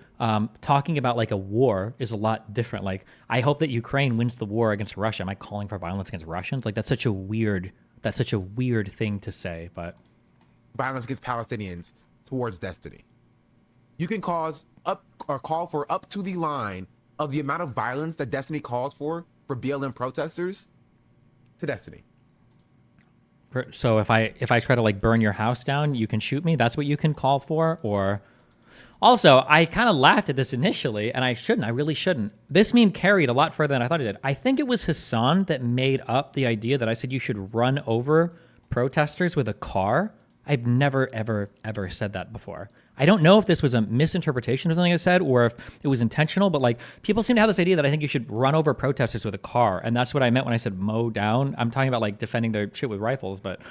talking about like a war is a lot different. Like, I hope that Ukraine wins the war against Russia. Am I calling for violence against Russians? Like, that's such a weird thing to say, but... Violence against Palestinians towards Destiny. You can call for up to the line of the amount of violence that Destiny calls for BLM protesters to Destiny. So if I try to like burn your house down, you can shoot me? That's what you can call for? Or also, I kind of laughed at this initially, and I really shouldn't. This meme carried a lot further than I thought it did. I think it was Hassan that made up the idea that I said you should run over protesters with a car I've never, ever, ever said that before. I don't know if this was a misinterpretation of something I said or if it was intentional, but like people seem to have this idea that I think you should run over protesters with a car. And that's what I meant when I said mow down. I'm talking about like defending their shit with rifles, but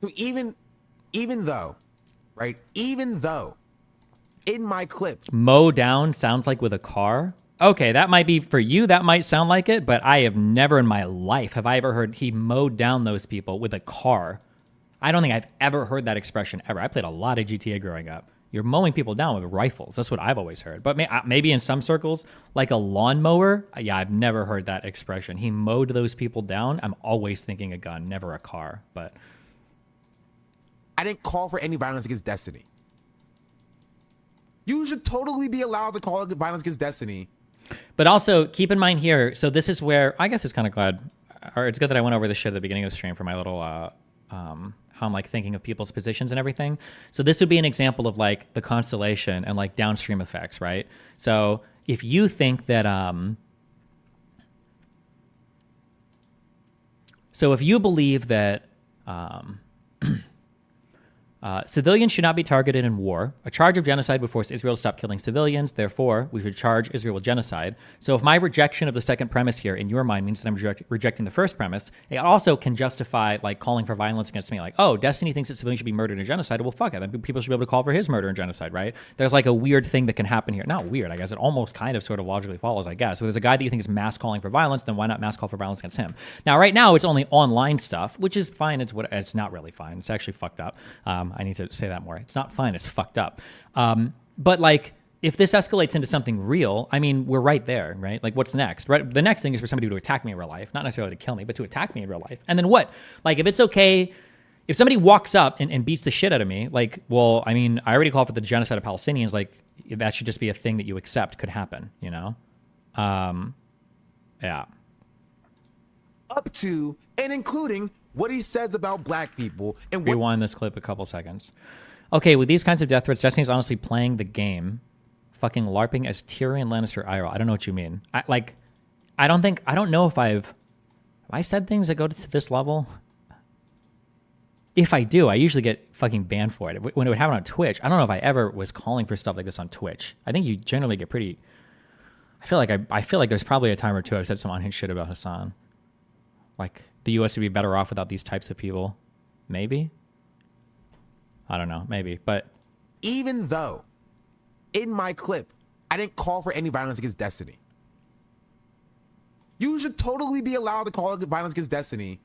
So even though, right? Even though in my clip, mow down sounds like with a car. Okay, that might be for you. That might sound like it, but I have never in my life have I ever heard he mowed down those people with a car. I don't think I've ever heard that expression ever. I played a lot of GTA growing up. You're mowing people down with rifles. That's what I've always heard. But maybe in some circles, like a lawnmower. Yeah, I've never heard that expression. He mowed those people down. I'm always thinking a gun, never a car. But I didn't call for any violence against Destiny. You should totally be allowed to call it violence against Destiny. But also keep in mind here, so this is where I guess it's kind of glad, or it's good that I went over this shit at the beginning of the stream for my little, how I'm like thinking of people's positions and everything. So this would be an example of like the constellation and like downstream effects, right? So if you think that, so if you believe that, civilians should not be targeted in war. A charge of genocide would force Israel to stop killing civilians. Therefore, we should charge Israel with genocide. So if my rejection of the second premise here in your mind means that I'm rejecting the first premise, it also can justify like calling for violence against me. Like, oh, Destiny thinks that civilians should be murdered in genocide. Well, fuck it. Then people should be able to call for his murder and genocide, right? There's like a weird thing that can happen here. Not weird, I guess. It almost kind of sort of logically follows, I guess. So there's a guy that you think is mass calling for violence, then why not mass call for violence against him? Now, right now, it's only online stuff, which is fine. It's not really fine. It's actually fucked up. I need to say that more. It's not fine. It's fucked up. But like, if this escalates into something real, I mean, we're right there, right? Like, what's next? Right? The next thing is for somebody to attack me in real life, not necessarily to kill me, but to attack me in real life. And then what? Like, if it's okay, if somebody walks up and beats the shit out of me, like, well, I mean, I already called for the genocide of Palestinians. Like, that should just be a thing that you accept could happen, you know? Yeah. Up to and including what he says about black people and what Rewind this clip a couple seconds. Okay, with these kinds of death threats, Destiny's honestly playing the game, fucking LARPing as Tyrion Lannister IRL. I don't know what you mean. I don't know if have I said things that go to this level? If I do, I usually get fucking banned for it. When it would happen on Twitch, I don't know if I ever was calling for stuff like this on Twitch. I think you generally get pretty. I feel like there's probably a time or two I've said some unhinged shit about Hassan. Like, the U.S. would be better off without these types of people. Maybe? I don't know. Maybe. But even though in my clip, I didn't call for any violence against Destiny. You should totally be allowed to call it violence against Destiny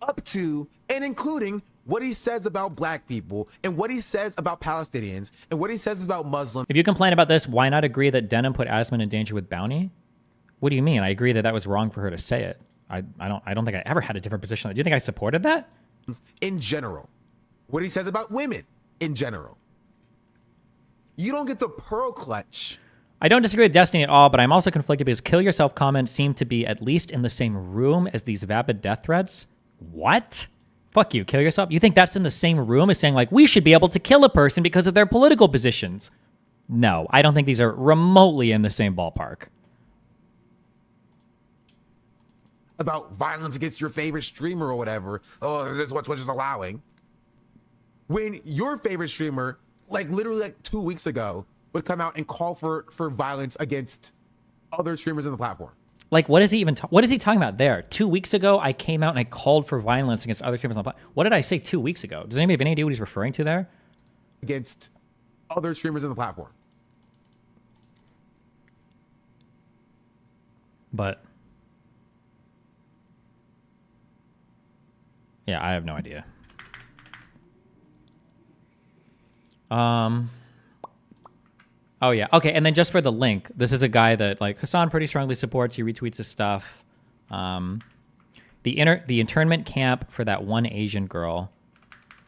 up to and including what he says about black people and what he says about Palestinians and what he says about Muslims. if you complain about this, why not agree that Denim put Asmund in danger with Bounty? What do you mean? I agree that was wrong for her to say it. I don't think I ever had a different position. Do you think I supported that? In general. What he says about women in general. You don't get to pearl clutch. I don't disagree with Destiny at all, but I'm also conflicted because kill yourself comments seem to be at least in the same room as these vapid death threats. What? Fuck you, kill yourself? You think that's in the same room as saying, like, we should be able to kill a person because of their political positions? No, I don't think these are remotely in the same ballpark. About violence against your favorite streamer or whatever. Oh, this is what Twitch is allowing. When your favorite streamer, like literally like 2 weeks ago, would come out and call for violence against other streamers in the platform. Like, what is he even? What is he talking about there? 2 weeks ago, I came out and I called for violence against other streamers on the platform. What did I say 2 weeks ago? Does anybody have any idea what he's referring to there? Against other streamers in the platform. But yeah, I have no idea. Oh yeah, okay. And then just for the link, this is a guy that like Hassan pretty strongly supports. He retweets his stuff. The internment camp for that one Asian girl.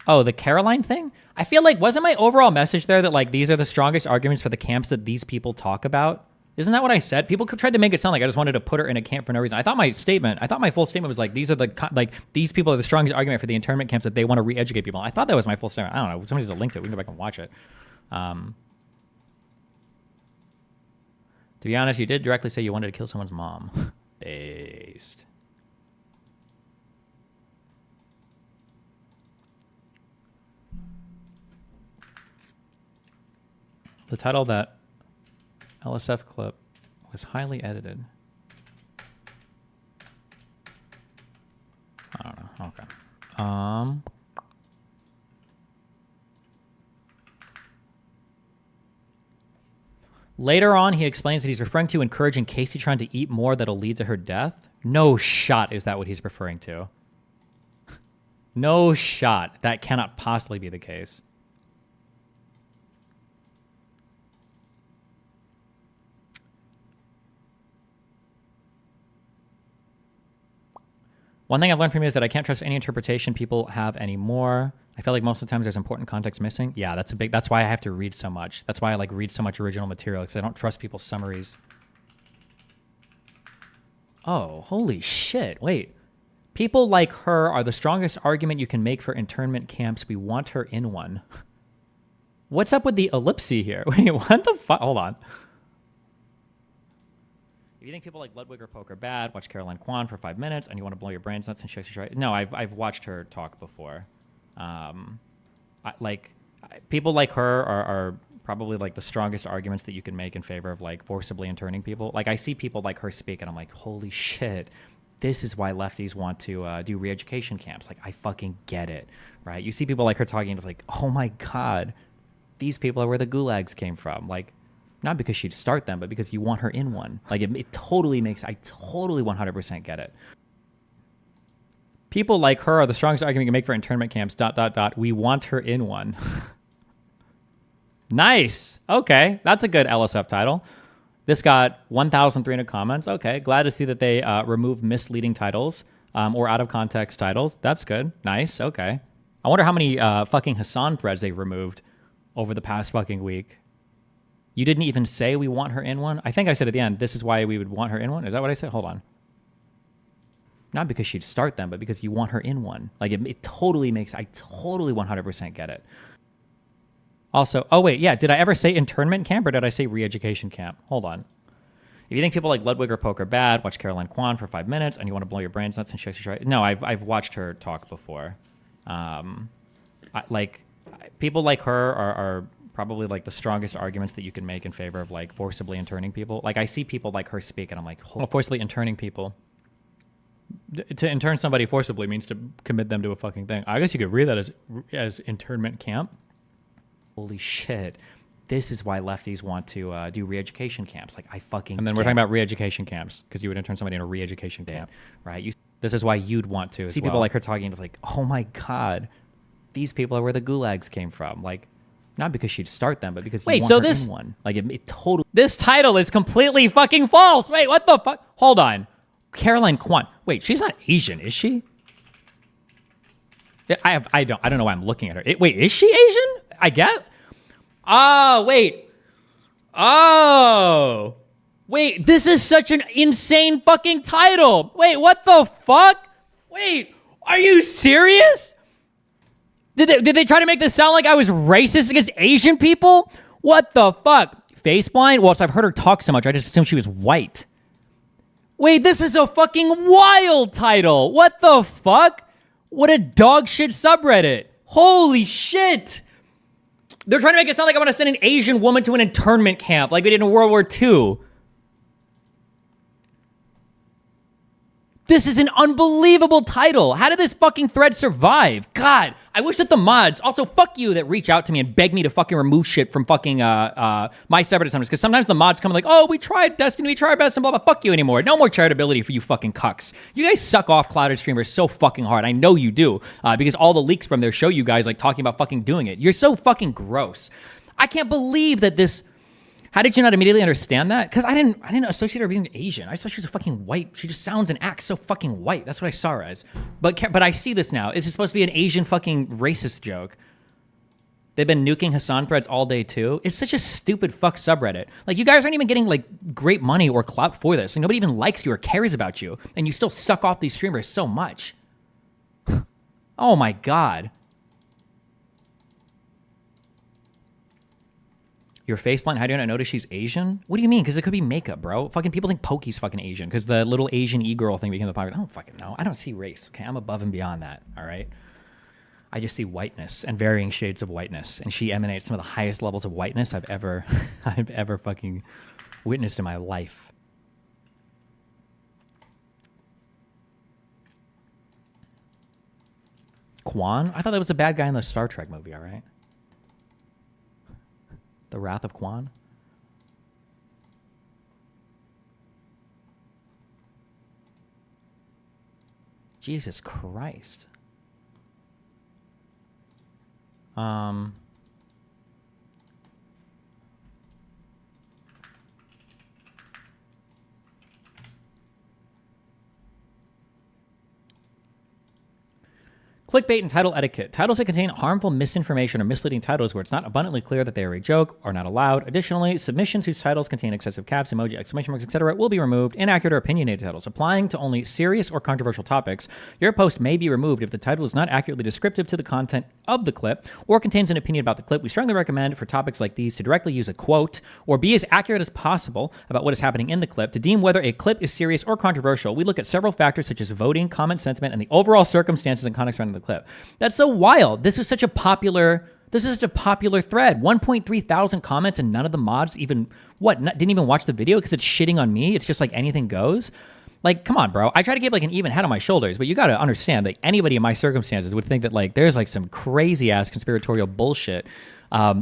Oh, the Caroline thing? I feel like, wasn't my overall message there that like these are the strongest arguments for the camps that these people talk about? Isn't that what I said? People tried to make it sound like I just wanted to put her in a camp for no reason. I thought my full statement was like, these people are the strongest argument for the internment camps that they want to re-educate people. I thought that was my full statement. I don't know. Somebody's linked it. We can go back and watch it. To be honest, you did directly say you wanted to kill someone's mom. Based. The title of that LSF clip was highly edited. I don't know. Okay. Later on, he explains that he's referring to encouraging Casey trying to eat more that'll lead to her death. No shot is that what he's referring to. No shot. That cannot possibly be the case. One thing I've learned from you is that I can't trust any interpretation people have anymore. I feel like most of the times there's important context missing. Yeah, that's why I have to read so much. That's why I like read so much original material, because I don't trust people's summaries. Oh, holy shit. Wait. People like her are the strongest argument you can make for internment camps. We want her in one. What's up with the ellipsis here? Wait, what the fuck? Hold on. If you think people like Ludwig or Poke are bad, watch Caroline Kwan for 5 minutes, and you want to blow your brains nuts and shit. Right? No, I've watched her talk before. People like her are probably like the strongest arguments that you can make in favor of like forcibly interning people. Like I see people like her speak, and I'm like, holy shit. This is why lefties want to do re-education camps. Like, I fucking get it, right? You see people like her talking, it's like, oh my God, these people are where the gulags came from. Like, not because she'd start them, but because you want her in one. Like, it totally makes, I totally 100% get it. People like her are the strongest argument you can make for internment camps, ... We want her in one. Nice. Okay, that's a good LSF title. This got 1,300 comments. Okay, glad to see that they remove misleading titles or out of context titles. That's good. Nice. Okay. I wonder how many fucking Hassan threads they removed over the past fucking week. You didn't even say we want her in one? I think I said at the end, this is why we would want her in one. Is that what I said? Hold on. Not because she'd start them, but because you want her in one. Like, it totally makes, I totally 100% get it. Also, oh wait, yeah, did I ever say internment camp or did I say re-education camp? Hold on. If you think people like Ludwig or Poke are bad, watch Caroline Kwan for 5 minutes, and you want to blow your brains nuts and shit. Right? No, I've watched her talk before. People like her are probably like the strongest arguments that you can make in favor of like forcibly interning people. Like I see people like her speak, and I'm like, forcibly interning people. To intern somebody forcibly means to commit them to a fucking thing. I guess you could read that as internment camp. Holy shit. This is why lefties want to do re-education camps. Like, I fucking And then we're talking about re-education camps, because you would intern somebody in a re-education camp, right? This is why you'd want to see people like her talking, it's like, oh my God, these people are where the gulags came from. Like, not because she'd start them, but because you want her in one. Like, it totally... This title is completely fucking false. Wait, what the fuck? Hold on. Caroline Kwan. Wait, she's not Asian, is she? I don't know why I'm looking at her. Wait, is she Asian? I get. Oh, wait. Oh. Wait, this is such an insane fucking title. Wait, what the fuck? Wait, are you serious? Did they try to make this sound like I was racist against Asian people? What the fuck? Face blind? Well, I've heard her talk so much, I just assumed she was white. Wait, this is a fucking wild title. What the fuck? What a dog shit subreddit. Holy shit. They're trying to make it sound like I want to send an Asian woman to an internment camp like we did in World War II. This is an unbelievable title. How did this fucking thread survive? God, I wish that the mods, also fuck you that reach out to me and beg me to fucking remove shit from fucking my subreddit sometimes, because sometimes the mods come like, oh, we tried Destiny, we tried our best and blah, blah, fuck you anymore. No more charitability for you fucking cucks. You guys suck off clouded streamers so fucking hard. I know you do, because all the leaks from there show you guys like talking about fucking doing it. You're so fucking gross. I can't believe that this... How did you not immediately understand that? Because I didn't associate her being Asian. I thought she was a fucking white. She just sounds and acts so fucking white. That's what I saw her as. But I see this now. Is this supposed to be an Asian fucking racist joke? They've been nuking Hassan threads all day too. It's such a stupid fuck subreddit. Like, you guys aren't even getting like great money or clout for this. Like, nobody even likes you or cares about you, and you still suck off these streamers so much. Oh my God. Your face line, how do you not notice she's Asian? What do you mean? Because it could be makeup, bro. Fucking people think Pokey's fucking Asian because the little Asian e-girl thing became the popular. I don't fucking know. I don't see race, okay? I'm above and beyond that, all right? I just see whiteness and varying shades of whiteness, and she emanates some of the highest levels of whiteness I've ever fucking witnessed in my life. Quan? I thought that was a bad guy in the Star Trek movie, all right? The Wrath of Quan? Jesus Christ. Clickbait and title etiquette. Titles that contain harmful misinformation or misleading titles where it's not abundantly clear that they are a joke are not allowed. Additionally, submissions whose titles contain excessive caps, emoji, exclamation marks, etc. will be removed. Inaccurate or opinionated titles applying to only serious or controversial topics. Your post may be removed if the title is not accurately descriptive to the content of the clip or contains an opinion about the clip. We strongly recommend for topics like these to directly use a quote or be as accurate as possible about what is happening in the clip. To deem whether a clip is serious or controversial, we look at several factors such as voting, comment sentiment, and the overall circumstances and context surrounding the clip. That's so wild. This is such a popular thread. 1.3 thousand comments and none of the mods even didn't even watch the video because it's shitting on me. It's just like anything goes. Like, come on, bro. I try to keep like an even head on my shoulders, but you got to understand that anybody in my circumstances would think that like there's like some crazy ass conspiratorial bullshit.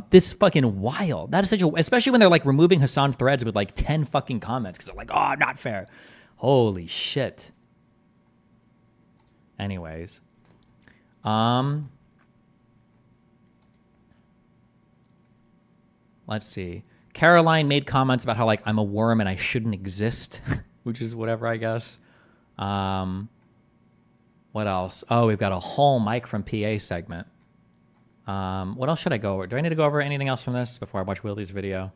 This is fucking wild. That is especially when they're like removing Hassan threads with like 10 fucking comments because they're like, oh, not fair. Holy shit. Anyways. Let's see. Caroline made comments about how like I'm a worm and I shouldn't exist, which is whatever, I guess. What else? Oh, we've got a whole Mike from PA segment. What else should I go over? Do I need to go over anything else from this before I watch Willie's video?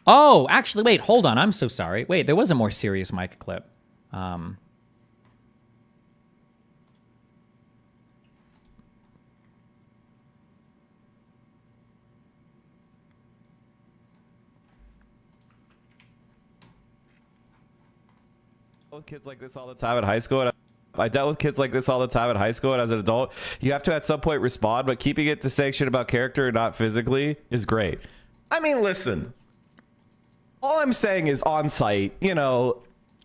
Oh, actually, wait, hold on. I'm so sorry. Wait, there was a more serious Mike clip. With kids like this all the time at high school, and I dealt with kids like this all the time at high school, and as an adult you have to at some point respond, but keeping it to saying shit about character and not physically is great. I mean, listen, all I'm saying is on site, you know.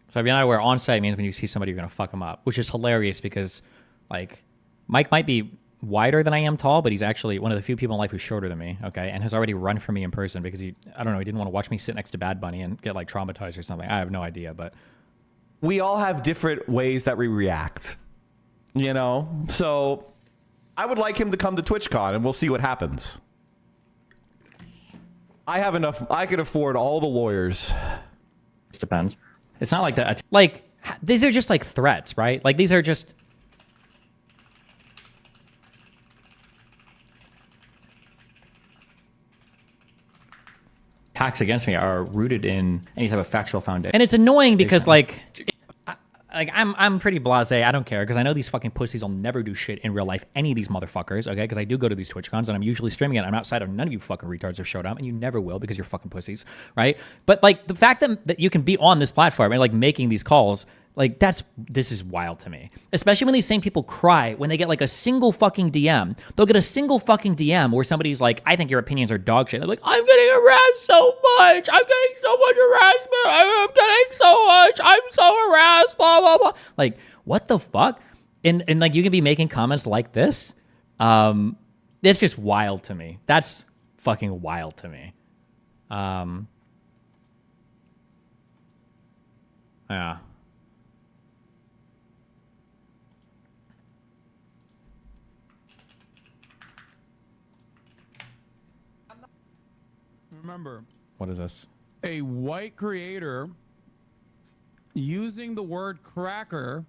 So if you're not aware, on site means when you see somebody you're gonna fuck them up, which is hilarious because like Mike might be wider than I am tall, but he's actually one of the few people in life who's shorter than me, okay, and has already run from me in person because he didn't want to watch me sit next to Bad Bunny and get like traumatized or something. I have no idea, but we all have different ways that we react, you know? So I would like him to come to TwitchCon and we'll see what happens. I have enough. I can afford all the lawyers. It depends. It's not like that. Like, these are just like threats, right? Like, these are just... attacks against me are rooted in any type of factual foundation. And it's annoying because I'm pretty blasé. I don't care because I know these fucking pussies will never do shit in real life. Any of these motherfuckers, okay? Because I do go to these TwitchCons and I'm usually streaming it. I'm outside of none of you fucking retards have showed up, and you never will because you're fucking pussies, right? But like the fact that you can be on this platform and like making these calls, like this is wild to me. Especially when these same people cry when they get like a single fucking DM. They'll get a single fucking DM where somebody's like, I think your opinions are dog shit. They're like, I'm getting harassed so much. I'm getting so much harassment. I'm getting so much. I'm so harassed. Blah, blah, blah. Like, what the fuck? And like you can be making comments like this. It's just wild to me. That's fucking wild to me. Yeah. Remember, what is this? A white creator using the word cracker,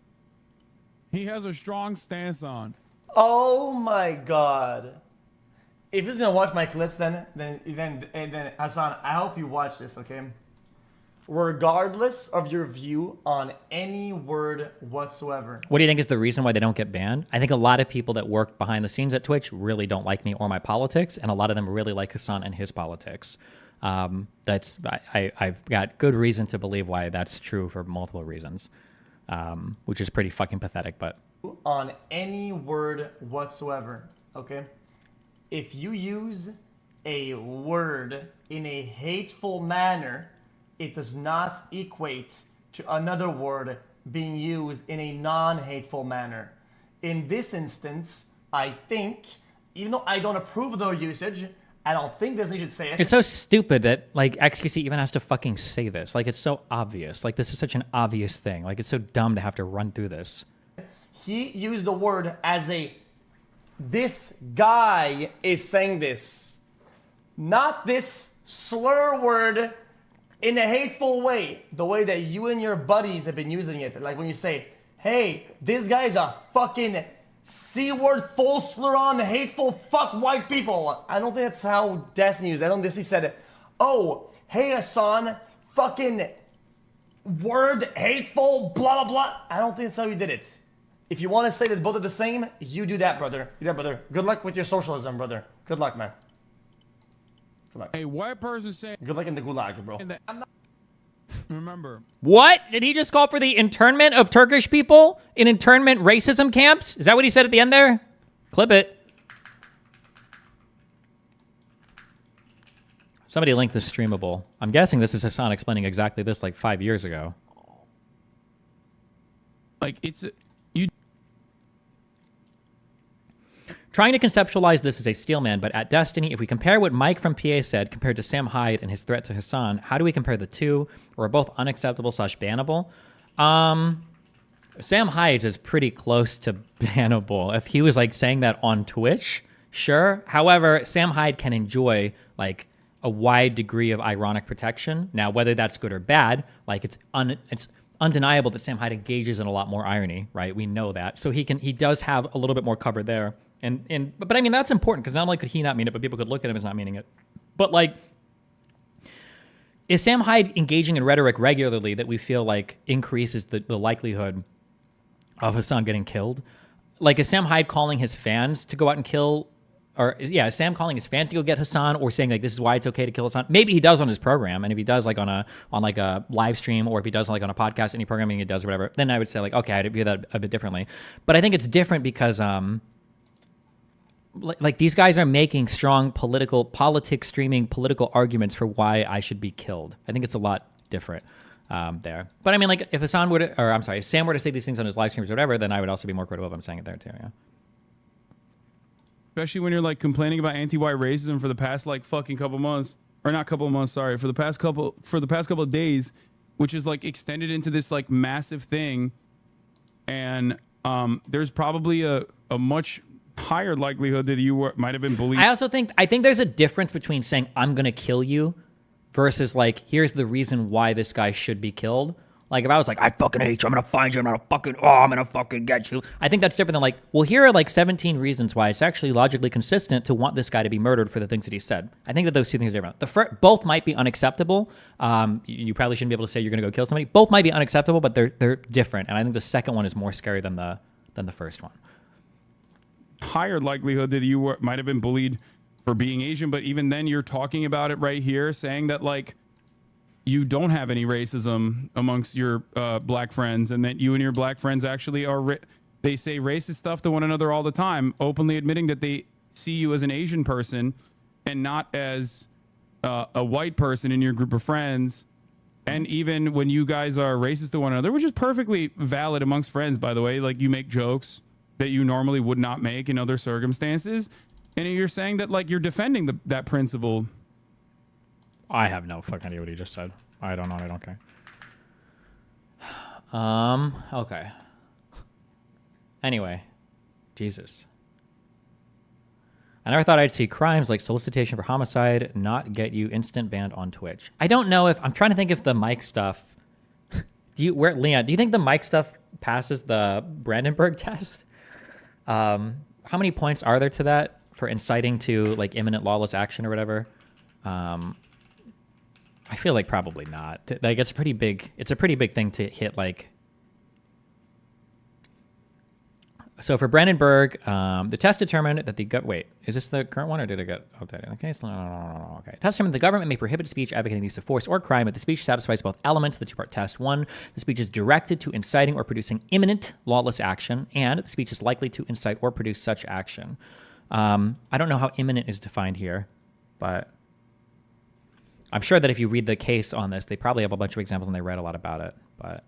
he has a strong stance on. Oh my god. If he's gonna watch my clips, then Hassan, I hope you watch this, okay? Regardless of your view on any word whatsoever. What do you think is the reason why they don't get banned? I think a lot of people that work behind the scenes at Twitch really don't like me or my politics, and a lot of them really like Hassan and his politics. I've got good reason to believe why that's true for multiple reasons. which is pretty fucking pathetic. But on any word whatsoever, okay? If you use a word in a hateful manner, it does not equate to another word being used in a non-hateful manner. In this instance, I think, even though I don't approve of their usage, I don't think Disney should say it. it's so stupid that like XQC even has to fucking say this. Like it's so obvious. Like this is such an obvious thing. Like it's so dumb to have to run through this. He used the word as a, this guy is saying this, not this slur word in a hateful way, the way that you and your buddies have been using it. Like when you say, hey, this guy's a fucking C-word full slur on hateful fuck white people. I don't think that's how Destiny used it. I don't think Destiny said, oh, hey Hassan, fucking word hateful, blah, blah, blah. I don't think that's how you did it. If you want to say that both are the same, you do that, brother. You do that, brother. Good luck with your socialism, brother. Good luck, man. Good luck. A white person saying. Good luck in the gulag, bro. Remember. What? Did he just call for the internment of Turkish people in internment racism camps? Is that what he said at the end there? Clip it. Somebody linked this streamable. I'm guessing this is Hassan explaining exactly this like 5 years ago. Like it's Trying to conceptualize this as a steel man, but at Destiny, if we compare what Mike from PA said compared to Sam Hyde and his threat to Hassan, how do we compare the two? Or are both unacceptable / bannable? Sam Hyde is pretty close to bannable. If he was like saying that on Twitch, sure. However, Sam Hyde can enjoy like a wide degree of ironic protection. Now, whether that's good or bad, like it's undeniable that Sam Hyde engages in a lot more irony, right? We know that. So he does have a little bit more cover there. But I mean, that's important because not only could he not mean it, but people could look at him as not meaning it. But like, is Sam Hyde engaging in rhetoric regularly that we feel like increases the likelihood of Hassan getting killed? Like, is Sam Hyde calling his fans to go out and kill, is Sam calling his fans to go get Hassan, or saying like this is why it's okay to kill Hassan? Maybe he does on his program, and if he does like on a live stream, or if he does like on a podcast, any programming he does or whatever, then I would say like, okay, I'd view that a bit differently. But I think it's different because like these guys are making strong politics streaming political arguments for why I should be killed. I think it's a lot different there. But I mean, like if Hassan if Sam were to say these things on his live streams or whatever, then I would also be more critical of him saying it there too. Yeah. Especially when you're like complaining about anti-white racism for the past like fucking couple months, or not couple of months, sorry, for the past couple of days, which is like extended into this like massive thing, and there's probably a much higher likelihood that you might have been bullied. I think there's a difference between saying I'm gonna kill you versus like here's the reason why this guy should be killed. Like if I was like I fucking hate you, I'm gonna find you, I'm gonna fucking get you. I think that's different than like, well, here are like 17 reasons why it's actually logically consistent to want this guy to be murdered for the things that he said. I think that those two things are different. Both might be unacceptable. You probably shouldn't be able to say you're gonna go kill somebody. Both might be unacceptable, but they're different. And I think the second one is more scary than the first one. Higher likelihood that you might have been bullied for being Asian, but even then you're talking about it right here, saying that like you don't have any racism amongst your black friends, and that you and your black friends actually are they say racist stuff to one another all the time, openly admitting that they see you as an Asian person and not as a white person in your group of friends. And even when you guys are racist to one another, which is perfectly valid amongst friends, by the way, like you make jokes that you normally would not make in other circumstances, and you're saying that like you're defending that principle. I have no fucking idea what he just said. I don't know. I don't care. Okay. Anyway, Jesus. I never thought I'd see crimes like solicitation for homicide not get you instant banned on Twitch. I don't know if I'm trying to think if the mic stuff. Leon? Do you think the mic stuff passes the Brandenburg test? How many points are there to that for inciting to like imminent lawless action or whatever? I feel like probably not. Like it's a pretty big thing to hit like So for Brandenburg, the test determined that the wait, is this the current one or did it get updated? Okay, so no. Okay. Test determined the government may prohibit speech advocating the use of force or crime if the speech satisfies both elements of the two-part test. 1, the speech is directed to inciting or producing imminent lawless action, and the speech is likely to incite or produce such action. I don't know how imminent is defined here, but I'm sure that if you read the case on this, they probably have a bunch of examples and they read a lot about it, but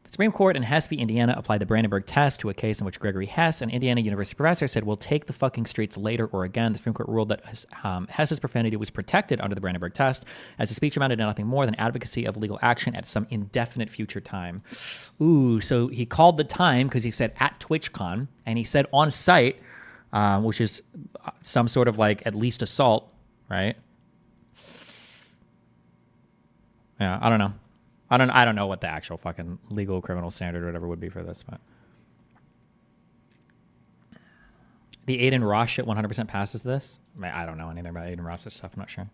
the Supreme Court in Hess v. Indiana applied the Brandenburg test to a case in which Gregory Hess, an Indiana University professor, said, "We'll take the fucking streets later or again." The Supreme Court ruled that Hess's profanity was protected under the Brandenburg test as the speech amounted to nothing more than advocacy of legal action at some indefinite future time. Ooh, so he called the time because he said at TwitchCon, and he said on site, which is some sort of like at least assault, right? Yeah, I don't know. I don't know what the actual fucking legal criminal standard or whatever would be for this, but the Aiden Ross shit 100% passes this. I don't know anything about Aiden Ross's stuff. I'm not sure.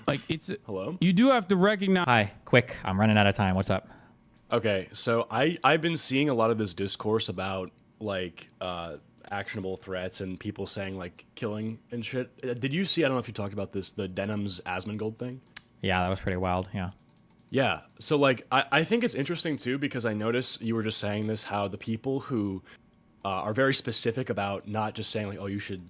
Like it's hello. You do have to recognize. Hi, quick. I'm running out of time. What's up? Okay, so I've been seeing a lot of this discourse about like actionable threats and people saying like killing and shit. Did you see? I don't know if you talked about this. The Denham's Asmongold thing. Yeah, that was pretty wild. Yeah. Yeah. So like I think it's interesting too because I noticed you were just saying this how the people who are very specific about not just saying like, oh, you should,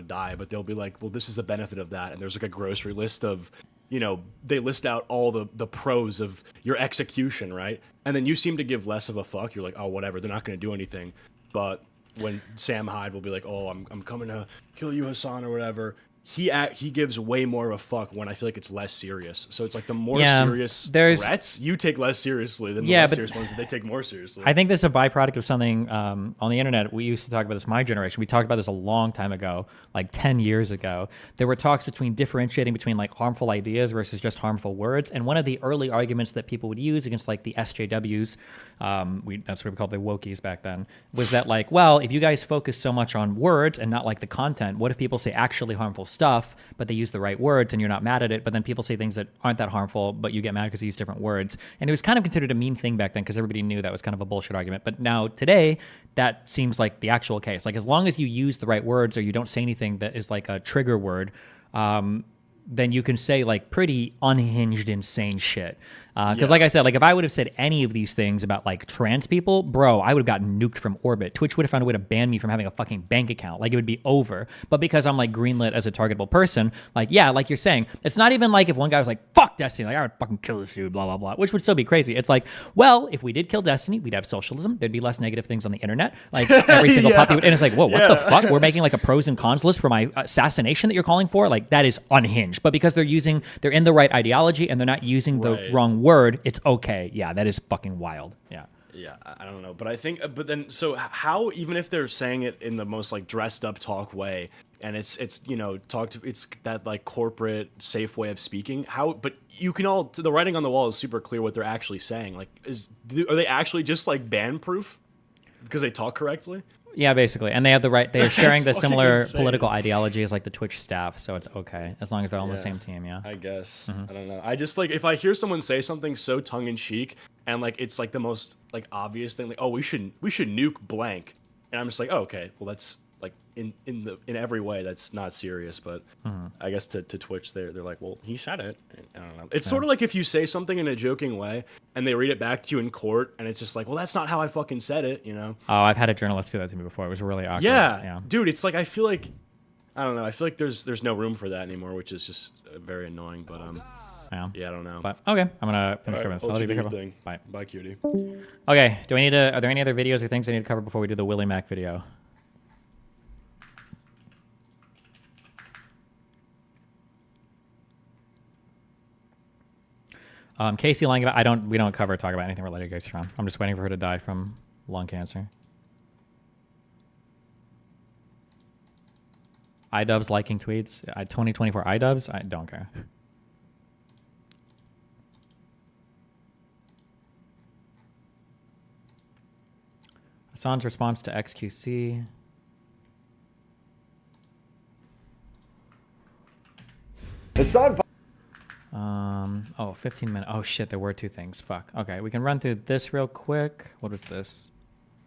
die, but they'll be like, well, this is the benefit of that. And there's like a grocery list of, they list out all the pros of your execution, right? And then you seem to give less of a fuck. You're like, oh, whatever, they're not going to do anything. But when Sam Hyde will be like, oh, I'm coming to kill you, Hassan, or whatever, he gives way more of a fuck when I feel like it's less serious. So it's like the more serious threats you take less seriously than the less serious ones that they take more seriously. I think this is a byproduct of something on the internet. We used to talk about this, my generation. We talked about this a long time ago, like 10 years ago. There were talks between differentiating between like harmful ideas versus just harmful words. And one of the early arguments that people would use against like the SJWs, that's what we called the wokies back then, was that like, well, if you guys focus so much on words and not like the content, what if people say actually harmful stuff, but they use the right words and you're not mad at it, but then people say things that aren't that harmful, but you get mad because they use different words. And it was kind of considered a meme thing back then because everybody knew that was kind of a bullshit argument. But now today, that seems like the actual case. Like as long as you use the right words or you don't say anything that is like a trigger word, then you can say like pretty unhinged, insane shit. Because like I said, like if I would have said any of these things about like trans people, bro, I would have gotten nuked from orbit. Twitch would have found a way to ban me from having a fucking bank account. Like it would be over. But because I'm like greenlit as a targetable person, like, yeah, like you're saying, it's not even like if one guy was like, fuck Destiny, like I would fucking kill this dude, blah, blah, blah, which would still be crazy. It's like, well, if we did kill Destiny, we'd have socialism. There'd be less negative things on the internet. Like every single puppy would, and it's like, whoa, what the fuck? We're making like a pros and cons list for my assassination that you're calling for? Like that is unhinged. But because they're in the right ideology and they're not using the wrong word, it's okay. Yeah, that is fucking wild. Yeah. Yeah, I don't know. But I think, but then, so how, even if they're saying it in the most like dressed up talk way, and it's it's that like corporate safe way of speaking, but you can the writing on the wall is super clear what they're actually saying. Like, are they actually just like ban proof because they talk correctly? Yeah, basically. And they have the right, they're sharing the similar political ideology as like the Twitch staff, so it's okay. As long as they're all on the same team, yeah. I guess. I don't know. I just like, if I hear someone say something so tongue-in-cheek, and like it's like the most like obvious thing, like, oh, we should nuke blank. And I'm just like, oh, okay, well that's like in every way that's not serious, but I guess to Twitch they're like, well, he said it. I don't know. It's sort of like if you say something in a joking way and they read it back to you in court and it's just like, well, that's not how I fucking said it, Oh, I've had a journalist do that to me before. It was really awkward. Yeah. Dude, it's like I feel like there's no room for that anymore, which is just very annoying, but yeah, I don't know. But okay, I'm gonna finish covering this. I'll let you be careful. Thing. Bye. Bye, cutie. Okay, are there any other videos or things I need to cover before we do the Willie Mac video? Casey lying about, we don't talk about anything related to Casey Strong. I'm just waiting for her to die from lung cancer. iDubbbz liking tweets. 2024 iDubbbz, I don't care. Hassan's response to XQC. Hassan. Oh, 15 minutes. Oh shit, there were 2 things. Fuck. Okay, we can run through this real quick. What is this?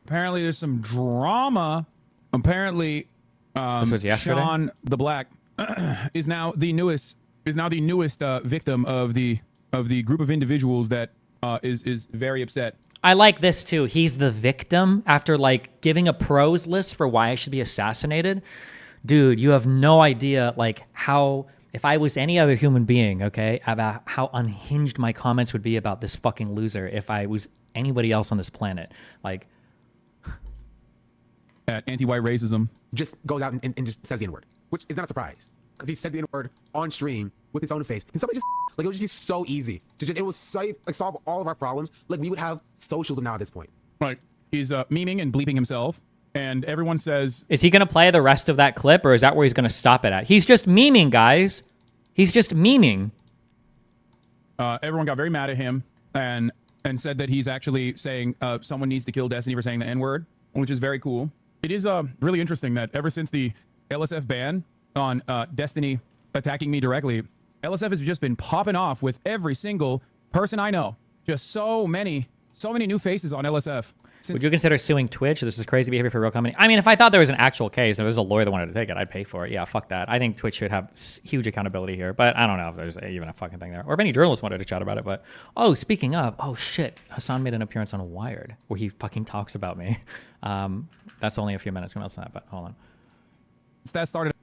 Apparently, there's some drama. Apparently, This was yesterday? Sean the Black is now the newest victim of the group of individuals that is very upset. I like this too. He's the victim after like giving a pros list for why I should be assassinated. Dude, you have no idea like how, if I was any other human being, okay, about how unhinged my comments would be about this fucking loser if I was anybody else on this planet. Like, at anti-white racism. Just goes out and just says the N-word, which is not a surprise because he said the N-word on stream with his own face. And somebody just, like, it would just be so easy to just, it would solve all of our problems. Like, we would have socialism now at this point. Right. He's memeing and bleeping himself, and everyone says... Is he going to play the rest of that clip, or is that where he's going to stop it at? He's just memeing, guys. He's just memeing. Everyone got very mad at him and said that he's actually saying someone needs to kill Destiny for saying the N-word, which is very cool. It is really interesting that ever since the LSF ban on Destiny attacking me directly, LSF has just been popping off with every single person I know. Just so many new faces on LSF. Would you consider suing Twitch? This is crazy behavior for a real company. I mean, if I thought there was an actual case and there was a lawyer that wanted to take it, I'd pay for it. Yeah, fuck that. I think Twitch should have huge accountability here, but I don't know if there's even a fucking thing there. Or if any journalists wanted to chat about it, but... Oh, speaking of... Oh, shit. Hassan made an appearance on Wired where he fucking talks about me. That's only a few minutes from else that, but hold on. That started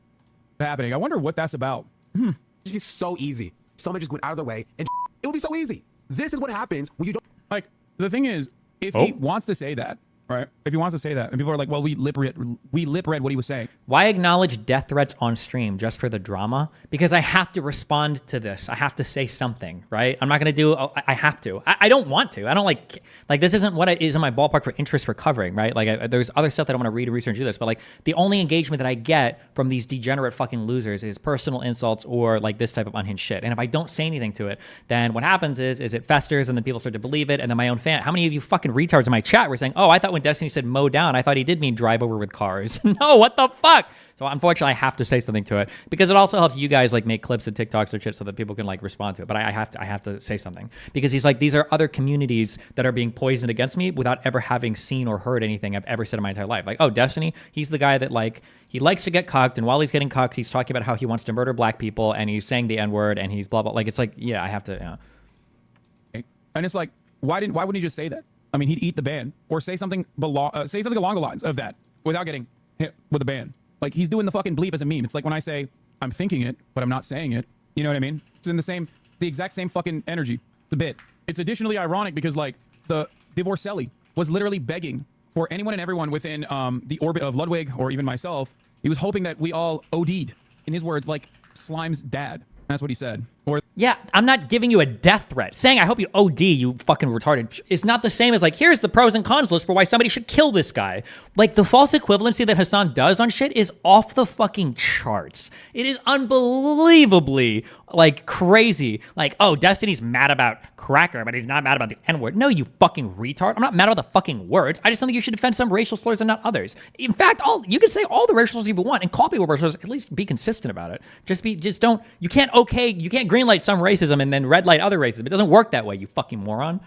happening. I wonder what that's about. It'd be so easy. Someone just went out of their way and it would be so easy. This is what happens when you don't... Like, the thing is, if he wants to say that, right? If he wants to say that, and people are like, well, we lip read what he was saying. Why acknowledge death threats on stream just for the drama? Because I have to respond to this. I have to say something, right? I'm not going to do, I have to. I don't want to. I don't like this isn't what is in my ballpark for interest for covering, right? Like there's other stuff that I want to read, research, do this, but like the only engagement that I get from these degenerate fucking losers is personal insults or like this type of unhinged shit. And if I don't say anything to it, then what happens is it festers and then people start to believe it. And then my own fan, how many of you fucking retards in my chat were saying, oh, I thought when Destiny said mow down, I thought he did mean drive over with cars. No, what the fuck? So unfortunately, I have to say something to it because it also helps you guys like make clips and TikToks or shit so that people can like respond to it. But I have to say something because he's like, these are other communities that are being poisoned against me without ever having seen or heard anything I've ever said in my entire life. Like, oh, Destiny, he's the guy that like, he likes to get cucked, and while he's getting cucked, he's talking about how he wants to murder black people and he's saying the N-word and he's blah, blah. Like, it's like, yeah, I have to, yeah. And it's like, why wouldn't he just say that? I mean, he'd eat the ban or say something along the lines of that without getting hit with a ban. Like, he's doing the fucking bleep as a meme. It's like when I say, I'm thinking it, but I'm not saying it. You know what I mean? It's in the exact same fucking energy. It's a bit. It's additionally ironic because, like, the Divorcelli was literally begging for anyone and everyone within the orbit of Ludwig or even myself. He was hoping that we all OD'd, in his words, like Slime's dad. That's what he said. Or yeah, I'm not giving you a death threat. Saying I hope you OD, you fucking retarded, is not the same as like, here's the pros and cons list for why somebody should kill this guy. Like, the false equivalency that Hassan does on shit is off the fucking charts. It is unbelievably like crazy. Like, oh, Destiny's mad about Cracker, but he's not mad about the N-word. No, you fucking retard. I'm not mad about the fucking words. I just don't think you should defend some racial slurs and not others. In fact, you can say all the racial slurs you want and call people racial slurs. At least be consistent about it. You can't greenlight some racism and then red light other racism. It doesn't work that way, you fucking moron.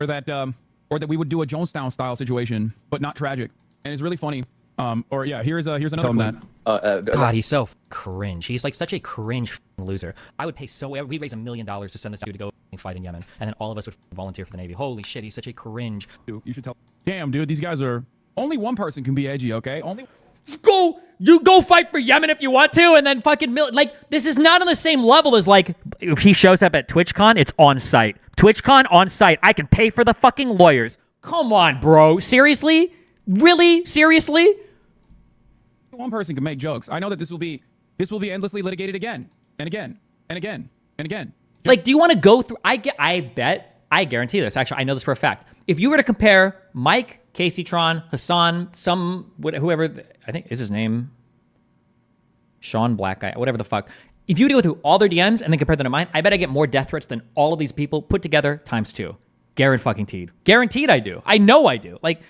Or that we would do a Jonestown style situation, but not tragic. And it's really funny. Here's another clip. God, he's so cringe. He's like such a cringe loser. I would pay we'd raise $1 million to send this dude to go fight in Yemen, and then all of us would volunteer for the Navy. Holy shit, he's such a cringe. You should tell. Damn, dude, these guys are. Only one person can be edgy, okay? You go fight for Yemen if you want to, and then fucking like, this is not on the same level as like if he shows up at TwitchCon, it's on site. TwitchCon on site. I can pay for the fucking lawyers. Come on, bro. Seriously? Really? Seriously? One person can make jokes. I know that this will be endlessly litigated again and again and again and again. Like, do you want to go through? I guarantee this. Actually, I know this for a fact. If you were to compare Mike, Casey Tron, Hassan, whoever, I think is his name, Sean Black guy, whatever the fuck. If you were to go through all their DMs and then compare them to mine, I bet I get more death threats than all of these people put together times 2. Guaranteed. Guaranteed I do. I know I do. Like,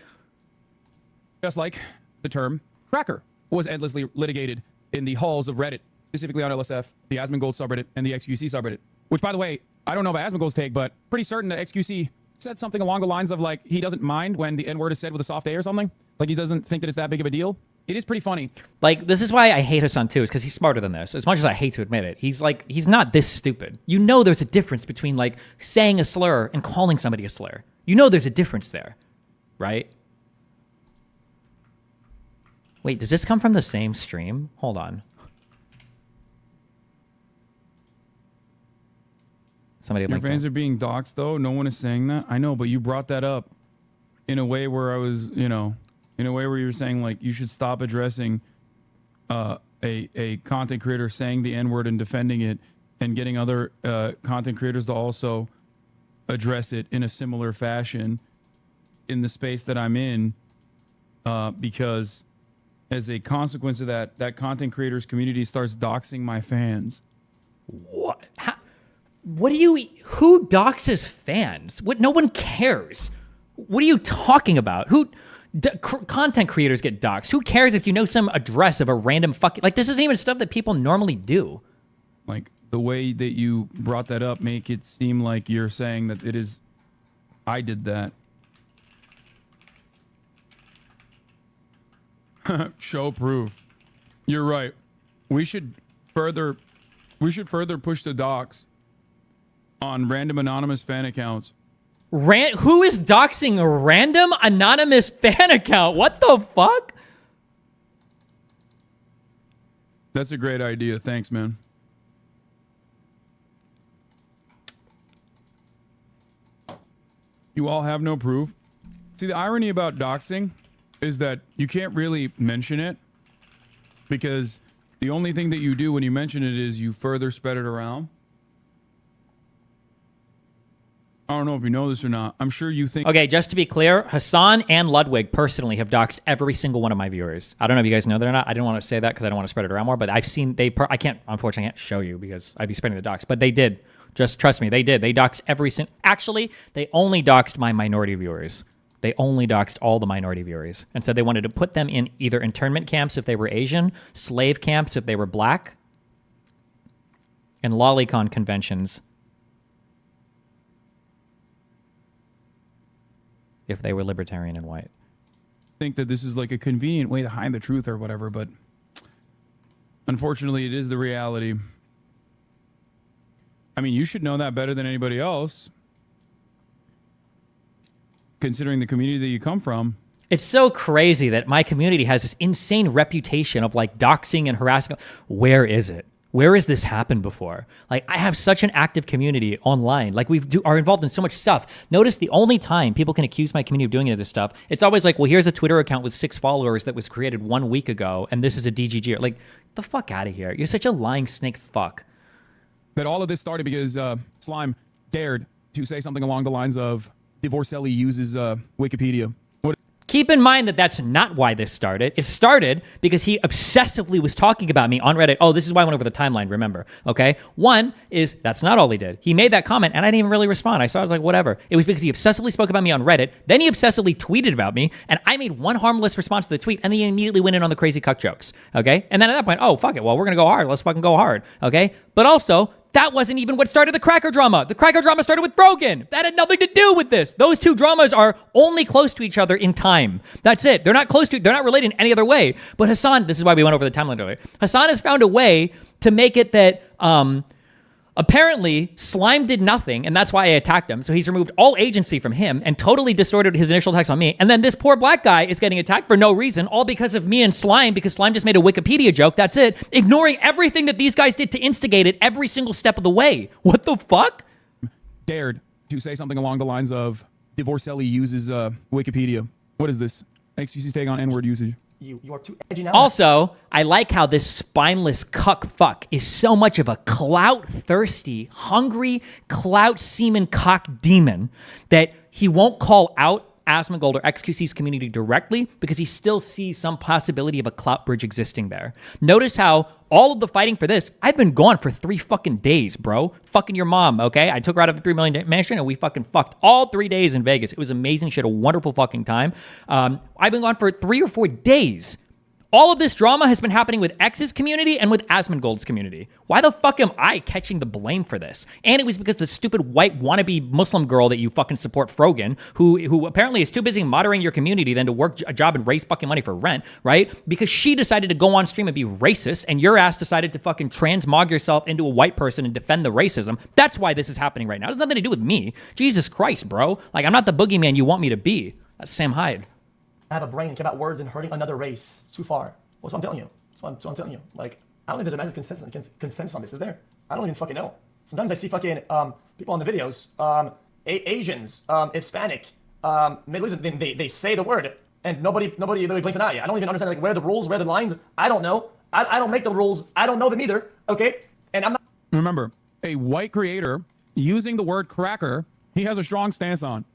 just like the term cracker was endlessly litigated in the halls of Reddit, specifically on LSF, the Asmongold subreddit, and the XQC subreddit. Which, by the way, I don't know about Asmongold's take, but pretty certain that XQC said something along the lines of like he doesn't mind when the N-word is said with a soft A or something. Like he doesn't think that it's that big of a deal. It is pretty funny. Like, this is why I hate Hassan too, is because he's smarter than this. As much as I hate to admit it, he's not this stupid. You know there's a difference between like saying a slur and calling somebody a slur. You know there's a difference there, right? Wait, does this come from the same stream? Hold on. Somebody Your linked fans us. are being doxxed, though. No one is saying that. I know, but you brought that up in a way where I was, in a way where you were saying like you should stop addressing a content creator saying the N-word and defending it, and getting other content creators to also address it in a similar fashion in the space that I'm in, because as a consequence of that, that content creators community starts doxing my fans. What? What do you? Who doxes fans? What? No one cares. What are you talking about? Who? Content creators get doxed. Who cares if you know some address of a random fucking like? This isn't even stuff that people normally do. Like the way that you brought that up, make it seem like you're saying that it is. I did that. Show proof. You're right. We should further push the docs on random anonymous fan accounts. Who is doxing a random anonymous fan account? What the fuck? That's a great idea. Thanks, man. You all have no proof. See, the irony about doxing is that you can't really mention it, because the only thing that you do when you mention it is you further spread it around. I don't know if you know this or not. I'm sure you think... Okay, just to be clear, Hassan and Ludwig personally have doxed every single one of my viewers. I don't know if you guys know that or not. I didn't want to say that because I don't want to spread it around more, but I've seen... Unfortunately, I can't show you because I'd be spreading the dox, but they did. Just trust me, they did. They doxed every single... Actually, they only doxed my minority viewers. They only doxed all the minority viewers and said they wanted to put them in either internment camps if they were Asian, slave camps if they were black, and lolicon conventions if they were libertarian and white. Think that this is like a convenient way to hide the truth or whatever, but unfortunately, it is the reality. I mean, you should know that better than anybody else, considering the community that you come from. It's so crazy that my community has this insane reputation of like doxing and harassing. Where is it? Where has this happened before? Like, I have such an active community online. Like, are involved in so much stuff. Notice the only time people can accuse my community of doing any of this stuff, it's always like, well, here's a Twitter account with 6 followers that was created 1 week ago, and this is a DGG. Like, the fuck out of here. You're such a lying snake fuck. That all of this started because Slime dared to say something along the lines of Divorcelli uses Wikipedia. Keep in mind that that's not why this started. It started because he obsessively was talking about me on Reddit. Oh, this is why I went over the timeline, remember, okay? One is, that's not all he did. He made that comment, and I didn't even really respond. I was like, whatever. It was because he obsessively spoke about me on Reddit, then he obsessively tweeted about me, and I made one harmless response to the tweet, and then he immediately went in on the crazy cuck jokes, okay? And then at that point, oh, fuck it, well, we're gonna go hard. Let's fucking go hard, okay? But also, that wasn't even what started the Cracker drama. The Cracker drama started with Rogan. That had nothing to do with this. Those two dramas are only close to each other in time. That's it. They're not related in any other way. But Hassan, this is why we went over the timeline earlier. Hassan has found a way to make it that apparently Slime did nothing, and that's why I attacked him. So he's removed all agency from him and totally distorted his initial attacks on me. And then this poor black guy is getting attacked for no reason, all because of me and Slime, because Slime just made a Wikipedia joke. That's it. Ignoring everything that these guys did to instigate it every single step of the way. What the fuck? Dared to say something along the lines of Divorcelli uses Wikipedia. What is this? XQC's take on N-word usage. You are too edgy now. Also, I like how this spineless cuck fuck is so much of a clout-thirsty, hungry, clout-semen cock demon that he won't call out Asmongold or XQC's community directly because he still sees some possibility of a clout bridge existing there. Notice how all of the fighting for this, I've been gone for 3 fucking days, bro. Fucking your mom, okay? I took her out of the $3 million mansion and we fucking fucked all 3 days in Vegas. It was amazing. She had a wonderful fucking time. I've been gone for 3 or 4 days. All of this drama has been happening with X's community and with Asmongold's community. Why the fuck am I catching the blame for this? And it was because the stupid white wannabe Muslim girl that you fucking support, Frogan, who apparently is too busy moderating your community than to work a job and raise fucking money for rent, right? Because she decided to go on stream and be racist, and your ass decided to fucking transmog yourself into a white person and defend the racism. That's why this is happening right now. It has nothing to do with me. Jesus Christ, bro. Like, I'm not the boogeyman you want me to be. That's Sam Hyde. Have a brain, care about words and hurting another race. It's too far. That's what I'm telling you. That's what I'm telling you. Like, I don't think there's a massive consensus on this, is there? I don't even fucking know. Sometimes I see fucking people on the videos, Asians, Hispanic, Middle Eastern, they say the word and nobody really blinks an eye. I don't even understand like where are the rules, where are the lines. I don't know. I don't make the rules. I don't know them either. Okay, and I'm not. Remember, a white creator using the word cracker, he has a strong stance on.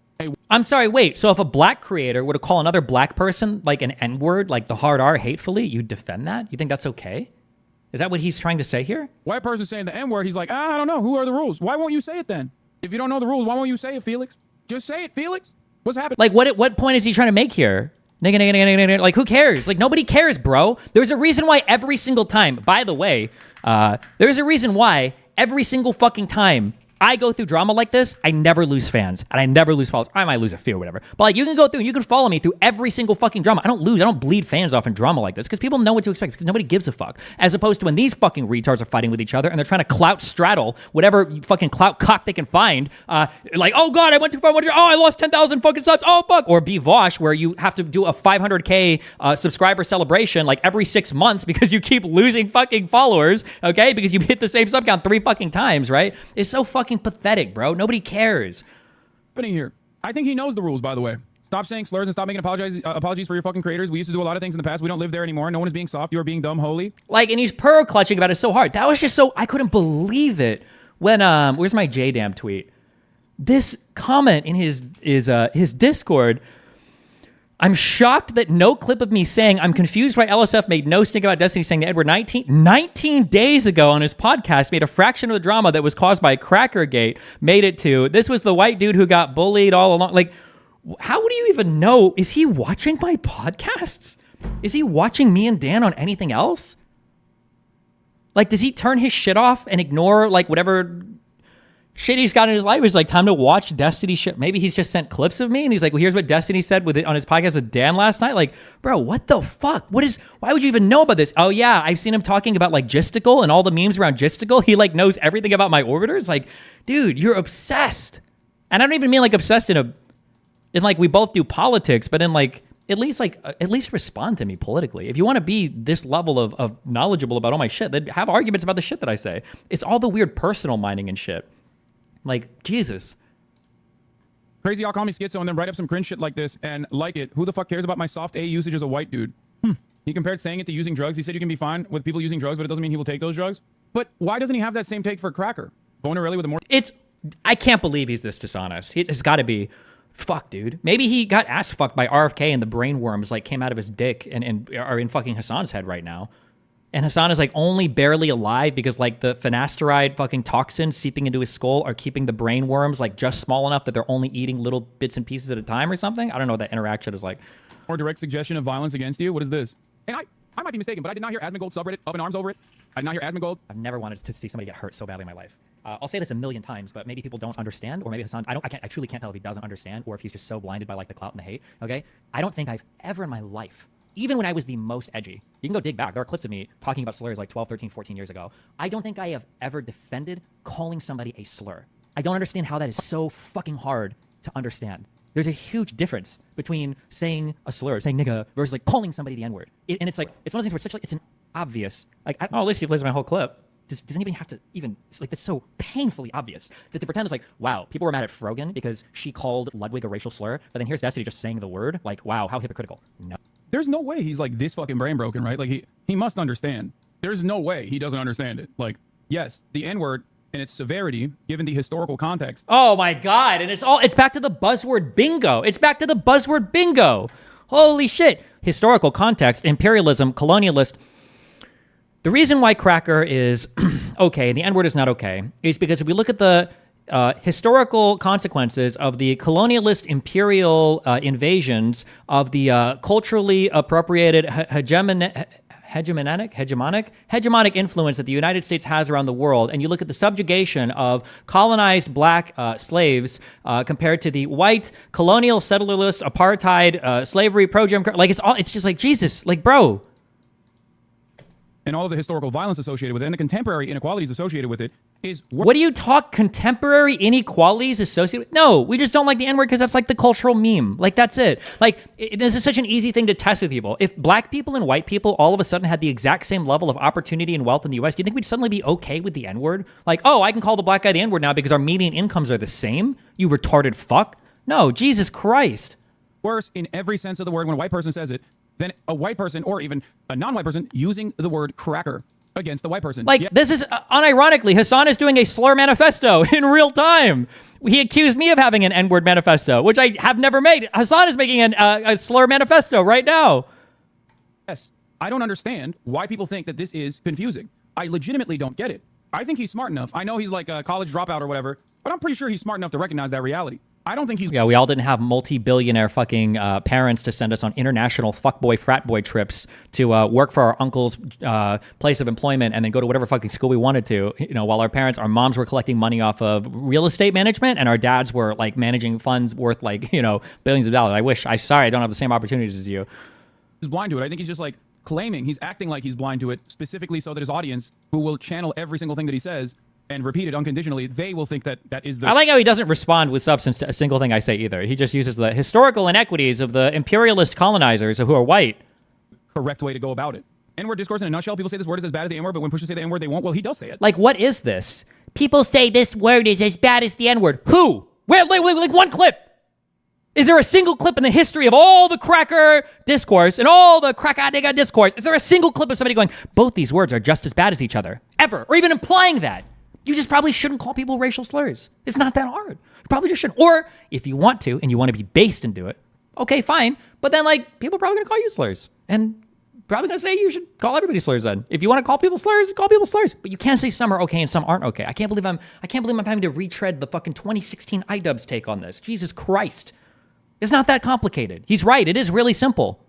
I'm sorry, wait. So if a black creator were to call another black person like an N-word, like the hard R hatefully, you'd defend that? You think that's okay? Is that what he's trying to say here? White person saying the N-word, he's like, I don't know. Who are the rules? Why won't you say it then? If you don't know the rules, why won't you say it, Felix? Just say it, Felix. What's happening? Like, what point is he trying to make here? Like, who cares? Like, nobody cares, bro. There's a reason why every single time, by the way, there's a reason why every single fucking time I go through drama like this, I never lose fans and I never lose followers. I might lose a few or whatever. But like, you can go through, you can follow me through every single fucking drama. I don't bleed fans off in drama like this because people know what to expect because nobody gives a fuck. As opposed to when these fucking retards are fighting with each other and they're trying to clout straddle whatever fucking clout cock they can find. Like, oh God, I went too far. Oh, I lost 10,000 fucking subs. Oh fuck. Or be Vosh where you have to do a 500K subscriber celebration like every 6 months because you keep losing fucking followers. Okay. Because you hit the same sub count 3 fucking times, right? It's so fucking pathetic, bro. Nobody cares. Happening here. I think he knows the rules, by the way. Stop saying slurs and stop making apologies for your fucking creators. We used to do a lot of things in the past. We don't live there anymore. No one is being soft. You are being dumb, holy. Like, and he's pearl clutching about it so hard. That was just so, I couldn't believe it. When, where's my JDam tweet? This comment in his Discord, I'm shocked that no clip of me saying I'm confused why LSF made no stink about Destiny saying that Edward 19 days ago on his podcast made a fraction of the drama that was caused by Crackergate made it to. This was the white dude who got bullied all along. Like, how would you even know? Is he watching my podcasts? Is he watching me and Dan on anything else? Like, does he turn his shit off and ignore like whatever shit he's got in his life? It's like time to watch Destiny shit. Maybe he's just sent clips of me and he's like, well, here's what Destiny said with it on his podcast with Dan last night. Like, bro, what the fuck? Why would you even know about this? Oh yeah, I've seen him talking about like Gisticle and all the memes around Gisticle. He like knows everything about my orbiters. Like, dude, you're obsessed. And I don't even mean like obsessed in like we both do politics, but in like at least respond to me politically. If you want to be this level of knowledgeable about all my shit, then have arguments about the shit that I say. It's all the weird personal mining and shit. Like, Jesus. Crazy, y'all call me schizo and then write up some cringe shit like this and like it. Who the fuck cares about my soft A usage as a white dude? He compared saying it to using drugs. He said you can be fine with people using drugs, but it doesn't mean he will take those drugs. But why doesn't he have that same take for Cracker? Boner really with a more... I can't believe he's this dishonest. It has got to be... Fuck, dude. Maybe he got ass fucked by RFK and the brain worms like came out of his dick and are in fucking Hassan's head right now. And Hassan is like only barely alive because like the finasteride fucking toxins seeping into his skull are keeping the brain worms like just small enough that they're only eating little bits and pieces at a time or something. I don't know what that interaction is like. More direct suggestion of violence against you. What is this? And I might be mistaken, but I did not hear Asmongold subreddit up in arms over it. I did not hear Asmongold. I've never wanted to see somebody get hurt so badly in my life. I'll say this a million times, but maybe people don't understand, or maybe Hassan, I truly can't tell if he doesn't understand, or if he's just so blinded by like the clout and the hate. Okay, I don't think I've ever in my life, even when I was the most edgy, you can go dig back. There are clips of me talking about slurs like 12, 13, 14 years ago. I don't think I have ever defended calling somebody a slur. I don't understand how that is so fucking hard to understand. There's a huge difference between saying a slur, saying nigga, versus like calling somebody the N-word. And it's like, it's one of those things where it's such like, it's an obvious, like, at least he plays my whole clip. Does anybody have to even, like, that's so painfully obvious that to pretend it's like, wow, people were mad at Frogan because she called Ludwig a racial slur, but then here's Destiny just saying the word, like, wow, how hypocritical. No. There's no way he's like this fucking brain broken, right? Like he must understand. There's no way he doesn't understand it. Like, yes, the N-word and its severity, given the historical context. Oh my God, and it's back to the buzzword bingo. It's back to the buzzword bingo. Holy shit. Historical context, imperialism, colonialist. The reason why Cracker is okay and the N-word is not okay is because if we look at the historical consequences of the colonialist imperial invasions of the culturally appropriated hegemonic influence that the United States has around the world, and you look at the subjugation of colonized black slaves compared to the white colonial settlerist apartheid slavery pro-Jim Crow, like it's just like, Jesus, like, bro. And all of the historical violence associated with it and the contemporary inequalities associated with it is... What do you talk contemporary inequalities associated with? No, we just don't like the N-word because that's like the cultural meme. Like, that's it. Like, this is such an easy thing to test with people. If black people and white people all of a sudden had the exact same level of opportunity and wealth in the U.S., do you think we'd suddenly be okay with the N-word? Like, oh, I can call the black guy the N-word now because our median incomes are the same? You retarded fuck. No, Jesus Christ. Worse in every sense of the word when a white person says it than a white person or even a non-white person using the word cracker against the white person. Like, this is, unironically, Hassan is doing a slur manifesto in real time. He accused me of having an N-word manifesto, which I have never made. Hassan is making a slur manifesto right now. Yes. I don't understand why people think that this is confusing. I legitimately don't get it. I think he's smart enough. I know he's like a college dropout or whatever, but I'm pretty sure he's smart enough to recognize that reality. I don't think he's... Yeah, we all didn't have multi-billionaire fucking parents to send us on international fuckboy frat boy trips to work for our uncle's place of employment and then go to whatever fucking school we wanted to, you know, while our moms were collecting money off of real estate management and our dads were like managing funds worth like, you know, billions of dollars. Sorry, I don't have the same opportunities as you. He's blind to it. I think he's just like claiming, he's acting like he's blind to it specifically so that his audience, who will channel every single thing that he says and repeat it unconditionally, they will think that that is the... I like how he doesn't respond with substance to a single thing I say either. He just uses the historical inequities of the imperialist colonizers who are white. Correct way to go about it. N-word discourse in a nutshell, people say this word is as bad as the N-word, but when pushers say the N-word, they won't. Well, he does say it. Like, what is this? People say this word is as bad as the N-word. Who? Where? Like one clip. Is there a single clip in the history of all the cracker discourse and all the cracker-digga discourse? Is there a single clip of somebody going, both these words are just as bad as each other? Ever. Or even implying that. You just probably shouldn't call people racial slurs. It's not that hard. You probably just shouldn't. Or if you want to and you want to be based and do it, okay, fine. But then, like, people are probably going to call you slurs. And probably going to say you should call everybody slurs then. If you want to call people slurs, call people slurs. But you can't say some are okay and some aren't okay. I can't believe I'm having to retread the fucking 2016 iDubbbz take on this. Jesus Christ. It's not that complicated. He's right. It is really simple.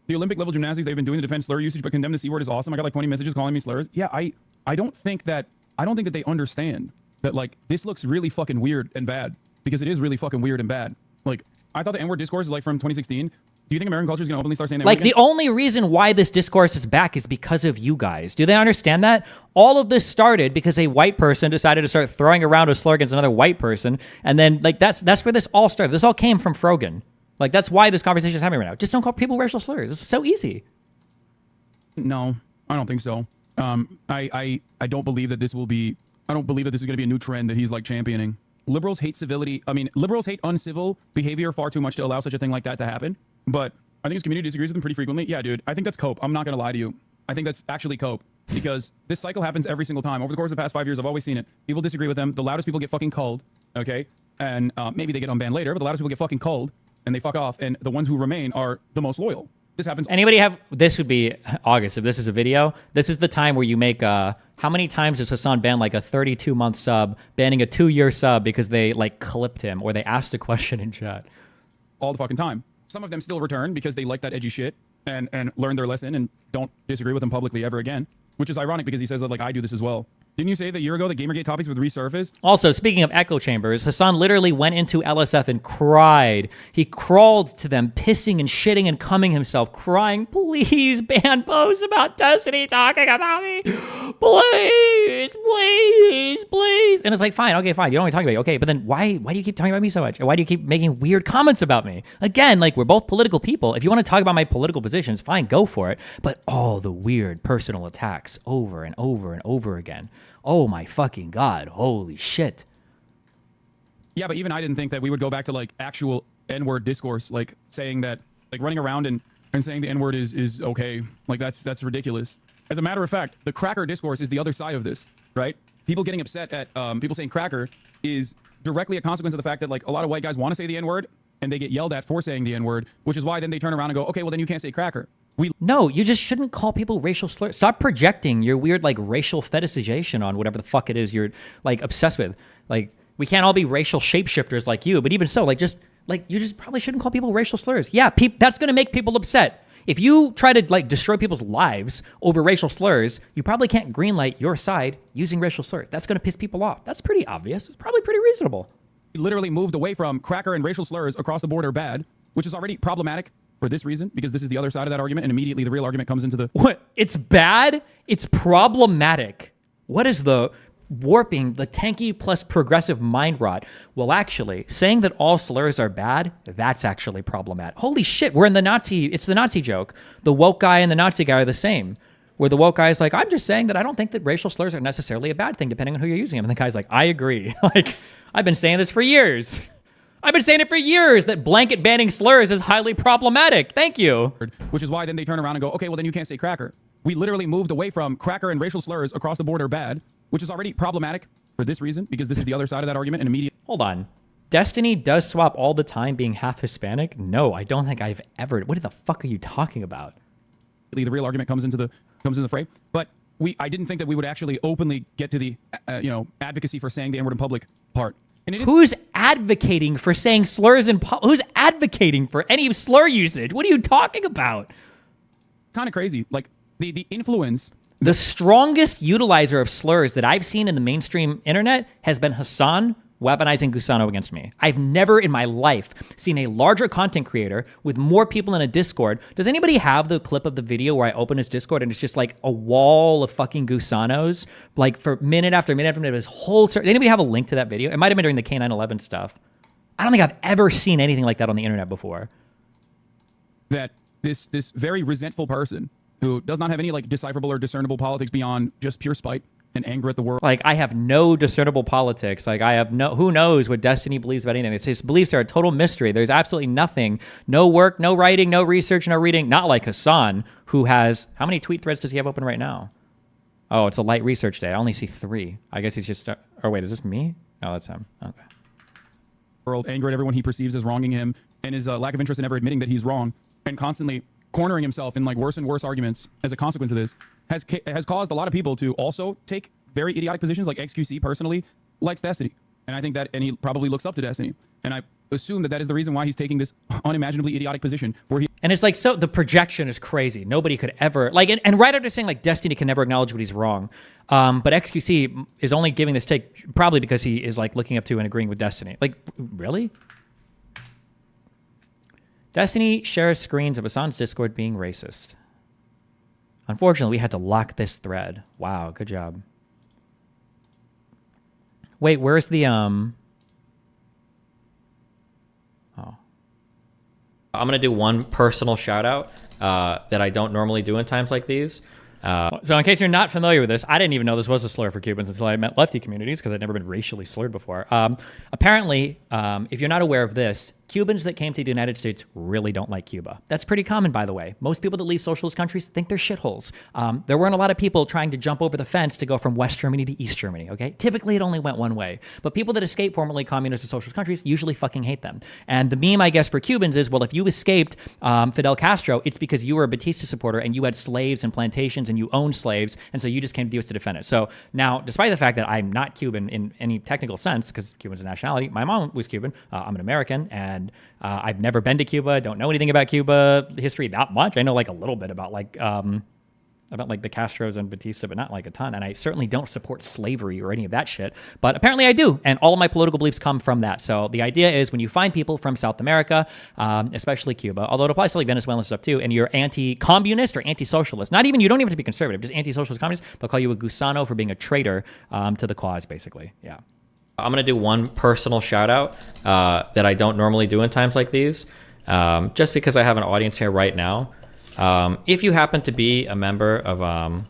The Olympic level gymnastics they've been doing to defend slur usage but condemn the C word is awesome. I got like 20 messages calling me slurs. Yeah, I don't think that they understand that, like, this looks really fucking weird and bad because it is really fucking weird and bad. Like, I thought the N-word discourse is like from 2016. Do you think American culture is going to openly start saying that? Like, the only reason why this discourse is back is because of you guys. Do they understand that? All of this started because a white person decided to start throwing around a slur against another white person. And then, like, that's where this all started. This all came from Frogan. Like, that's why this conversation is happening right now. Just don't call people racial slurs. It's so easy. No, I don't think so. I don't believe that this will be... I don't believe that this is going to be a new trend that he's like championing. Liberals hate civility. I mean, liberals hate uncivil behavior far too much to allow such a thing like that to happen. But I think his community disagrees with him pretty frequently. Yeah, dude, I think that's cope. I'm not going to lie to you. I think that's actually cope because this cycle happens every single time. Over the course of the past 5 years, I've always seen it. People disagree with them. The loudest people get fucking culled, okay? And maybe they get unbanned later, but the loudest people get fucking culled and they fuck off. And the ones who remain are the most loyal. This happens. Anybody have, this would be August if this is a video. This is the time where you make, how many times has Hassan banned like a 32-month sub, banning a 2-year sub because they like clipped him or they asked a question in chat? All the fucking time. Some of them still return because they like that edgy shit and learn their lesson and don't disagree with him publicly ever again, which is ironic because he says that like I do this as well. Didn't you say that a year ago that Gamergate topics would resurface? Also, speaking of echo chambers, Hassan literally went into LSF and cried. He crawled to them, pissing and shitting and cumming himself, crying, please ban posts about Destiny talking about me. Please, please, please. And it's like, fine, okay, fine. You don't want to talk about me. Okay, but then why do you keep talking about me so much? And why do you keep making weird comments about me? Again, like, we're both political people. If you want to talk about my political positions, fine, go for it. But all the weird personal attacks over and over and over again. Oh my fucking God. Holy shit. Yeah, but even I didn't think that we would go back to like actual N-word discourse, like saying that, like running around and saying the N-word is okay. Like that's ridiculous. As a matter of fact, the cracker discourse is the other side of this, right? People getting upset at people saying cracker is directly a consequence of the fact that like a lot of white guys want to say the N-word and they get yelled at for saying the N-word, which is why then they turn around and go, okay, well then you can't say cracker. No, you just shouldn't call people racial slurs. Stop projecting your weird like racial fetishization on whatever the fuck it is you're like obsessed with. Like we can't all be racial shapeshifters like you, but even so, like you just probably shouldn't call people racial slurs. Yeah, that's gonna make people upset. If you try to like destroy people's lives over racial slurs, you probably can't greenlight your side using racial slurs. That's gonna piss people off. That's pretty obvious. It's probably pretty reasonable. We literally moved away from cracker and racial slurs across the board are bad, which is already problematic for this reason, because this is the other side of that argument, and immediately the real argument comes into the... What? It's bad? It's problematic. What is the warping, the tanky plus progressive mind rot? Well, actually, saying that all slurs are bad, that's actually problematic. Holy shit, we're in the Nazi... It's the Nazi joke. The woke guy and the Nazi guy are the same. Where the woke guy is like, I'm just saying that I don't think that racial slurs are necessarily a bad thing, depending on who you're using them. And the guy's like, I agree. Like, I've been saying this for years. I've been saying it for years that blanket banning slurs is highly problematic. Thank you. Which is why then they turn around and go, okay, well then you can't say cracker. We literally moved away from cracker and racial slurs across the board are bad, which is already problematic for this reason, because this is the other side of that argument, and immediately... Hold on. Destiny does swap all the time being half Hispanic? No, I don't think I've ever... What the fuck are you talking about? The real argument comes into the fray. But I didn't think that we would actually openly get to the advocacy for saying the N-word in public part. And it is... Who's advocating for saying slurs in public? Who's advocating for any slur usage? What are you talking about? Kind of crazy. Like the influence. The strongest utilizer of slurs that I've seen in the mainstream internet has been Hassan weaponizing Gusano against me. I've never in my life seen a larger content creator with more people in a Discord. Does anybody have the clip of the video where I open his Discord and it's just like a wall of fucking Gusanos, like for minute after minute after minute, this whole... Does anybody have a link to that video? It might have been during the K9/11 stuff. I don't think I've ever seen anything like that on the internet before. That this very resentful person who does not have any like decipherable or discernible politics beyond just pure spite and anger at the world. Like, I have no discernible politics. Like, I have no... Who knows what Destiny believes about anything? His beliefs are a total mystery. There's absolutely nothing. No work, no writing, no research, no reading. Not like Hassan, who has... How many tweet threads does he have open right now? Oh, it's a light research day. I only see 3. I guess he's just... Oh, wait, is this me? No, that's him. Okay. World, anger at everyone he perceives as wronging him, and his lack of interest in ever admitting that he's wrong, and constantly cornering himself in like worse and worse arguments as a consequence of this, has caused a lot of people to also take very idiotic positions. Like XQC personally likes Destiny, and I think that, and he probably looks up to Destiny, and I assume that is the reason why he's taking this unimaginably idiotic position where he... And it's like, so the projection is crazy. Nobody could ever like, and right after saying like Destiny can never acknowledge what he's wrong, but XQC is only giving this take probably because he is like looking up to and agreeing with Destiny. Like, really? Destiny shares screens of Hassan's Discord being racist. Unfortunately, we had to lock this thread. Wow, good job. Wait, where's the Oh. I'm gonna do one personal shout out that I don't normally do in times like these. So in case you're not familiar with this, I didn't even know this was a slur for Cubans until I met lefty communities because I'd never been racially slurred before. Apparently, if you're not aware of this, Cubans that came to the United States really don't like Cuba. That's pretty common, by the way. Most people that leave socialist countries think they're shitholes. There weren't a lot of people trying to jump over the fence to go from West Germany to East Germany, okay? Typically, it only went one way. But people that escape formerly communist and socialist countries usually fucking hate them. And the meme, I guess, for Cubans is, well, if you escaped Fidel Castro, it's because you were a Batista supporter and you had slaves and plantations and you owned slaves, and so you just came to the U.S. to defend it. So now, despite the fact that I'm not Cuban in any technical sense, because Cuban's a nationality, my mom was Cuban, I'm an American, and I've never been to Cuba, don't know anything about Cuba history that much. I know like a little bit about like the Castros and Batista, but not like a ton. And I certainly don't support slavery or any of that shit. But apparently I do. And all of my political beliefs come from that. So the idea is when you find people from South America, especially Cuba, although it applies to like Venezuelan stuff too, and you're anti-communist or anti-socialist, not even, you don't even have to be conservative, just anti-socialist communist, they'll call you a gusano for being a traitor to the cause, basically. Yeah. I'm going to do one personal shout out that I don't normally do in times like these, just because I have an audience here right now. If you happen to be a member of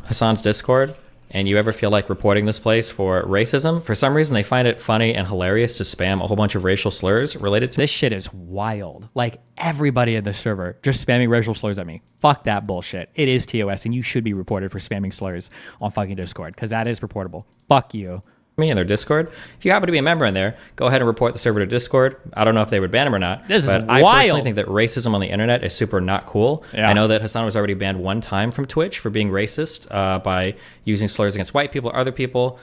Hassan's Discord and you ever feel like reporting this place for racism, for some reason they find it funny and hilarious to spam a whole bunch of racial slurs related to this shit is wild. Like everybody in the server just spamming racial slurs at me. Fuck that bullshit. It is TOS and you should be reported for spamming slurs on fucking Discord because that is reportable. Fuck you. me in their Discord. If you happen to be a member in there, go ahead and report the server to Discord. I don't know if they would ban him or not. This is but I wild. personally think that racism on the internet is super not cool. Yeah. I know that Hassan was already banned one time from Twitch for being racist by using slurs against white people or other people.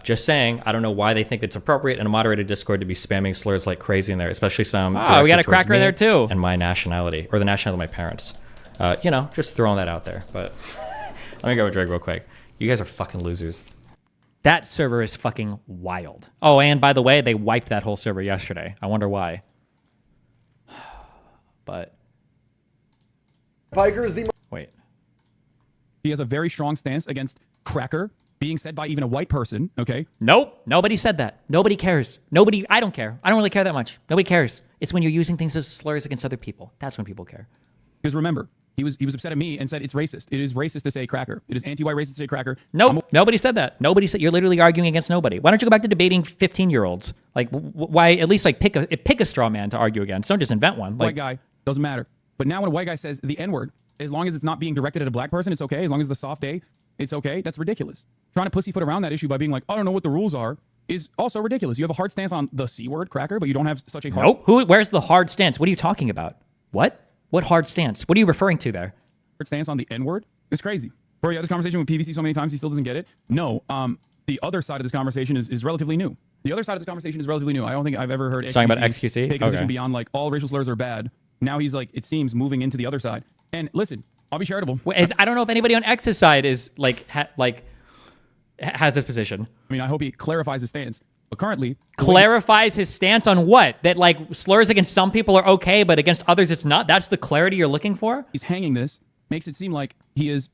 Just saying, I don't know why they think it's appropriate in a moderated Discord to be spamming slurs like crazy in there, especially some. Oh, we directed got a towards cracker me there too. and my nationality, or the nationality of my parents. You know, just throwing that out there. But let me go with Drake real quick. You guys are fucking losers. That server is fucking wild. Oh, and by the way, they wiped that whole server yesterday. I wonder why. But Piker is the. Wait. He has a very strong stance against cracker being said by even a white person, okay? Nope. Nobody said that. Nobody cares. Nobody. I don't care. I don't really care that much. Nobody cares. It's when you're using things as slurs against other people. That's when people care. Because remember, he was upset at me and said it's racist. It is racist to say cracker. It is anti-white racist to say cracker. Nope. Nobody said that. Nobody said. You're literally arguing against nobody. Why don't you go back to debating 15-year-olds? Like, why at least like pick a straw man to argue against? Don't just invent one. Like, White guy, doesn't matter. But now when a white guy says the N-word, as long as it's not being directed at a black person, it's okay. As long as it's a soft day, it's okay. That's ridiculous. Trying to pussyfoot around that issue by being like, I don't know what the rules are, is also ridiculous. You have a hard stance on the C word, cracker, but you don't have such a hard... Nope. Where's the hard stance? What are you talking about? What? What hard stance? What are you referring to there? Hard stance on the N-word? It's crazy. Bro, you had this conversation with PVC so many times, he still doesn't get it? No. The other side of this conversation is relatively new. The other side of this conversation is relatively new. I don't think I've ever heard talking about XQC? take a position beyond like all racial slurs are bad. Now he's like, it seems, moving into the other side. And listen, I'll be charitable. I don't know if anybody on X's side is has this position. I mean, I hope he clarifies his stance. But currently... Clarifies his stance on what? That like slurs against some people are okay, but against others it's not? That's the clarity you're looking for? He's hanging this. Makes it seem like he is,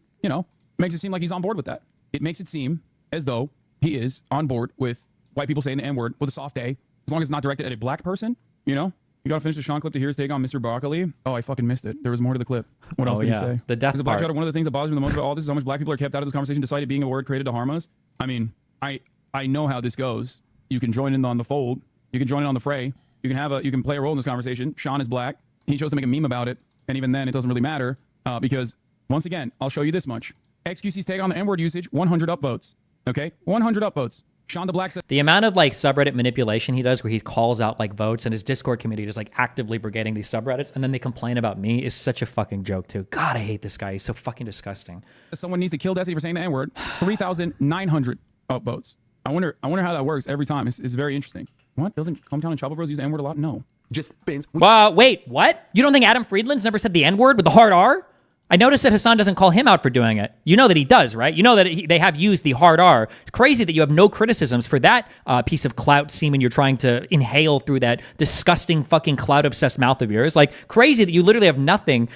makes it seem like he's on board with that. It makes it seem as though he is on board with white people saying the N-word with a soft A, as long as it's not directed at a black person, You gotta finish the Sean clip to hear his take on Mr. Broccoli. Oh, I fucking missed it. There was more to the clip. What else did he say? The death part. One of the things that bothers me the most about all this is how much black people are kept out of this conversation despite it being a word created to harm us. I mean, I know how this goes. You can join in on the fold. You can join in on the fray. You can play a role in this conversation. Sean is black. He chose to make a meme about it. And even then, it doesn't really matter because, once again, I'll show you this much. XQC's take on the N-word usage, 100 upvotes. Okay? 100 upvotes. Sean the Black said the amount of like subreddit manipulation he does where he calls out like votes and his Discord community is like actively brigading these subreddits and then they complain about me is such a fucking joke too. God, I hate this guy. He's so fucking disgusting. Someone needs to kill Destiny for saying the N-word. 3,900 upvotes. I wonder how that works every time. It's very interesting. What? Doesn't Hometown and Trouble Bros use the N-word a lot? No. Just spins. Wait, what? You don't think Adam Friedland's never said the N-word with the hard R? I noticed that Hassan doesn't call him out for doing it. You know that he does, right? You know that they have used the hard R. It's crazy that you have no criticisms for that piece of clout semen you're trying to inhale through that disgusting fucking clout-obsessed mouth of yours. Like, crazy that you literally have nothing.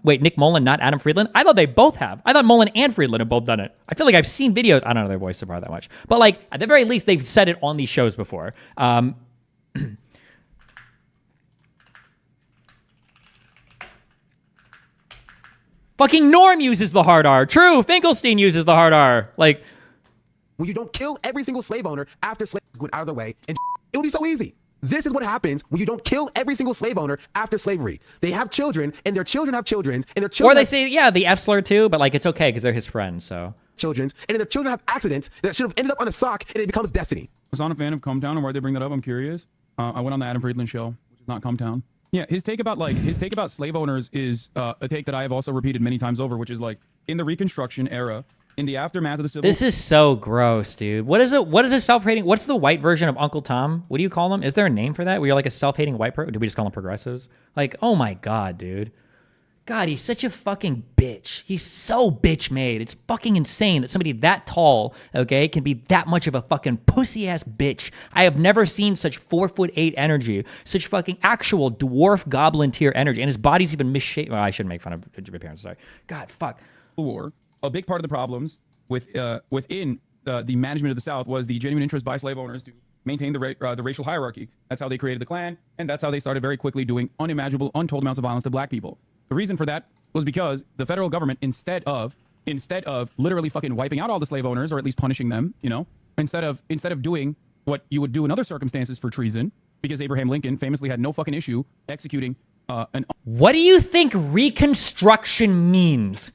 Wait, Nick Mullen, not Adam Friedland? I thought they both have. I thought Mullen and Friedland have both done it. I feel like I've seen videos. I don't know their voice so far that much. But, like, at the very least, they've said it on these shows before. Fucking Norm uses the hard R. True, Finkelstein uses the hard R. Like, when you don't kill every single slave owner after slavery went out of their way, and it would be so easy. This is what happens when you don't kill every single slave owner after slavery. They have children, and their children have children, and their children. Or they say, yeah, the F slur too, but like it's okay because they're his friends. So children's, and then their children have accidents that should have ended up on a sock, and it becomes destiny. Was on a fan of Cometown, and why they bring that up? I'm curious. I went on the Adam Friedland show, which is not Cometown. Yeah, his take about slave owners is a take that I have also repeated many times over, which is like in the Reconstruction era, in the aftermath of the Civil War. This is so gross, dude. What is it? What is a self-hating? What's the white version of Uncle Tom? What do you call them? Is there a name for that? Where you're like a self-hating white person? Do we just call them progressives? Like, oh my god, dude. God, he's such a fucking bitch. He's so bitch made. It's fucking insane that somebody that tall, okay, can be that much of a fucking pussy ass bitch. I have never seen such 4'8" energy, such fucking actual dwarf goblin tier energy, and his body's even misshapen. Well, I shouldn't make fun of appearance. Sorry. God, fuck. War. A big part of the problems within the management of the South was the genuine interest by slave owners to maintain the racial hierarchy. That's how they created the Klan, and that's how they started very quickly doing unimaginable, untold amounts of violence to black people. The reason for that was because the federal government, instead of literally fucking wiping out all the slave owners, or at least punishing them, instead of doing what you would do in other circumstances for treason, because Abraham Lincoln famously had no fucking issue executing What do you think Reconstruction means?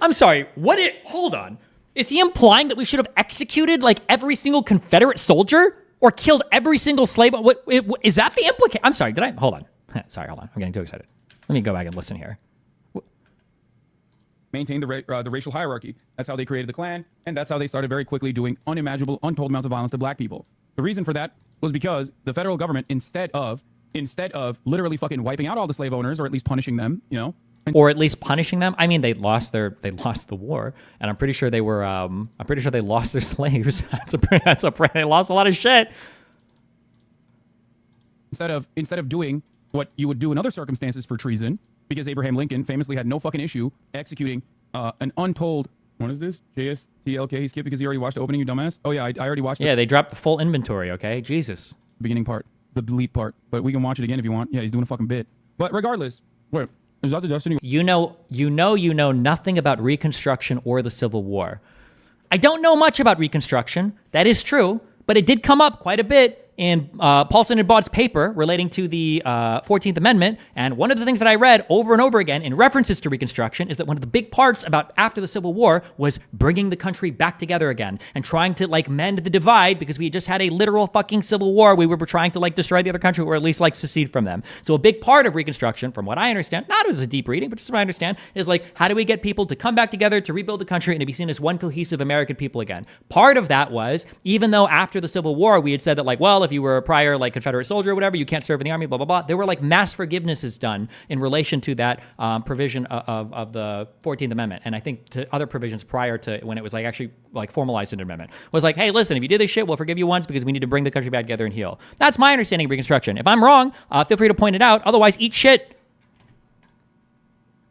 I'm sorry, hold on. Is he implying that we should have executed like every single Confederate soldier or killed every single slave? Is that the implication? I'm sorry. Hold on. Sorry, hold on. I'm getting too excited. Let me go back and listen here. Maintain the racial hierarchy. That's how they created the Klan, and that's how they started very quickly doing unimaginable, untold amounts of violence to black people. The reason for that was because the federal government, instead of literally fucking wiping out all the slave owners, or at least punishing them, you know, or at least punishing them. I mean, they lost the war, and I'm pretty sure they were. I'm pretty sure they lost their slaves. They lost a lot of shit. Instead of doing what you would do in other circumstances for treason, because Abraham Lincoln famously had no fucking issue executing an untold. What is this? JSTLK. He skipped because he already watched the opening. You dumbass. Oh yeah, I already watched. Yeah, they dropped the full inventory. Okay, Jesus. Beginning part, the bleep part, but we can watch it again if you want. Yeah, he's doing a fucking bit. But regardless, wait. Is that the Destiny? You know nothing about Reconstruction or the Civil War. I don't know much about Reconstruction. That is true, but it did come up quite a bit in Paulson and Baud's paper relating to the 14th Amendment. And one of the things that I read over and over again in references to Reconstruction is that one of the big parts about after the Civil War was bringing the country back together again and trying to like mend the divide, because we just had a literal fucking civil war. We were trying to like destroy the other country, or at least like secede from them. So a big part of Reconstruction, from what I understand, not as a deep reading, but just what I understand, is like, how do we get people to come back together to rebuild the country and to be seen as one cohesive American people again? Part of that was, even though after the Civil War we had said that like, well, if you were a prior like Confederate soldier or whatever, you can't serve in the army, blah, blah, blah. There were like mass forgivenesses done in relation to that provision of the 14th Amendment. And I think to other provisions prior to when it was like actually like formalized in an amendment was like, hey, listen, if you did this shit, we'll forgive you once because we need to bring the country back together and heal. That's my understanding of Reconstruction. If I'm wrong, feel free to point it out. Otherwise, eat shit.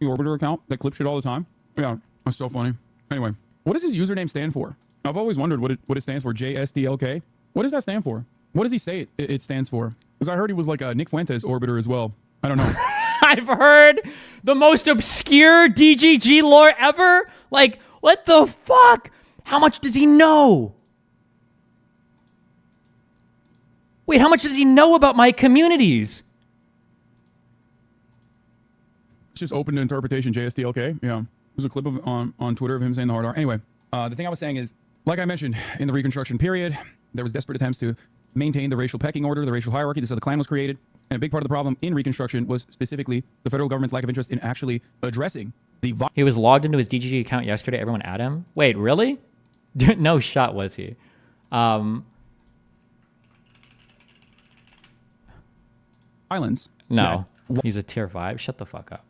The Orbiter account that clips shit all the time. Yeah, that's so funny. Anyway, what does his username stand for? I've always wondered what it stands for. JSDLK. What does that stand for? What does he say it stands for? Because I heard he was like a Nick Fuentes orbiter as well. I don't know. I've heard the most obscure DGG lore ever. Like, what the fuck? How much does he know? Wait, how much does he know about my communities? It's just open to interpretation, JSDLK. Yeah. There's a clip of on Twitter of him saying the hard R. Anyway, the thing I was saying is, like I mentioned, in the Reconstruction period, there was desperate attempts to maintain the racial pecking order, the racial hierarchy. This is how the Klan was created. And a big part of the problem in Reconstruction was specifically the federal government's lack of interest in actually addressing the... He was logged into his DGG account yesterday. Everyone at him. Wait, really? No shot was he. Islands. No. He's a tier 5. Shut the fuck up.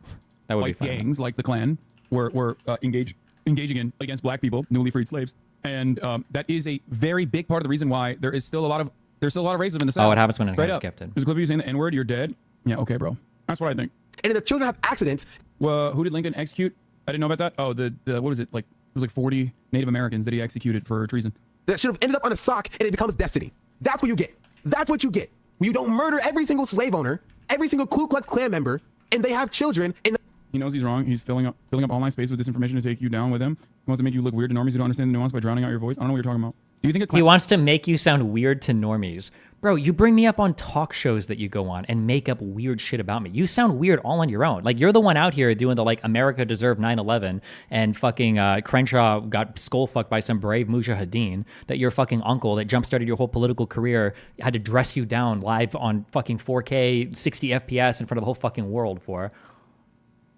That would like be funny. Gangs like the Klan were engaging in against black people, newly freed slaves. And that is a very big part of the reason why there is still a lot of racism in the South. Oh, what happens when it Straight gets up. skipped? There's a clip of you saying the N-word, you're dead. Yeah, okay, bro. That's what I think. And if the children have accidents. Well, who did Lincoln execute? I didn't know about that. Oh, the what was it? Like, it was like 40 Native Americans that he executed for treason. That should have ended up on a sock and it becomes destiny. That's what you get. That's what you get. When you don't murder every single slave owner, every single Ku Klux Klan member, and they have children. And he knows he's wrong. He's filling up online space with this information to take you down with him. He wants to make you look weird to normies who don't understand the nuance by drowning out your voice. I don't know what you're talking about. Do you think he wants to make you sound weird to normies? Bro, you bring me up on talk shows that you go on and make up weird shit about me. You sound weird all on your own. Like, you're the one out here doing the, like, America deserved 9/11 and fucking Crenshaw got skull fucked by some brave mujahideen, that your fucking uncle that jump-started your whole political career had to dress you down live on fucking 4K, 60 FPS in front of the whole fucking world for.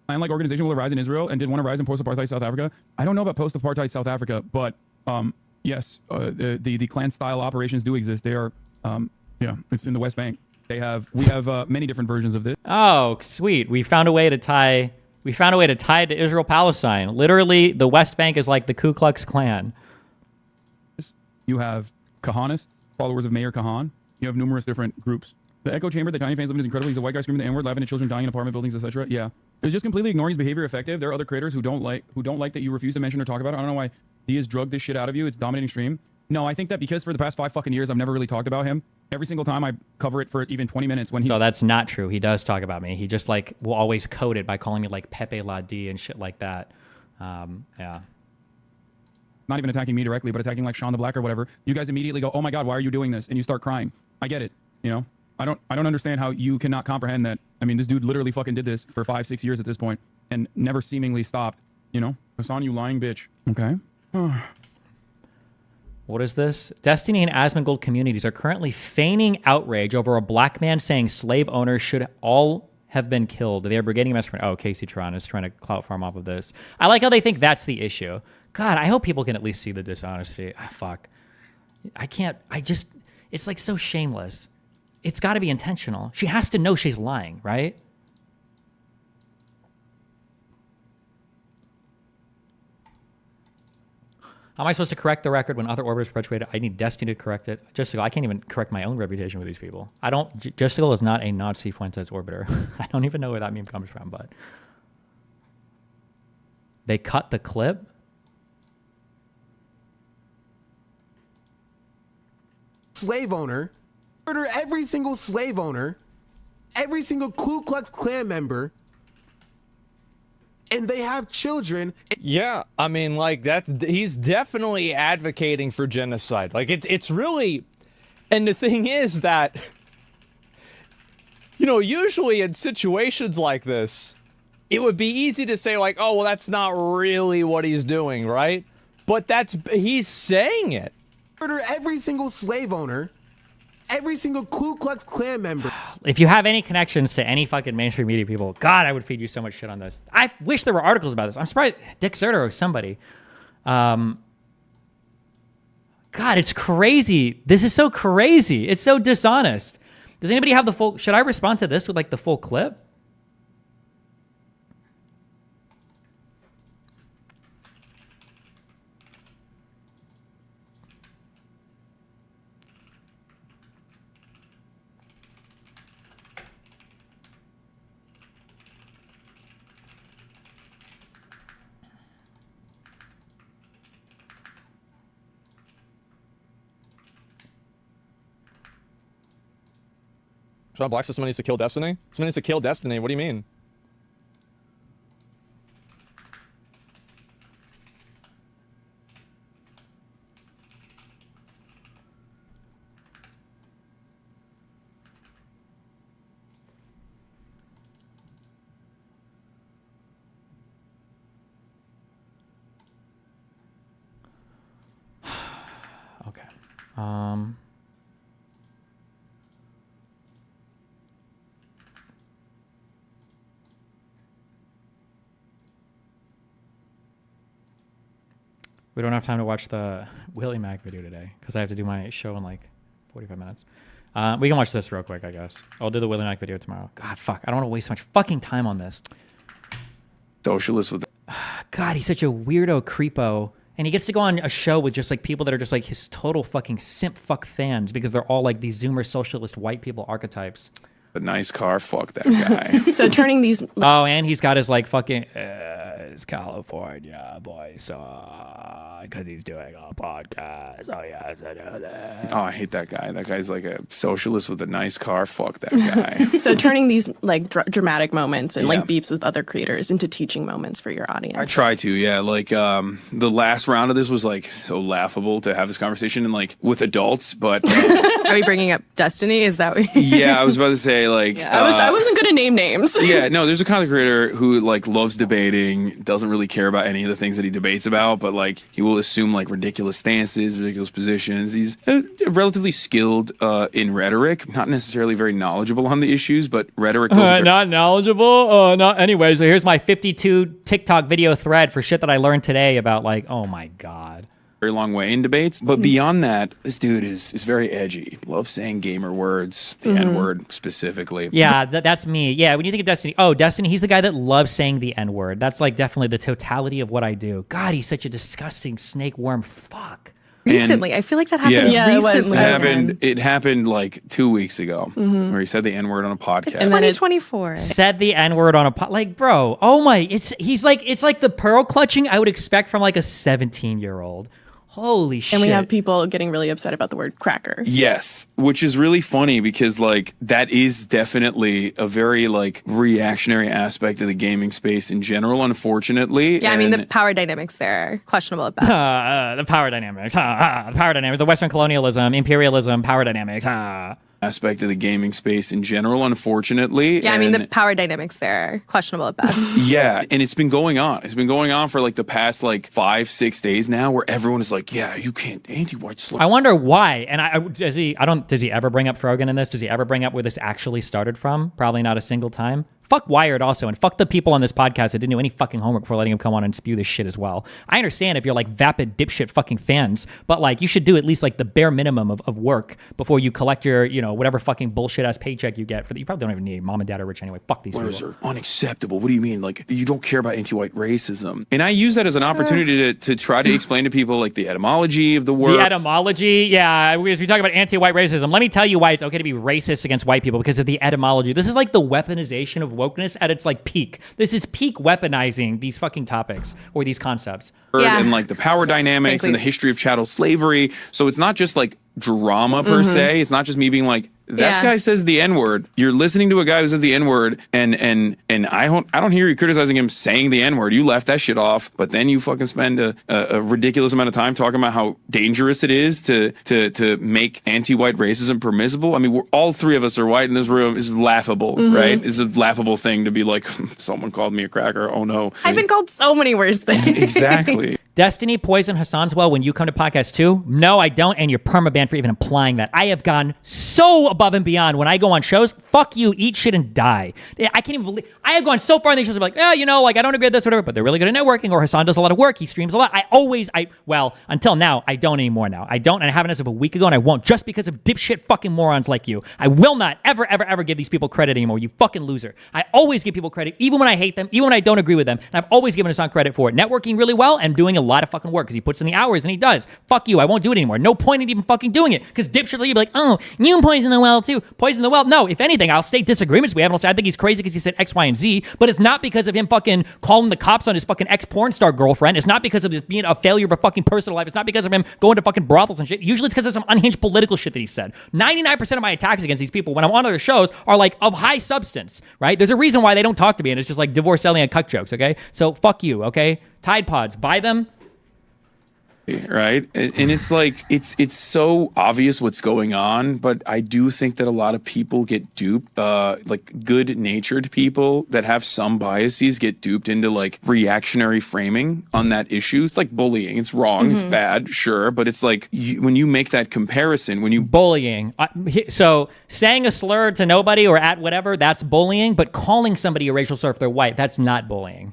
Klan-like organization will arise in Israel and did want to rise in post-apartheid South Africa. I don't know about post-apartheid South Africa, but yes, the Klan-style operations do exist. They are, it's in the West Bank. We have many different versions of this. Oh, sweet. We found a way to tie it to Israel-Palestine. Literally, the West Bank is like the Ku Klux Klan. You have Kahanists, followers of Mayor Kahan. You have numerous different groups. The echo chamber that Kanye fans live in is incredible. He's a white guy screaming the N-word, laughing at children dying in apartment buildings, etc. Yeah. It's just completely ignoring his behavior effective. There are other creators who don't like that you refuse to mention or talk about it. I don't know why he has drugged this shit out of you. It's dominating stream. No, I think that because for the past 5 fucking years, I've never really talked about him. Every single time I cover it for even 20 minutes when he's... So that's not true. He does talk about me. He just like will always code it by calling me like Pepe La D and shit like that. Yeah. Not even attacking me directly, but attacking like Sean the Black or whatever. You guys immediately go, oh my God, why are you doing this? And you start crying. I get it. You know, I don't understand how you cannot comprehend that. I mean, this dude literally fucking did this for 5-6 years at this point and never seemingly stopped. You know, Hassan, you lying bitch. Okay. What is this? Destiny and Asmongold communities are currently feigning outrage over a black man saying slave owners should all have been killed. They are brigading a message. Oh, Casey Tron is trying to clout farm off of this. I like how they think that's the issue. God, I hope people can at least see the dishonesty. Fuck. I can't. It's like so shameless. It's got to be intentional. She has to know she's lying, right? How am I supposed to correct the record when other orbiters perpetuate it? I need Destiny to correct it. Justical, I can't even correct my own reputation with these people. Justical is not a Nazi Fuentes orbiter. I don't even know where that meme comes from, but they cut the clip. Slave owner, murder every single slave owner, every single Ku Klux Klan member, and they have children. Yeah, I mean, like he's definitely advocating for genocide. Like it's really, and the thing is that, usually in situations like this, it would be easy to say like, oh, well, that's not really what he's doing, right? But he's saying it. Murder every single slave owner, every single Ku Klux Klan member. If you have any connections to any fucking mainstream media people, God, I would feed you so much shit on this. I wish there were articles about this. I'm surprised Dick Zerto or somebody. God, it's crazy. This is so crazy. It's so dishonest. Does anybody have the full... Should I respond to this with like the full clip? John Black says someone needs to kill Destiny? Someone needs to kill Destiny? What do you mean? Okay. We don't have time to watch the Willie Mac video today because I have to do my show in like 45 minutes. We can watch this real quick, I guess. I'll do the Willie Mac video tomorrow. God, fuck. I don't want to waste so much fucking time on this. Socialist with... God, he's such a weirdo creepo. And he gets to go on a show with just like people that are just like his total fucking simp fuck fans because they're all like these Zoomer socialist white people archetypes. A nice car, fuck that guy. So turning these... Oh, and he's got his like fucking... it's California, boys. Because he's doing a podcast. Oh, yes, I know that. Oh, I hate that guy. That guy's like a socialist with a nice car. Fuck that guy. So turning these like dramatic moments and like beefs with other creators into teaching moments for your audience. I try to, yeah. Like the last round of this was like so laughable to have this conversation and like with adults, but Are we bringing up Destiny? Is that what yeah, I was about to say like I wasn't gonna name names. Yeah, no, there's a content creator who like loves debating, doesn't really care about any of the things that he debates about, but like he will assume like ridiculous stances, ridiculous positions. He's relatively skilled in rhetoric, not necessarily very knowledgeable on the issues, but rhetoric goes not knowledgeable. Not anyway. So here's my 52 TikTok video thread for shit that I learned today about like, oh my God. very long way in debates. But beyond that, this dude is very edgy. Loves saying gamer words, the N-word specifically. Yeah, that's me. Yeah, when you think of Destiny, Destiny, he's the guy that loves saying the N-word. That's like definitely the totality of what I do. God, he's such a disgusting snake worm. Fuck. Recently, I feel like that happened recently. It happened like 2 weeks ago where he said the N-word on a podcast. And 2024. Said the N-word on a like, bro, oh my, it's like the pearl clutching I would expect from like a 17-year-old. Holy shit. And we have people getting really upset about the word cracker. Yes, which is really funny because like that is definitely a very like reactionary aspect of the gaming space in general, unfortunately. Yeah, I mean the power dynamics there are questionable at best. The power dynamics. The power dynamics. The Western colonialism, imperialism, power dynamics. aspect of the gaming space in general, unfortunately. Yeah, I mean, the And- power dynamics there are questionable at best. yeah, and it's been going on. It's been going on for like the past like 5-6 days now, where everyone is like, "Yeah, you can't anti-white slur." I wonder why. And does he ever bring up Frogan in this? Does he ever bring up where this actually started from? Probably not a single time. Fuck Wired also, and fuck the people on this podcast that didn't do any fucking homework before letting him come on and spew this shit as well. I understand if you're like vapid dipshit fucking fans, but like you should do at least like the bare minimum of work before you collect your, you know, whatever fucking bullshit ass paycheck you get. You probably don't even need mom and dad are rich anyway. Fuck these Slurs people. are unacceptable. What do you mean? Like, you don't care about anti-white racism? And I use that as an opportunity to try to explain to people like the etymology of the word. The etymology, yeah. As we talk about anti-white racism, let me tell you why it's okay to be racist against white people because of the etymology. This is like the weaponization of wokeness at its like peak. This is peak weaponizing these fucking topics or these concepts. And like the power dynamics and the history of chattel slavery. So it's not just like drama per se. It's not just me being like, that guy says the N-word. You're listening to a guy who says the N-word, and I don't hear you criticizing him saying the N-word. You left that shit off, but then you fucking spend a ridiculous amount of time talking about how dangerous it is to make anti-white racism permissible. I mean, we're all three of us are white in this room. It's laughable, right? It's a laughable thing to be like, someone called me a cracker. Oh no. I've been called so many worse things. Exactly. Destiny poison Hassan's well when you come to podcast too? No, I don't, and you're permabanned for even implying that. I have gone so above and beyond when I go on shows. Fuck you, eat shit and die. I can't even believe I have gone so far in these shows. I'm like, yeah, you know, like I don't agree with this, whatever. But they're really good at networking. Or Hassan does a lot of work. He streams a lot. Well, until now, I don't anymore. Now I don't, and I haven't as of a week ago, and I won't just because of dipshit fucking morons like you. I will not ever give these people credit anymore. You fucking loser. I always give people credit, even when I hate them, even when I don't agree with them. And I've always given Hassan credit for it. Networking really well and doing a lot of fucking work because he puts in the hours and he does. Fuck you. I won't do it anymore. No point in even fucking doing it because dipshit like you be like, oh, you poison the well too. Poison the well. No, if anything, I'll state disagreements we have. And I'll say I think he's crazy because he said X, Y, and Z. But it's not because of him fucking calling the cops on his fucking ex-porn star girlfriend. It's not because of his being a failure of a fucking personal life. It's not because of him going to fucking brothels and shit. Usually it's because of some unhinged political shit that he said. 99% of my attacks against these people when I'm on other shows are like of high substance, right? There's a reason why they don't talk to me and it's just like divorce selling and cuck jokes, okay? So fuck you, okay? Tide Pods, buy them. Right, and it's like it's so obvious what's going on, but I do think that a lot of people get duped, like good-natured people that have some biases get duped into like reactionary framing on that issue. It's like bullying. It's wrong. It's bad, sure, but it's like when you make that comparison, when you bullying. So saying a slur to nobody or at whatever, that's bullying. But calling somebody a racial slur if they're white, that's not bullying.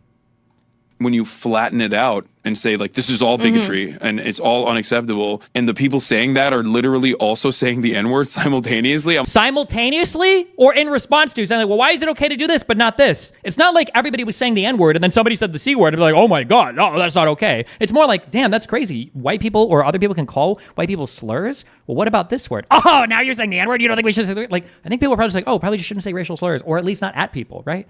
When you flatten it out and say like this is all bigotry and it's all unacceptable, and the people saying that are literally also saying the N-word simultaneously. Simultaneously or in response to saying like, well, why is it okay to do this but not this? It's not like everybody was saying the N-word and then somebody said the C-word and they're like, oh my God, no, that's not okay. It's more like, damn, that's crazy. White people or other people can call white people slurs. Well, what about this word? Oh, now you're saying the N-word? You don't think we should say the-? Like, I think people are probably just like, oh, probably just shouldn't say racial slurs or at least not at people, right?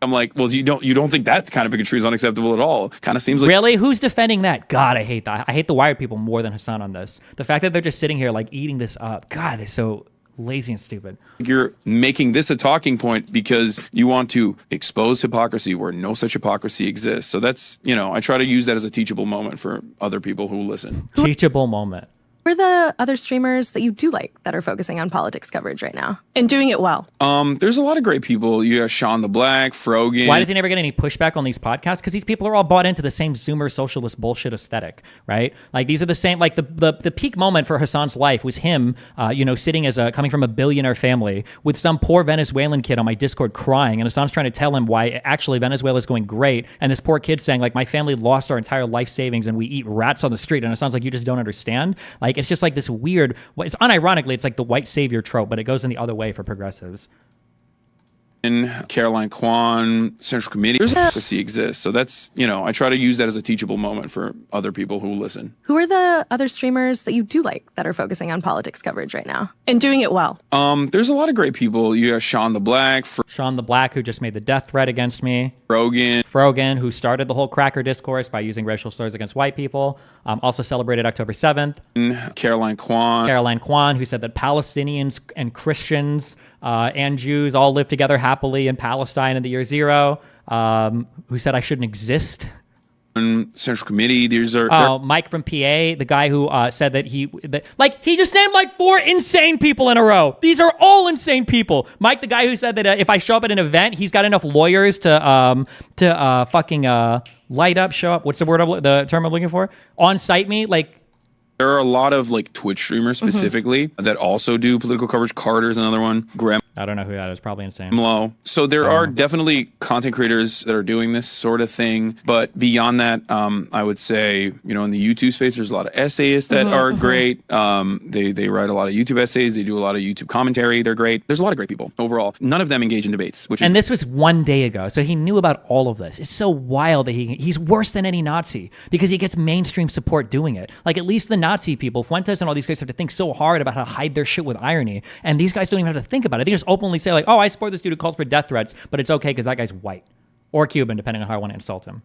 I'm like, well, you don't think that kind of bigotry is unacceptable at all? Kind of seems like really. Who's defending that? God, I hate that. I hate the Wired people more than Hassan on this. The fact that they're just sitting here like eating this up. God, they're so lazy and stupid. You're making this a talking point because you want to expose hypocrisy where no such hypocrisy exists. So that's, you know, I try to use that as a teachable moment for other people who listen. Teachable moment. Who are the other streamers that you do like that are focusing on politics coverage right now and doing it well? There's a lot of great people. You got Sean the Black, Frogan. Why does he never get any pushback on these podcasts? Because these people are all bought into the same Zoomer socialist bullshit aesthetic, right? Like these are the same. Like the peak moment for Hassan's life was him, sitting as coming from a billionaire family with some poor Venezuelan kid on my Discord crying, and Hassan's trying to tell him why actually Venezuela is going great, and this poor kid saying like my family lost our entire life savings and we eat rats on the street, and Hassan's like you just don't understand. Like it's just like this weird. It's unironically, it's like the white savior trope, but it goes in the other way for progressives. And Caroline Kwan, Central Committee, there's hypocrisy exists. So that's, you know, I try to use that as a teachable moment for other people who listen. Who are the other streamers that you do like that are focusing on politics coverage right now and doing it well? There's a lot of great people. You got Sean the Black. Sean the Black, who just made the death threat against me. Frogan, who started the whole cracker discourse by using racial slurs against white people. Also celebrated October 7th. Caroline Kwan, who said that Palestinians and Christians and Jews all live together happily in Palestine in the year zero. Who said I shouldn't exist. Central Committee. These are Oh, Mike from PA, the guy who said that he just named like 4 insane people in a row. These are all insane people. Mike, the guy who said that if I show up at an event, he's got enough lawyers to fucking light up, show up. What's the word? The term I'm looking for? On site me, like. There are a lot of like Twitch streamers specifically that also do political coverage. Carter's another one. I don't know who that is. Probably insane. Low. So there are definitely content creators that are doing this sort of thing. But beyond that, I would say, you know, in the YouTube space, there's a lot of essayists that are great. They write a lot of YouTube essays. They do a lot of YouTube commentary. They're great. There's a lot of great people overall. None of them engage in debates, And this was 1 day ago, so he knew about all of this. It's so wild that he's worse than any Nazi because he gets mainstream support doing it. Like at least the Nazi people, Fuentes and all these guys have to think so hard about how to hide their shit with irony, and these guys don't even have to think about it. They just openly say like, "Oh, I support this dude who calls for death threats, but it's okay because that guy's white or Cuban, depending on how I want to insult him."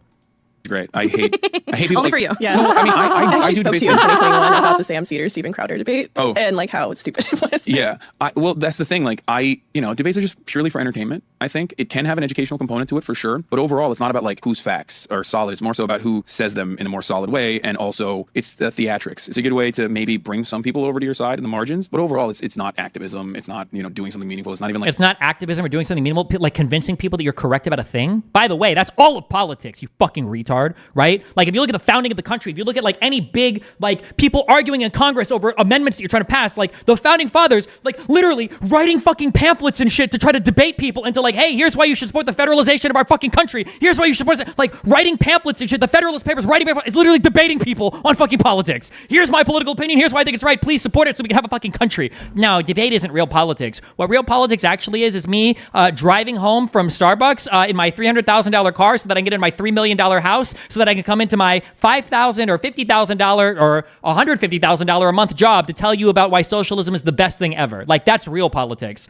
Great. I hate people. Only for you. Yeah. No, I mean, I actually do spoke debates to you in 2021 about the Sam Cedar Stephen Crowder debate and like how stupid it was. Yeah. Well, that's the thing. Like debates are just purely for entertainment. I think it can have an educational component to it for sure. But overall, it's not about like whose facts are solid. It's more so about who says them in a more solid way. And also it's the theatrics. It's a good way to maybe bring some people over to your side in the margins. But overall, it's not activism. It's not, doing something meaningful. It's not even like. It's not activism or doing something meaningful, like convincing people that you're correct about a thing. By the way, that's all of politics, you fucking retard, right? Like if you look at the founding of the country, if you look at like any big like people arguing in Congress over amendments that you're trying to pass, like the founding fathers, like literally writing fucking pamphlets and shit to try to debate people into like, hey, here's why you should support the federalization of our fucking country. Here's why you should support like writing pamphlets and shit. The Federalist Papers, writing pamphlets, it's literally debating people on fucking politics. Here's my political opinion. Here's why I think it's right. Please support it so we can have a fucking country. No, debate isn't real politics. What real politics actually is me driving home from Starbucks in my $300,000 car so that I can get in my $3 million house so that I can come into my $5,000 or $50,000 or $150,000 a month job to tell you about why socialism is the best thing ever. Like that's real politics.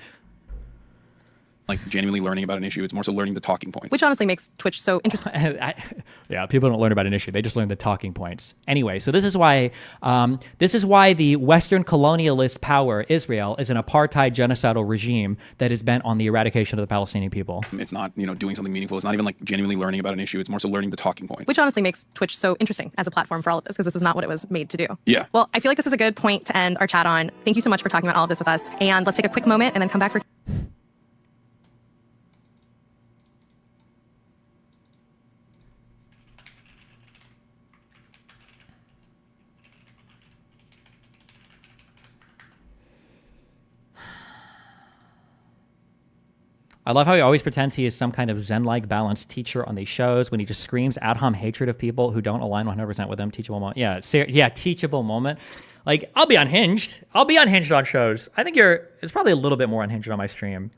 Like genuinely learning about an issue. It's more so learning the talking points. Which honestly makes Twitch so interesting. Yeah, people don't learn about an issue. They just learn the talking points. Anyway, so this is why the Western colonialist power, Israel, is an apartheid genocidal regime that is bent on the eradication of the Palestinian people. It's not, doing something meaningful. It's not even like genuinely learning about an issue. It's more so learning the talking points. Which honestly makes Twitch so interesting as a platform for all of this, because this was not what it was made to do. Yeah. Well, I feel like this is a good point to end our chat on. Thank you so much for talking about all of this with us. And let's take a quick moment and then come back for... I love how he always pretends he is some kind of Zen-like balanced teacher on these shows when he just screams ad hom hatred of people who don't align 100% with him. Teachable moment. Yeah, teachable moment. Like, I'll be unhinged. I'll be unhinged on shows. I think it's probably a little bit more unhinged on my stream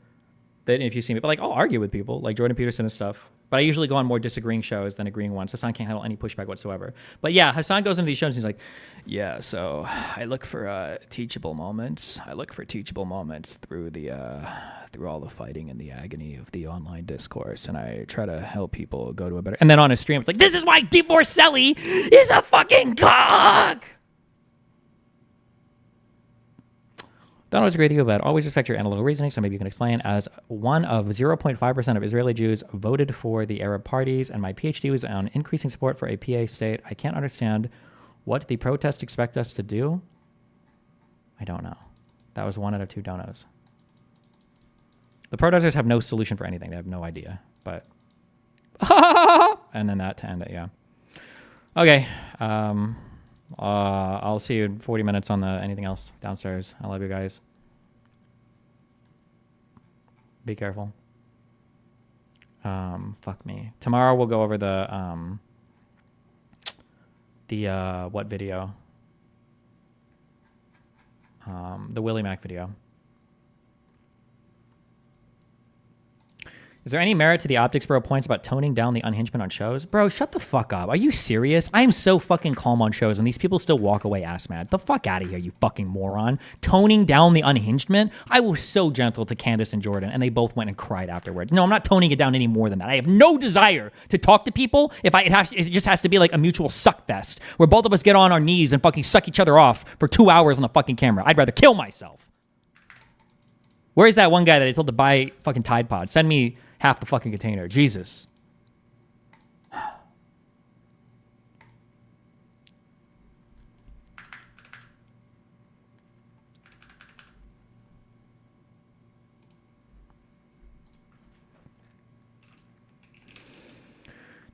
than if you see me. But, like, I'll argue with people, like Jordan Peterson and stuff. But I usually go on more disagreeing shows than agreeing ones. Hassan can't handle any pushback whatsoever. But yeah, Hassan goes into these shows and he's like, yeah, so I look for teachable moments. I look for teachable moments through all the fighting and the agony of the online discourse. And I try to help people go to a better... And then on his stream, it's like, this is why Divorcelli is a fucking cock! Don't always agree with you, but always respect your analytical reasoning, so maybe you can explain. As one of 0.5% of Israeli Jews voted for the Arab parties, and my PhD was on increasing support for a PA state, I can't understand what the protests expect us to do. I don't know. That was 1 out of 2 donos. The protesters have no solution for anything. They have no idea, but... and then that to end it, yeah. Okay, I'll see you in 40 minutes on the anything else downstairs. I love you guys. Be careful. Fuck me. Tomorrow we'll go over the what video? The Willie Mac video. Is there any merit to the Optics Bro points about toning down the unhingement on shows? Bro, shut the fuck up. Are you serious? I am so fucking calm on shows and these people still walk away ass mad. The fuck out of here, you fucking moron. Toning down the unhingement? I was so gentle to Candace and Jordan and they both went and cried afterwards. No, I'm not toning it down any more than that. I have no desire to talk to people if it just has to be like a mutual suck fest where both of us get on our knees and fucking suck each other off for 2 hours on the fucking camera. I'd rather kill myself. Where's that one guy that I told to buy fucking Tide Pod? Send me half the fucking container. Jesus.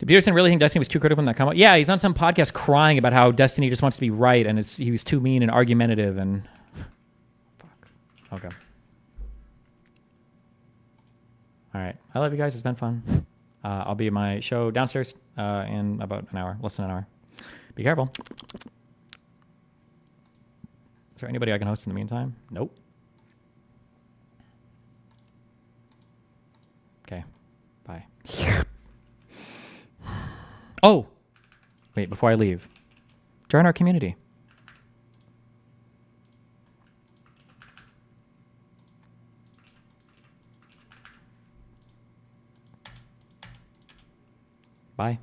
Did Peterson really think Destiny was too critical in that comment? Yeah, he's on some podcast crying about how Destiny just wants to be right and he was too mean and argumentative and... Fuck. Okay. All right. I love you guys. It's been fun. I'll be at my show downstairs in about an hour, less than an hour. Be careful. Is there anybody I can host in the meantime? Nope. Okay. Bye. Oh! Wait, before I leave. Join our community. Bye.